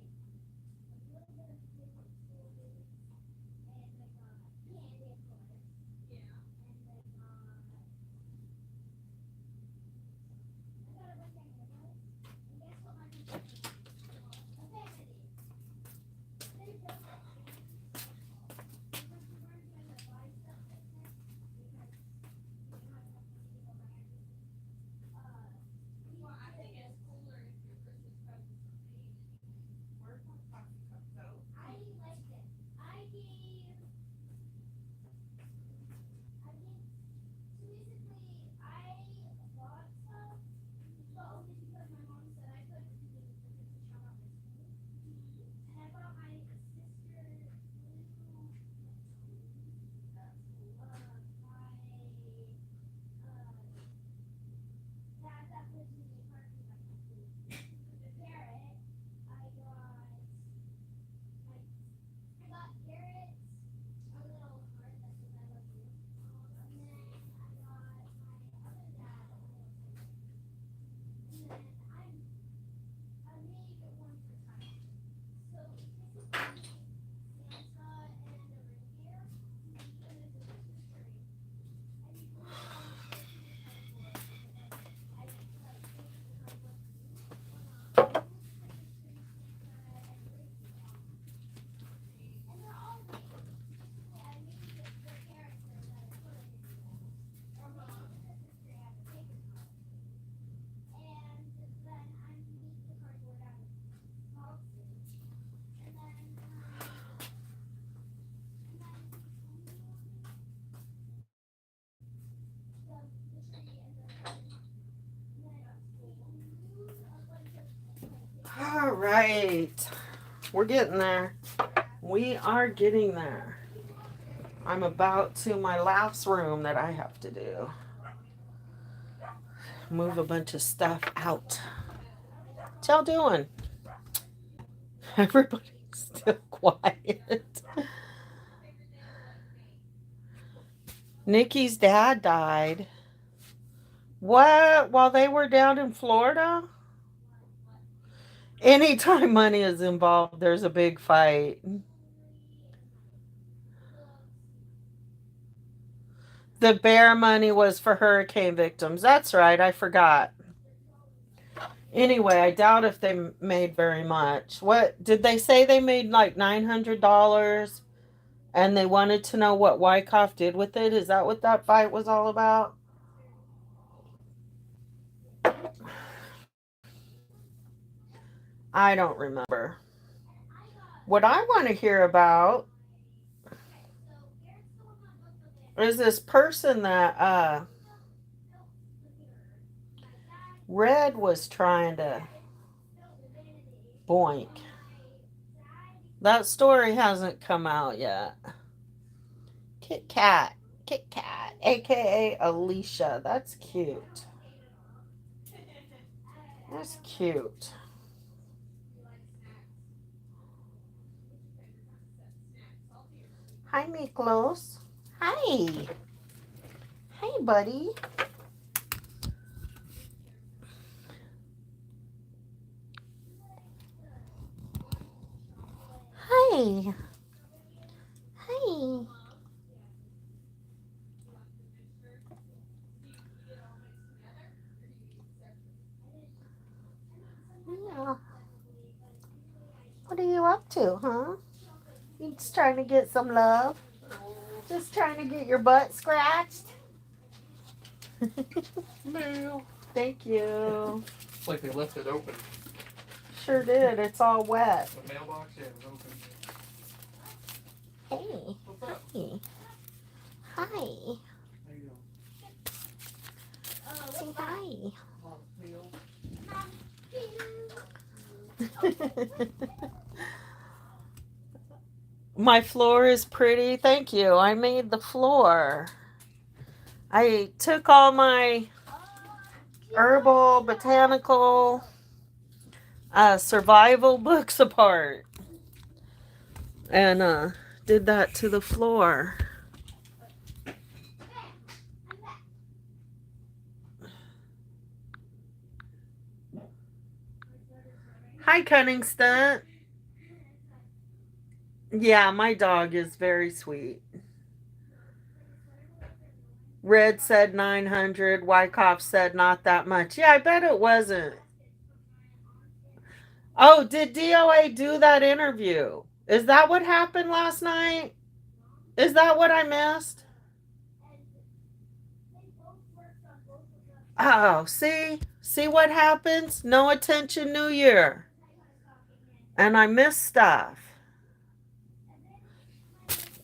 F: bit of paper tools and I got candy, of course.
E: Yeah.
F: And I got a bunch of haircuts. And guess what my friend got me? A vanity. They built that thing. Because we weren't going to buy stuff like this because we didn't have enough money to go buy everything.
E: Well, I think it's cooler if your Christmas presents are made. Where's my coffee cup go?
F: I liked it. I gave. So basically, I bought stuff, but only because my mom said I could because it was the Christmas shop at my school. And I bought my sister blue. That lives in the apartment by my school. The Garrett, I got Garrett a little heart that says I love you. And then I got my other dad a little thing. And then I made one for Tyler. So it's basically Santa and a reindeer, and it's a Christmas tree. And you put it on the Christmas cardboard, and then I like painted the cardboard blue. Christmas tree, Santa, and reindeer on it. And they're all made. Basically, I made the character that I put it in there. And then the Christmas tree I had to take it out. And then I made the cardboard out of boxes. And then the tree and the garden. And then I glued a bunch of
A: All right. We're getting there. We are getting there. I'm about to my last room that I have to do. Move a bunch of stuff out. What y'all doing? Everybody's still quiet. Nikki's dad died. What? While they were down in Florida? Anytime money is involved, there's a big fight. The bear money was for hurricane victims. That's right, I forgot. Anyway, I doubt if they made very much. What did they say? They made like $900, and they wanted to know what Wyckoff did with it. Is that what that fight was all about? I don't remember. What I want to hear about is this person that Red was trying to boink. That story hasn't come out yet. Kit Kat, aka Alicia. That's cute. That's cute. Hi, Miklos. Hi. Hey, buddy. Hi. Hi. Yeah. What are you up to, huh? You just trying to get some love? Just trying to get your butt scratched?
C: Meow.
A: Thank you.
C: It's like they left it open.
A: Sure did. It's all wet.
C: The mailbox, yeah, it was open.
A: Hey.
C: What's up?
A: Hi. Hi.
C: How you doing?
A: Say hi.
C: Oh, Leo.
A: My floor is pretty. Thank you. I made the floor. I took all my herbal, botanical, survival books apart and did that to the floor. Hi, Cunning Stunt. Yeah, my dog is very sweet. Red said 900. Wyckoff said not that much. Yeah, I bet it wasn't. Oh, did DOA do that interview? Is that what happened last night? Is that what I missed? Oh, see? See what happens? No attention New Year. And I missed stuff.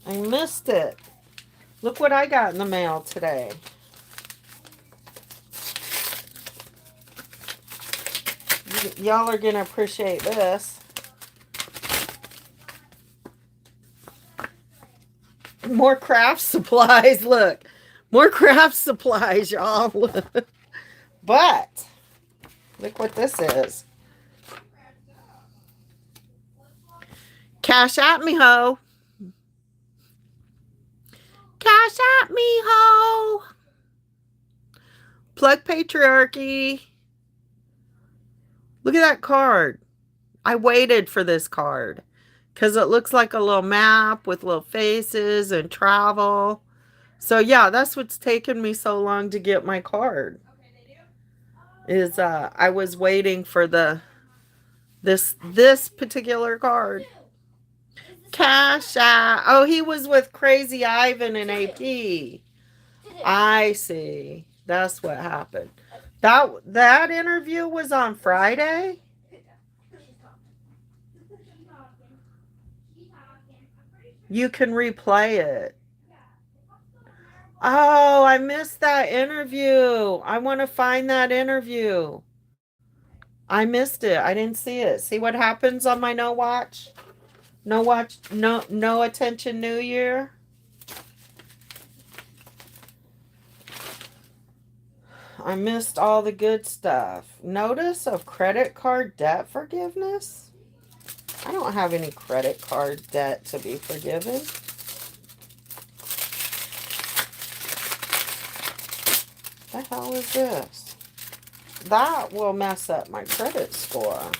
A: I missed it. Look what I got in the mail today. Y'all are going to appreciate this. More craft supplies. Look. More craft supplies, y'all. But, look what this is. Cash at me, ho. Cash at me, ho. Plug patriarchy. Look at that card. I waited for this card because it looks like a little map with little faces and travel. So yeah, that's what's taken me so long to get my card. Is I was waiting for this particular card. Cash out. Oh, he was with Crazy Ivan and AP. I see. That's what happened. That interview was on Friday? You can replay it. Oh, I missed that interview. I want to find that interview. I missed it. I didn't see it. See what happens on my no watch? No watch, no attention New Year. I missed all the good stuff. Notice of credit card debt forgiveness? I don't have any credit card debt to be forgiven. The hell is this? That will mess up my credit score.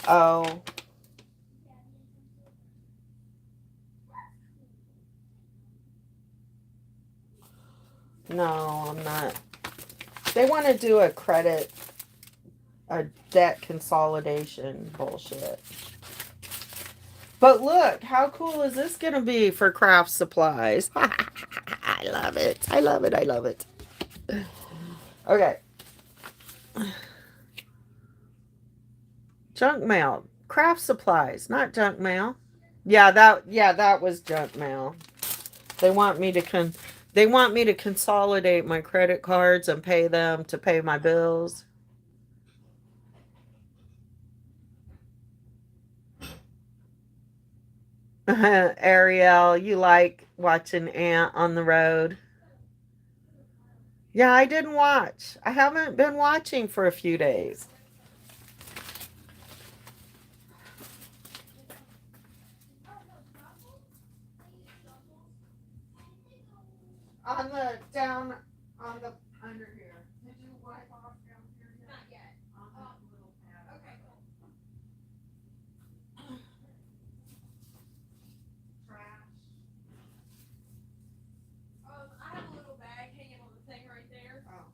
A: Oh. No, I'm not. They want to do a debt consolidation bullshit. But look, how cool is this going to be for craft supplies? I love it. I love it. I love it. Okay. Junk mail. Craft supplies, not junk mail. Yeah, that was junk mail. They want me to consolidate my credit cards and pay them to pay my bills. Ariel, you like watching Ant on the road? Yeah, I didn't watch. I haven't been watching for a few days. On the down, on the under here. Did you wipe off down here yet?
E: Not yet.
A: On that little pad.
E: Okay, cool.
A: Trash.
E: I have a little bag hanging on the thing right there.
A: Oh.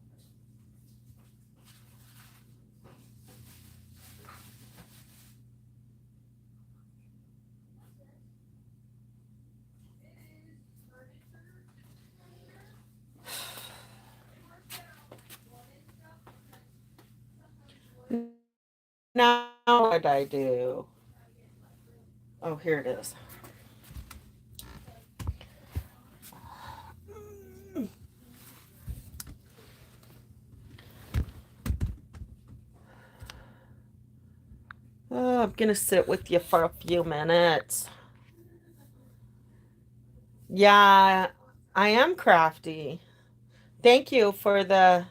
A: did I do? Oh, here it is. Oh, I'm gonna sit with you for a few minutes. Yeah, I am crafty. Thank you for the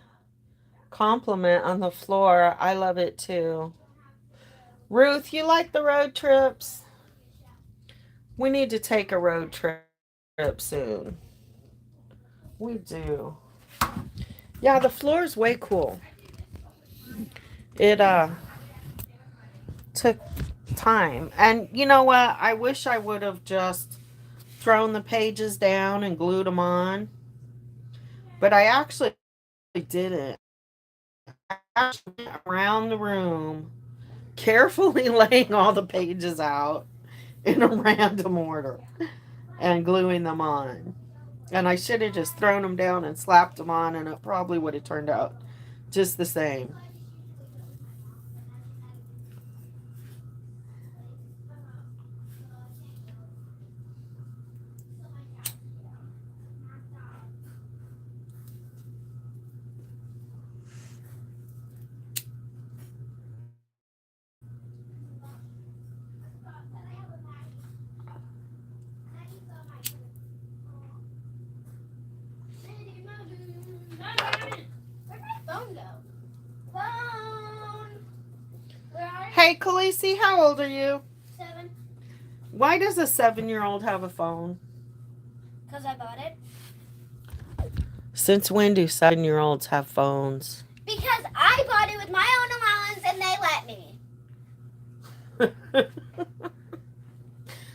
A: compliment on the floor. I love it too. Ruth, you like the road trips? We need to take a road trip soon. We do. Yeah, the floor is way cool. It took time. And you know what? I wish I would have just thrown the pages down and glued them on. But I actually didn't. I actually went around the room, carefully laying all the pages out in a random order and gluing them on. And I should have just thrown them down and slapped them on, and it probably would have turned out just the same.
F: Where'd my phone go? Phone. Where are you?
A: Hey, Khaleesi, how old are you?
F: 7.
A: Why does a 7-year-old have a phone?
F: Because I bought it.
A: Since when do 7-year-olds have phones?
F: Because I bought it with my own allowance and they let me.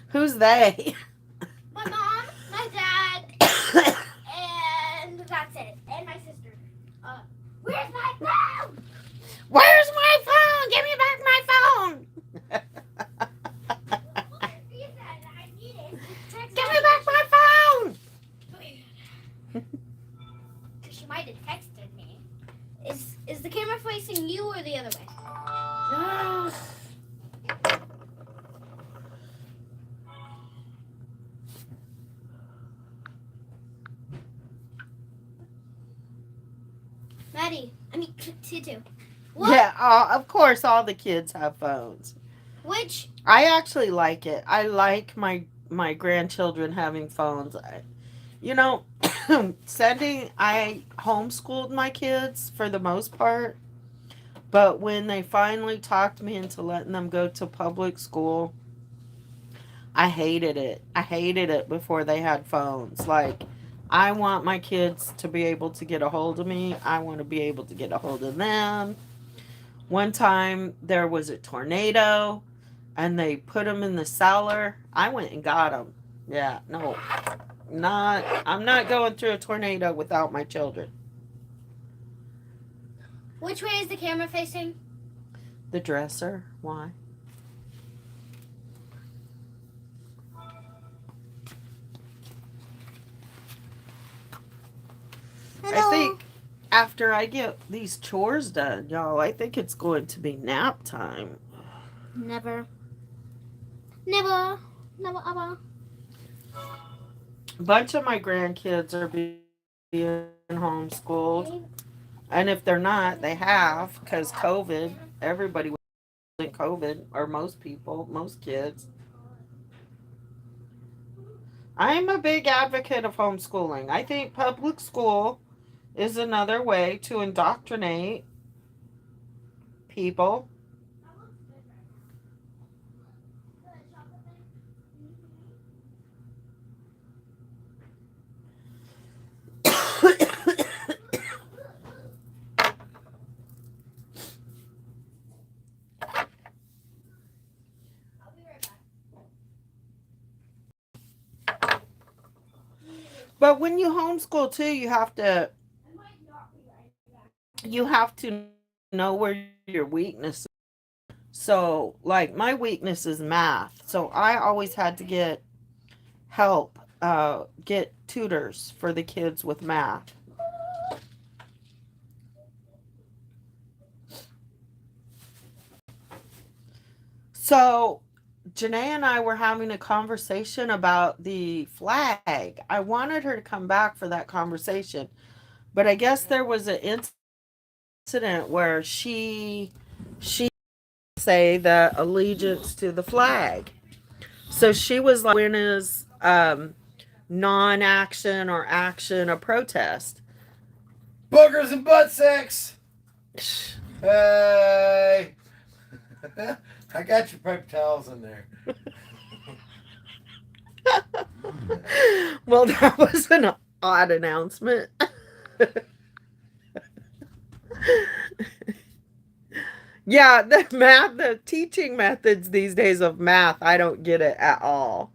A: Who's they?
F: My mom, my dad, and that's it. And my sister. Where's my phone?
A: Where's my phone? Give me back my phone.
F: He said I need it.
A: Give me back my phone.
F: She might have texted me. Is the camera facing you or the other way? No. Maddie, Tutu. What?
A: Yeah, of course, all the kids have phones.
F: Which?
A: I actually like it. I like my grandchildren having phones. You know, I homeschooled my kids for the most part, but when they finally talked me into letting them go to public school, I hated it. I hated it before they had phones. Like, I want my kids to be able to get a hold of me. I want to be able to get a hold of them. One time there was a tornado and they put them in the cellar. I went and got them. Yeah, no. I'm not going through a tornado without my children.
F: Which way is the camera facing?
A: The dresser. Why? I think after I get these chores done, y'all, I think it's going to be nap time.
F: Never ever.
A: A bunch of my grandkids are being homeschooled. And if they're not, they have, because COVID, everybody was in COVID, or most people, most kids. I'm a big advocate of homeschooling. I think public school is another way to indoctrinate people. But when you homeschool too, you have to know where your weakness is. So, like, my weakness is math. So I always had to get help, get tutors for the kids with math. So Janae and I were having a conversation about the flag. I wanted her to come back for that conversation, but I guess there was an incident where she say the allegiance to the flag. So she was like, when is non-action or action a protest?
C: Boogers and butt sex. Hey. I got your paper towels in there.
A: Well, that was an odd announcement. Yeah, the teaching methods these days of math, I don't get it at all.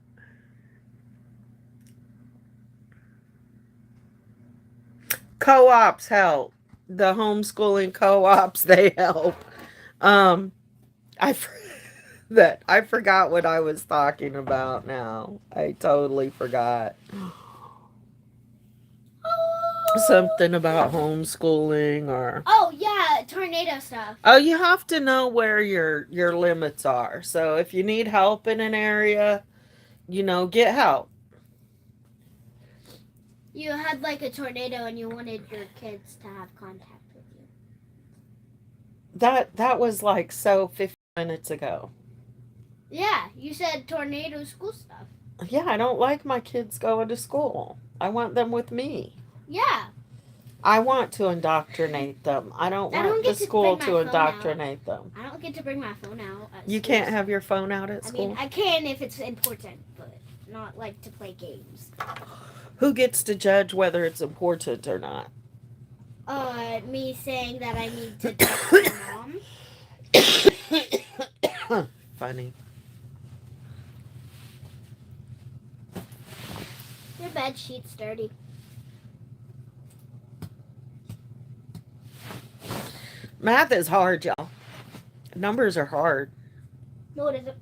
A: Co-ops help. The homeschooling co-ops, they help. Um, I I forgot what I was talking about now. I totally forgot. Something about homeschooling or
F: Oh yeah, tornado stuff.
A: oh, you have to know where your limits are. So if you need help in an area, get help.
F: You had like a tornado and you wanted your kids to have contact with you.
A: That was like so 15 minutes ago.
F: Yeah, you said tornado school stuff.
A: Yeah, I don't like my kids going to school. I want them with me.
F: Yeah.
A: I want to indoctrinate them. I don't
F: I
A: want
F: don't
A: the
F: get to
A: school
F: bring
A: to
F: my phone out.
A: indoctrinate them.
F: I don't get to bring my phone out. At
A: You
F: schools.
A: can't have your phone out at
F: I
A: school.
F: mean, I can if it's important, but not like to play games.
A: Who gets to judge whether it's important or not?
F: Me saying that I need to talk to my mom.
A: Funny.
F: Your bed sheet's dirty.
A: Math is hard, y'all. Numbers are hard.
F: No, it isn't.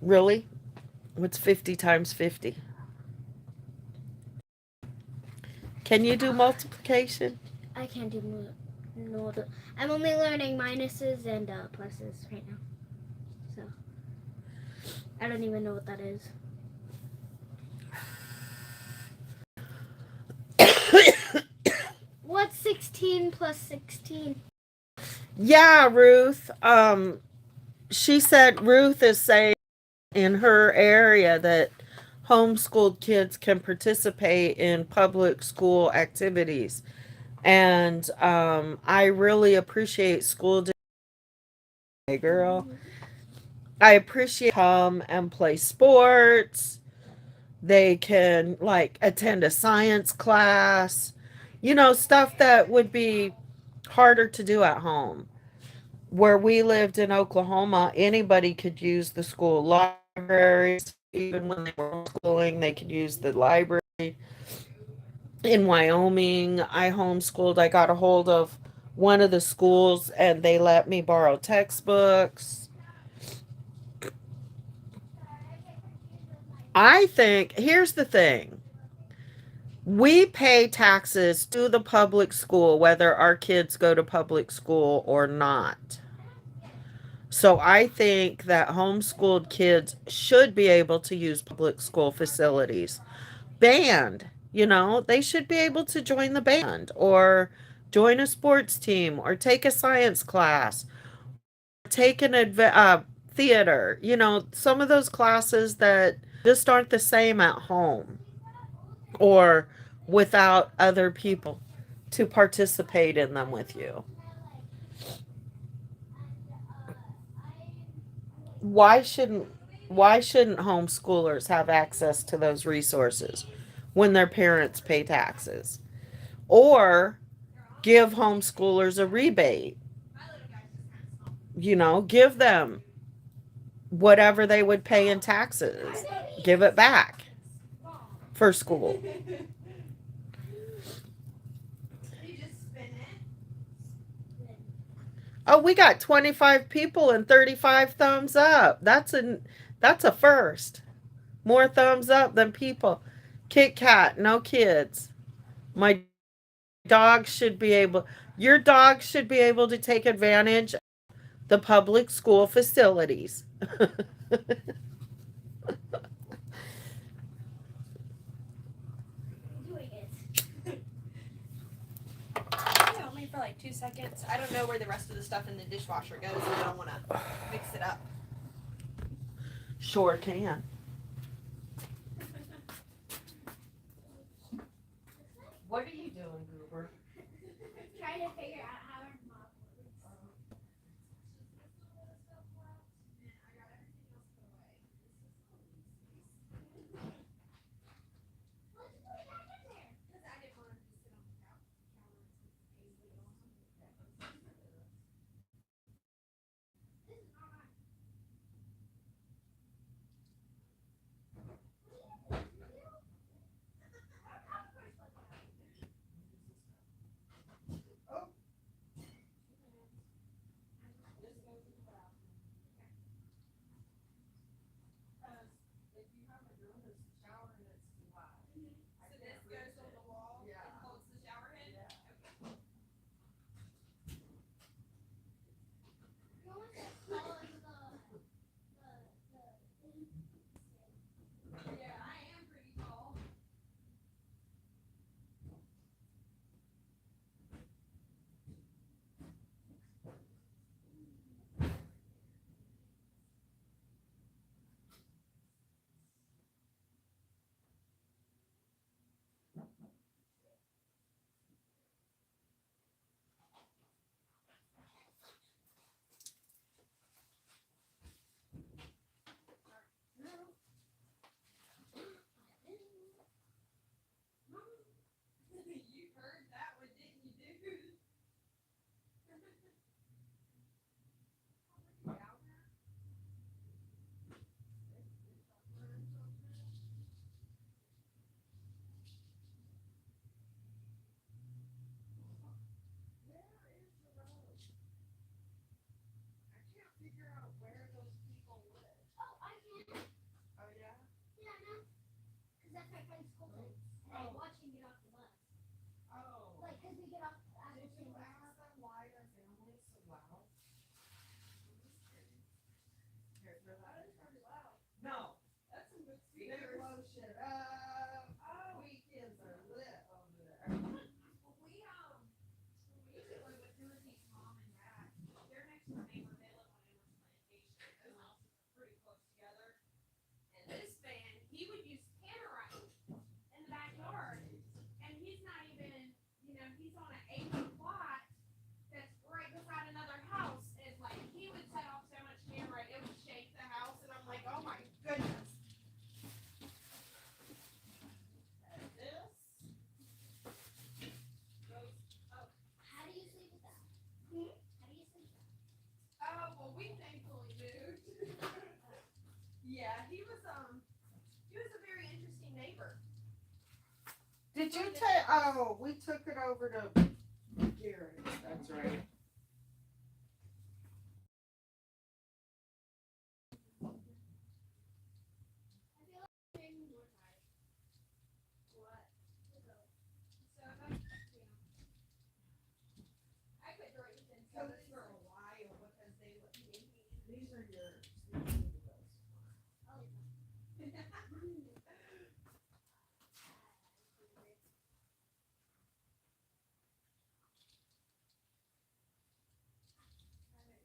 A: Really? What's 50 times 50? Can you do multiplication?
F: I can't do no. I'm only learning minuses and pluses right now. So I don't even know what that is. What's 16 plus 16?
A: Yeah, Ruth. She said Ruth is saying in her area that homeschooled kids can participate in public school activities. And I really appreciate school day, girl. I appreciate come and play sports. They can like attend a science class, stuff that would be harder to do at home. Where we lived in Oklahoma, anybody could use the school libraries. Even when they were schooling, they could use the library. In Wyoming, I homeschooled. I got a hold of one of the schools and they let me borrow textbooks. I think, here's the thing. We pay taxes to the public school, whether our kids go to public school or not. So I think that homeschooled kids should be able to use public school facilities. Band, they should be able to join the band or join a sports team or take a science class, take an theater, some of those classes that just aren't the same at home or without other people to participate in them with you. Why shouldn't homeschoolers have access to those resources when their parents pay taxes? Or give homeschoolers a rebate. Give them whatever they would pay in taxes. Give it back for school.
E: You just spin it.
A: Oh, we got 25 people and 35 thumbs up. That's a first. More thumbs up than people. Kit Kat, no kids. My dog should be able, your dog should be able to take advantage of the public school facilities.
F: Doing it.
E: Yeah, only for like 2 seconds. I don't know where the rest of the stuff in the dishwasher goes, and I don't want to mix it up.
A: Sure can. What are you doing, Goober?
F: Trying to figure out how our mom works. Let's put it back in there.
E: Because I didn't want to just sit on the counter and easily on.
F: This is not mine.
E: If you have a room that's a shower and it's too high. So this goes on the wall and holds the shower head? Okay.
F: You almost as tall as
E: Yeah, I am pretty tall. You heard that one, didn't you, dude? I can't figure out where those people live.
F: Oh, I can.
E: Oh, yeah?
F: Yeah, no. Because that's my friend's Colton. And I watch him get off the bus.
E: Oh.
F: Like, because we get off at the
E: Did
F: same
E: you
F: bus.
E: ask them why their family is so loud? Here, throw that. That is pretty loud. No. That's some good speakers. Blow shit up. Oh. Weekends are lit over there. Well, we usually with Timothy's mom and dad, their next door neighbor, they live on Amherst Plantation. Those houses are pretty close together. And this man, he would use Tannerite in the backyard. And he's not even, he's on an acre plot that's right beside another house. And like, he would set off so much Tannerite, it would shake the house. And I'm like, oh my goodness. And this goes up.
F: How do you sleep with that?
E: Hmm?
F: How do you sleep with that?
E: Oh, well, we thankfully moved. Yeah, he was a very interesting neighbor.
A: Did you take? Oh, we took it over to Garrett. That's right.
F: I feel like I'm getting more tired.
E: What?
F: To go.
E: So I quit drinking sodas for a while because they let me.
A: These are yours.
F: Oh,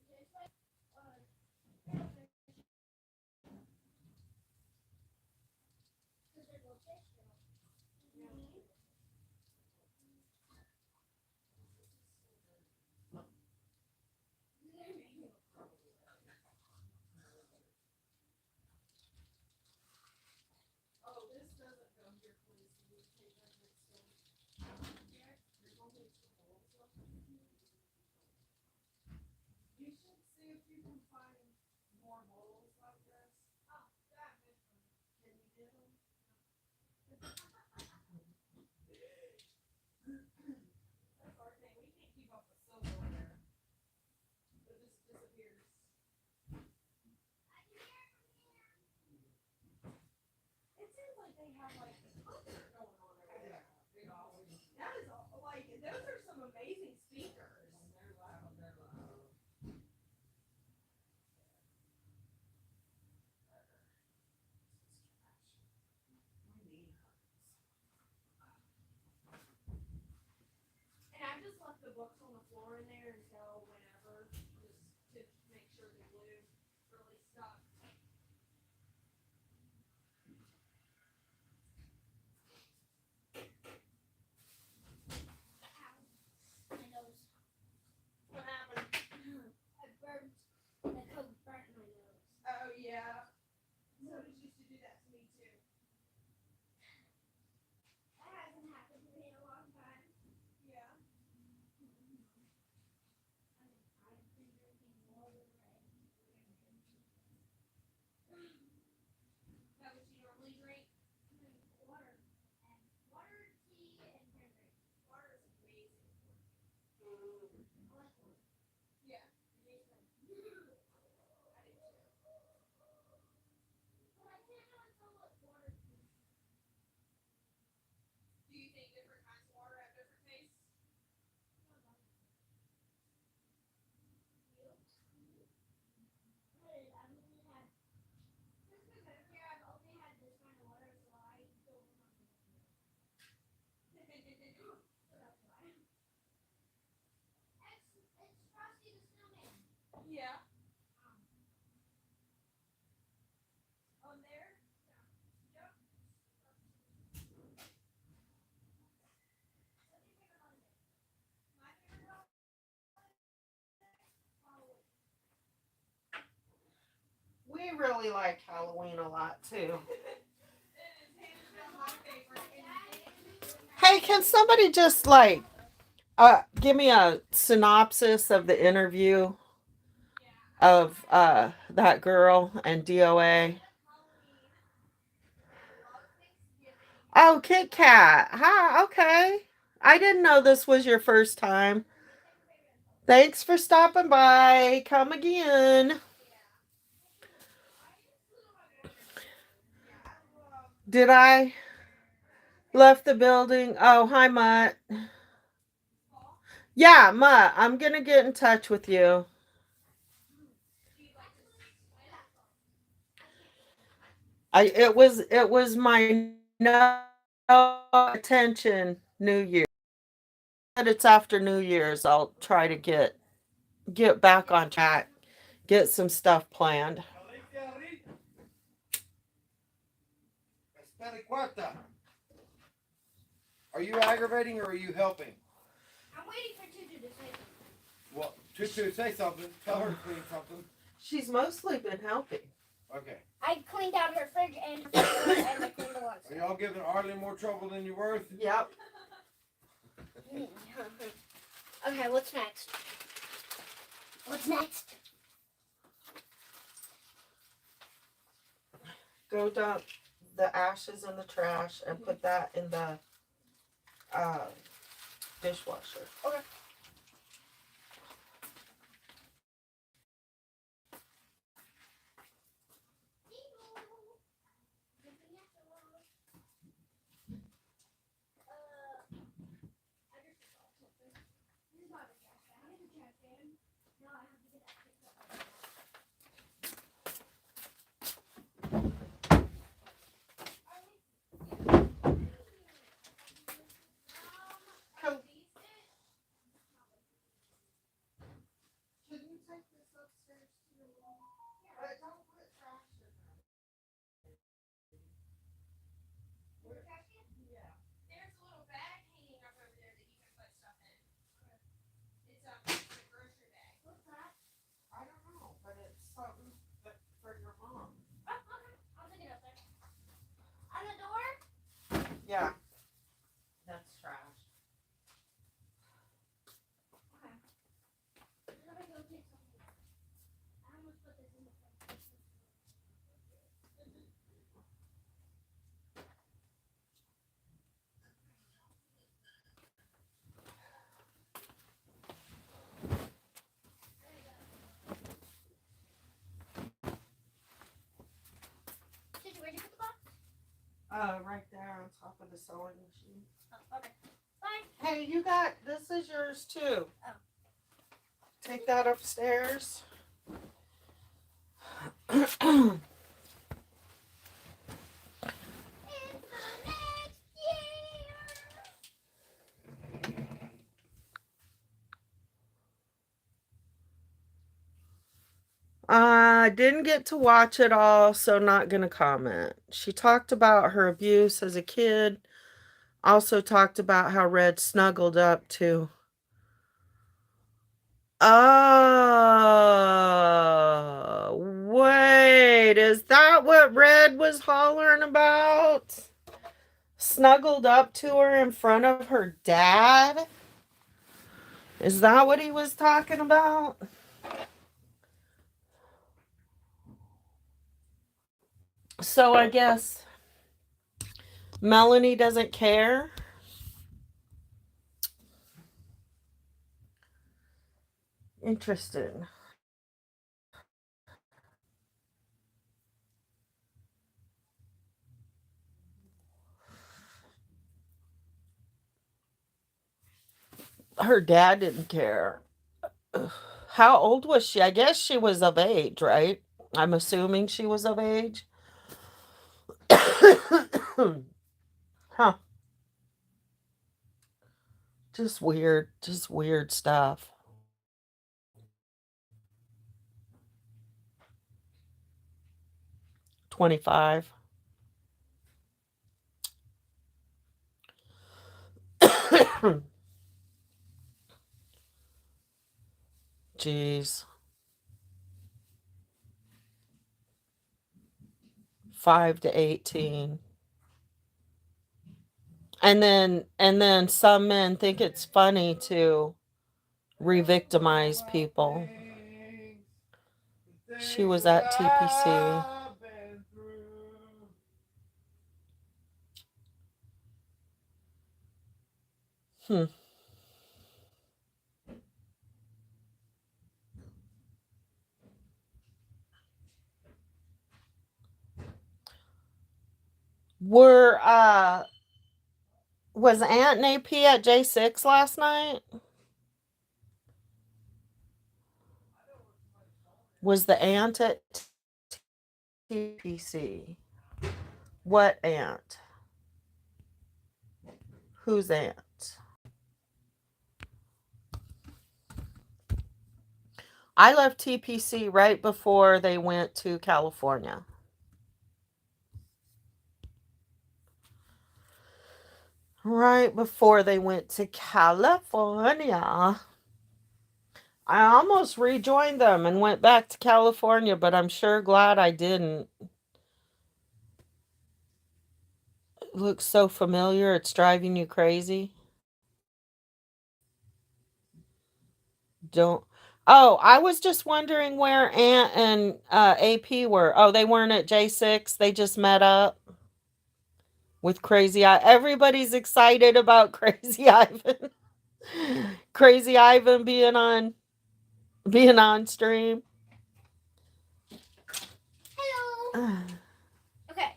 F: it's like, because they're both fish still.
E: Oh, this doesn't go here, please. You take that next one. There's only two holes left. You should see if you can find more holes like this. Oh, that missed one. Can you get them? That's our thing. We can't keep up with silverware. It just disappears. It seems like they have like a concert going on over there. That is like those are some amazing speakers. They're loud. They're loud.
B: floor in there until whenever, just to make sure the glue really stuck.
F: My nose.
B: What happened?
F: I burnt. The Coke burnt my nose.
B: Oh, yeah. Sodas used to do that to me too.
F: That hasn't happened to me in a long time.
B: Yeah.
F: I've been drinking more than
B: Is that what you normally drink?
F: water. And water, tea, and cranberry.
B: Water is amazing.
F: I like water.
B: Yeah.
F: It tastes like.
B: I do too.
F: But I can't really tell what water tastes.
B: Do you think different kinds of water have different tastes?
F: I've only had. Since we've been here, I've only had this kind of water, so I don't remember. So that's why. It's Frosty the Snowman.
B: Yeah. On there?
F: Yep. What's your favorite holiday?
B: My favorite holiday?
F: Halloween.
A: We really like Halloween a lot too.
B: It is hands down my favorite.
A: Hey, can somebody just give me a synopsis of the interview of that girl and DOA? Oh, Kit Kat. Hi, okay. I didn't know this was your first time. Thanks for stopping by. Come again. Did I left the building? Oh, hi, Mutt. Yeah, Mutt, I'm gonna get in touch with you. It was my no attention New Year. But it's after New Year's. I'll try to get back on track, get some stuff planned.
G: Are you aggravating or are you helping?
F: I'm waiting for Tutu to say something.
G: Well, Tutu, say something. Tell her to clean something.
A: She's mostly been helping.
G: Okay.
F: I cleaned out her fridge and her freezer and I cleaned the water.
G: Are y'all giving Arlen more trouble than you're worth?
A: Yep.
F: Okay, what's next? What's next?
A: Go dump the ashes in the trash and put that in the dishwasher.
F: Okay.
A: Can you take this upstairs to your room? But don't put trash in there. Yeah.
B: There's a little bag hanging up over there that you can put stuff in. It's a grocery bag.
F: What's that?
A: I don't know, but it's something for your mom.
F: Oh, okay. I'll take it up there. On the door?
A: Yeah. That's trash.
F: Okay. Let me go take something. I almost put this in the fridge. Tutu, where'd you put the box?
A: Right there on top of the sewing machine.
F: Oh, okay. Bye.
A: Hey, you got this is yours too.
F: Oh.
A: Take that upstairs.
F: It's the next year.
A: I didn't get to watch it all, so not gonna comment. She talked about her abuse as a kid. Also talked about how Red snuggled up to. Oh, wait, is that what Red was hollering about? Snuggled up to her in front of her dad? Is that what he was talking about? So I guess Melanie doesn't care. Interesting. Her dad didn't care. How old was she? I guess she was of age, right? I'm assuming she was of age. Huh. Just weird stuff. $25. Jeez. 5 to 18. And then some men think it's funny to re-victimize people. She was at TPC. Hmm. Was Aunt and AP at J6 last night? Was the aunt at TPC? What aunt? Whose aunt? I left TPC right before they went to California. Right before they went to California. I almost rejoined them and went back to California, but I'm sure glad I didn't. It looks so familiar, it's driving you crazy. Don't. Oh, I was just wondering where Aunt and AP were. Oh, they weren't at J6. They just met up with Crazy Ivan. Everybody's excited about Crazy Ivan. Crazy Ivan being on stream.
F: Hello. Okay.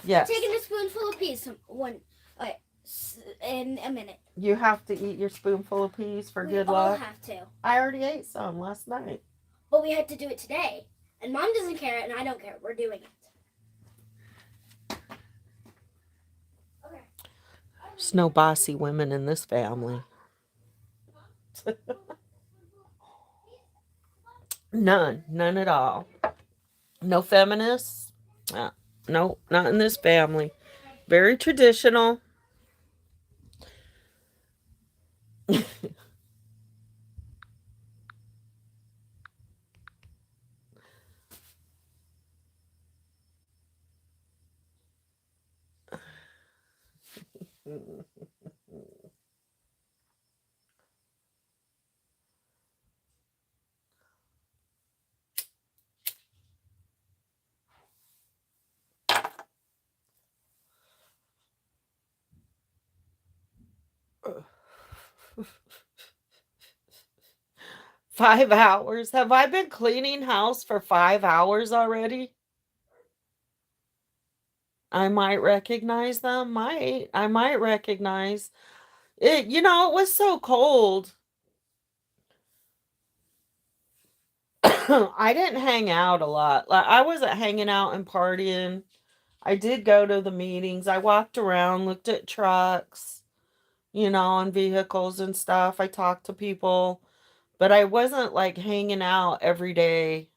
A: Yes.
F: Taking a spoonful of peas. In a minute.
A: You have to eat your spoonful of peas for good
F: We all
A: luck.
F: have to.
A: I already ate some last night.
F: But we had to do it today. And Mom doesn't care and I don't care. We're doing it. Okay.
A: There's no bossy women in this family. None at all. No feminists. No, not in this family. Very traditional. Five hours. Have I been cleaning house for 5 hours already? I might recognize them. I might recognize it. It was so cold. I didn't hang out a lot. Like, I wasn't hanging out and partying. I did go to the meetings. I walked around, looked at trucks, and vehicles and stuff. I talked to people. But I wasn't like hanging out every day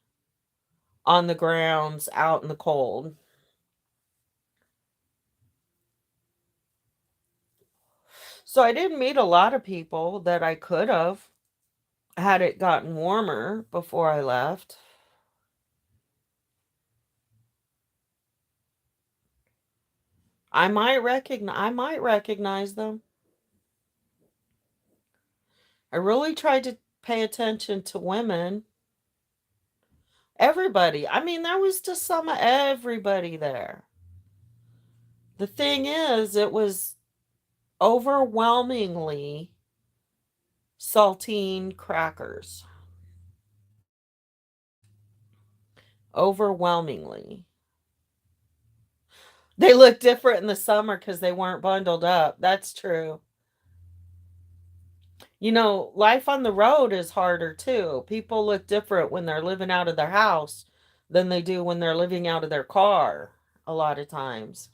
A: on the grounds out in the cold. So I didn't meet a lot of people that I could have had it gotten warmer before I left. I might recognize them. I really tried to pay attention to women. Everybody. I mean, there was just some of everybody there. The thing is, it was overwhelmingly saltine crackers. Overwhelmingly. They look different in the summer because they weren't bundled up. That's true. You know, life on the road is harder too. People look different when they're living out of their house than they do when they're living out of their car, a lot of times.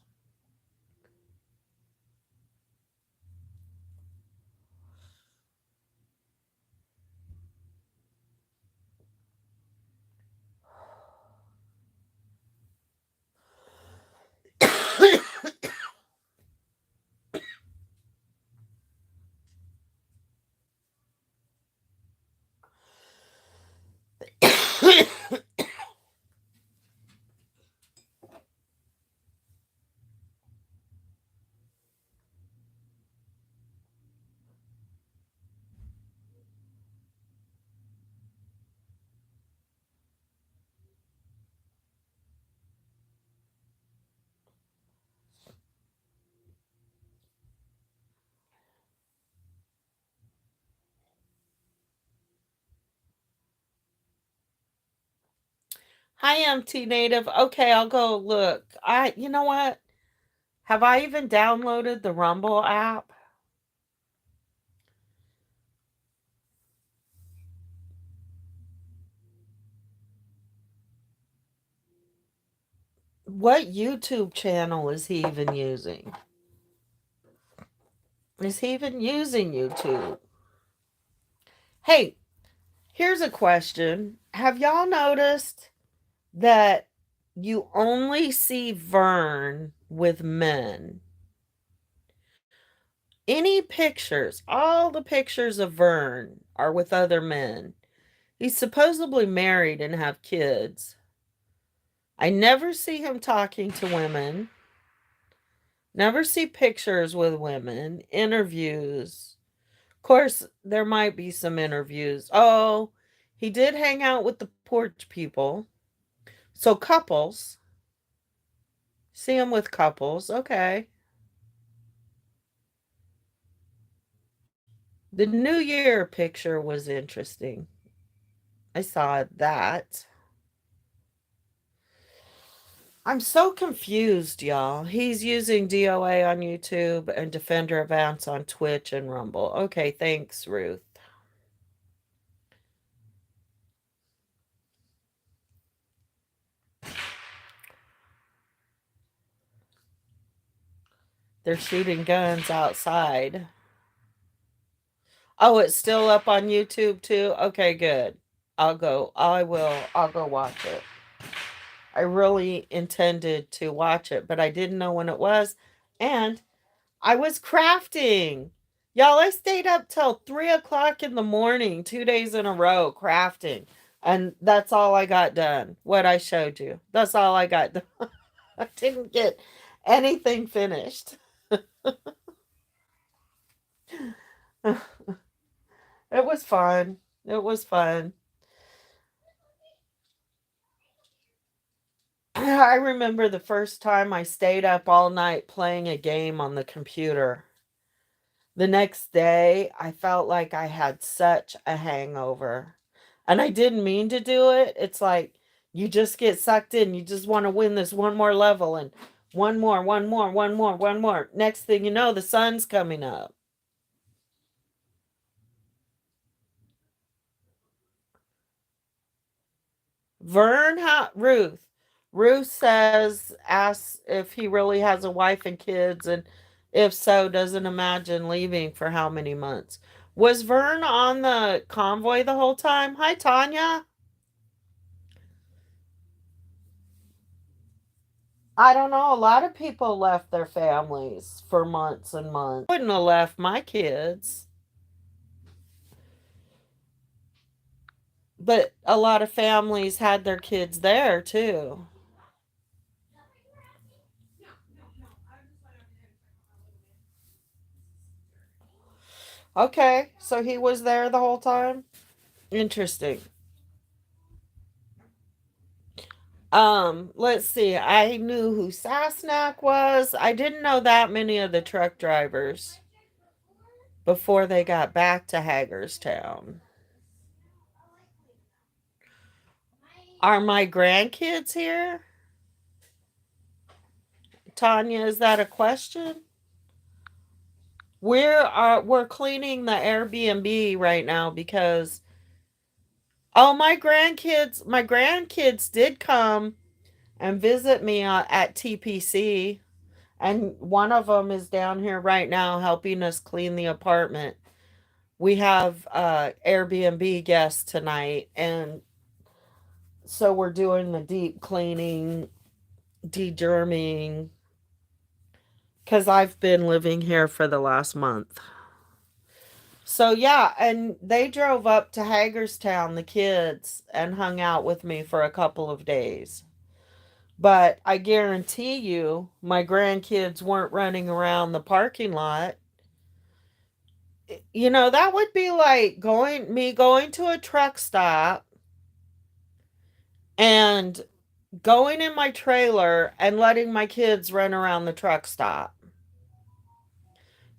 A: Hi, MT Native. Okay, I'll go look. You know what? Have I even downloaded the Rumble app? What YouTube channel is he even using? Is he even using YouTube? Hey, here's a question. Have y'all noticed that you only see Vern with men? Any pictures, all the pictures of Vern are with other men. He's supposedly married and have kids. I never see him talking to women. Never see pictures with women, interviews. Of course, there might be some interviews. Oh, he did hang out with the porch people. So couples. See him with couples. Okay. The New Year picture was interesting. I saw that. I'm so confused, y'all. He's using DOA on YouTube and Defender Advance on Twitch and Rumble. Okay, thanks, Ruth. They're shooting guns outside. Oh, it's still up on YouTube too? Okay, good. I'll go watch it. I really intended to watch it, but I didn't know when it was. And I was crafting. Y'all, I stayed up till 3 o'clock in the morning, 2 days in a row, crafting. And that's all I got done. What I showed you. That's all I got done. I didn't get anything finished. It was fun. It was fun. I remember the first time I stayed up all night playing a game on the computer. The next day, I felt like I had such a hangover. And I didn't mean to do it. It's like you just get sucked in. You just want to win this one more level and one more, one more, one more, one more. Next thing you know, the sun's coming up. Ruth. Ruth asks if he really has a wife and kids, and if so, doesn't imagine leaving for how many months. Was Vern on the convoy the whole time? Hi, Tanya. I don't know. A lot of people left their families for months and months. Wouldn't have left my kids. But a lot of families had their kids there too. Okay, so he was there the whole time? Interesting. Let's see. I knew who Sasnak was. I didn't know that many of the truck drivers before they got back to Hagerstown. Are my grandkids here? Tanya, is that a question? We're cleaning the Airbnb right now because my grandkids did come and visit me at TPC, and one of them is down here right now helping us clean the apartment. We have Airbnb guests tonight, and so we're doing the deep cleaning, de-germing, because I've been living here for the last month. So yeah, and they drove up to Hagerstown, the kids, and hung out with me for a couple of days. But I guarantee you, my grandkids weren't running around the parking lot. You know, that would be like going to a truck stop and going in my trailer and letting my kids run around the truck stop.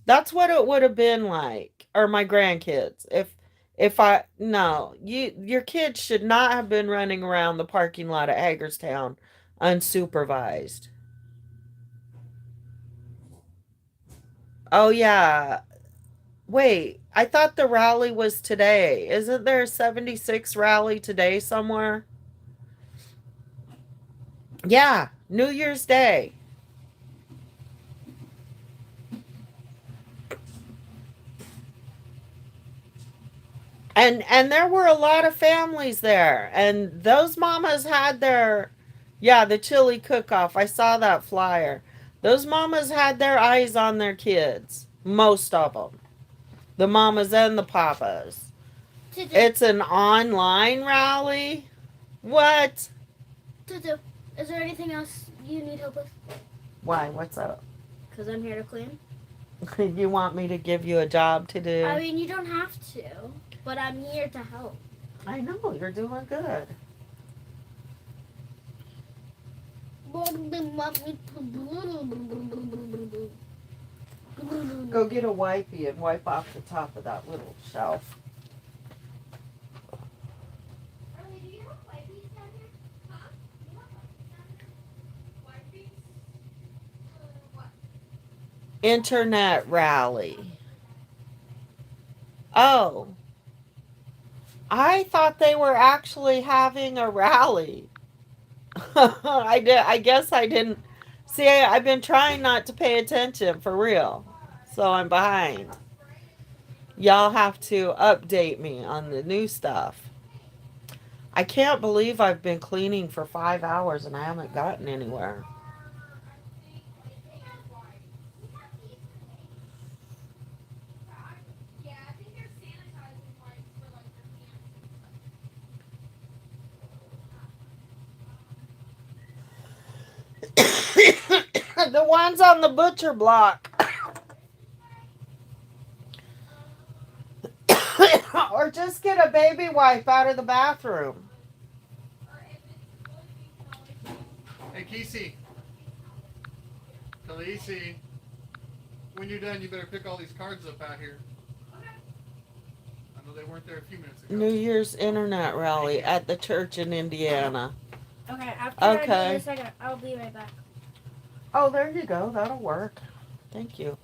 A: That's what it would have been like, or my grandkids. Your kids should not have been running around the parking lot at Hagerstown unsupervised. Oh yeah. Wait, I thought the rally was today. Isn't there a 76 rally today somewhere? Yeah, New Year's Day. And there were a lot of families there, and those mamas had the chili cook-off. I saw that flyer. Those mamas had their eyes on their kids, most of them, the mamas and the papas. It's an online rally. What?
F: Tutu, is there anything else you need help with?
A: Why? What's up?
F: Because I'm here to clean.
A: You want me to give you a job to do?
F: I mean, you don't have to, but I'm here to help.
A: I know, you're doing good. Go get a wipey and wipe off the top of that little shelf.
F: Charlie, do you have wipes down here? Huh? Do you have wipes down here?
B: What?
A: Internet rally. Oh. I thought they were actually having a rally. I guess I didn't. See, I've been trying not to pay attention for real. So I'm behind. Y'all have to update me on the new stuff. I can't believe I've been cleaning for 5 hours and I haven't gotten anywhere.
B: Yeah, I think they're sanitizing wipes for like their hands.
A: The ones on the butcher block. Or just get a baby wipe out of the bathroom.
C: Hey, Kesey. Khaleesi. When you're done, you better pick all these cards up out here. I know they weren't there a few minutes ago.
A: New Year's internet rally at the church in Indiana.
F: Okay, after I
A: Okay.
F: do this, I'll be right back.
A: Oh, there you go. That'll work. Thank you.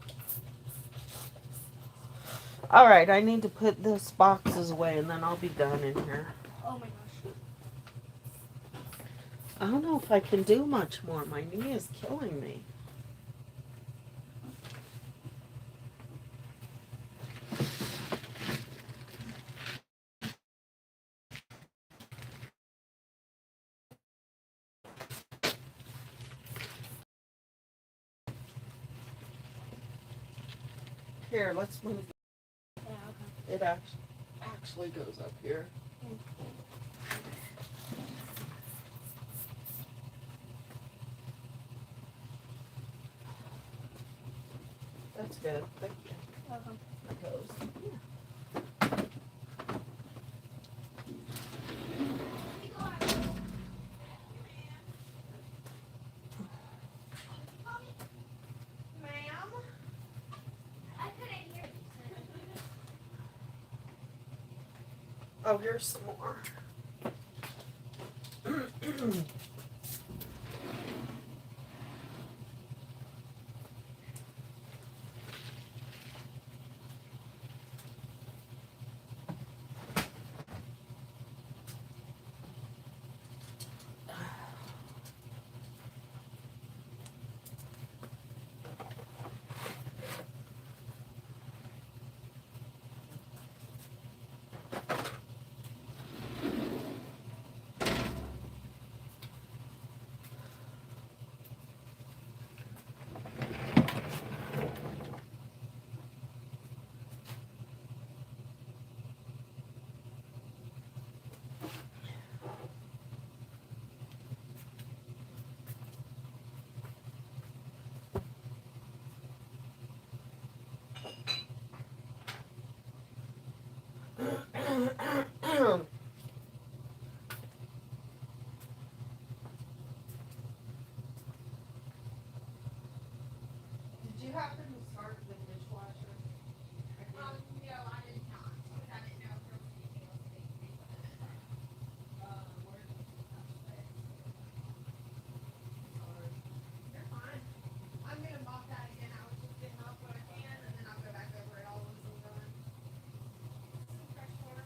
A: All right, I need to put this boxes away and then I'll be done in here.
F: Oh my gosh.
A: I don't know if I can do much more. My knee is killing me. Here, let's move.
F: Yeah, okay.
A: It actually goes up here. That's good. Thank you.
F: Welcome.
A: That goes.
E: Ma'am?
F: I couldn't hear you.
A: Oh, here's some more.
E: Did you happen to start the dishwasher?
B: No, I did not, because I didn't know if there was anything else that needed to be put in it.
E: Where did you upstairs? Sorry.
B: You're fine. I'm gonna mop that again. I was just getting off what I can, and then I'll go back over it all once I'm done. Some fresh water.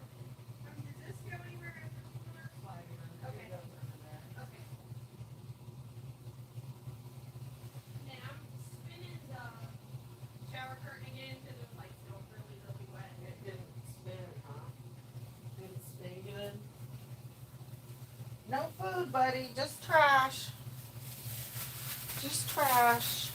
B: Does this go anywhere after water?
E: Sliding under.
B: Okay.
E: It goes under there.
B: Okay. And then I'm spinning the shower curtain again, because it's like still really, really wet.
A: It didn't spin, huh? Didn't spin good. No food, buddy. Just trash. Just trash.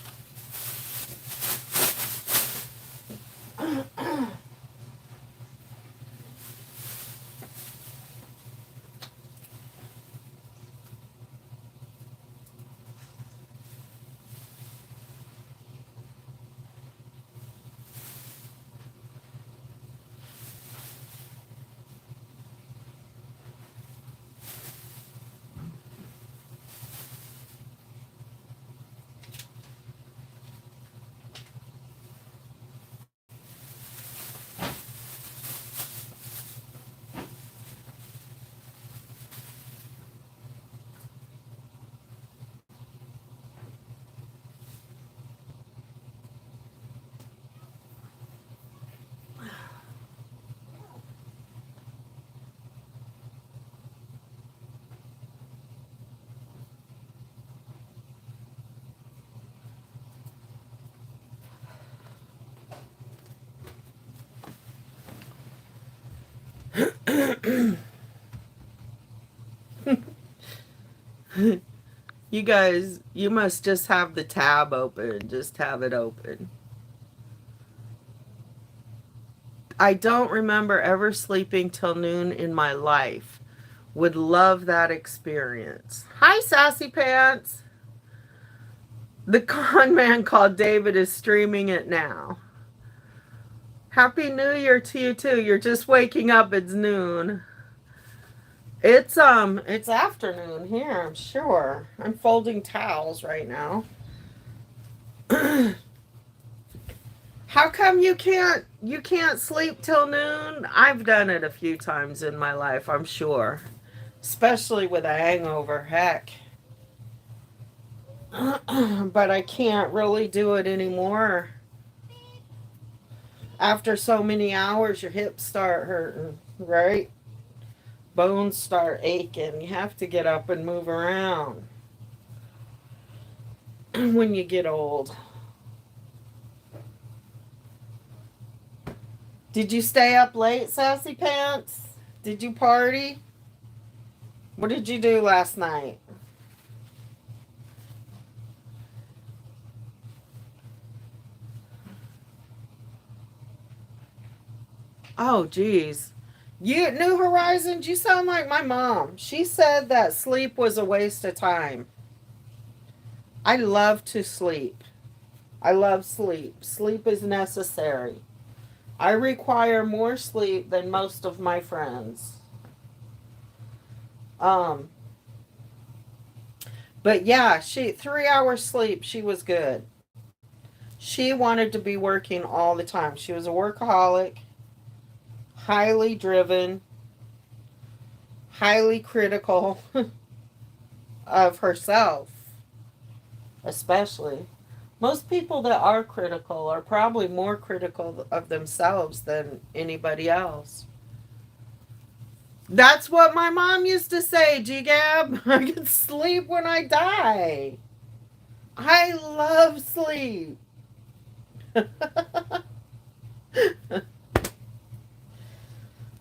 A: You guys, you must just have the tab open. Just have it open. I don't remember ever sleeping till noon in my life. Would love that experience. Hi, Sassy Pants. The con man called David is streaming it now. Happy New Year to you too. You're just waking up. It's noon. It's afternoon here, I'm sure. I'm folding towels right now. How come you can't sleep till noon? I've done it a few times in my life, I'm sure. Especially with a hangover, heck. But I can't really do it anymore. After so many hours, your hips start hurting, right? Bones start aching. You have to get up and move around when you get old. Did you stay up late, Sassy Pants? Did you party? What did you do last night? Oh, geez. You New Horizons, you sound like my mom. She said that sleep was a waste of time. I love to sleep. I love sleep. Sleep is necessary. I require more sleep than most of my friends. Um, but yeah, 3 hours sleep, she was good. She wanted to be working all the time. She was a workaholic, highly driven, highly critical of herself, especially. Most people that are critical are probably more critical of themselves than anybody else. That's what my mom used to say, G-Gab. I can sleep when I die. I love sleep.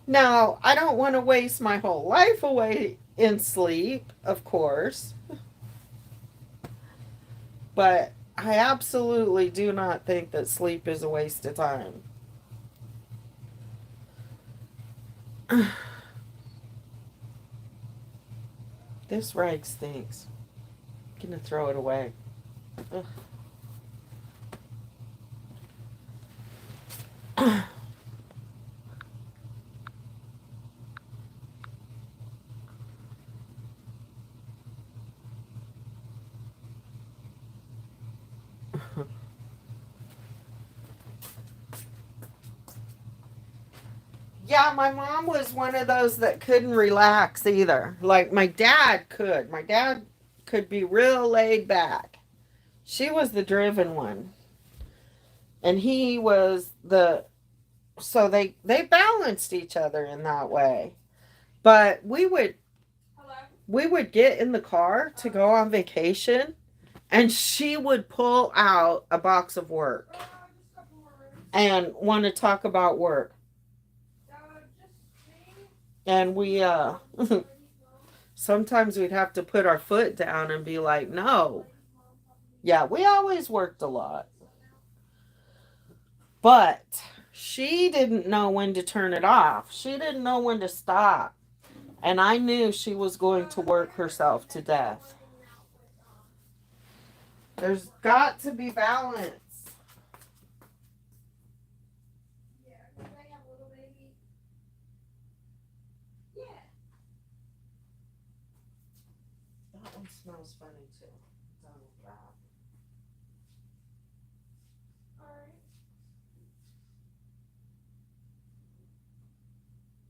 A: Now, I don't want to waste my whole life away in sleep, of course. But I absolutely do not think that sleep is a waste of time. This rag stinks. I'm gonna throw it away. Ugh. Yeah, my mom was one of those that couldn't relax either. Like my dad could. My dad could be real laid back. She was the driven one. And he was the so they balanced each other in that way. But
B: Hello?
A: we would get in the car to go on vacation and she would pull out a box of work
B: Just a couple more rooms.
A: and want to talk about work.
B: Just me.
A: And we sometimes we'd have to put our foot down and be like, no. Yeah, we always worked a lot. But she didn't know when to turn it off. She didn't know when to stop. And I knew she was going to work herself to death. There's got to be balance.
B: Yeah, because I have a little baby. Yeah.
A: That one smells funny too. Done with that.
B: Alright.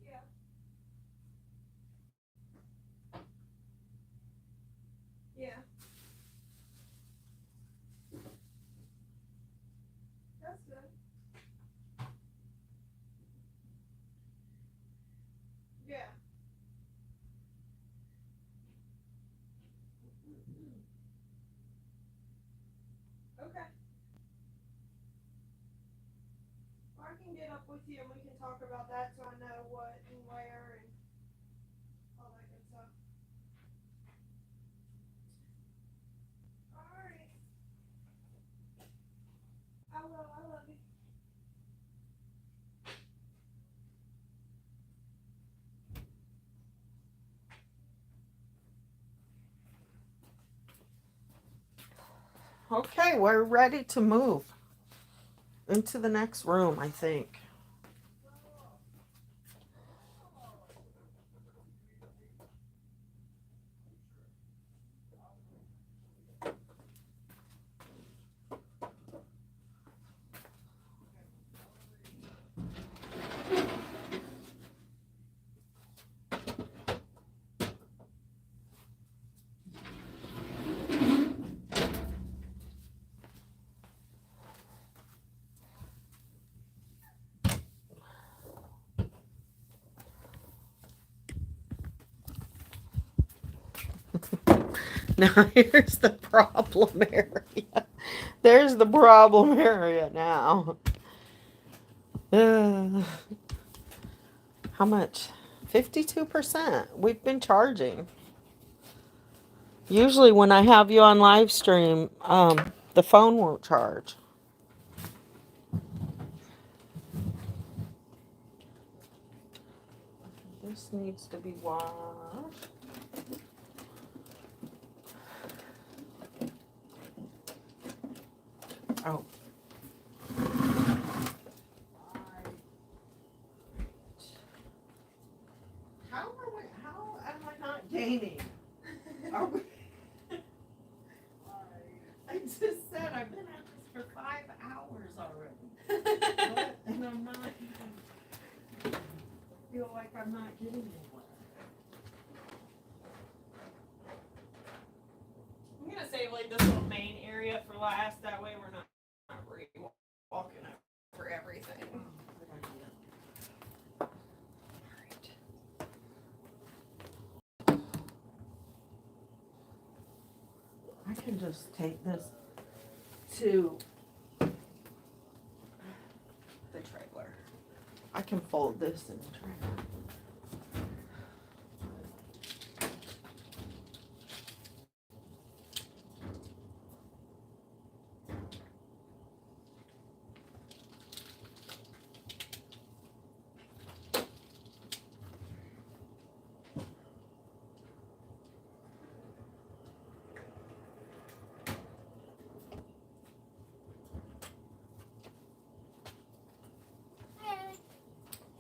B: Yeah. Yeah. That's good. Yeah. Okay. Well, I can get up with you and we can talk about that so I know what and where and all that good stuff. Alright. I will. I love you.
A: Okay, we're ready to move into the next room, I think. Now here's the problem area. There's the problem area now. How much? 52%. We've been charging. Usually when I have you on live stream, the phone won't charge. This needs to be washed. Oh. How am I not gaining? Are we? I just said I've been at this for 5 hours already. And I'm not even, feel like I'm not getting anywhere.
B: I'm gonna save like this little main area for last. That way we're not walking over everything.
A: I can just take this to
B: The trailer.
A: I can fold this in the trailer.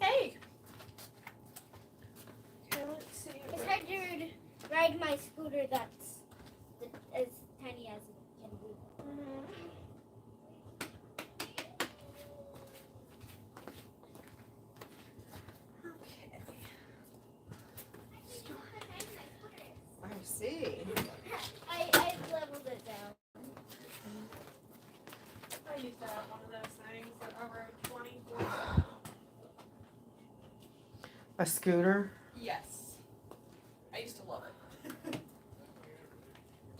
B: Hey. Okay, let's see.
F: It's hard to ride my scooter that's as tiny as it can be.
A: I see.
F: I leveled it down.
B: I used to have one of those things that I rode 24.
A: A scooter.
B: Yes. I used to love it.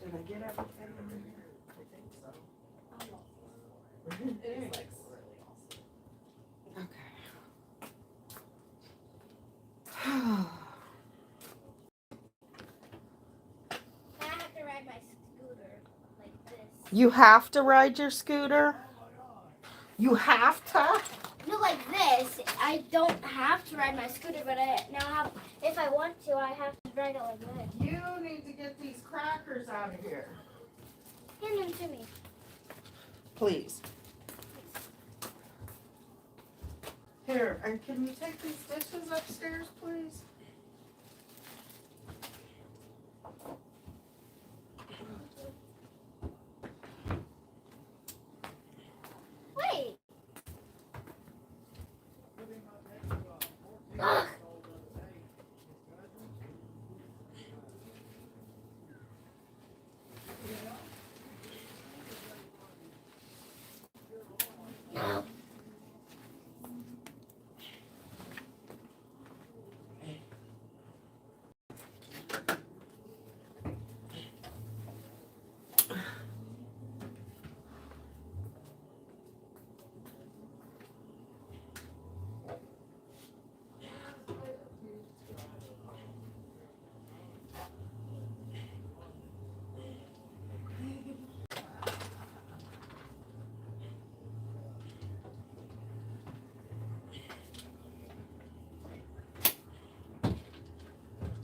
A: Did I get everything in here? I think so.
B: It is like really awesome.
A: Okay.
F: I have to ride my scooter like this.
A: You have to ride your scooter? You have to?
F: No, like this. I don't have to ride my scooter, but I now have. If I want to, I have to ride it like this.
A: You need to get these crackers out of here.
F: Hand them to me.
A: Please. Here, and can you take these dishes upstairs, please?
F: Wait. Ugh.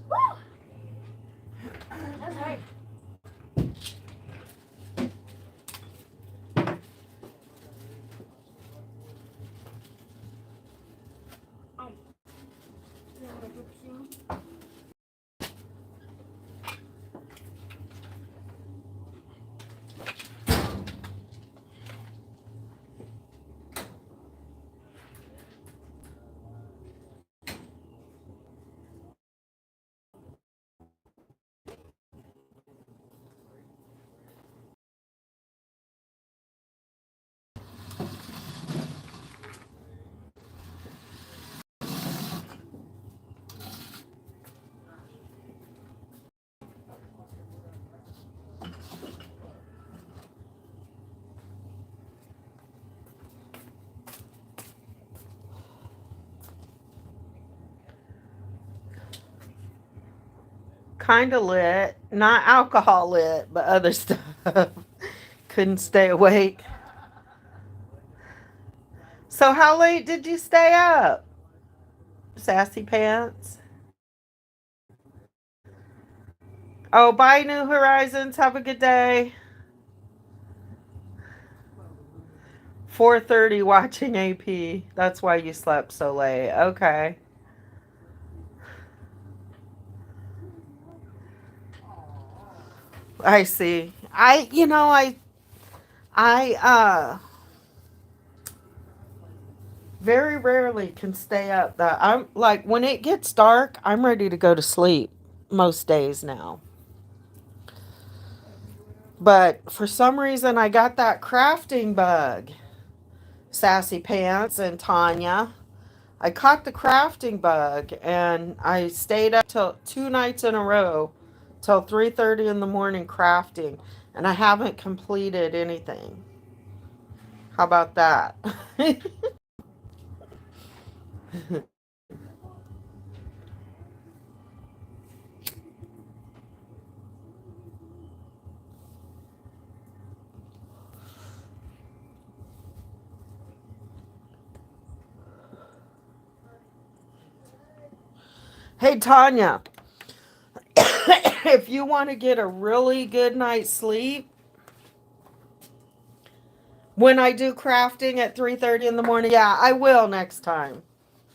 F: Woo! That was hard.
A: Kind of lit. Not alcohol lit, but other stuff. Couldn't stay awake. So how late did you stay up? Sassy pants? Oh, bye, New Horizons. Have a good day. 4:30 watching AP. That's why you slept so late. Okay. I see. I very rarely can stay up that I'm like when it gets dark, I'm ready to go to sleep most days now. But for some reason I got that crafting bug. Sassy Pants and Tanya. I caught the crafting bug and I stayed up till 2 nights in a row till 3:30 in the morning crafting and I haven't completed anything. How about that? Hey Tanya, if you want to get a really good night's sleep, when I do crafting at 3:30 in the morning, yeah, I will next time.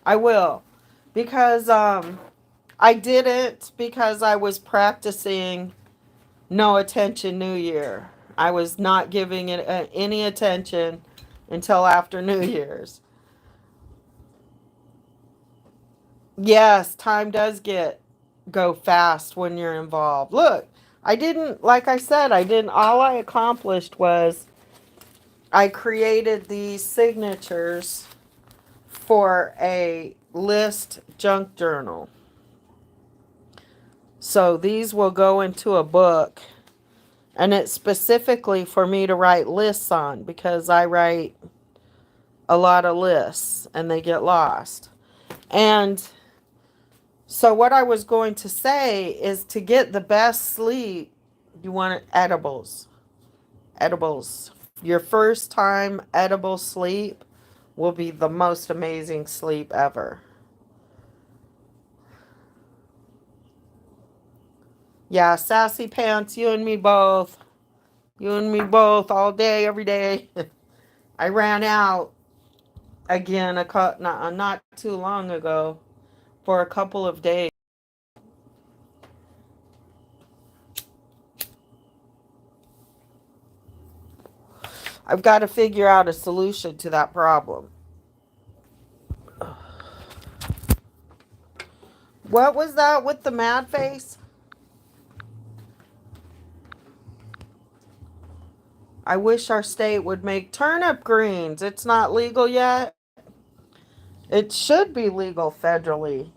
A: I will. Because I didn't because I was practicing no attention New Year. I was not giving it any attention until after New Year's. Yes, time does go fast when you're involved. Look, I didn't like I said, I didn't all I accomplished was I created these signatures for a list junk journal. So these will go into a book and it's specifically for me to write lists on because I write a lot of lists and they get lost. And so what I was going to say is to get the best sleep, you want edibles. Edibles. Your first time edible sleep will be the most amazing sleep ever. Yeah, Sassy Pants, you and me both. You and me both all day, every day. I ran out again not too long ago for a couple of days. I've got to figure out a solution to that problem. What was that with the mad face? I wish our state would make turnip greens. It's not legal yet. It should be legal federally.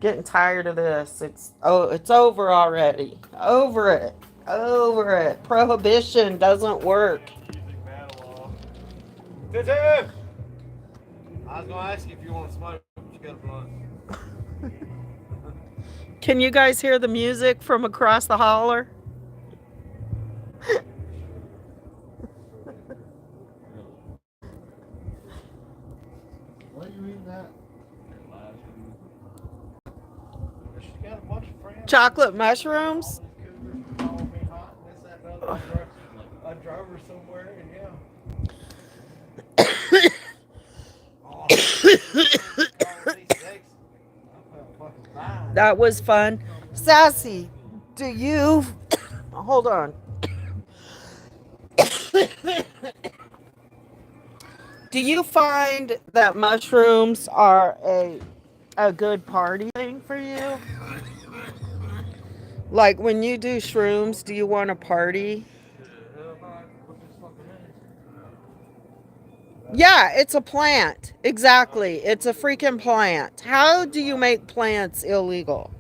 A: Getting tired of this. It's over already. Over it. Over it. Prohibition doesn't work.
G: Tim! I was gonna ask you if you want to smoke, but you got a blunt.
A: Can you guys hear the music from across the holler?
C: Why are you eating that?
G: She's got a bunch of friends.
A: Chocolate mushrooms?
G: Calling me hot and this, that, and the other. I drove her somewhere and yeah. Oh,
A: That was fun. Sassy, do you... Hold on. Do you find that mushrooms are a good party thing for you? Like when you do shrooms, do you want to party? Yeah, it's a plant. Exactly. It's a freaking plant. How do you make plants illegal?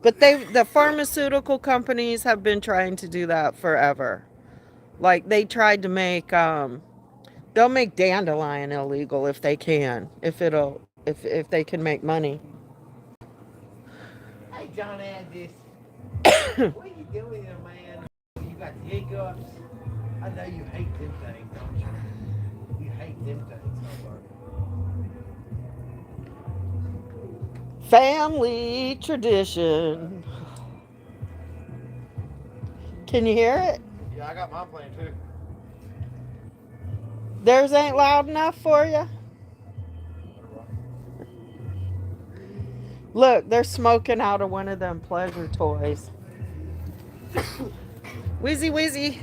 A: But the pharmaceutical companies have been trying to do that forever. Like they tried to make they'll make dandelion illegal if they can. If they can make money.
G: Hey, John Andis. What are you doing there, man? You got the hiccups. I know you hate them things, don't you? You hate them things,
A: Family tradition. Can you hear it?
C: Yeah, I got mine playing too.
A: Theirs ain't loud enough for you? Look, they're smoking out of one of them pleasure toys. Wheezy Wheezy,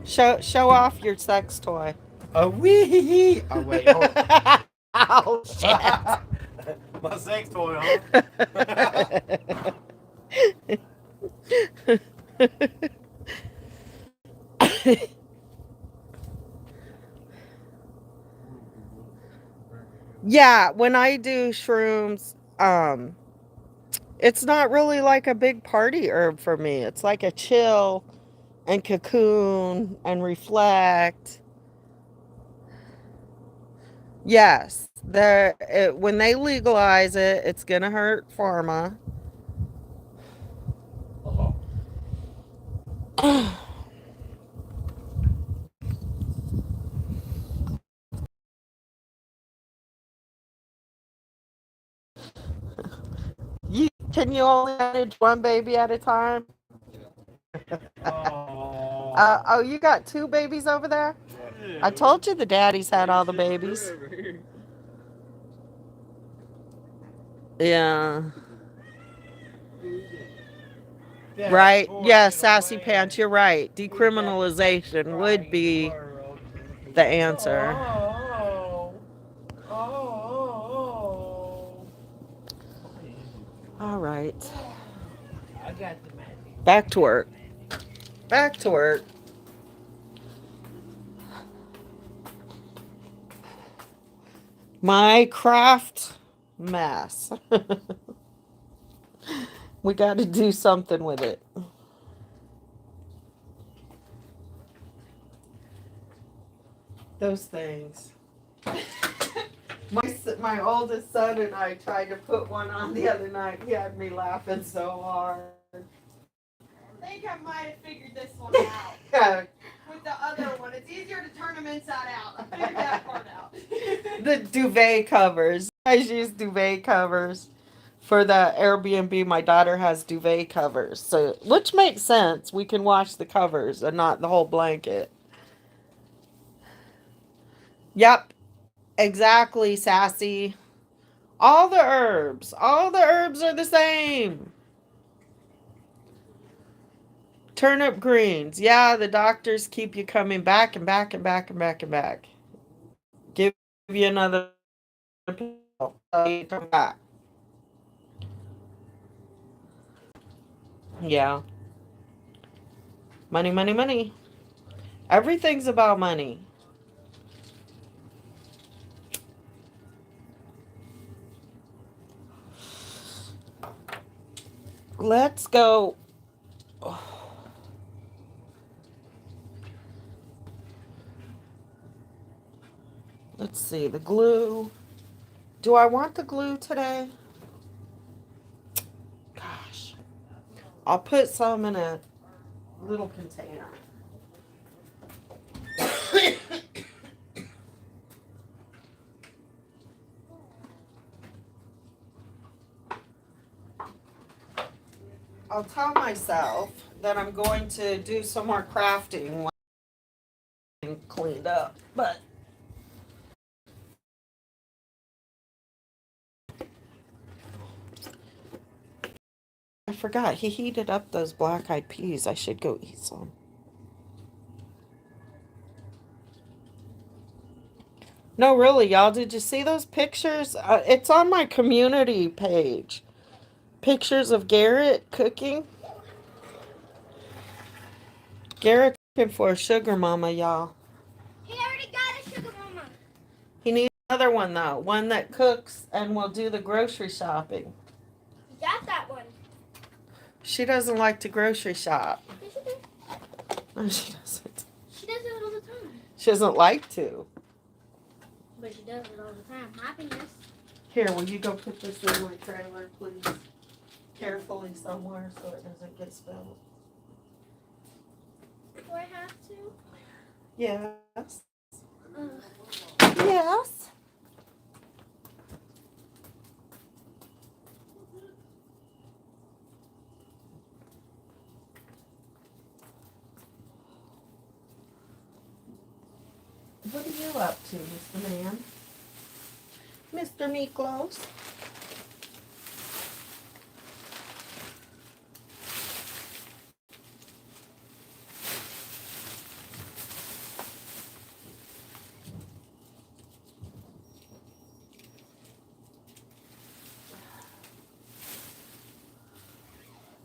A: show off your sex toy.
G: A wee. Oh wait, hold on.
A: Oh shit.
G: My sex toy, huh?
A: Yeah, when I do shrooms, it's not really like a big party herb for me. It's like a chill and cocoon and reflect. Yes, when they legalize it, it's gonna hurt pharma. Can you only manage one baby at a time? Oh, you got two babies over there? I told you the daddies had all the babies. Yeah. Right. Yeah, sassy pants, you're right. Decriminalization would be the answer. All right.
G: I got the magic.
A: Back to work. Back to work. My craft mess. We got to do something with it. Those things. My oldest son and I tried to put one on the other night. He had me laughing so hard.
B: I think I might have figured this one out.
A: Yeah,
B: With the other one, it's easier to turn them inside out. I figured that part out.
A: the duvet covers. I use duvet covers for the Airbnb. My daughter has duvet covers, so which makes sense. We can wash the covers and not the whole blanket. Yep, exactly, sassy. All the herbs are the same. Turnip greens. Yeah, the doctors keep you coming back and back and back and back and back. Give you another pill. You come back. Yeah. Money, money, money. Everything's about money. Let's go. Let's see, the glue. Do I want the glue today? Gosh. I'll put some in a little container. I'll tell myself that I'm going to do some more crafting when I'm cleaned up, but I forgot he heated up those black-eyed peas. I should go eat some. No, really, y'all, did you see those pictures? It's on my community page. Pictures of Garrett cooking. Garrett's looking for a sugar mama, y'all.
F: He already got a sugar mama.
A: He needs another one, though. One that cooks and will do the grocery shopping.
F: He got that one.
A: She doesn't like to grocery shop.
F: Yes, she does.
A: No, she doesn't.
F: She does it all the time.
A: She doesn't like to.
F: But she does it all the time. Happiness.
A: Here, will you go put this in my trailer, please? Carefully somewhere so it doesn't get spilled.
F: Do I have to?
A: Yes.
F: Ugh.
A: Yes. What are you up to, Mr. Man? Mr. Miklos?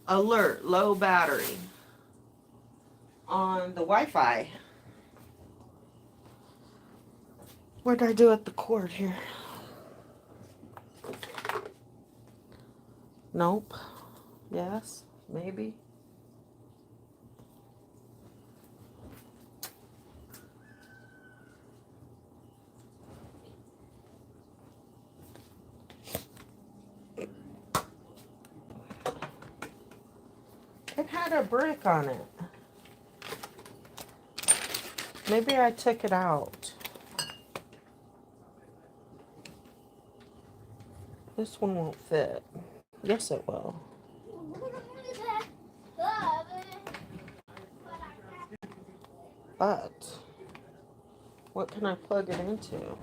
A: Alert, low battery on the Wi-Fi. What did I do at the cord here? Nope. Yes, maybe. It had a brick on it. Maybe I took it out. This one won't fit. Yes, it will. But what can I plug it into?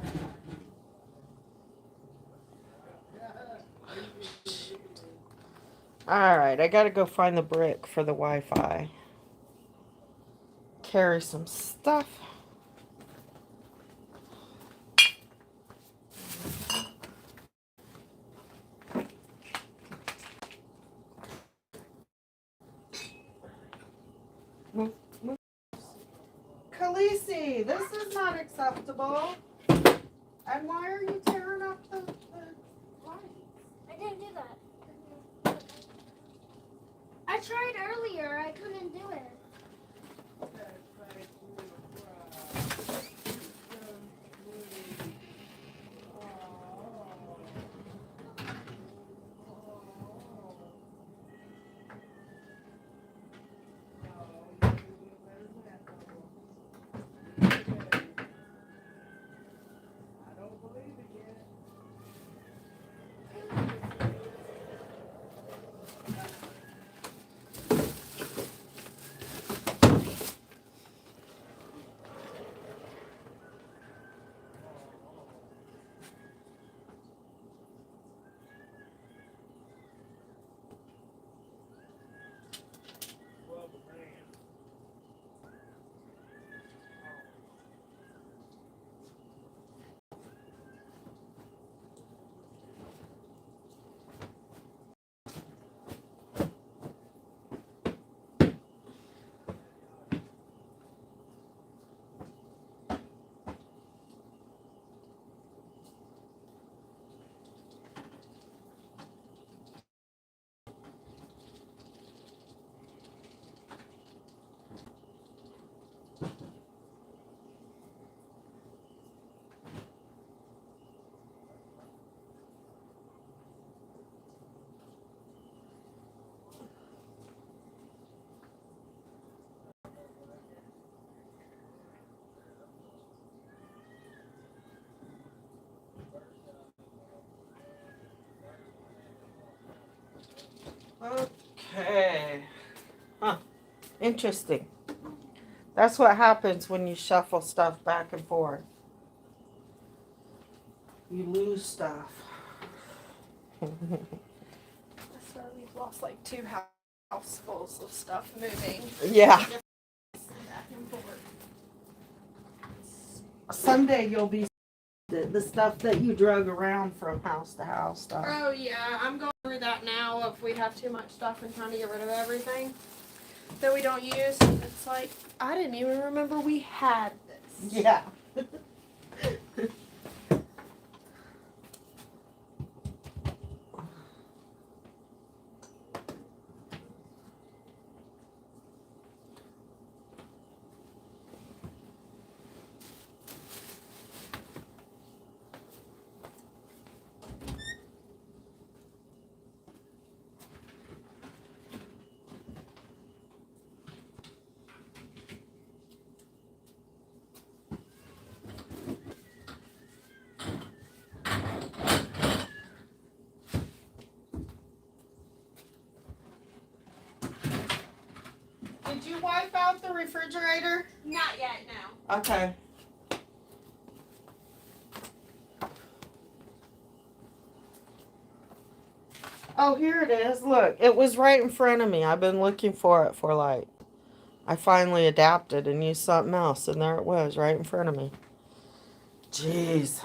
A: Alright, I gotta go find the brick for the Wi-Fi. Carry some stuff. Khaleesi, this is not acceptable. And why are you tearing up the lights?
F: I didn't do that. I tried earlier. I couldn't do it.
A: Okay. Huh. Interesting. That's what happens when you shuffle stuff back and forth. You lose stuff.
B: So we've lost like 2 housefuls of stuff moving
A: Yeah.
B: back and forth.
A: Someday you'll be the stuff that you drug around from house to house stuff.
B: Oh yeah, I'm going through that now if we have too much stuff and trying to get rid of everything that we don't use. It's like, I didn't even remember we had this.
A: Yeah. Did you wipe out the refrigerator?
B: Not yet, no.
A: Okay. Oh, here it is. Look, it was right in front of me. I've been looking for it for like, I finally adapted and used something else, and there it was right in front of me. Jeez.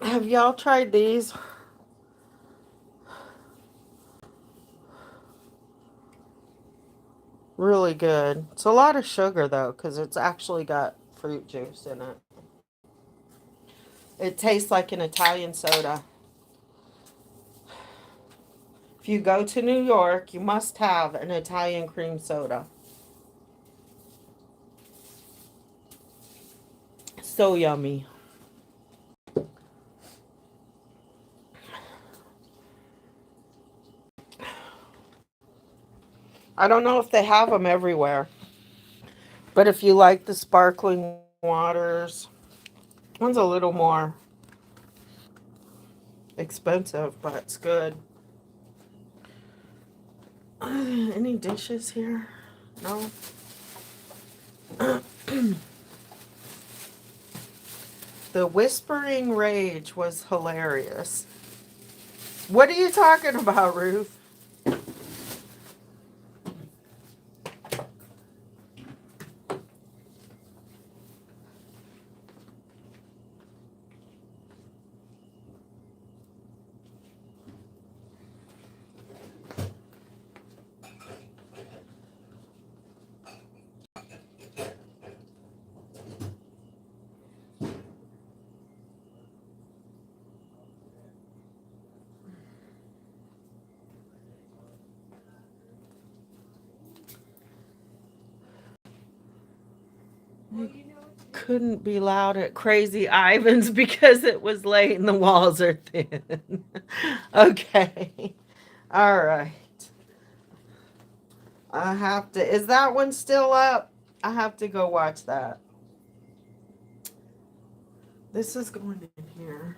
A: Have y'all tried these? Really good. It's a lot of sugar though, because it's actually got fruit juice in it. It tastes like an Italian soda. If you go to New York, you must have an Italian cream soda. So yummy. I don't know if they have them everywhere, but if you like the sparkling waters, one's a little more expensive, but it's good. Any dishes here? No. The Whispering Rage was hilarious. What are you talking about, Ruth? Couldn't be loud at Crazy Ivan's because it was late and the walls are thin. Okay. All right. I have to. Is that one still up? I have to go watch that. This is going in here.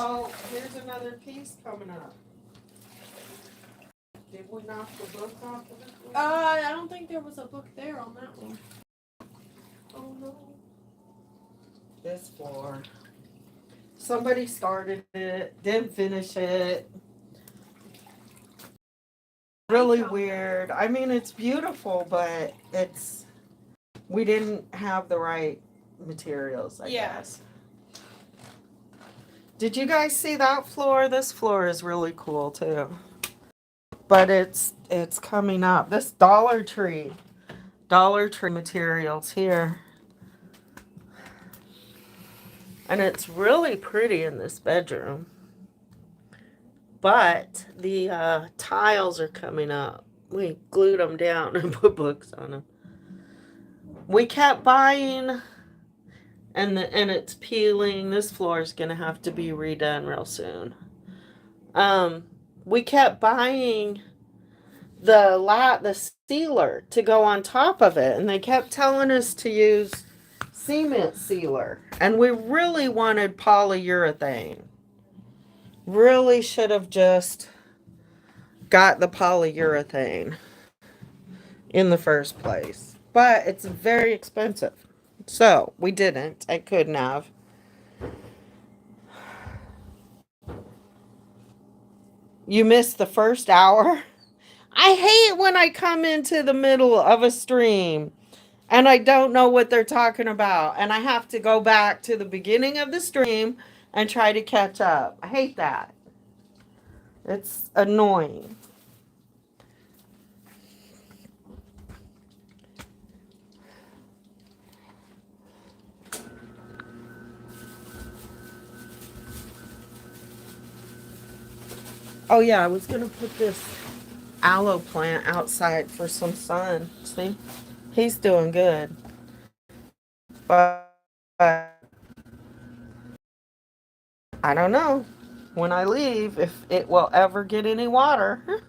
A: Oh, here's another piece coming up. Did we knock the book off of it?
B: I don't think there was a book there on that one.
A: Oh no. This floor. Somebody started it, didn't finish it. Really weird. I mean, it's beautiful, but we didn't have the right materials, I guess. Did you guys see that floor? This floor is really cool too. But it's coming up. This Dollar Tree materials here. And it's really pretty in this bedroom. But the tiles are coming up. We glued them down and put books on them. We kept buying, and it's peeling. This floor is gonna have to be redone real soon. We kept buying the sealer to go on top of it, and they kept telling us to use cement sealer, and we really wanted polyurethane. Really should have just got the polyurethane in the first place, but it's very expensive, so we didn't. I couldn't have. You missed the first hour. I hate when I come into the middle of a stream and I don't know what they're talking about, and I have to go back to the beginning of the stream and try to catch up. I hate that. It's annoying. Oh yeah, I was gonna put this aloe plant outside for some sun. See? He's doing good. But I don't know when I leave if it will ever get any water.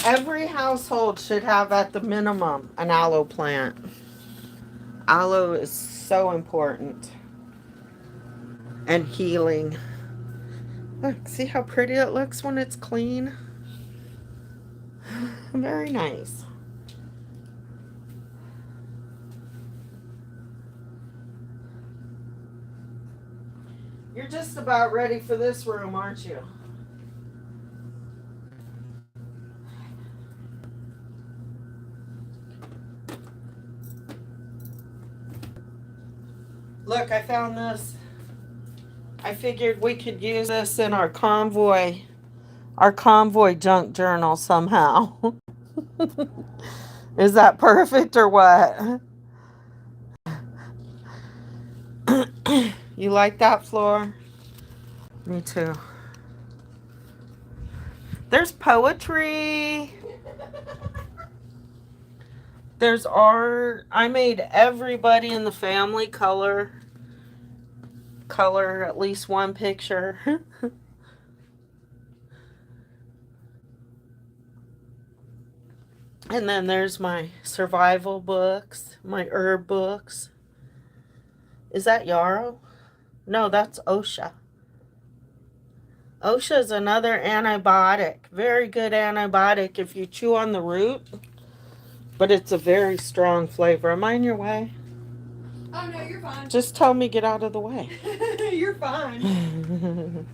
A: Every household should have at the minimum an aloe plant. Aloe is so important and healing. Look, see how pretty it looks when it's clean? Very nice. You're just about ready for this room, aren't you? Look, I found this. I figured we could use this in our convoy junk journal somehow. Is that perfect or what? You like that, Floor? Me too. There's poetry. There's art. I made everybody in the family color at least one picture. And then there's my survival books, my herb books. Is that yarrow? No, that's OSHA. OSHA is another antibiotic. Very good antibiotic if you chew on the root. But it's a very strong flavor. Am I in your way?
B: Oh no, you're fine.
A: Just tell me get out of the way.
B: You're fine.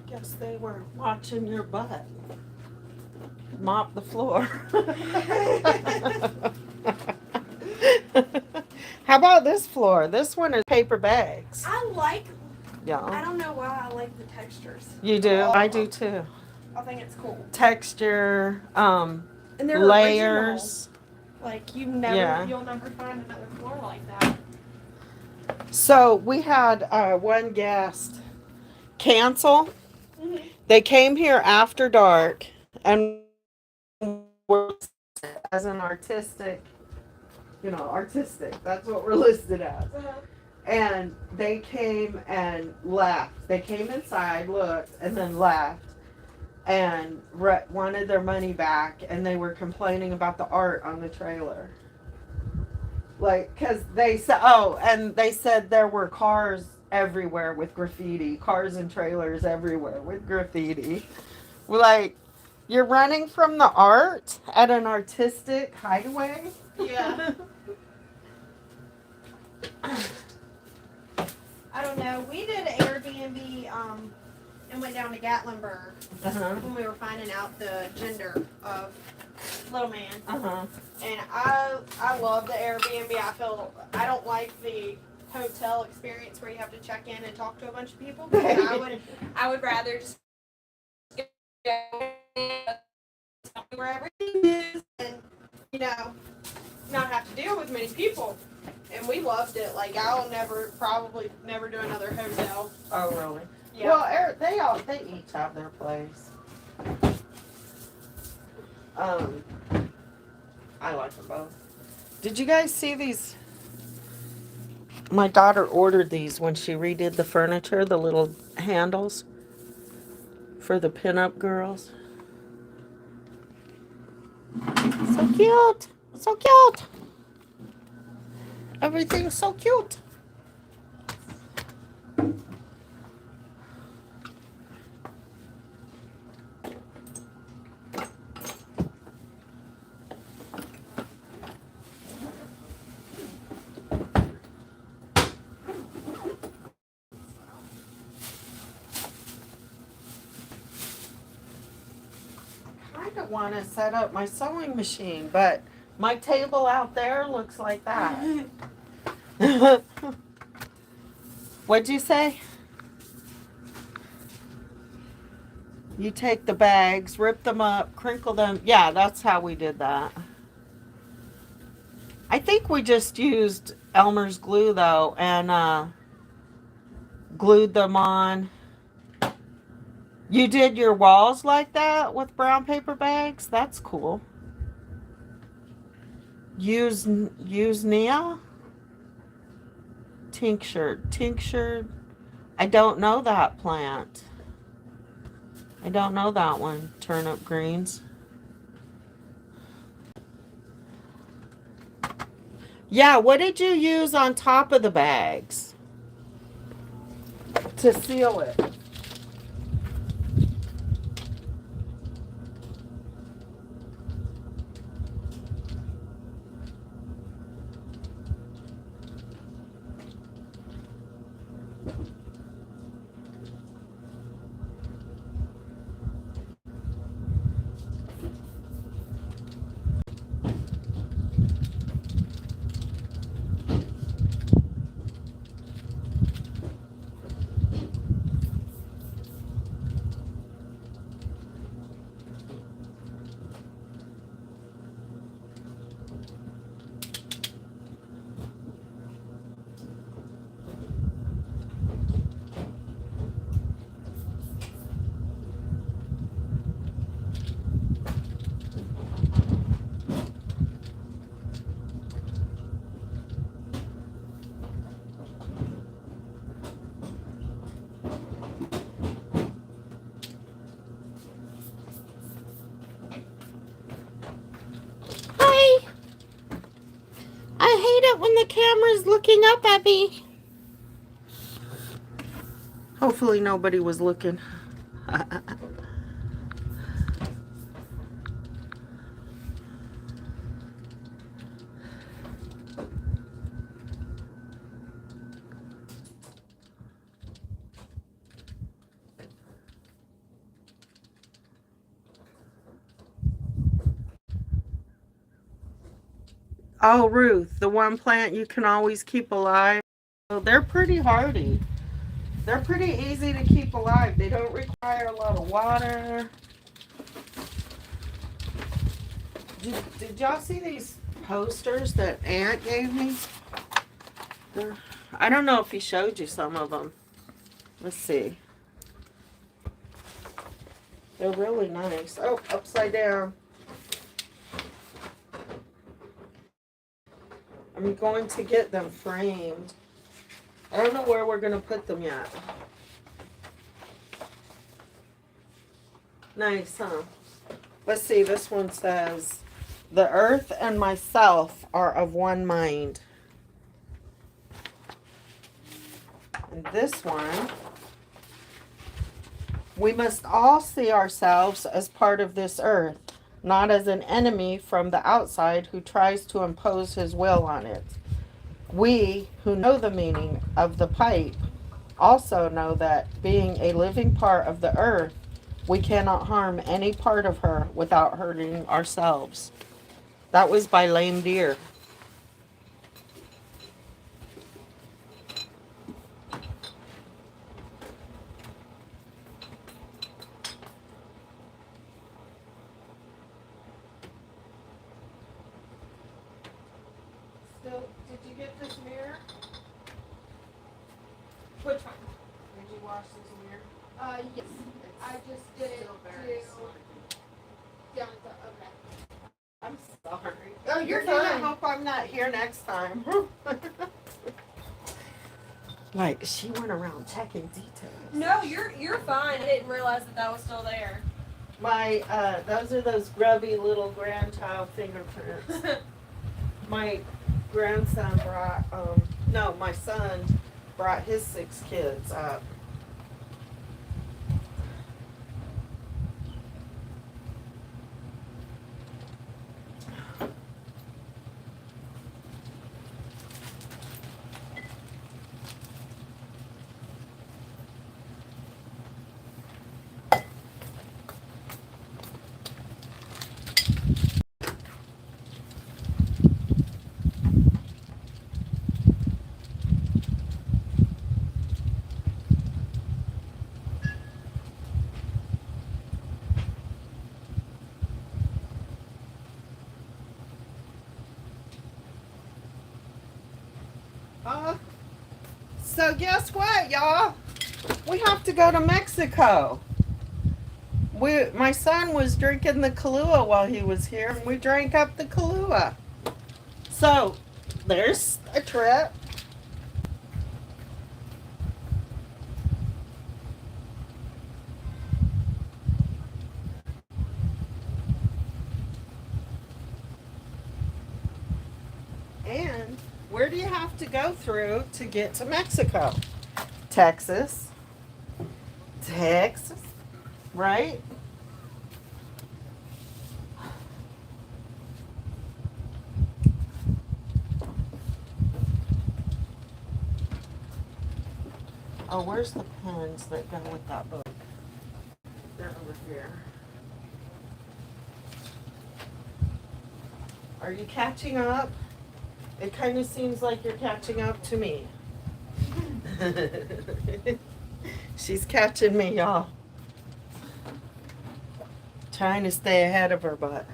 A: Guess they were watching your butt. Mop the floor. How about this floor? This one is paper bags.
B: I
A: Yeah.
B: don't know why I like the textures.
A: You do? I do too.
B: I think it's cool.
A: Texture,
B: And they're
A: layers.
B: original. Like you'll never find another floor like that.
A: So we had one guest cancel.
B: Mhm.
A: They came here after dark and were as an artistic, that's what we're listed as.
B: Uh-huh.
A: And they came and left. They came inside, looked, and then left and wanted their money back, and they were complaining about the art on the trailer. Like, because they said, and they said there were cars everywhere with graffiti, cars and trailers everywhere with graffiti. We're like, you're running from the art at an artistic hideaway?
B: Yeah. I don't know. We did an Airbnb and went down to Gatlinburg
A: Uh-huh.
B: when we were finding out the gender of little man.
A: Uh-huh.
B: And I love the Airbnb. I don't like the hotel experience where you have to check in and talk to a bunch of people. Because I would rather just go tell me where everything is and not have to deal with many people. And we loved it. Like I'll probably never do another hotel.
A: Oh, really?
B: Yeah.
A: Well, they each have their place. I like them both. Did you guys see these? My daughter ordered these when she redid the furniture, the little handles for the pinup girls. So cute. So cute. Everything's so cute. I want to set up my sewing machine, but my table out there looks like that. What'd you say? You take the bags, rip them up, crinkle them. Yeah, that's how we did that. I think we just used Elmer's glue though and glued them on. You did your walls like that with brown paper bags? That's cool. Use Nia? Tinctured. I don't know that plant. I don't know that one. Turnip greens. Yeah, what did you use on top of the bags to seal it? Hi. I hate it when the camera's looking up at me. Hopefully nobody was looking. Oh, Ruth, the one plant you can always keep alive. Oh, they're pretty hardy. They're pretty easy to keep alive. They don't require a lot of water. Did y'all see these posters that Aunt gave me? I don't know if he showed you some of them. Let's see. They're really nice. Oh, upside down. I'm going to get them framed. I don't know where we're going to put them yet. Nice, huh? Let's see, this one says, "The earth and myself are of one mind." And this one, "We must all see ourselves as part of this earth, not as an enemy from the outside who tries to impose his will on it. We, who know the meaning of the pipe, Also know that being a living part of the earth, we cannot harm any part of her without hurting ourselves. That was by Lame Deer. Still, did you get this mirror?
B: Which one?
A: Did you wash this mirror?
B: Yes. I just did it
A: Still very
B: to
A: slimy.
B: down to okay.
A: I'm sorry.
B: Oh, you're
A: Good thing I
B: fine.
A: hope I'm not here next time. Like, she went around checking details.
B: No, you're fine. I didn't realize that was still there.
A: My, those are those grubby little grandchild fingerprints. My grandson brought, no, my son brought his 6 kids up. So guess what, y'all? We have to go to Mexico. My son was drinking the Kahlua while he was here, and we drank up the Kahlua. So, there's a trip. And where do you have to go through to get to Mexico? Texas. Texas, right? Oh, where's the pens that go with that book? They're over here. Are you catching up? It kind of seems like you're catching up to me. She's catching me, y'all. Trying to stay ahead of her, but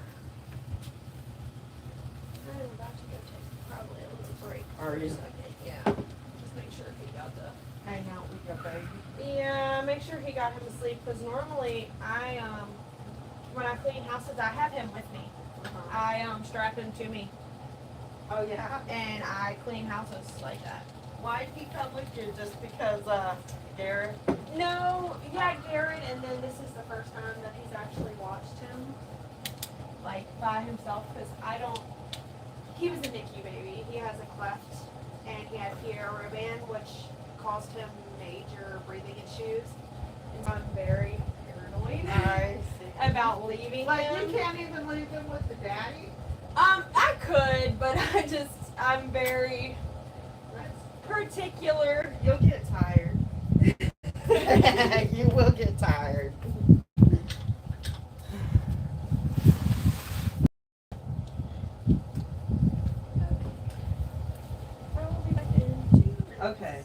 B: I'm about to go take probably a little break.
A: are you?
B: Yeah. Just make sure he got the.
A: Hang out with your baby.
B: Yeah, make sure he got him to sleep because normally when I clean houses I have him with me. I strap him to me
A: Oh yeah.
B: and I clean houses like that.
A: Why'd he come with you? Just because Garrett?
B: No, yeah, Garrett, and then this is the first time that he's actually watched him, like, by himself, because he was a NICU baby. He has a cleft, and he had Pierre Robin, which caused him major breathing issues, and so I'm very paranoid
A: I see.
B: about leaving
A: Like
B: him.
A: you can't even leave him with the daddy?
B: I could, but I'm very particular.
A: You'll get tired. You will get tired.
B: I will be back in 2 minutes.
A: Okay.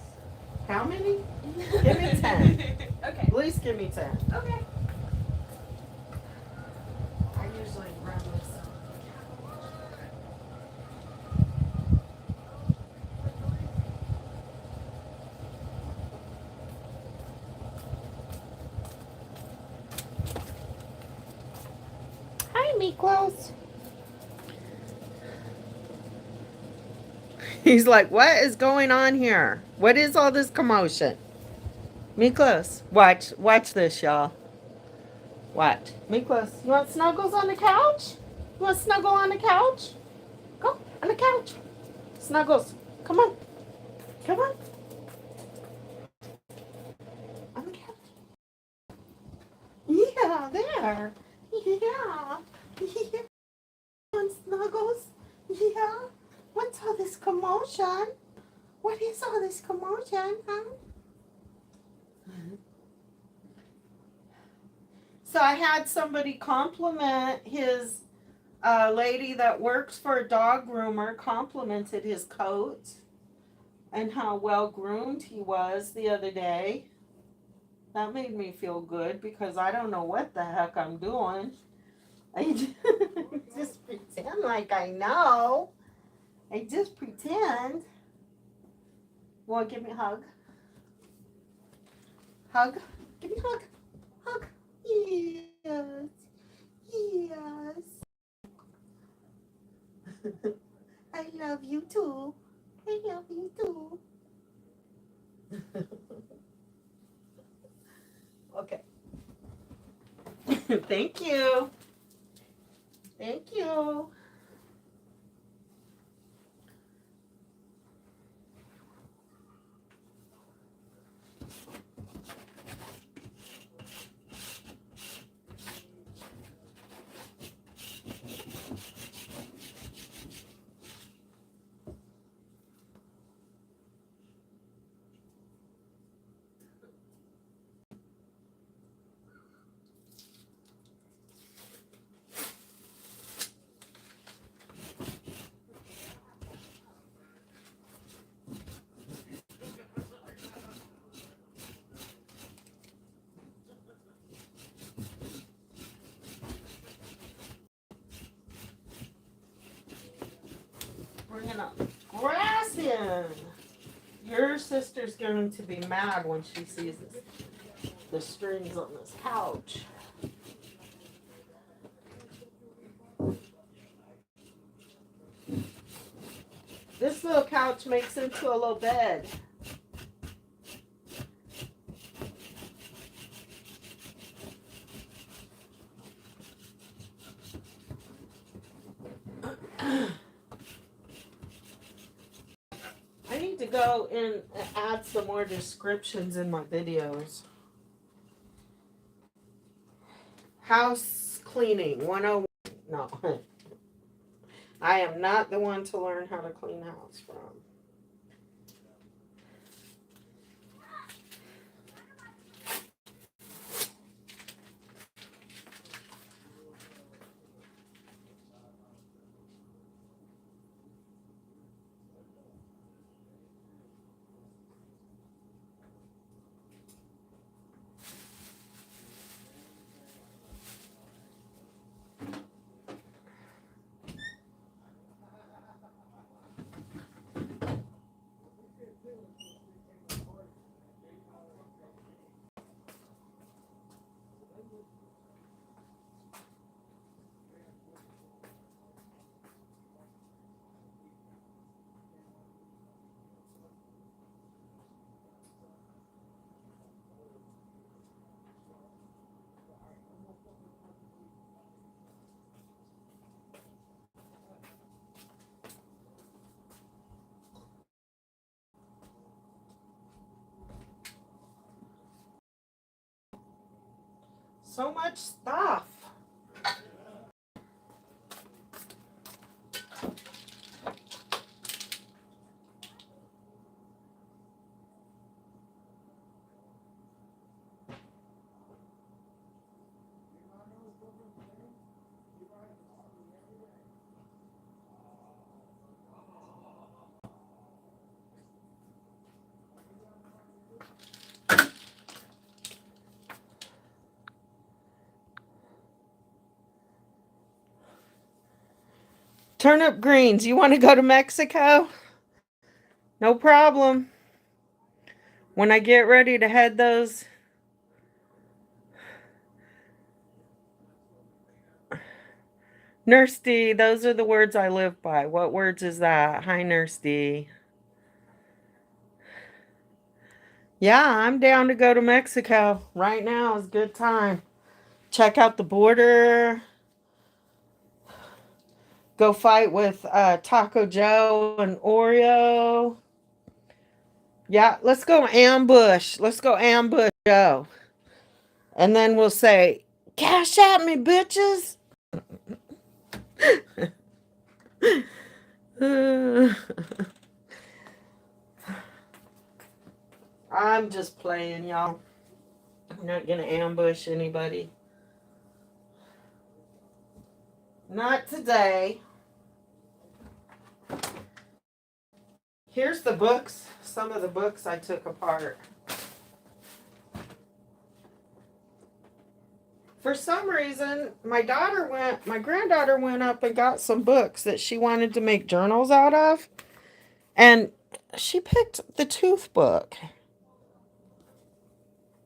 A: How many? Give me 10.
B: Okay.
A: At least give me 10.
B: Okay.
A: I usually run this. Hi, Miklos. He's like, what is going on here? What is all this commotion? Miklos, watch this, y'all. Watch. Miklos, you want snuggles on the couch? You want snuggle on the couch? Go on the couch. Snuggles. Come on. Come on. On the couch. Yeah, there. Yeah. Yeah. On Snuggles. Yeah. What's all this commotion? What is all this commotion, huh? So I had somebody compliment his lady that works for a dog groomer, complimented his coat and how well groomed he was the other day. That made me feel good because I don't know what the heck I'm doing. I just pretend like I know. I just pretend. Want to give me a hug? Hug? Give me a hug. Hug. Yes. Yes. I love you too. I love you too. Okay. Thank you. Thank you. Bringing up grass in. Your sister's going to be mad when she sees this, the strings on this couch. This little couch makes into a little bed. I need to go and add some more descriptions in my videos. House cleaning 101. No. I am not the one to learn how to clean house from. So much stuff. Turnip greens. You want to go to Mexico? No problem. When I get ready to head those. Nurse D, those are the words I live by. What words is that? Hi, Nurse D. Yeah, I'm down to go to Mexico. Right now is a good time. Check out the border. Go fight with Taco Joe and Oreo. Yeah, let's go ambush. Let's go ambush Joe. And then we'll say, cash at me, bitches. I'm just playing, y'all. I'm not going to ambush anybody. Not today. Here's the books. Some of the books I took apart. For some reason, my granddaughter went up and got some books that she wanted to make journals out of. And she picked the tooth book.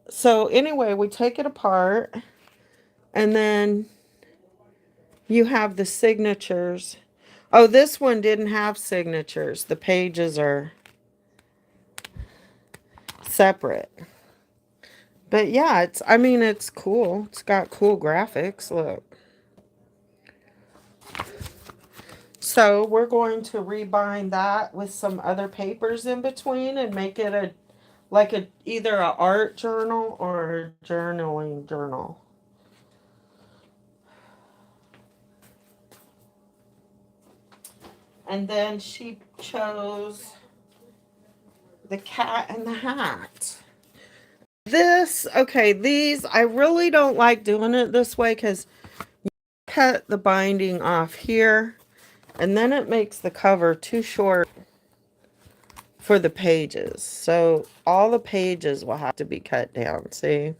A: So anyway, we take it apart. And then you have the signatures. Oh, this one didn't have signatures. The pages are separate. But yeah, it's cool. It's got cool graphics. Look. So we're going to rebind that with some other papers in between and make it either a art journal or a journaling journal. And then she chose The Cat and the Hat. These, I really don't like doing it this way because you cut the binding off here and then it makes the cover too short for the pages. So all the pages will have to be cut down, see?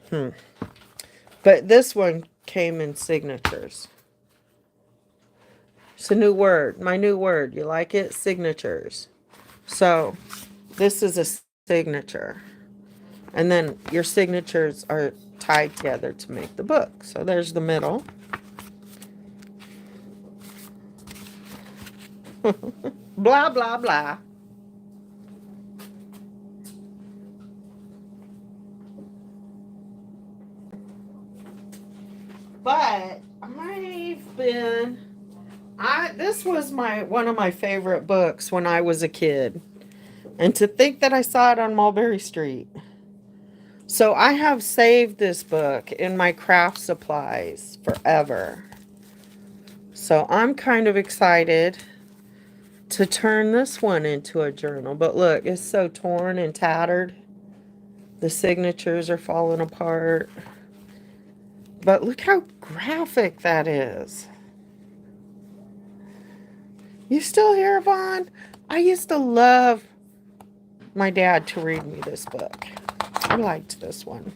A: But this one came in signatures. It's a new word, my new word. You like it? Signatures. So this is a signature. And then your signatures are tied together to make the book. So there's the middle. Blah, blah, blah. But this was one of my favorite books when I was a kid. And to think that I saw it on Mulberry Street. So I have saved this book in my craft supplies forever. So I'm kind of excited to turn this one into a journal. But look, it's so torn and tattered. The signatures are falling apart. But look how graphic that is. You still here, Vaughn? I used to love my dad to read me this book. I liked this one.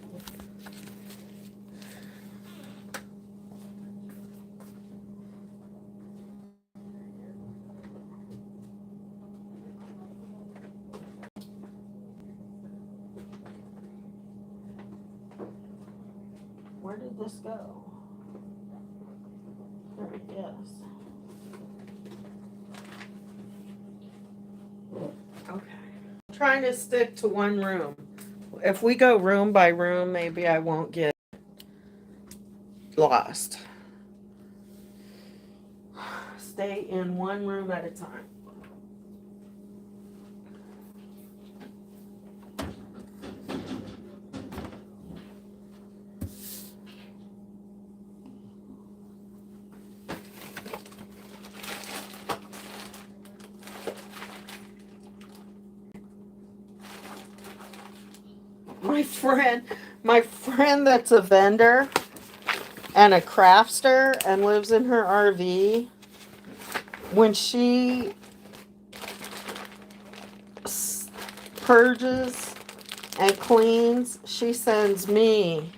A: Where did this go? There it is. Okay. I'm trying to stick to one room. If we go room by room, maybe I won't get lost. Stay in one room at a time. My friend that's a vendor and a crafter and lives in her RV, when she purges and cleans, she sends me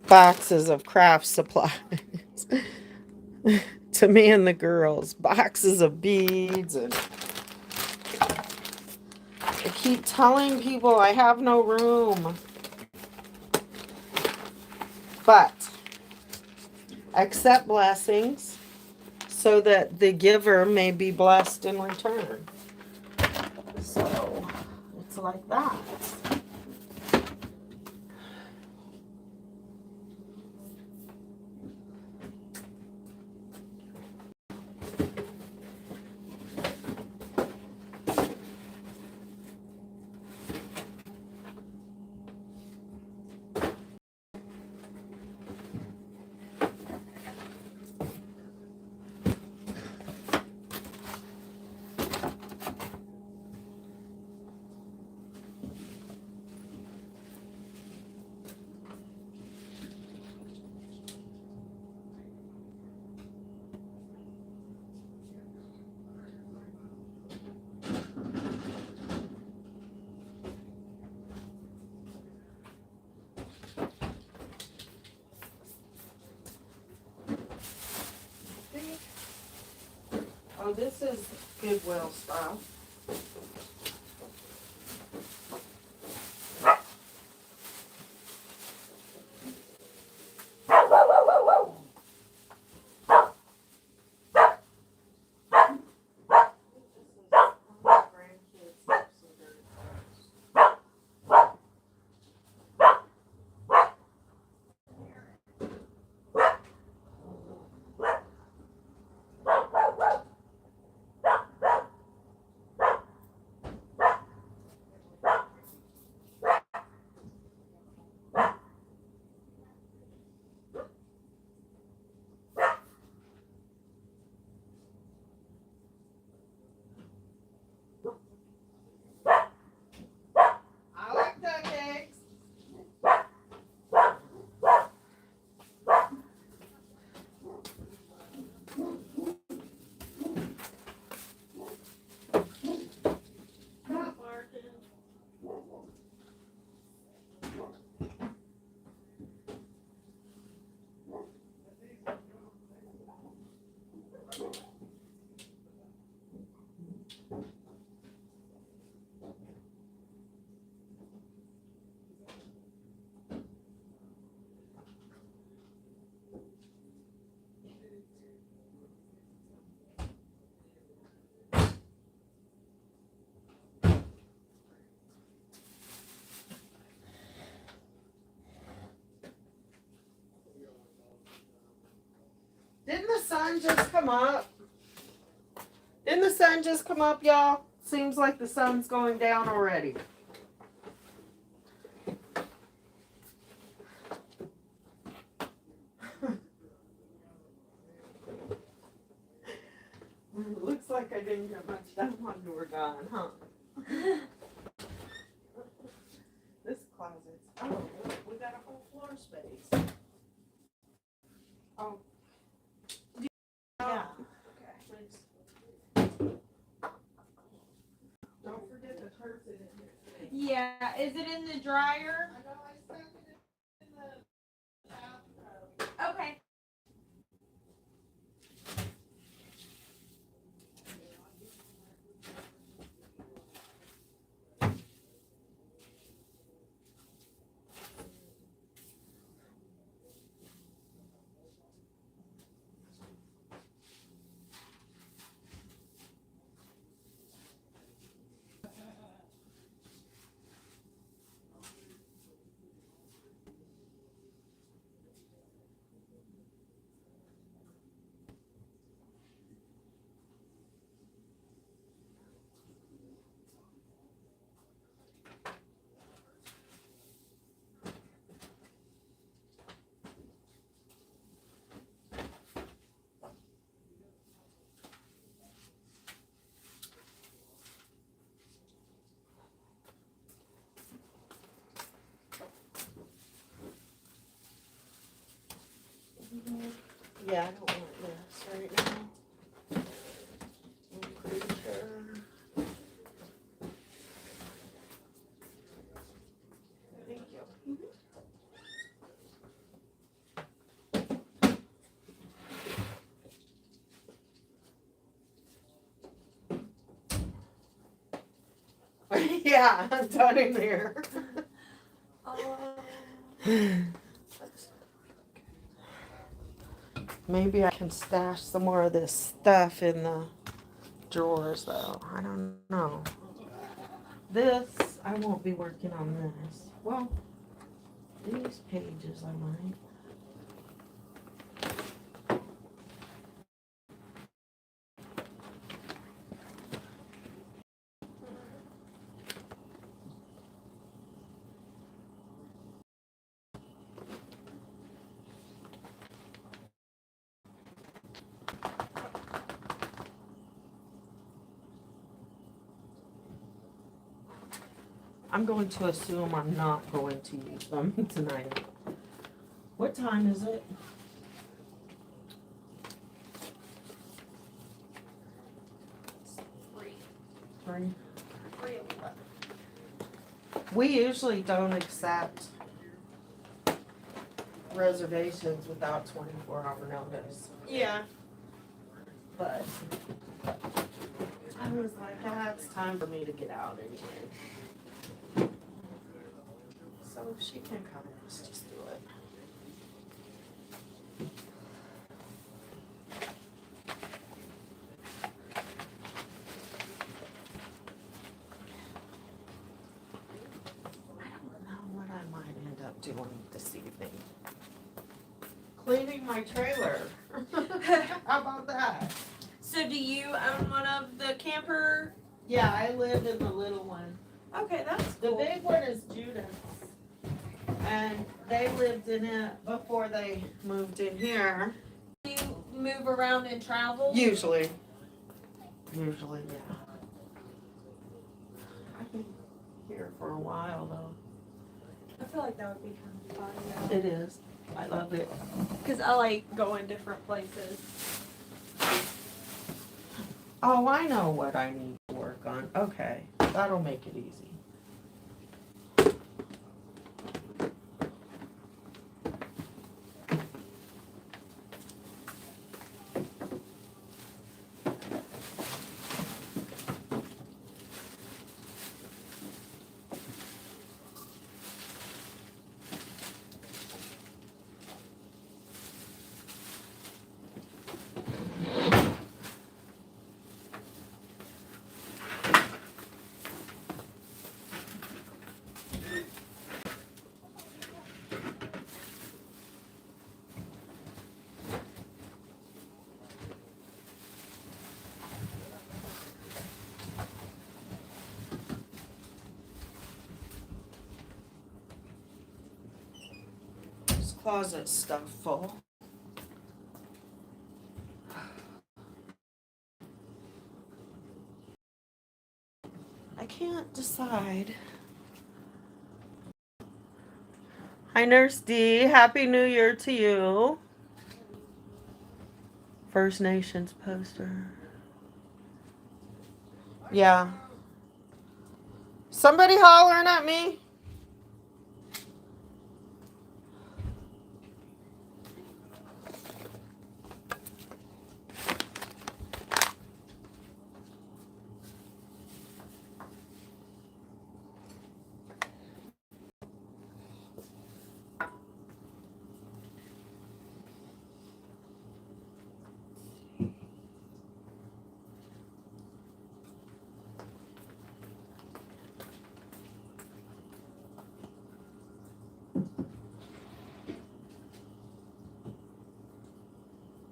A: boxes of craft supplies to me and the girls, boxes of beads. And I keep telling people I have no room. But accept blessings so that the giver may be blessed in return. So it's like that. Oh, this is Goodwill stuff. I like duck eggs. Not barking. Didn't the sun just come up? Didn't the sun just come up, y'all? Seems like the sun's going down already. Looks like I didn't get much done while you were gone, huh? This closet's, oh, look, we got a whole floor space. Oh. Yeah. Don't forget the turf in it.
B: Yeah, is it in the dryer?
A: I know I stuck it in the bathroom.
B: Okay.
A: Yeah, I don't want this right now. I'm pretty sure. Thank you. Yeah, I'm done in there. Maybe I can stash some more of this stuff in the drawers though. I don't know. This, I won't be working on this. Well, these pages I might. I'm going to assume I'm not going to use them tonight. What time is it? Three. We usually don't accept reservations without 24-hour notice.
B: Yeah.
A: but I was like, it's time for me to get out anyway. So if she can come, let's just do it. I don't know what I might end up doing this evening. Cleaning my trailer. How about that?
B: So do you own one of the camper?
A: Yeah, I live in the little one.
B: Okay, that's
A: The
B: cool.
A: big one is Judith's. And they lived in it before they moved in here.
B: Do you move around and travel?
A: Usually. Usually, yeah. I've been here for a while though.
B: I feel like that would be kind of fun.
A: It is. I love it.
B: Because I like going different places.
A: Oh, I know what I need to work on. Okay, that'll make it easy. This closet stuff full. I can't decide. Hi, Nurse D. Happy New Year to you. First Nations poster. Yeah. Somebody hollering at me?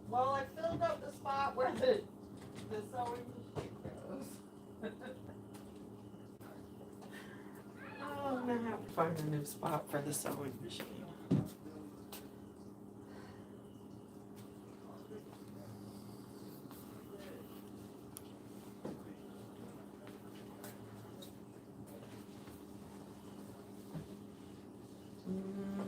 A: Well, I filled up the spot where the sewing machine goes. Oh, I'm gonna have to find a new spot for the sewing machine. Mm.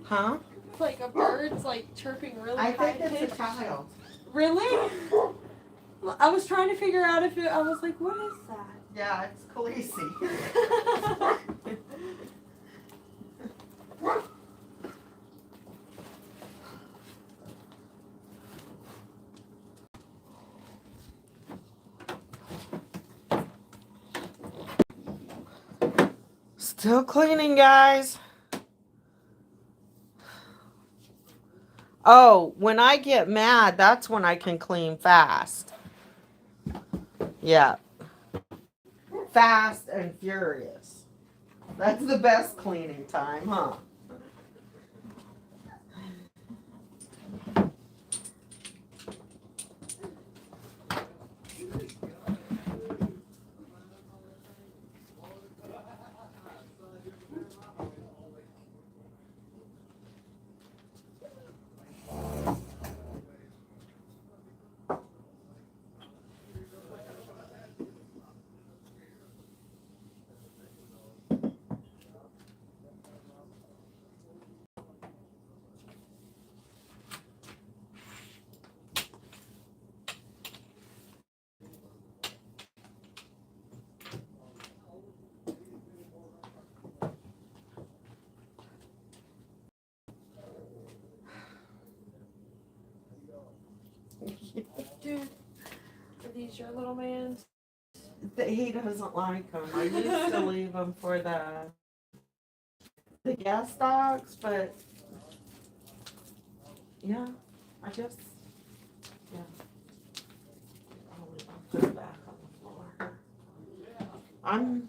A: Huh?
B: Like a bird's like chirping really
A: I
B: high
A: think it's
B: pitched.
A: a child.
B: Really? I was trying to figure out if I was like, what is
A: Yeah, it's Khaleesi.
B: that?
A: Still cleaning, guys. Oh, when I get mad, that's when I can clean fast. Yeah. Fast and furious. That's the best cleaning time, huh?
B: Dude, are these your little mans?
A: He doesn't like them. I used to leave them for the guest dogs, but yeah, I just yeah. I'll put it back on the floor. I'm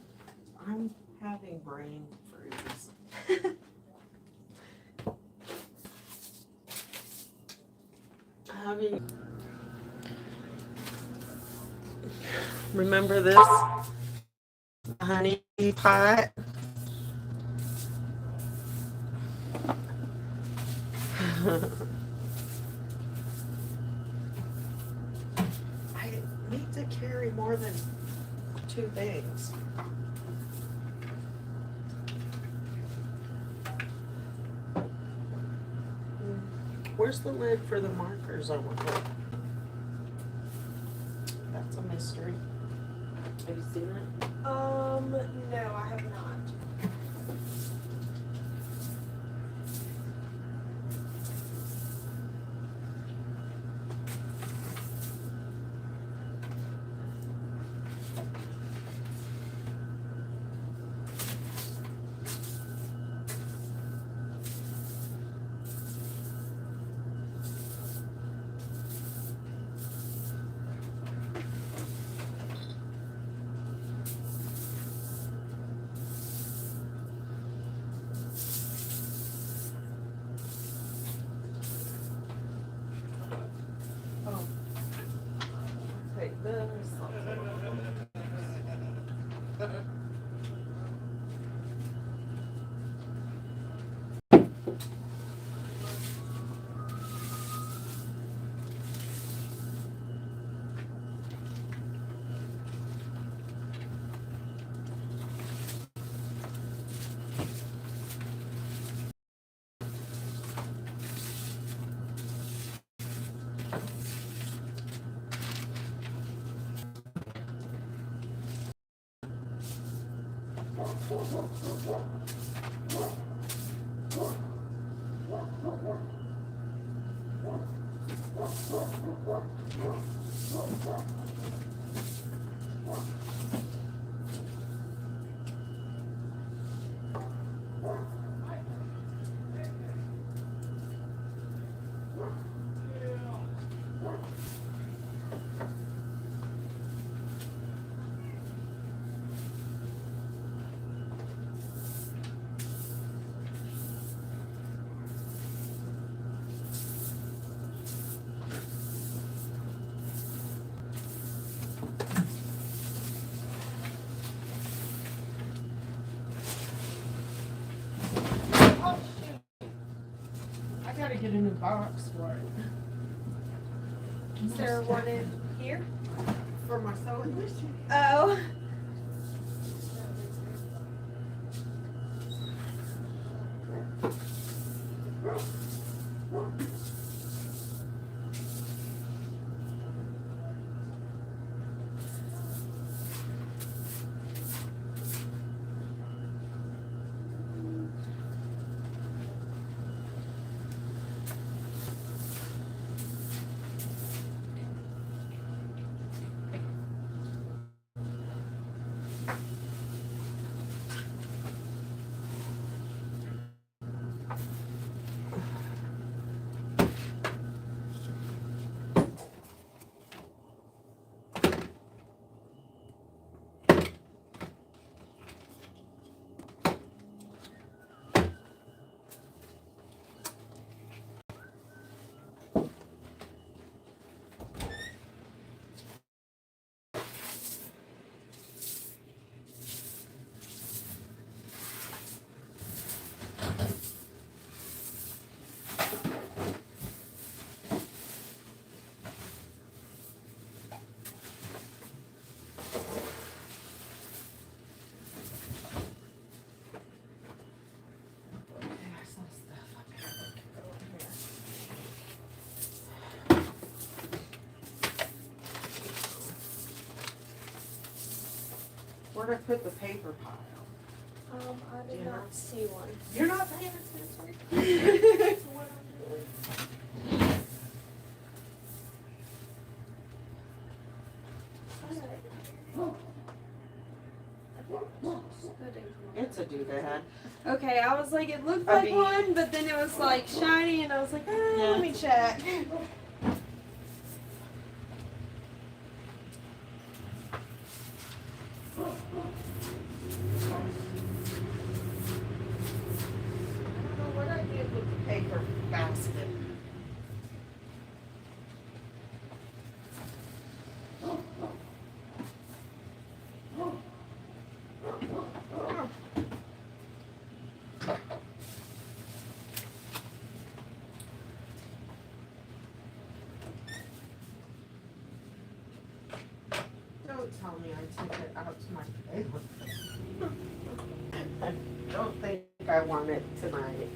A: having brain freeze. Having. Remember this honey pot? I need to carry more than 2 things. Where's the lid for the markers? I wonder. That's a mystery. Have you seen it?
B: No, I have not.
A: Take this. Oh, shoot. I gotta get a new box for it.
B: Is there one in here?
A: For my sewing machine.
B: Oh.
A: Where'd I put the paper pile?
B: I did
A: Yeah.
B: not see one.
A: You're not paying attention. It's a doodad.
B: Okay, I was like, it looked
A: A
B: like
A: bee.
B: one, but then it was like shiny, and I was like,
A: Yeah.
B: let me check.
A: I don't know what I did with the paper basket. Don't tell me I took it out to my trailer. I don't think I want it tonight.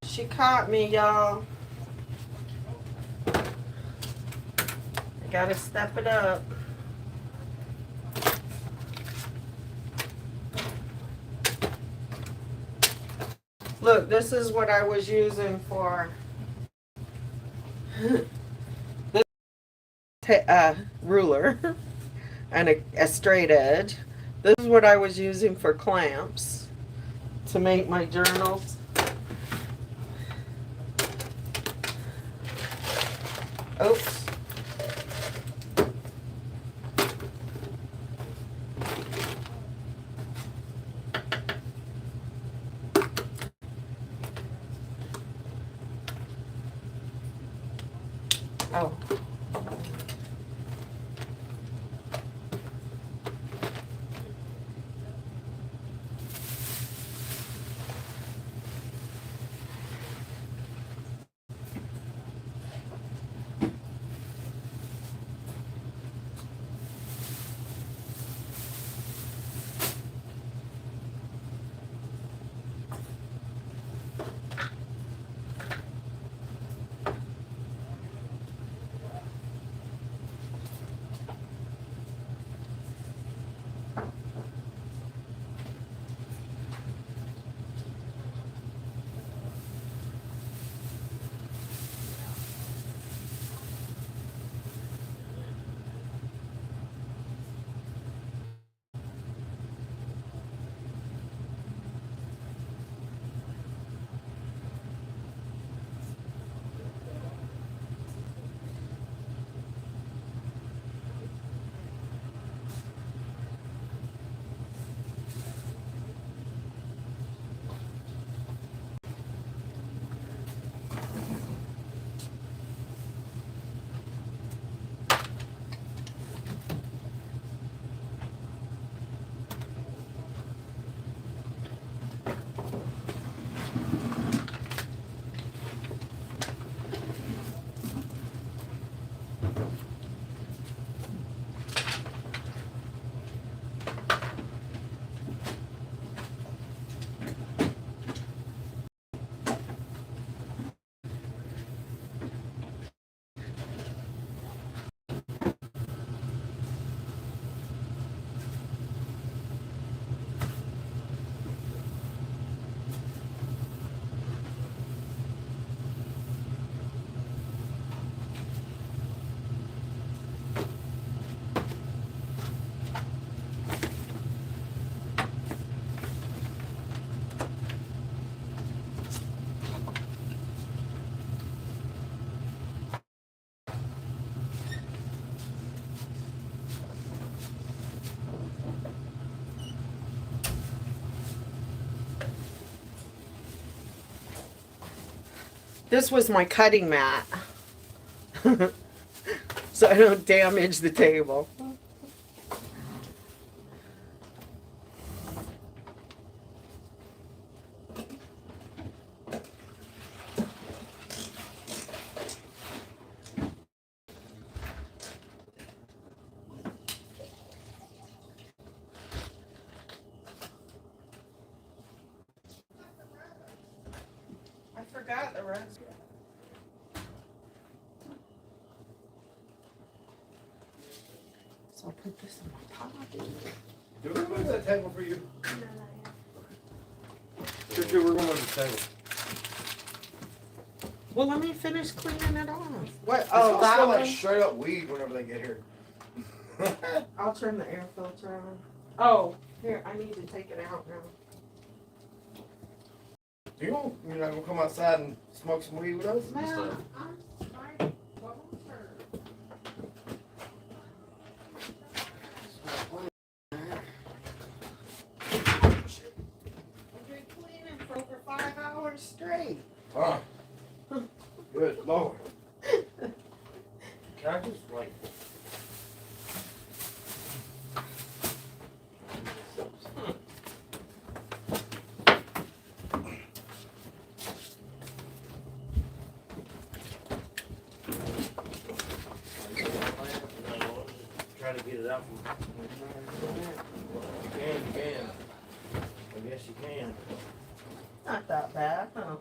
A: She caught me, y'all. I gotta step it up. Look, this is what I was using for this ruler and a straight edge. This is what I was using for clamps to make my journals. Oops. Oh. This was my cutting mat. So I don't damage the table. I forgot the rest. So I'll put this in my pocket.
G: Do we move that table for you?
B: No, not yet.
G: Sure, we're going to the table.
A: Well, let me finish cleaning it off. What?
G: Oh,
A: Oh, that
G: smell
A: one?
G: like straight up weed whenever they get here.
A: I'll turn the air filter on. Oh, here, I need to take it out now.
G: You're not gonna come outside and smoke some weed with us?
A: Man, I'm sorry. I've been cleaning for over 5 hours straight.
G: Huh? Good Lord. Can I just like? Try to get it out from. You can. I guess you can.
A: Not that bad, huh?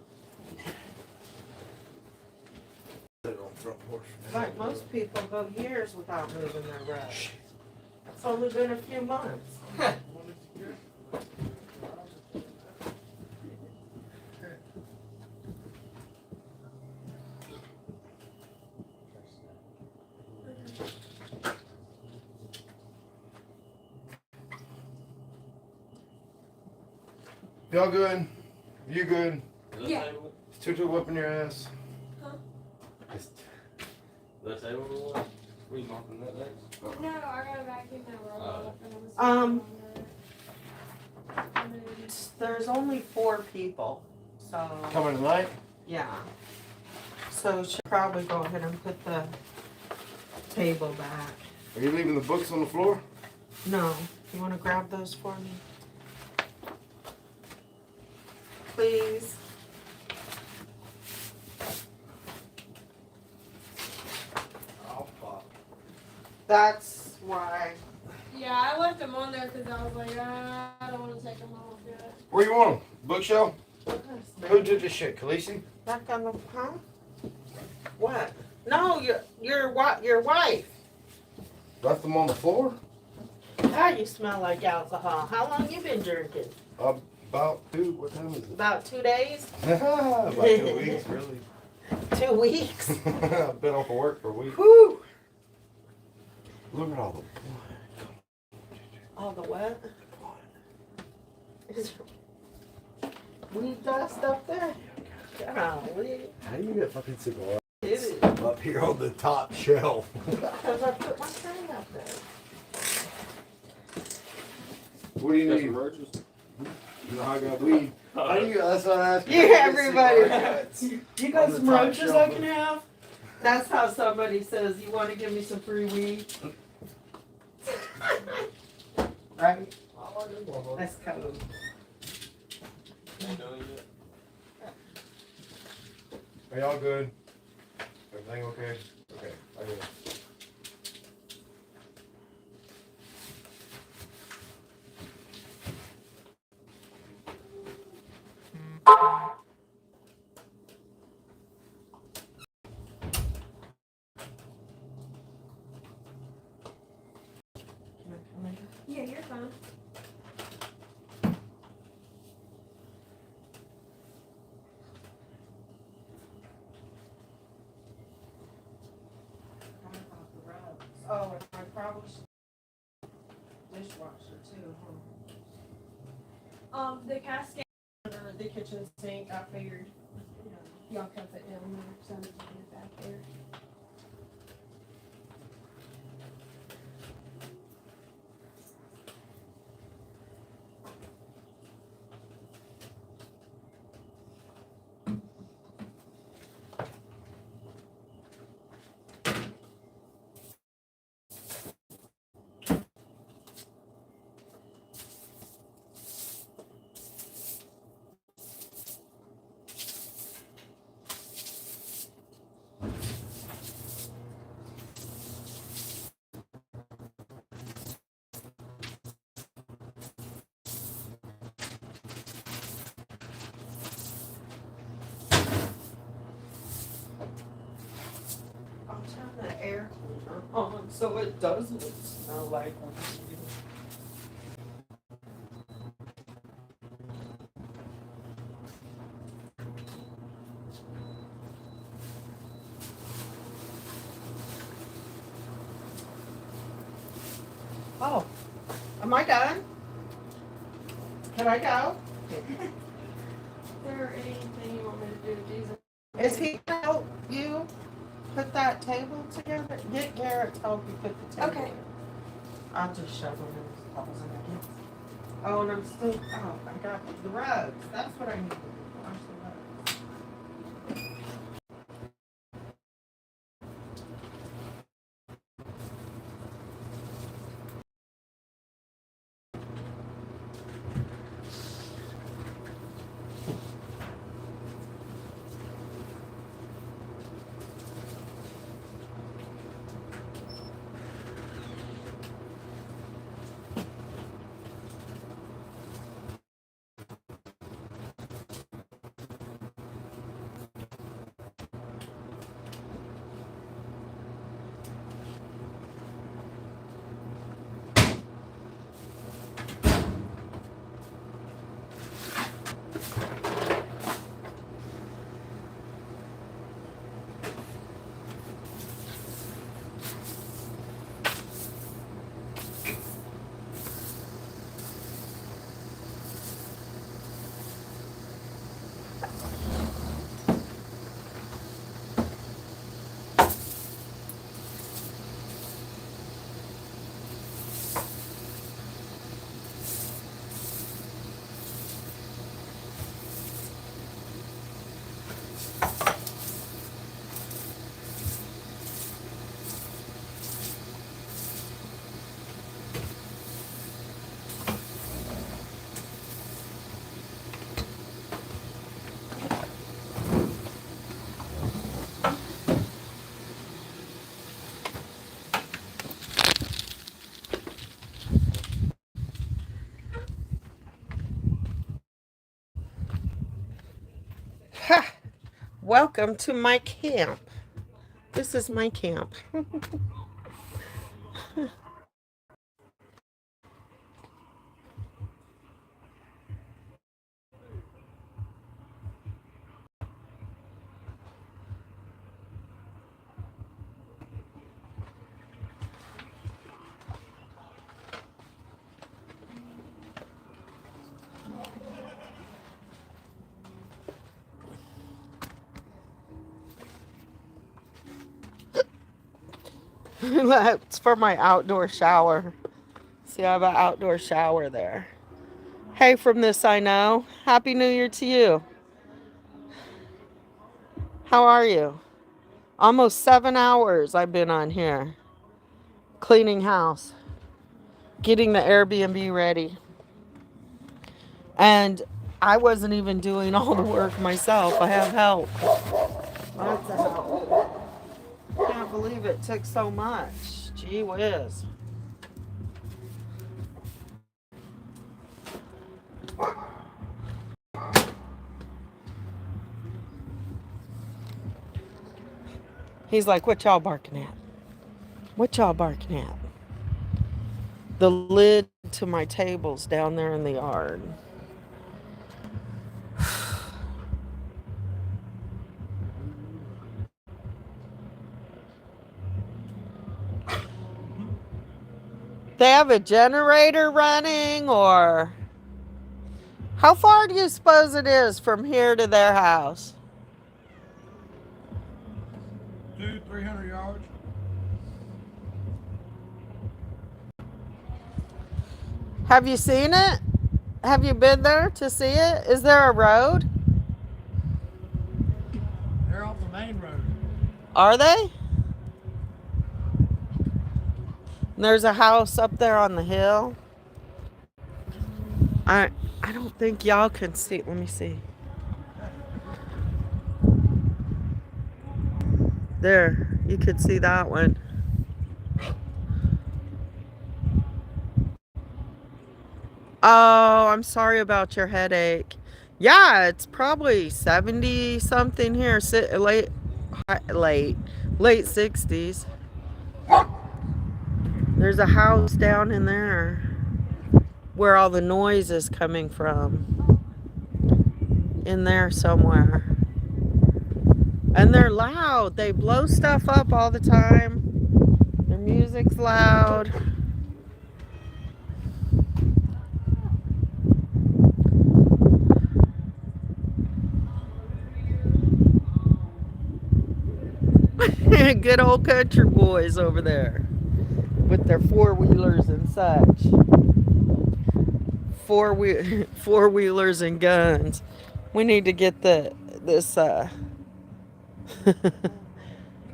G: Put it on the front porch.
A: Like most people go years without moving their rug. It's only been a few months.
G: Y'all good? You good?
B: Yeah.
G: Tutu whipping your ass.
B: Huh?
H: That's everyone. We mopping that next.
B: No, I got a vacuum that rolled up and I was
A: Um,
B: and then
A: There's only 4 people, so
G: Coming tonight?
A: yeah. So should probably go ahead and put the table back.
G: Are you leaving the books on the floor?
A: No, you want to grab those for me? Please.
G: I'll pop.
A: That's why.
B: yeah, I left them on there because I was like, I don't want to take them off yet.
G: Where you want them? Bookshelf? Who did this shit? Khaleesi?
A: Back on the, huh? What? No, your wife.
G: Left them on the floor?
A: Ah, you smell like alcohol. How long you been drinking?
G: About 2. What time is it?
A: About 2 days?
G: About 2 weeks, really.
A: 2 weeks?
G: I've been off of work for a week.
A: Whew.
G: Look at all the
A: All the what? Is weed dust up there? Golly.
G: How do you get fucking cigars
A: It is.
G: up here on the top shelf?
A: Because I put my thing up there.
G: What do you
H: That's
G: need?
H: roaches.
G: You know how I got weed. How do you, that's what I asked.
A: Yeah, everybody. You
G: On
A: got
G: the
A: some
G: top
A: roaches
G: shelf.
A: I can have? That's how somebody says, you want to give me some free weed? Right? That's code.
H: Ain't done yet.
G: Are y'all good? Everything okay? Okay, I get it.
B: Yeah, you're fine.
A: Oh, and I probably should dishwasher too, huh?
B: The cascade under the kitchen sink, I figured, y'all kept it down there, so I'm just putting it back there.
A: So it doesn't smell like weed. Oh, am I done? Can I go?
B: Is there anything you want me to do, Jesus?
A: Is he gonna help you put that table together? Get Garrett to help you put the table
B: Okay.
A: together. I'll just shove them in his clothes and I guess. Oh, and I'm still, oh, I got the rugs. That's what I need to do. Wash the rugs. Ha! Welcome to my camp. This is my camp. That's for my outdoor shower. See, I have an outdoor shower there. Hey, from this I know. Happy New Year to you. How are you? Almost 7 hours I've been on here. Cleaning house. Getting the Airbnb ready. And I wasn't even doing all the work myself. I have help. Lots of help. Can't believe it took so much. Gee whiz. He's like, what y'all barking at? What y'all barking at? The lid to my table's down there in the yard. They have a generator running, or how far do you suppose it is from here to their house?
C: 200-300 yards.
A: Have you seen it? Have you been there to see it? Is there a road?
C: They're off the main road.
A: Are they? There's a house up there on the hill. I don't think y'all can see. Let me see. There, you could see that one. Oh, I'm sorry about your headache. Yeah, it's probably 70 something here. Late 60s. There's a house down in there where all the noise is coming from. In there somewhere. And they're loud. They blow stuff up all the time. Their music's loud. Good old country boys over there with their four-wheelers and such. Four-wheelers and guns. We need to get this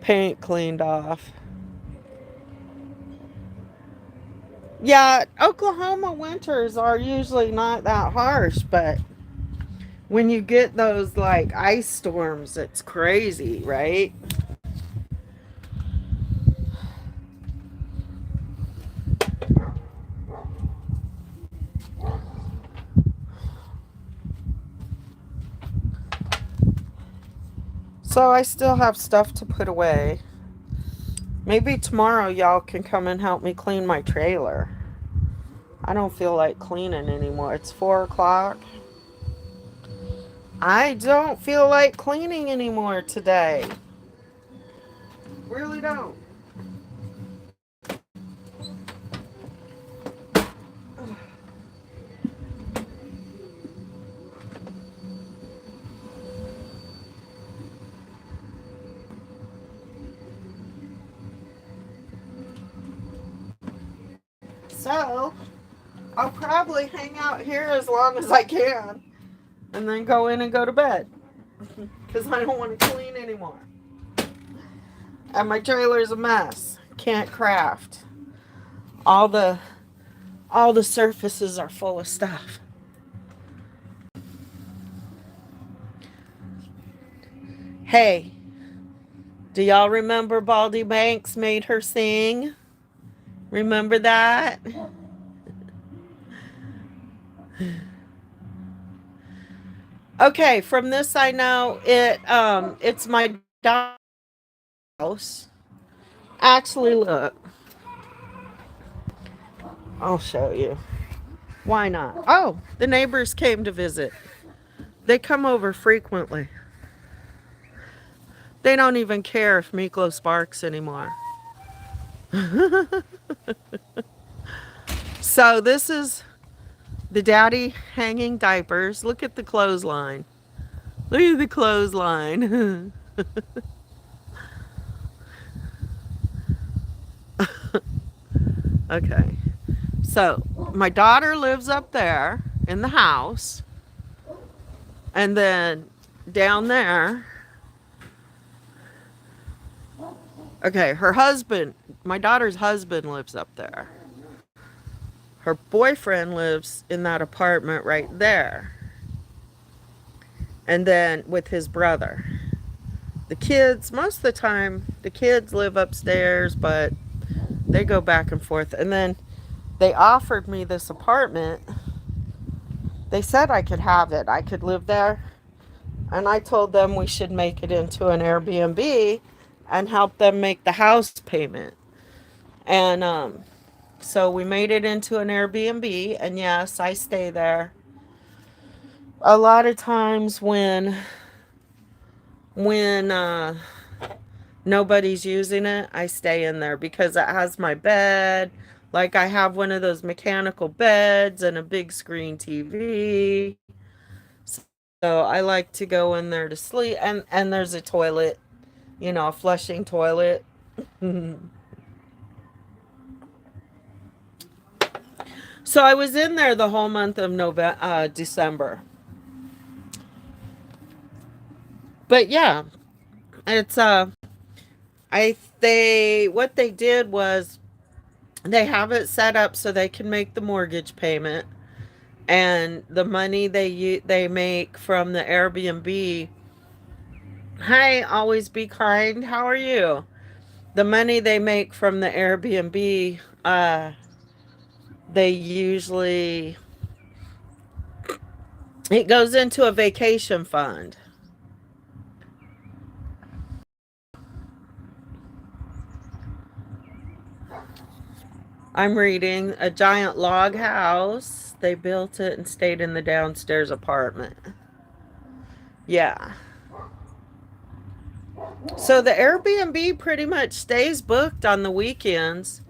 A: paint cleaned off. Yeah, Oklahoma winters are usually not that harsh, but when you get those like ice storms, it's crazy, right? So I still have stuff to put away. Maybe tomorrow y'all can come and help me clean my trailer. I don't feel like cleaning anymore. It's 4 o'clock. I don't feel like cleaning anymore today. Really don't. So, I'll probably hang out here as long as I can and then go in and go to bed because I don't want to clean anymore. And my trailer's a mess. Can't craft. All the surfaces are full of stuff. Hey, do y'all remember Baldy Banks made her sing? Remember that? Okay, from this I know it's my house. Actually, look. I'll show you. Why not? Oh, the neighbors came to visit. They come over frequently. They don't even care if Miklos barks anymore. So this is the daddy hanging diapers. Look at the clothesline. Look at the clothesline. Okay. So my daughter lives up there in the house. And then down there. Okay, her husband, my daughter's husband lives up there. Her boyfriend lives in that apartment right there. And then with his brother. The kids, most of the time, the kids live upstairs, but they go back and forth. And then they offered me this apartment. They said I could have it. I could live there. And I told them we should make it into an Airbnb and help them make the house payment. And so we made it into an Airbnb, and yes, I stay there. A lot of times when nobody's using it, I stay in there because it has my bed. Like I have one of those mechanical beds and a big screen TV. So I like to go in there to sleep, and there's a toilet, you know, a flushing toilet. So I was in there the whole month of December. But yeah, it's what they did was they have it set up so they can make the mortgage payment, and the money they make from the Airbnb. Hi, always be kind. How are you? The money they make from the Airbnb, they usually, it goes into a vacation fund. I'm reading A Giant Log House. They built it and stayed in the downstairs apartment. Yeah. So the Airbnb pretty much stays booked on the weekends.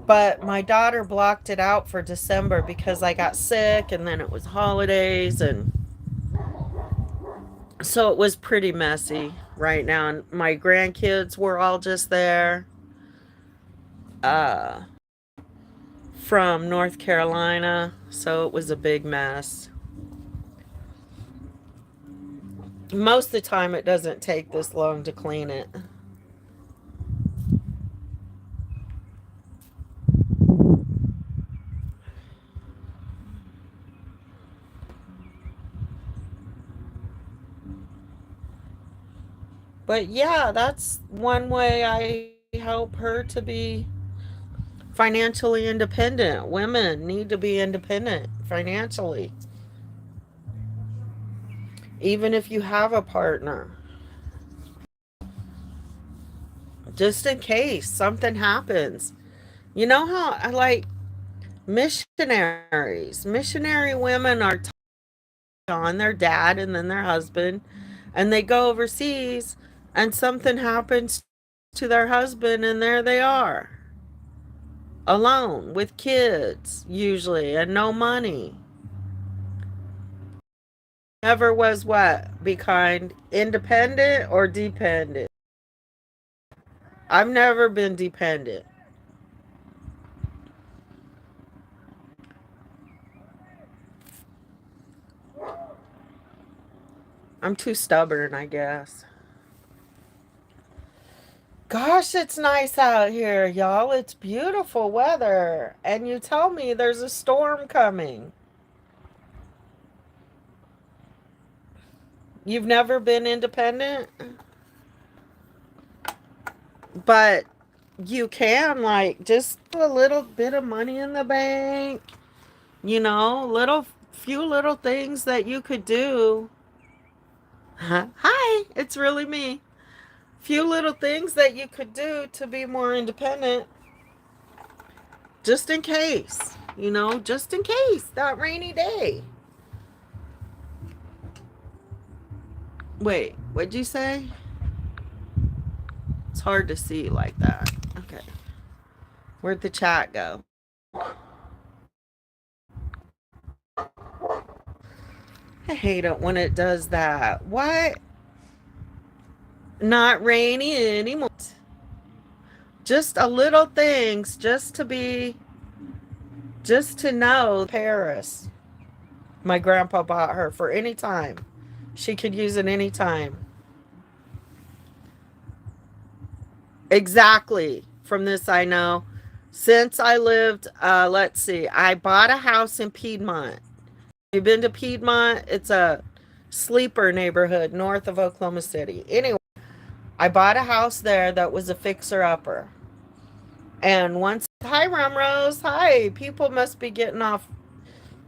A: But my daughter blocked it out for December because I got sick and then it was holidays, and so it was pretty messy right now. And my grandkids were all just there uh, from North Carolina, so it was a big mess. Most of the time it doesn't take this long to clean it. But yeah, that's one way I help her to be financially independent. Women need to be independent financially. Even if you have a partner. Just in case something happens. You know how I like missionaries. Missionary women are on their dad and then their husband, and they go overseas and something happens to their husband and there they are. Alone with kids usually and no money. Never was what? Be kind, independent or dependent? I've never been dependent. I'm too stubborn, I guess. Gosh, it's nice out here, y'all. It's beautiful weather. And you tell me there's a storm coming. You've never been independent? But you can, like, just a little bit of money in the bank. You know, few little things that you could do. Hi, it's really me. Few little things that you could do to be more independent. Just in case, just in case that rainy day. Wait, what'd you say? It's hard to see like that. Okay. Where'd the chat go? I hate it when it does that. What? Not rainy anymore. Just a little things, just to know Paris. My grandpa bought her for any time. She could use it any time. Exactly. From this I know. Since I lived, let's see, I bought a house in Piedmont. You've been to Piedmont? It's a sleeper neighborhood north of Oklahoma City. Anyway, I bought a house there that was a fixer-upper. And once, hi Rumrose, hi, people must be getting off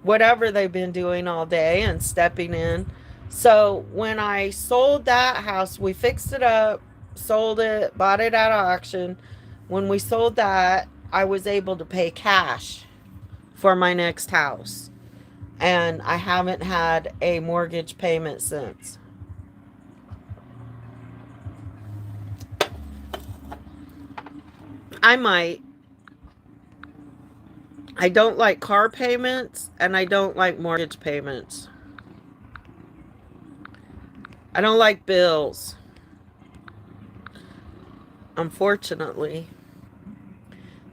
A: whatever they've been doing all day and stepping in. So when I sold that house, we fixed it up, sold it, bought it at auction. When we sold that, I was able to pay cash for my next house. And I haven't had a mortgage payment since. I might. I don't like car payments and I don't like mortgage payments. I don't like bills. Unfortunately.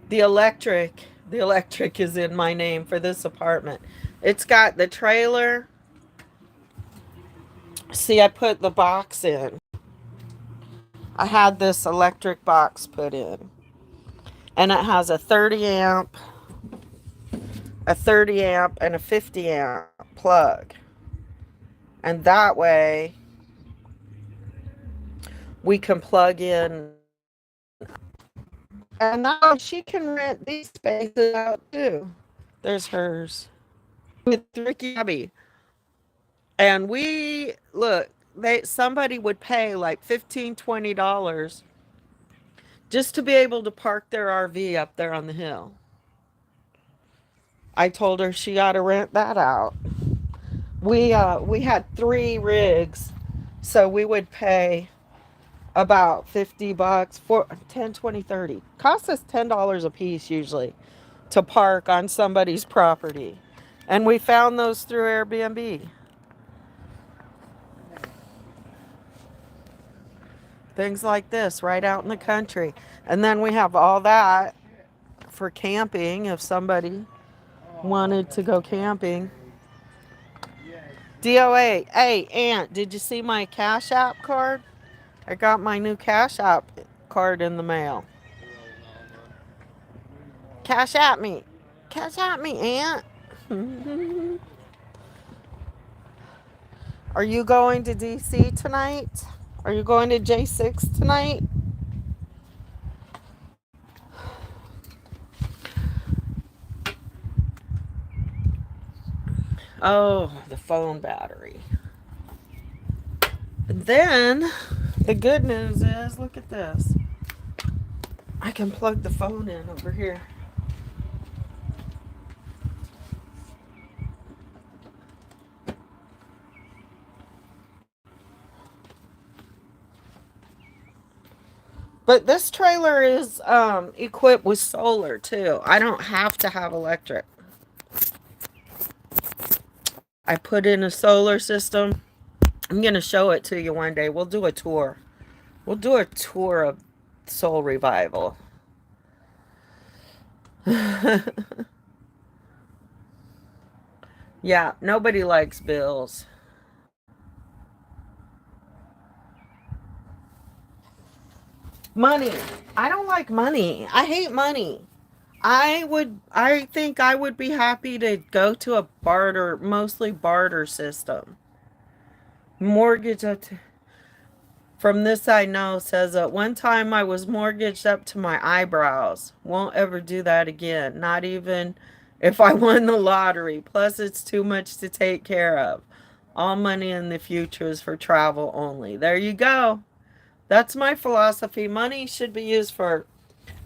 A: The electric is in my name for this apartment. It's got the trailer. See, I put the box in. I had this electric box put in. And it has a 30 amp, and a 50 amp plug. And that way we can plug in. And now she can rent these spaces out too. There's hers with Ricky Abbey. And somebody would pay like $15, $20 just to be able to park their RV up there on the hill. I told her she ought to rent that out. We had 3 rigs, so we would pay about $50 for 10, 20, 30. Costs us $10 a piece usually to park on somebody's property. And we found those through Airbnb. Things like this right out in the country. And then we have all that for camping if somebody wanted to go camping. DOA. Hey, Aunt, did you see my Cash App card? I got my new Cash App card in the mail. Cash at me. Cash at me, Aunt. Are you going to DC tonight? Are you going to J6 tonight? Oh, the phone battery. And then the good news is, look at this. I can plug the phone in over here. But this trailer is equipped with solar too. I don't have to have electric. I put in a solar system. I'm going to show it to you one day. We'll do a tour. We'll do a tour of Soul Revival. Yeah, nobody likes bills. Money. I don't like money. I hate money. I think I would be happy to go to a mostly barter system. Mortgage up to, from this I know, says at one time I was mortgaged up to my eyebrows. Won't ever do that again. Not even if I won the lottery. Plus it's too much to take care of. All money in the future is for travel only. There you go. That's my philosophy. Money should be used for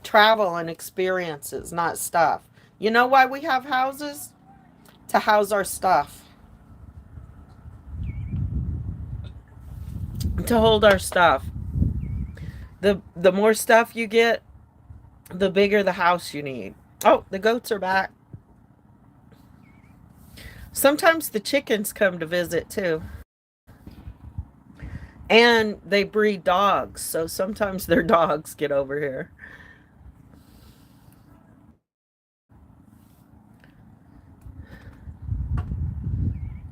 A: travel and experiences, not stuff. You know why we have houses? To house our stuff. To hold our stuff. The more stuff you get, the bigger the house you need. Oh, the goats are back. Sometimes the chickens come to visit too. And they breed dogs, so sometimes their dogs get over here.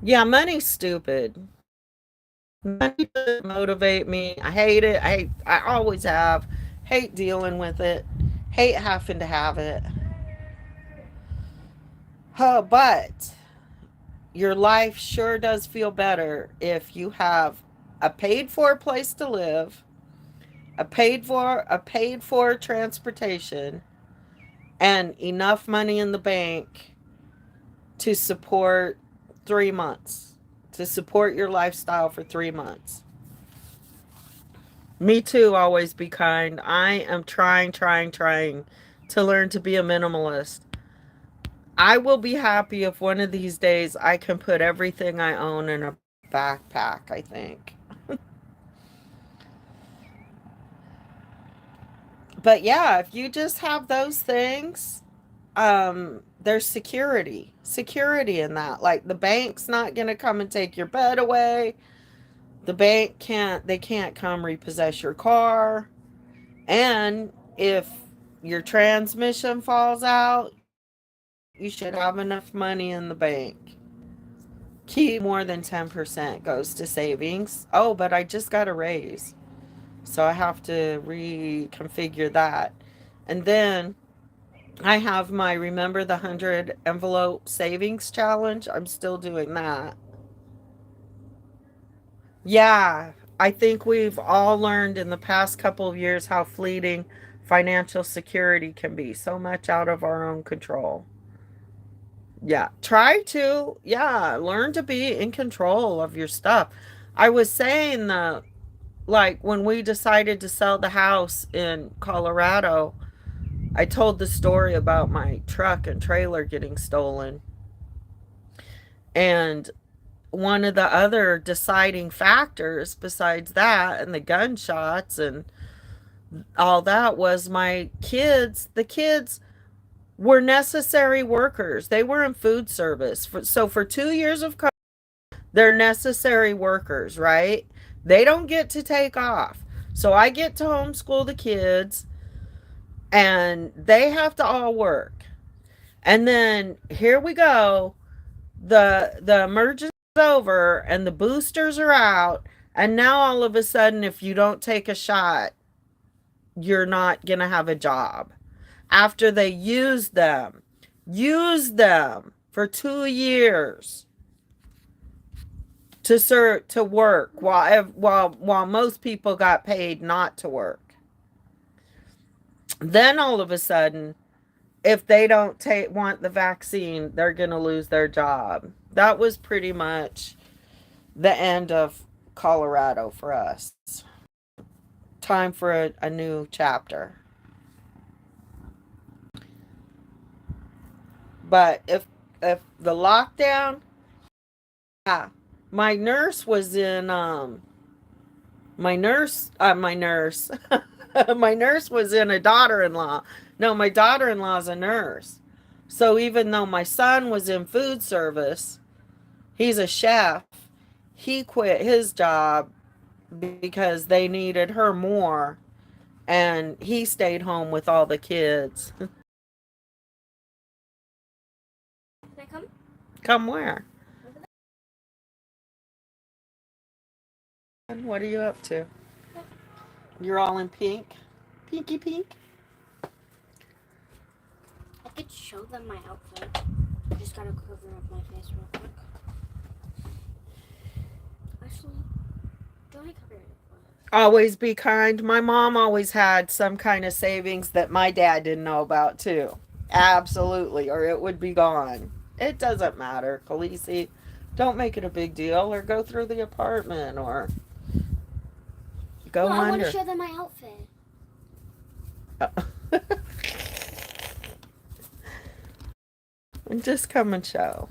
A: Yeah, money's stupid. Money doesn't motivate me. I hate it. I always have. Hate dealing with it. Hate having to have it. Oh, but your life sure does feel better if you have a paid for place to live, a paid for transportation, and enough money in the bank to support 3 months, to support your lifestyle for 3 months. Me too, always be kind. I am trying to learn to be a minimalist. I will be happy if one of these days I can put everything I own in a backpack, I think. But yeah, if you just have those things, there's security in that. Like the bank's not going to come and take your bed away. The bank can't come repossess your car. And if your transmission falls out, you should have enough money in the bank. Keep more than 10% goes to savings. Oh, but I just got a raise. So I have to reconfigure that. And then I have my Remember the 100 envelope savings challenge. I'm still doing that. Yeah, I think we've all learned in the past couple of years how fleeting financial security can be. So much out of our own control. Yeah, learn to be in control of your stuff. I was saying that, like, when we decided to sell the house in Colorado, I told the story about my truck and trailer getting stolen. And one of the other deciding factors besides that and the gunshots and all that was my kids. The kids were necessary workers. They were in food service. So for 2 years of COVID, they're necessary workers, right? They don't get to take off. So I get to homeschool the kids and they have to all work. And then here we go. The emergency is over and the boosters are out. And now all of a sudden, if you don't take a shot, you're not going to have a job. After they use them for 2 years to work while most people got paid not to work. Then all of a sudden, if they don't want the vaccine, they're going to lose their job. That was pretty much the end of Colorado for us. Time for a new chapter. But if the lockdown, yeah, my nurse was in my nurse my nurse was in a daughter-in-law. No, my daughter-in-law's a nurse. So even though my son was in food service, he's a chef, he quit his job because they needed her more, and he stayed home with all the kids.
F: Can I come?
A: Come where? And what are you up to? You're all in pink? Pinky pink?
F: I could show them my outfit. I just gotta cover up my face real quick. Actually, don't I cover it?
A: Always be kind. My mom always had some kind of savings that my dad didn't know about too. Absolutely, or it would be gone. It doesn't matter, Khaleesi. Don't make it a big deal, or go through the apartment, or go
F: No, I want
A: under.
F: to show them my outfit.
A: And just come and show.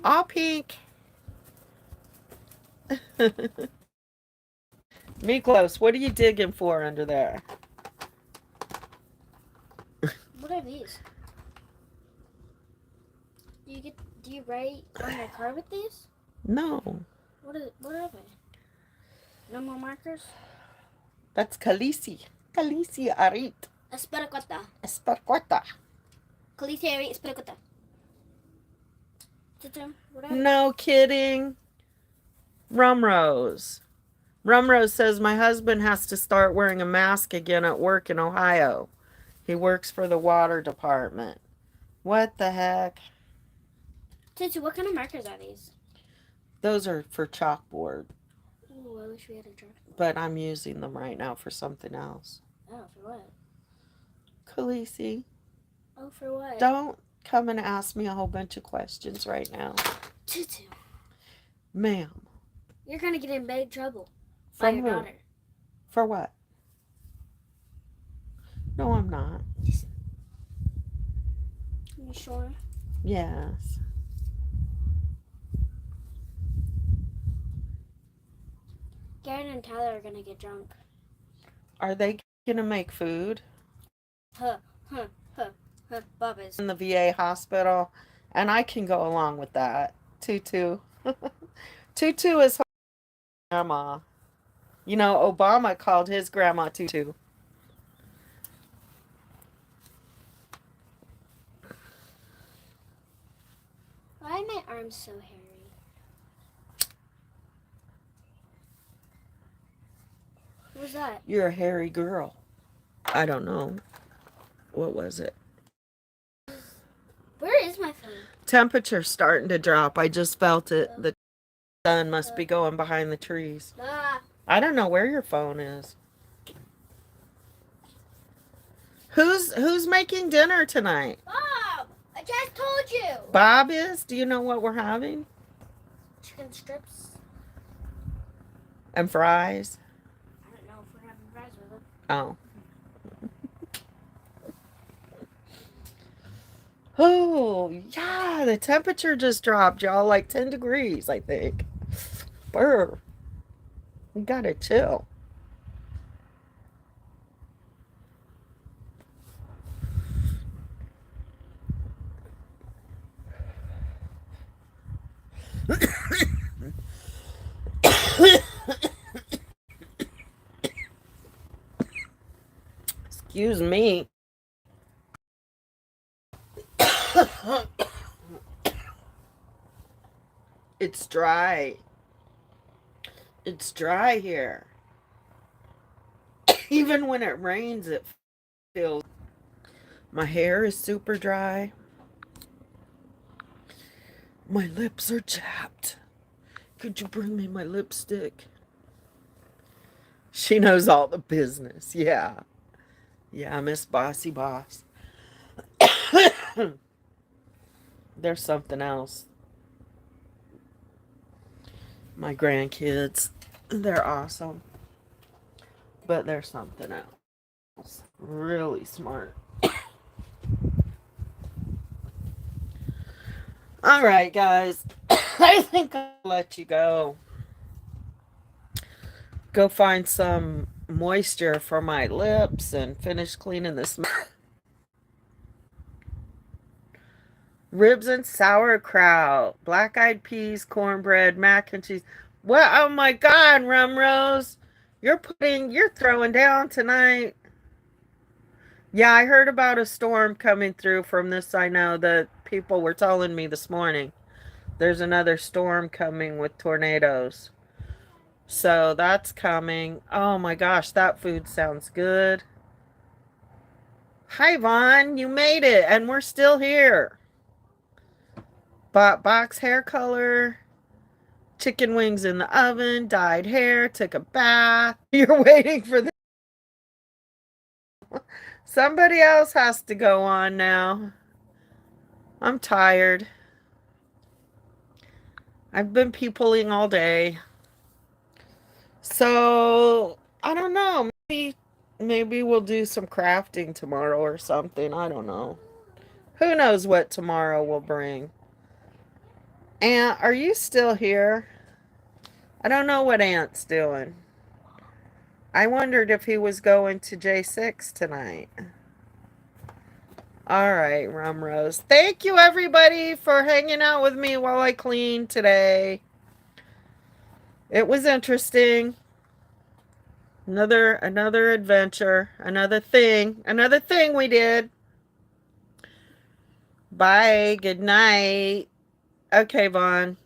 A: All pink. Miklos, what are you digging for under there?
F: What are these? Do you write on your car with these?
A: No,
F: What are they? No more markers?
A: that's Khaleesi. Khaleesi Arit.
F: Esperacota.
A: Esperquata.
F: Khaleesi Arit Esperacota. What are
A: No kidding. Rumrose. Rumrose says my husband has to start wearing a mask again at work in Ohio. He works for the water department. What the heck?
F: Tutu, what kind of markers are these?
A: Those are for chalkboard,
F: Ooh, I wish we had a jar.
A: but I'm using them right now for something else.
F: Oh, for what?
A: Khaleesi,
F: Oh, for what?
A: don't come and ask me a whole bunch of questions right now.
F: Tutu,
A: Ma'am.
F: you're gonna get in big trouble by
A: From
F: your
A: who?
F: daughter.
A: For what? No, I'm not.
F: You sure?
A: Yes.
F: Garen and Tyler are gonna get drunk.
A: Are they gonna make food
F: Huh, Bubba's.
A: in the VA hospital? And I can go along with that. Tutu. Tutu is her grandma. You know, Obama called his grandma Tutu.
F: Why are my arms so hairy? What was that?
A: You're a hairy girl. I don't know. What was it?
F: Where is my phone?
A: Temperature's starting to drop. I just felt it. The sun must be going behind the trees.
F: Ah,
A: I don't know where your phone is. Who's making dinner tonight?
F: Bob! I just told you!
A: Bob is? Do you know what we're having?
F: Chicken strips.
A: And fries?
F: I don't know if we're having fries with it.
A: Oh. Oh, yeah, the temperature just dropped, y'all, like 10 degrees, I think. Brr. You gotta chill. Excuse me. It's dry. It's dry here. Even when it rains, it feels. My hair is super dry. My lips are chapped. Could you bring me my lipstick? She knows all the business. Yeah. Yeah, Miss Bossy Boss. There's something else. My grandkids, they're awesome. But there's something else. Really smart. All right, guys. I think I'll let you go. Go find some moisture for my lips and finish cleaning this. Ribs and sauerkraut, black-eyed peas, cornbread, mac and cheese. Well, oh my God, Rumrose, you're throwing down tonight. Yeah, I heard about a storm coming through from this. I know that people were telling me this morning. There's another storm coming with tornadoes. So that's coming. Oh my gosh, that food sounds good. Hi, Vaughn, you made it, and we're still here. Bought box hair color, chicken wings in the oven, dyed hair, took a bath. You're waiting for the. Somebody else has to go on now. I'm tired. I've been peopling all day. So, I don't know. Maybe we'll do some crafting tomorrow or something. I don't know. Who knows what tomorrow will bring. Aunt, are you still here? I don't know what Aunt's doing. I wondered if he was going to J6 tonight. All right, Rumrose. Thank you, everybody, for hanging out with me while I cleaned today. It was interesting. Another adventure. Another thing we did. Bye. Good night. Okay, Vaughn.